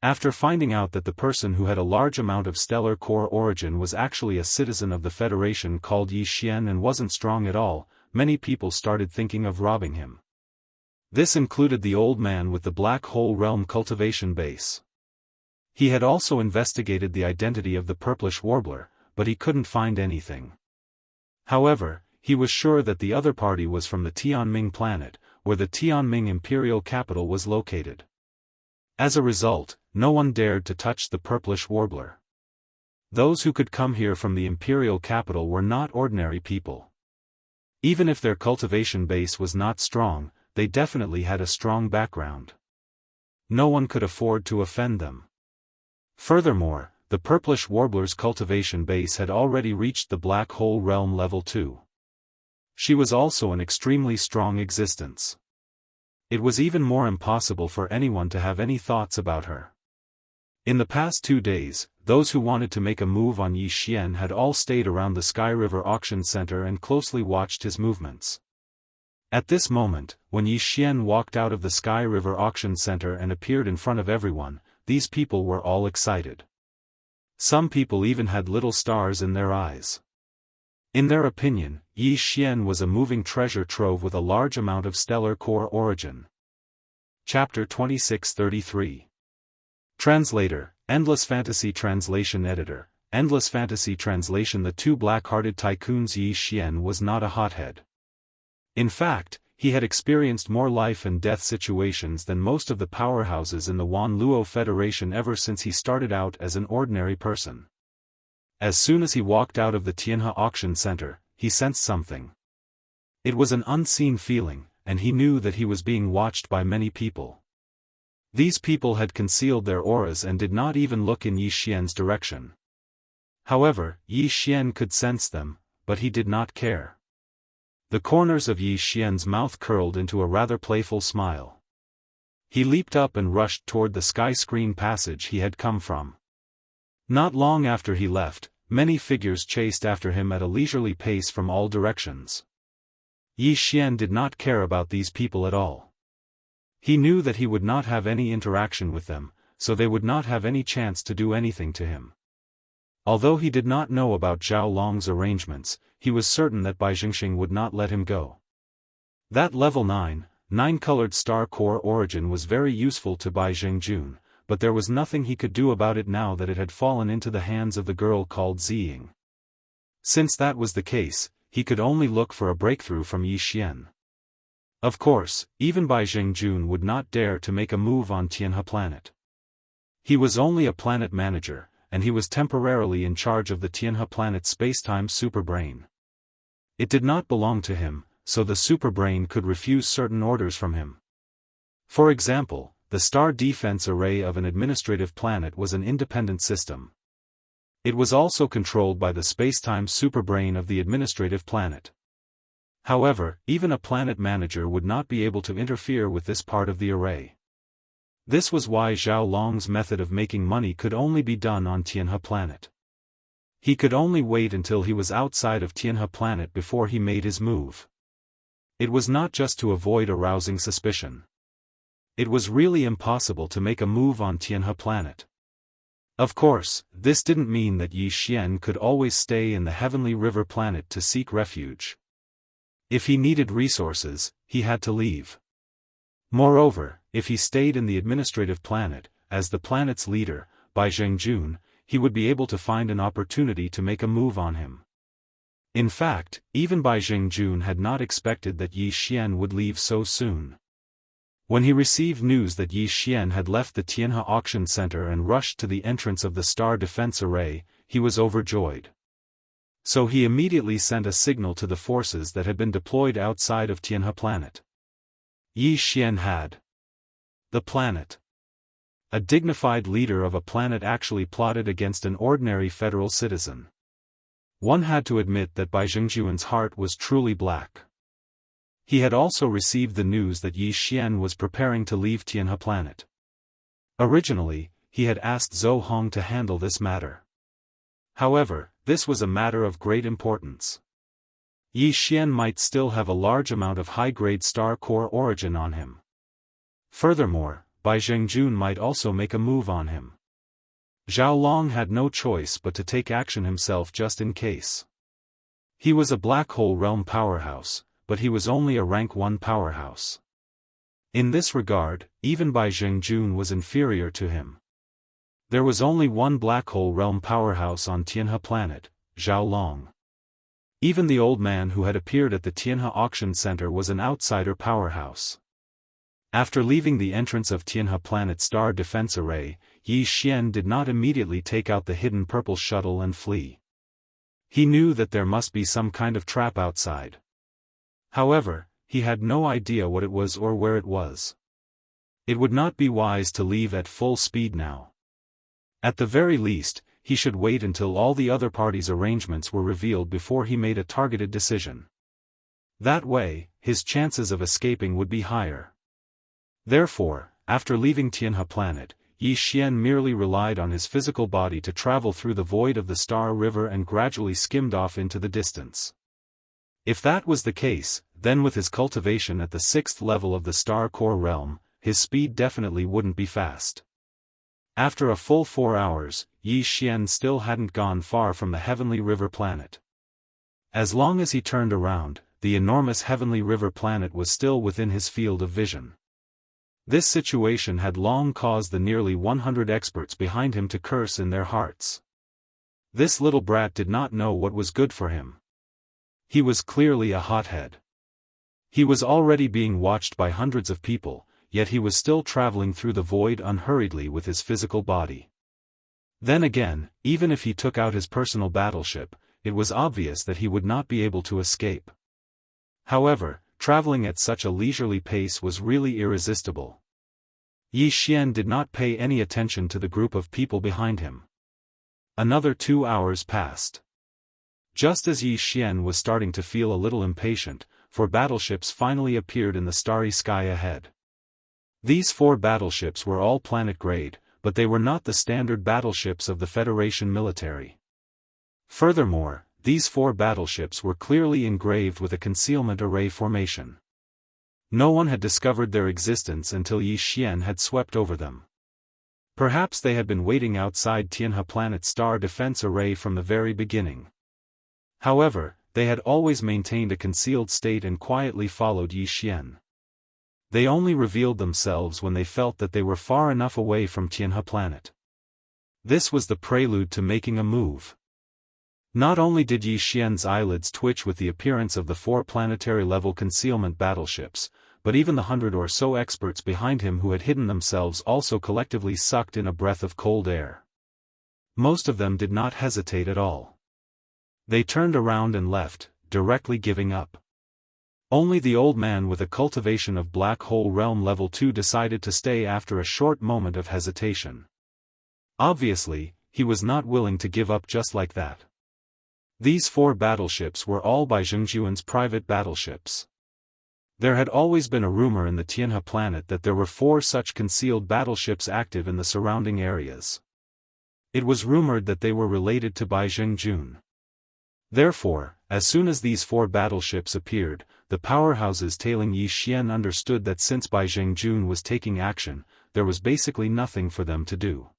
After finding out that the person who had a large amount of stellar core origin was actually a citizen of the Federation called Yi Xian and wasn't strong at all, many people started thinking of robbing him. This included the old man with the Black Hole Realm cultivation base. He had also investigated the identity of the purplish warbler, but he couldn't find anything. However, he was sure that the other party was from the Tianming planet, where the Tianming imperial capital was located. As a result, no one dared to touch the purplish warbler. Those who could come here from the imperial capital were not ordinary people. Even if their cultivation base was not strong, they definitely had a strong background. No one could afford to offend them. Furthermore, the purplish warbler's cultivation base had already reached the Black Hole Realm level 2. She was also an extremely strong existence. It was even more impossible for anyone to have any thoughts about her. In the past 2 days, those who wanted to make a move on Yi Xian had all stayed around the Sky River Auction Center and closely watched his movements. At this moment, when Yi Xian walked out of the Sky River Auction Center and appeared in front of everyone, these people were all excited. Some people even had little stars in their eyes. In their opinion, Yi Xian was a moving treasure trove with a large amount of stellar core origin. Chapter 2633. Translator, Endless Fantasy Translation Editor, Endless Fantasy Translation. The two black-hearted tycoons. Yi Xian was not a hothead. In fact, he had experienced more life and death situations than most of the powerhouses in the Wanluo Federation ever since he started out as an ordinary person. As soon as he walked out of the Tianhe Auction Center, he sensed something. It was an unseen feeling, and he knew that he was being watched by many people. These people had concealed their auras and did not even look in Yi Xian's direction. However, Yi Xian could sense them, but he did not care. The corners of Yi Xian's mouth curled into a rather playful smile. He leaped up and rushed toward the sky screen passage he had come from. Not long after he left, many figures chased after him at a leisurely pace from all directions. Yi Xian did not care about these people at all. He knew that he would not have any interaction with them, so they would not have any chance to do anything to him. Although he did not know about Zhao Long's arrangements, he was certain that Bai Jingxing would not let him go. That level 9-colored star core origin was very useful to Bai Jingjun, but there was nothing he could do about it now that it had fallen into the hands of the girl called Ziying. Since that was the case, he could only look for a breakthrough from Yi Xian. Of course, even Bai Jingjun would not dare to make a move on Tianhe planet. He was only a planet manager, and he was temporarily in charge of the Tianhe planet's spacetime superbrain. It did not belong to him, so the superbrain could refuse certain orders from him. For example, the star defense array of an administrative planet was an independent system. It was also controlled by the spacetime superbrain of the administrative planet. However, even a planet manager would not be able to interfere with this part of the array. This was why Zhao Long's method of making money could only be done on Tianhe planet. He could only wait until he was outside of Tianhe planet before he made his move. It was not just to avoid arousing suspicion. It was really impossible to make a move on Tianhe planet. Of course, this didn't mean that Yi Xian could always stay in the Heavenly River planet to seek refuge. If he needed resources, he had to leave. Moreover, if he stayed in the administrative planet, as the planet's leader, Bai Jingjun, he would be able to find an opportunity to make a move on him. In fact, even Bai Jingjun had not expected that Yi Xian would leave so soon. When he received news that Yi Xian had left the Tianhe auction center and rushed to the entrance of the star defense array, he was overjoyed. So he immediately sent a signal to the forces that had been deployed outside of Tianhe planet. Yi Xian had the planet. A dignified leader of a planet actually plotted against an ordinary federal citizen. One had to admit that Bai Jingjun's heart was truly black. He had also received the news that Yi Xian was preparing to leave Tianhe planet. Originally, he had asked Zhou Hong to handle this matter. However, this was a matter of great importance. Yi Xian might still have a large amount of high-grade star core origin on him. Furthermore, Bai Jingjun might also make a move on him. Zhao Long had no choice but to take action himself just in case. He was a black hole realm powerhouse, but he was only a rank 1 powerhouse. In this regard, even Bai Jingjun was inferior to him. There was only one black hole realm powerhouse on Tianhe planet, Zhao Long. Even the old man who had appeared at the Tianhe auction center was an outsider powerhouse. After leaving the entrance of Tianhe planet star defense array, Yi Xian did not immediately take out the hidden purple shuttle and flee. He knew that there must be some kind of trap outside. However, he had no idea what it was or where it was. It would not be wise to leave at full speed now. At the very least, he should wait until all the other parties' arrangements were revealed before he made a targeted decision. That way, his chances of escaping would be higher. Therefore, after leaving Tianhe planet, Yi Xian merely relied on his physical body to travel through the void of the Star River and gradually skimmed off into the distance. If that was the case, then with his cultivation at the 6th level of the Star Core realm, his speed definitely wouldn't be fast. After a full 4 hours, Yi Xian still hadn't gone far from the Heavenly River planet. As long as he turned around, the enormous Heavenly River planet was still within his field of vision. This situation had long caused the nearly 100 experts behind him to curse in their hearts. This little brat did not know what was good for him. He was clearly a hothead. He was already being watched by hundreds of people, yet he was still traveling through the void unhurriedly with his physical body. Then again, even if he took out his personal battleship, it was obvious that he would not be able to escape. However, traveling at such a leisurely pace was really irresistible. Yi Xian did not pay any attention to the group of people behind him. Another 2 hours passed. Just as Yi Xian was starting to feel a little impatient, 4 battleships finally appeared in the starry sky ahead. These 4 battleships were all planet-grade, but they were not the standard battleships of the Federation military. Furthermore, these 4 battleships were clearly engraved with a concealment array formation. No one had discovered their existence until Yi Xian had swept over them. Perhaps they had been waiting outside Tianhe Planet's star defense array from the very beginning. However, they had always maintained a concealed state and quietly followed Yi Xian. They only revealed themselves when they felt that they were far enough away from Tianhe Planet. This was the prelude to making a move. Not only did Yi Xian's eyelids twitch with the appearance of the 4 planetary-level concealment battleships, but even the 100 or so experts behind him who had hidden themselves also collectively sucked in a breath of cold air. Most of them did not hesitate at all. They turned around and left, directly giving up. Only the old man with a cultivation of Black Hole Realm Level 2 decided to stay after a short moment of hesitation. Obviously, he was not willing to give up just like that. These 4 battleships were all by Zhengzhuan's private battleships. There had always been a rumor in the Tianhe Planet that there were 4 such concealed battleships active in the surrounding areas. It was rumored that they were related to Bai Zhengjun. Therefore, as soon as these 4 battleships appeared, the powerhouses tailing Yi Xian understood that since Bai Zhengjun was taking action, there was basically nothing for them to do.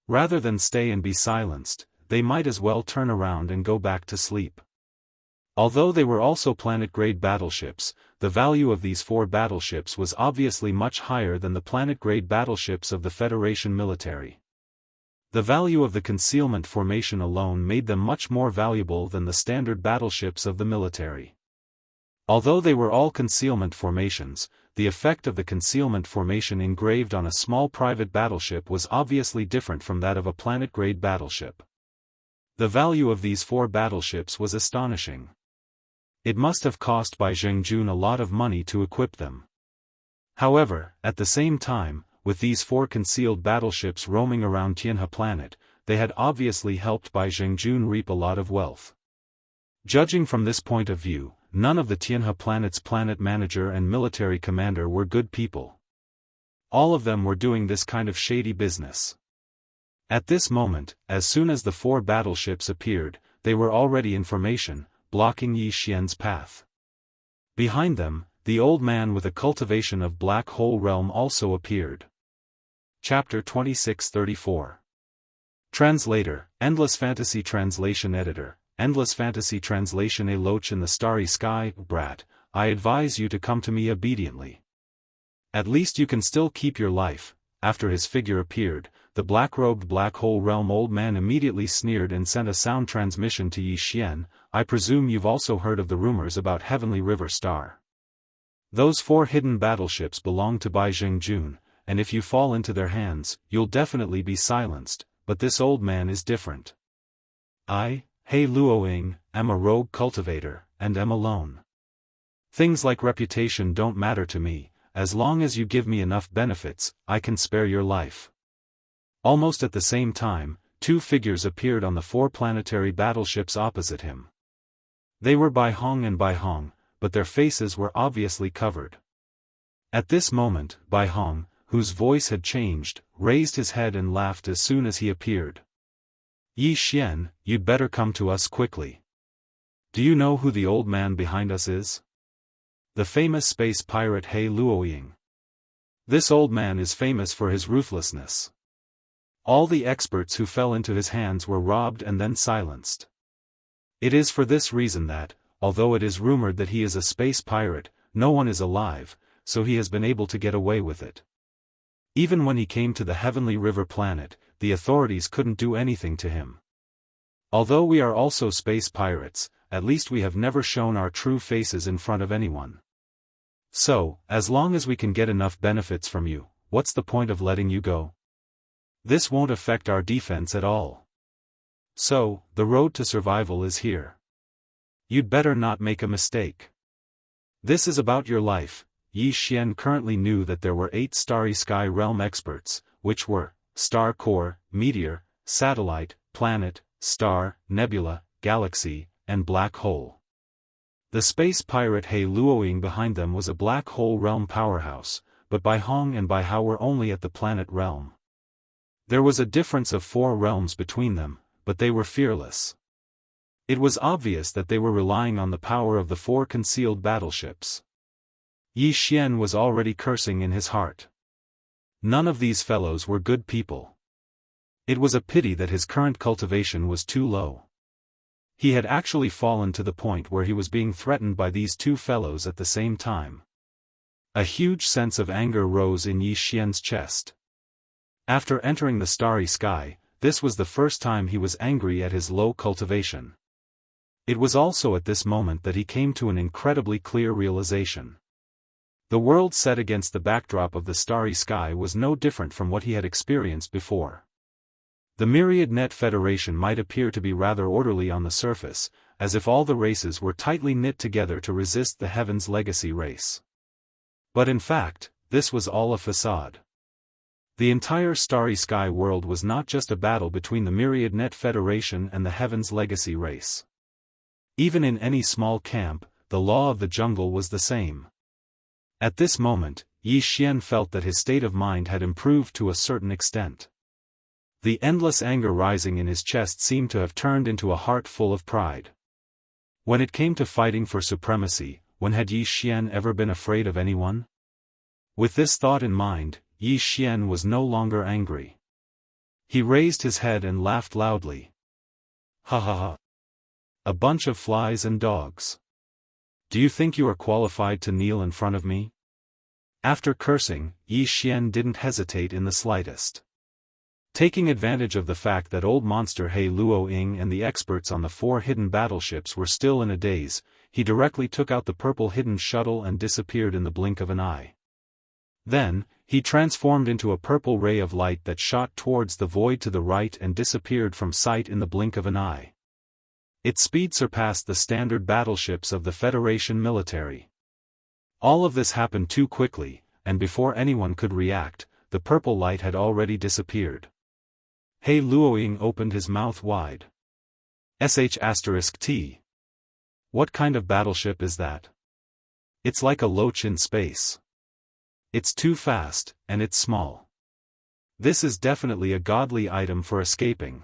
Rather than stay and be silenced, they might as well turn around and go back to sleep. Although they were also planet-grade battleships, the value of these 4 battleships was obviously much higher than the planet-grade battleships of the Federation military. The value of the concealment formation alone made them much more valuable than the standard battleships of the military. Although they were all concealment formations, the effect of the concealment formation engraved on a small private battleship was obviously different from that of a planet-grade battleship. The value of these 4 battleships was astonishing. It must have cost Bai Zhengjun a lot of money to equip them. However, at the same time, with these 4 concealed battleships roaming around Tianhe Planet, they had obviously helped Bai Zhengjun reap a lot of wealth. Judging from this point of view, none of the Tianhe Planet's planet manager and military commander were good people. All of them were doing this kind of shady business. At this moment, as soon as the 4 battleships appeared, they were already in formation, blocking Yi Xian's path. Behind them, the old man with a cultivation of Black Hole Realm also appeared. Chapter 2634. Translator, Endless Fantasy Translation Editor, Endless Fantasy Translation. A loach in the starry sky, brat, I advise you to come to me obediently. At least you can still keep your life. After his figure appeared, the black-robed Black Hole Realm old man immediately sneered and sent a sound transmission to Yi Xian. I presume you've also heard of the rumors about Heavenly River Star. Those 4 hidden battleships belong to Bai Zhengjun, and if you fall into their hands, you'll definitely be silenced, but this old man is different. I, He Luoying, am a rogue cultivator, and am alone. Things like reputation don't matter to me. As long as you give me enough benefits, I can spare your life. Almost at the same time, 2 figures appeared on the 4 planetary battleships opposite him. They were Bai Hong and Bai Hong, but their faces were obviously covered. At this moment, Bai Hong, whose voice had changed, raised his head and laughed as soon as he appeared. Yi Xian, you'd better come to us quickly. Do you know who the old man behind us is? The famous space pirate He Luoying. This old man is famous for his ruthlessness. All the experts who fell into his hands were robbed and then silenced. It is for this reason that, although it is rumored that he is a space pirate, no one is alive, so he has been able to get away with it. Even when he came to the Heavenly River Planet, the authorities couldn't do anything to him. Although we are also space pirates, at least we have never shown our true faces in front of anyone. So, as long as we can get enough benefits from you, what's the point of letting you go? This won't affect our defense at all. So, the road to survival is here. You'd better not make a mistake. This is about your life. Yi Xian currently knew that there were 8 starry sky realm experts, which were star core, meteor, satellite, planet, star, nebula, galaxy, and black hole. The space pirate He Luoying behind them was a black hole realm powerhouse, but Bai Hong and Bai Hao were only at the planet realm. There was a difference of 4 realms between them, but they were fearless. It was obvious that they were relying on the power of the 4 concealed battleships. Yi Xian was already cursing in his heart. None of these fellows were good people. It was a pity that his current cultivation was too low. He had actually fallen to the point where he was being threatened by these 2 fellows at the same time. A huge sense of anger rose in Yi Xian's chest. After entering the starry sky, this was the first time he was angry at his low cultivation. It was also at this moment that he came to an incredibly clear realization. The world set against the backdrop of the starry sky was no different from what he had experienced before. The Myriad Net Federation might appear to be rather orderly on the surface, as if all the races were tightly knit together to resist the Heaven's Legacy race. But in fact, this was all a facade. The entire starry sky world was not just a battle between the Myriad Net Federation and the Heaven's Legacy race. Even in any small camp, the law of the jungle was the same. At this moment, Yi Xian felt that his state of mind had improved to a certain extent. The endless anger rising in his chest seemed to have turned into a heart full of pride. When it came to fighting for supremacy, when had Yi Xian ever been afraid of anyone? With this thought in mind, Yi Xian was no longer angry. He raised his head and laughed loudly. Ha ha ha. A bunch of flies and dogs. Do you think you are qualified to kneel in front of me? After cursing, Yi Xian didn't hesitate in the slightest. Taking advantage of the fact that old monster He Luoying and the experts on the 4 hidden battleships were still in a daze, he directly took out the purple hidden shuttle and disappeared in the blink of an eye. Then, he transformed into a purple ray of light that shot towards the void to the right and disappeared from sight in the blink of an eye. Its speed surpassed the standard battleships of the Federation military. All of this happened too quickly, and before anyone could react, the purple light had already disappeared. He Luoying opened his mouth wide. *T. What kind of battleship is that? It's like a loach in space. It's too fast, and it's small. This is definitely a godly item for escaping.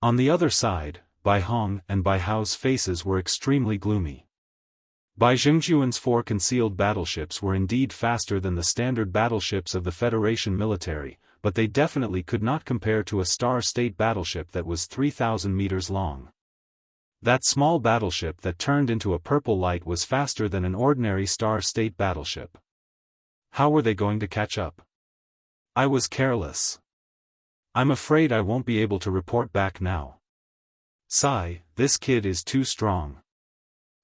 On the other side, Bai Hong and Bai Hao's faces were extremely gloomy. Bai Zhengjuan's 4 concealed battleships were indeed faster than the standard battleships of the Federation military, but they definitely could not compare to a Star State battleship that was 3,000 meters long. That small battleship that turned into a purple light was faster than an ordinary Star State battleship. How were they going to catch up? I was careless. I'm afraid I won't be able to report back now. Sigh, this kid is too strong.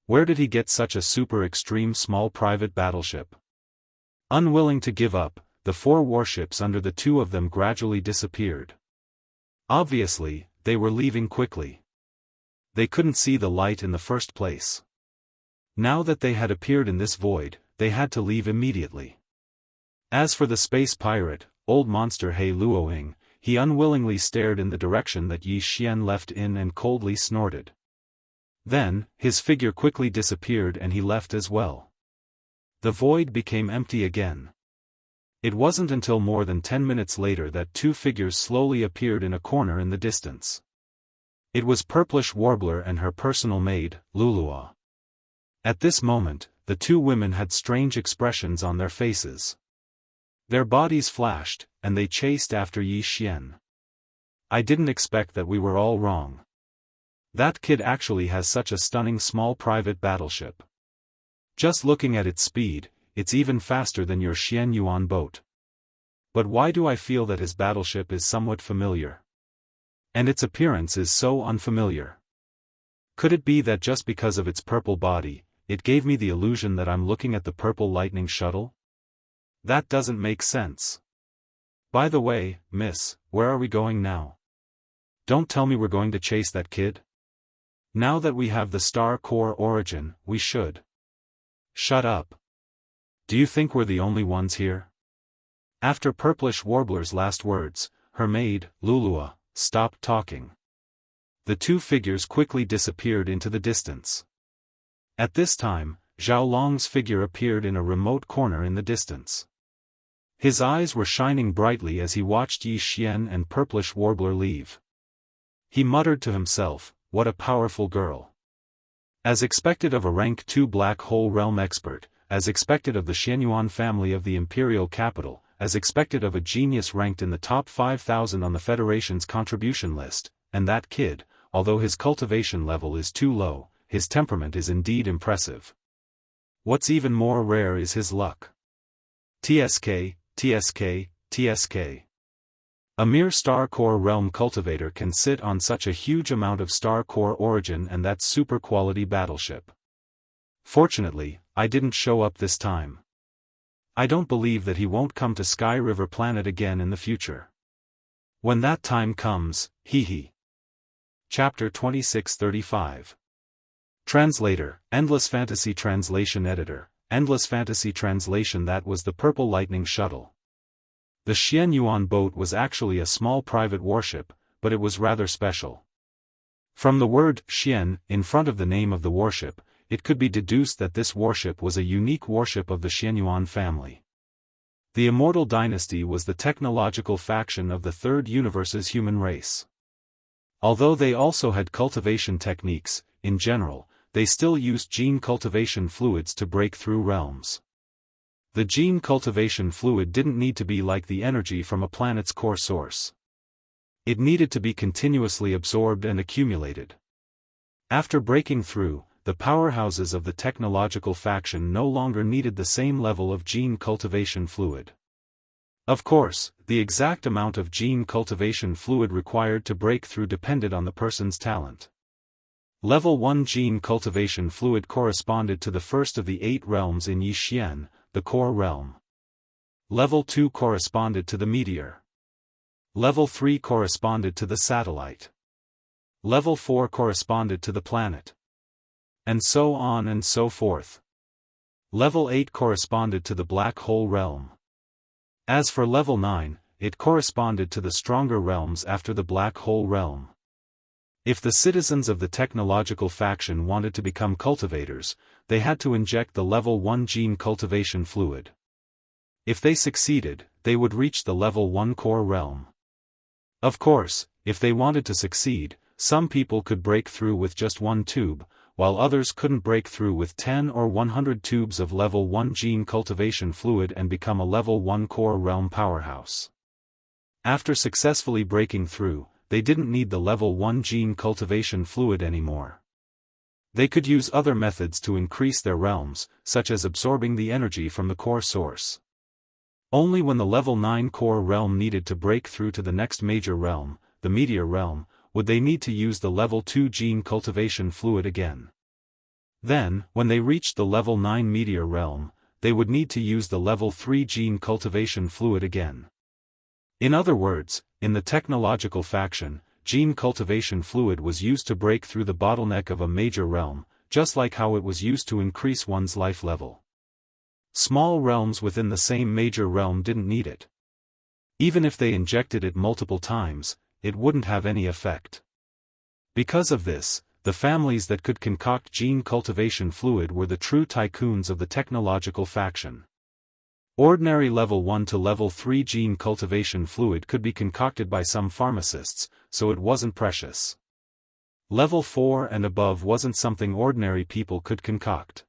Where did he get such a super extreme small private battleship? Unwilling to give up, the 4 warships under the 2 of them gradually disappeared. Obviously, they were leaving quickly. They couldn't see the light in the first place. Now that they had appeared in this void, they had to leave immediately. As for the space pirate, old monster He Luoying, he unwillingly stared in the direction that Yi Xian left in and coldly snorted. Then, his figure quickly disappeared and he left as well. The void became empty again. It wasn't until more than 10 minutes later that 2 figures slowly appeared in a corner in the distance. It was Purplish Warbler and her personal maid, Lulua. At this moment, the 2 women had strange expressions on their faces. Their bodies flashed, and they chased after Yi Xian. I didn't expect that we were all wrong. That kid actually has such a stunning small private battleship. Just looking at its speed, it's even faster than your Xian Yuan boat. But why do I feel that his battleship is somewhat familiar? And its appearance is so unfamiliar. Could it be that just because of its purple body, it gave me the illusion that I'm looking at the purple lightning shuttle? That doesn't make sense. By the way, miss, where are we going now? Don't tell me we're going to chase that kid? Now that we have the Star Core origin, we should. Shut up. Do you think we're the only ones here? After Purplish Warbler's last words, her maid, Lulua, stopped talking. The 2 figures quickly disappeared into the distance. At this time, Zhao Long's figure appeared in a remote corner in the distance. His eyes were shining brightly as he watched Yi Xian and Purplish Warbler leave. He muttered to himself, what a powerful girl. As expected of a rank 2 black hole realm expert, as expected of the Xianyuan family of the imperial capital, as expected of a genius ranked in the top 5,000 on the Federation's contribution list, and that kid, although his cultivation level is too low, his temperament is indeed impressive. What's even more rare is his luck. TSK, TSK, TSK. A mere Star Core realm cultivator can sit on such a huge amount of Star Core origin and that super quality battleship. Fortunately, I didn't show up this time. I don't believe that he won't come to Sky River Planet again in the future. When that time comes, hee. Chapter 2635. Translator, Endless Fantasy Translation Editor, Endless Fantasy Translation. That was the Purple Lightning Shuttle. The Xianyuan boat was actually a small private warship, but it was rather special. From the word Xian in front of the name of the warship, it could be deduced that this warship was a unique warship of the Xianyuan family. The Immortal dynasty was the technological faction of the Third Universe's human race. Although they also had cultivation techniques, in general, they still used gene cultivation fluids to break through realms. The gene cultivation fluid didn't need to be like the energy from a planet's core source. It needed to be continuously absorbed and accumulated. After breaking through, the powerhouses of the technological faction no longer needed the same level of gene cultivation fluid. Of course, the exact amount of gene cultivation fluid required to break through depended on the person's talent. Level 1 gene cultivation fluid corresponded to the first of the 8 realms in Yixian, the core realm. Level 2 corresponded to the meteor. Level 3 corresponded to the satellite. Level 4 corresponded to the planet. And so on and so forth. Level 8 corresponded to the black hole realm. As for level 9, it corresponded to the stronger realms after the black hole realm. If the citizens of the technological faction wanted to become cultivators, they had to inject the level 1 gene cultivation fluid. If they succeeded, they would reach the level 1 core realm. Of course, if they wanted to succeed, some people could break through with just 1 tube, while others couldn't break through with 10 or 100 tubes of level 1 gene cultivation fluid and become a level 1 core realm powerhouse. After successfully breaking through, they didn't need the level 1 gene cultivation fluid anymore. They could use other methods to increase their realms, such as absorbing the energy from the core source. Only when the level 9 core realm needed to break through to the next major realm, the meteor realm, would they need to use the level 2 gene cultivation fluid again. Then, when they reached the level 9 meteor realm, they would need to use the level 3 gene cultivation fluid again. In other words, in the technological faction, gene cultivation fluid was used to break through the bottleneck of a major realm, just like how it was used to increase one's life level. Small realms within the same major realm didn't need it. Even if they injected it multiple times, it wouldn't have any effect. Because of this, the families that could concoct gene cultivation fluid were the true tycoons of the technological faction. Ordinary level 1 to level 3 gene cultivation fluid could be concocted by some pharmacists, so it wasn't precious. Level 4 and above wasn't something ordinary people could concoct.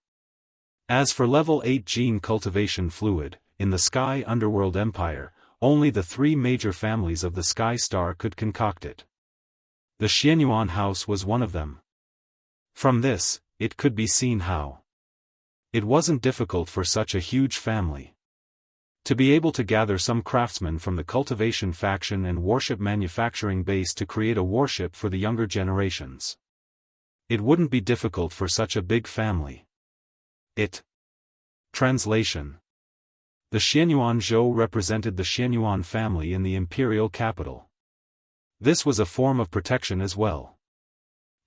As for level 8 gene cultivation fluid, in the Sky Underworld Empire, only the 3 major families of the Sky Star could concoct it. The Xianyuan house was one of them. From this, it could be seen how it wasn't difficult for such a huge family to be able to gather some craftsmen from the cultivation faction and warship manufacturing base to create a warship for the younger generations. It wouldn't be difficult for such a big family. Translation. The Xianyuan Zhou represented the Xianyuan family in the imperial capital. This was a form of protection as well.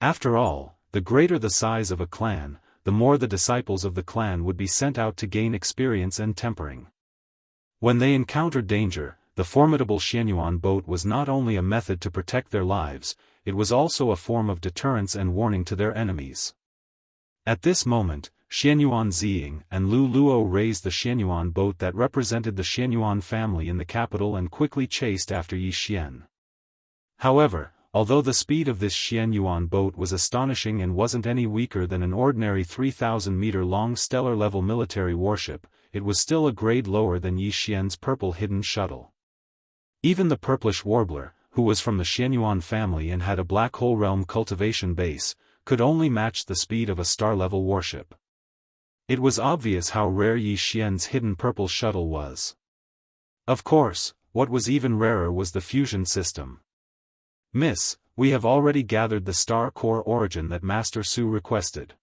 After all, the greater the size of a clan, the more the disciples of the clan would be sent out to gain experience and tempering. When they encountered danger, the formidable Xianyuan boat was not only a method to protect their lives, it was also a form of deterrence and warning to their enemies. At this moment, Xianyuan Ziying and Lu Luo raised the Xianyuan boat that represented the Xianyuan family in the capital and quickly chased after Yi Xian. However, Although the speed of this Xianyuan boat was astonishing and wasn't any weaker than an ordinary 3,000-meter-long stellar-level military warship, it was still a grade lower than Yi Xian's purple hidden shuttle. Even the purplish warbler, who was from the Xianyuan family and had a black hole realm cultivation base, could only match the speed of a star-level warship. It was obvious how rare Yi Xian's hidden purple shuttle was. Of course, what was even rarer was the fusion system. "Miss, we have already gathered the star core origin that Master Su requested.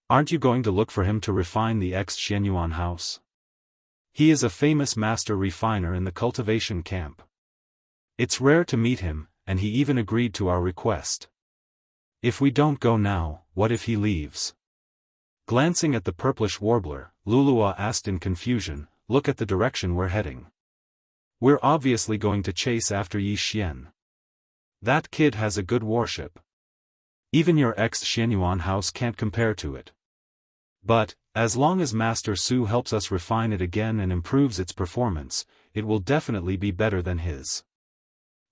Aren't you going to look for him to refine the ex-Xianyuan house? He is a famous master refiner in the cultivation camp. It's rare to meet him, and he even agreed to our request. If we don't go now, what if he leaves?" Glancing at the purplish warbler, Lulua asked in confusion, "Look at the direction we're heading. We're obviously going to chase after Yi Xian. That kid has a good warship. Even your ex-Xianyuan house can't compare to it. But, as long as Master Su helps us refine it again and improves its performance, it will definitely be better than his.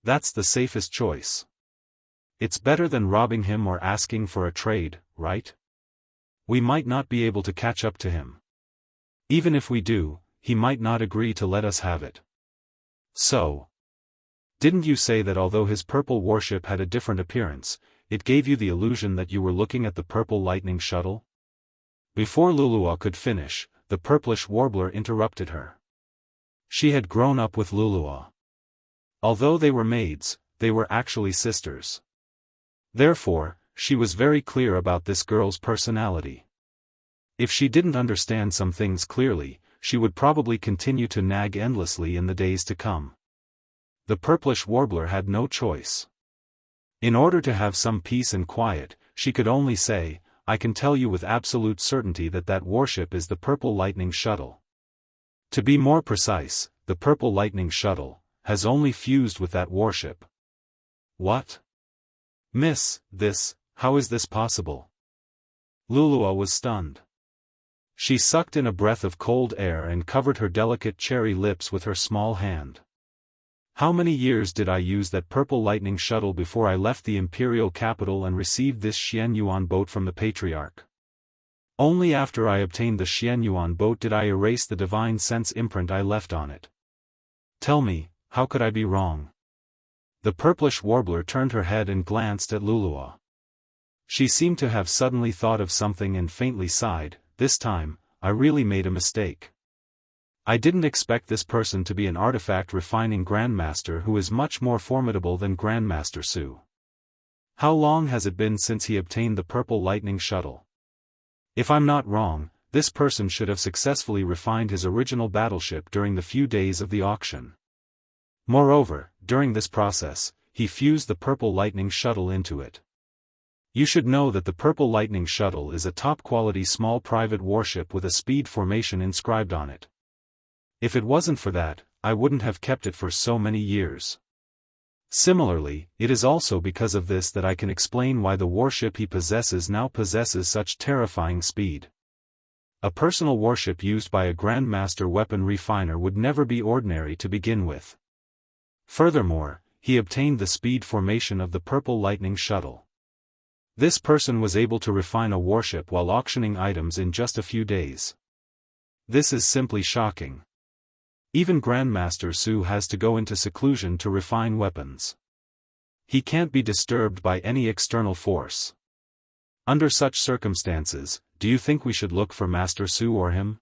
That's the safest choice. It's better than robbing him or asking for a trade, right? We might not be able to catch up to him. Even if we do, he might not agree to let us have it. So, didn't you say that although his purple warship had a different appearance, it gave you the illusion that you were looking at the purple lightning shuttle?" Before Lulua could finish, the purplish warbler interrupted her. She had grown up with Lulua. Although they were maids, they were actually sisters. Therefore, she was very clear about this girl's personality. If she didn't understand some things clearly, she would probably continue to nag endlessly in the days to come. The purplish warbler had no choice. In order to have some peace and quiet, she could only say, "I can tell you with absolute certainty that that warship is the purple lightning shuttle. To be more precise, the purple lightning shuttle has only fused with that warship." "What? Miss, how is this possible?" Lulua was stunned. She sucked in a breath of cold air and covered her delicate cherry lips with her small hand. "How many years did I use that purple lightning shuttle before I left the imperial capital and received this Xianyuan boat from the patriarch? Only after I obtained the Xianyuan boat did I erase the divine sense imprint I left on it. Tell me, how could I be wrong?" The purplish warbler turned her head and glanced at Lulua. She seemed to have suddenly thought of something and faintly sighed, "This time, I really made a mistake. I didn't expect this person to be an artifact refining Grandmaster who is much more formidable than Grandmaster Su. How long has it been since he obtained the purple lightning shuttle? If I'm not wrong, this person should have successfully refined his original battleship during the few days of the auction. Moreover, during this process, he fused the purple lightning shuttle into it. You should know that the purple lightning shuttle is a top-quality small private warship with a speed formation inscribed on it. If it wasn't for that, I wouldn't have kept it for so many years. Similarly, it is also because of this that I can explain why the warship he possesses now possesses such terrifying speed. A personal warship used by a Grandmaster weapon refiner would never be ordinary to begin with. Furthermore, he obtained the speed formation of the purple lightning shuttle. This person was able to refine a warship while auctioning items in just a few days. This is simply shocking. Even Grandmaster Su has to go into seclusion to refine weapons. He can't be disturbed by any external force. Under such circumstances, do you think we should look for Master Su or him?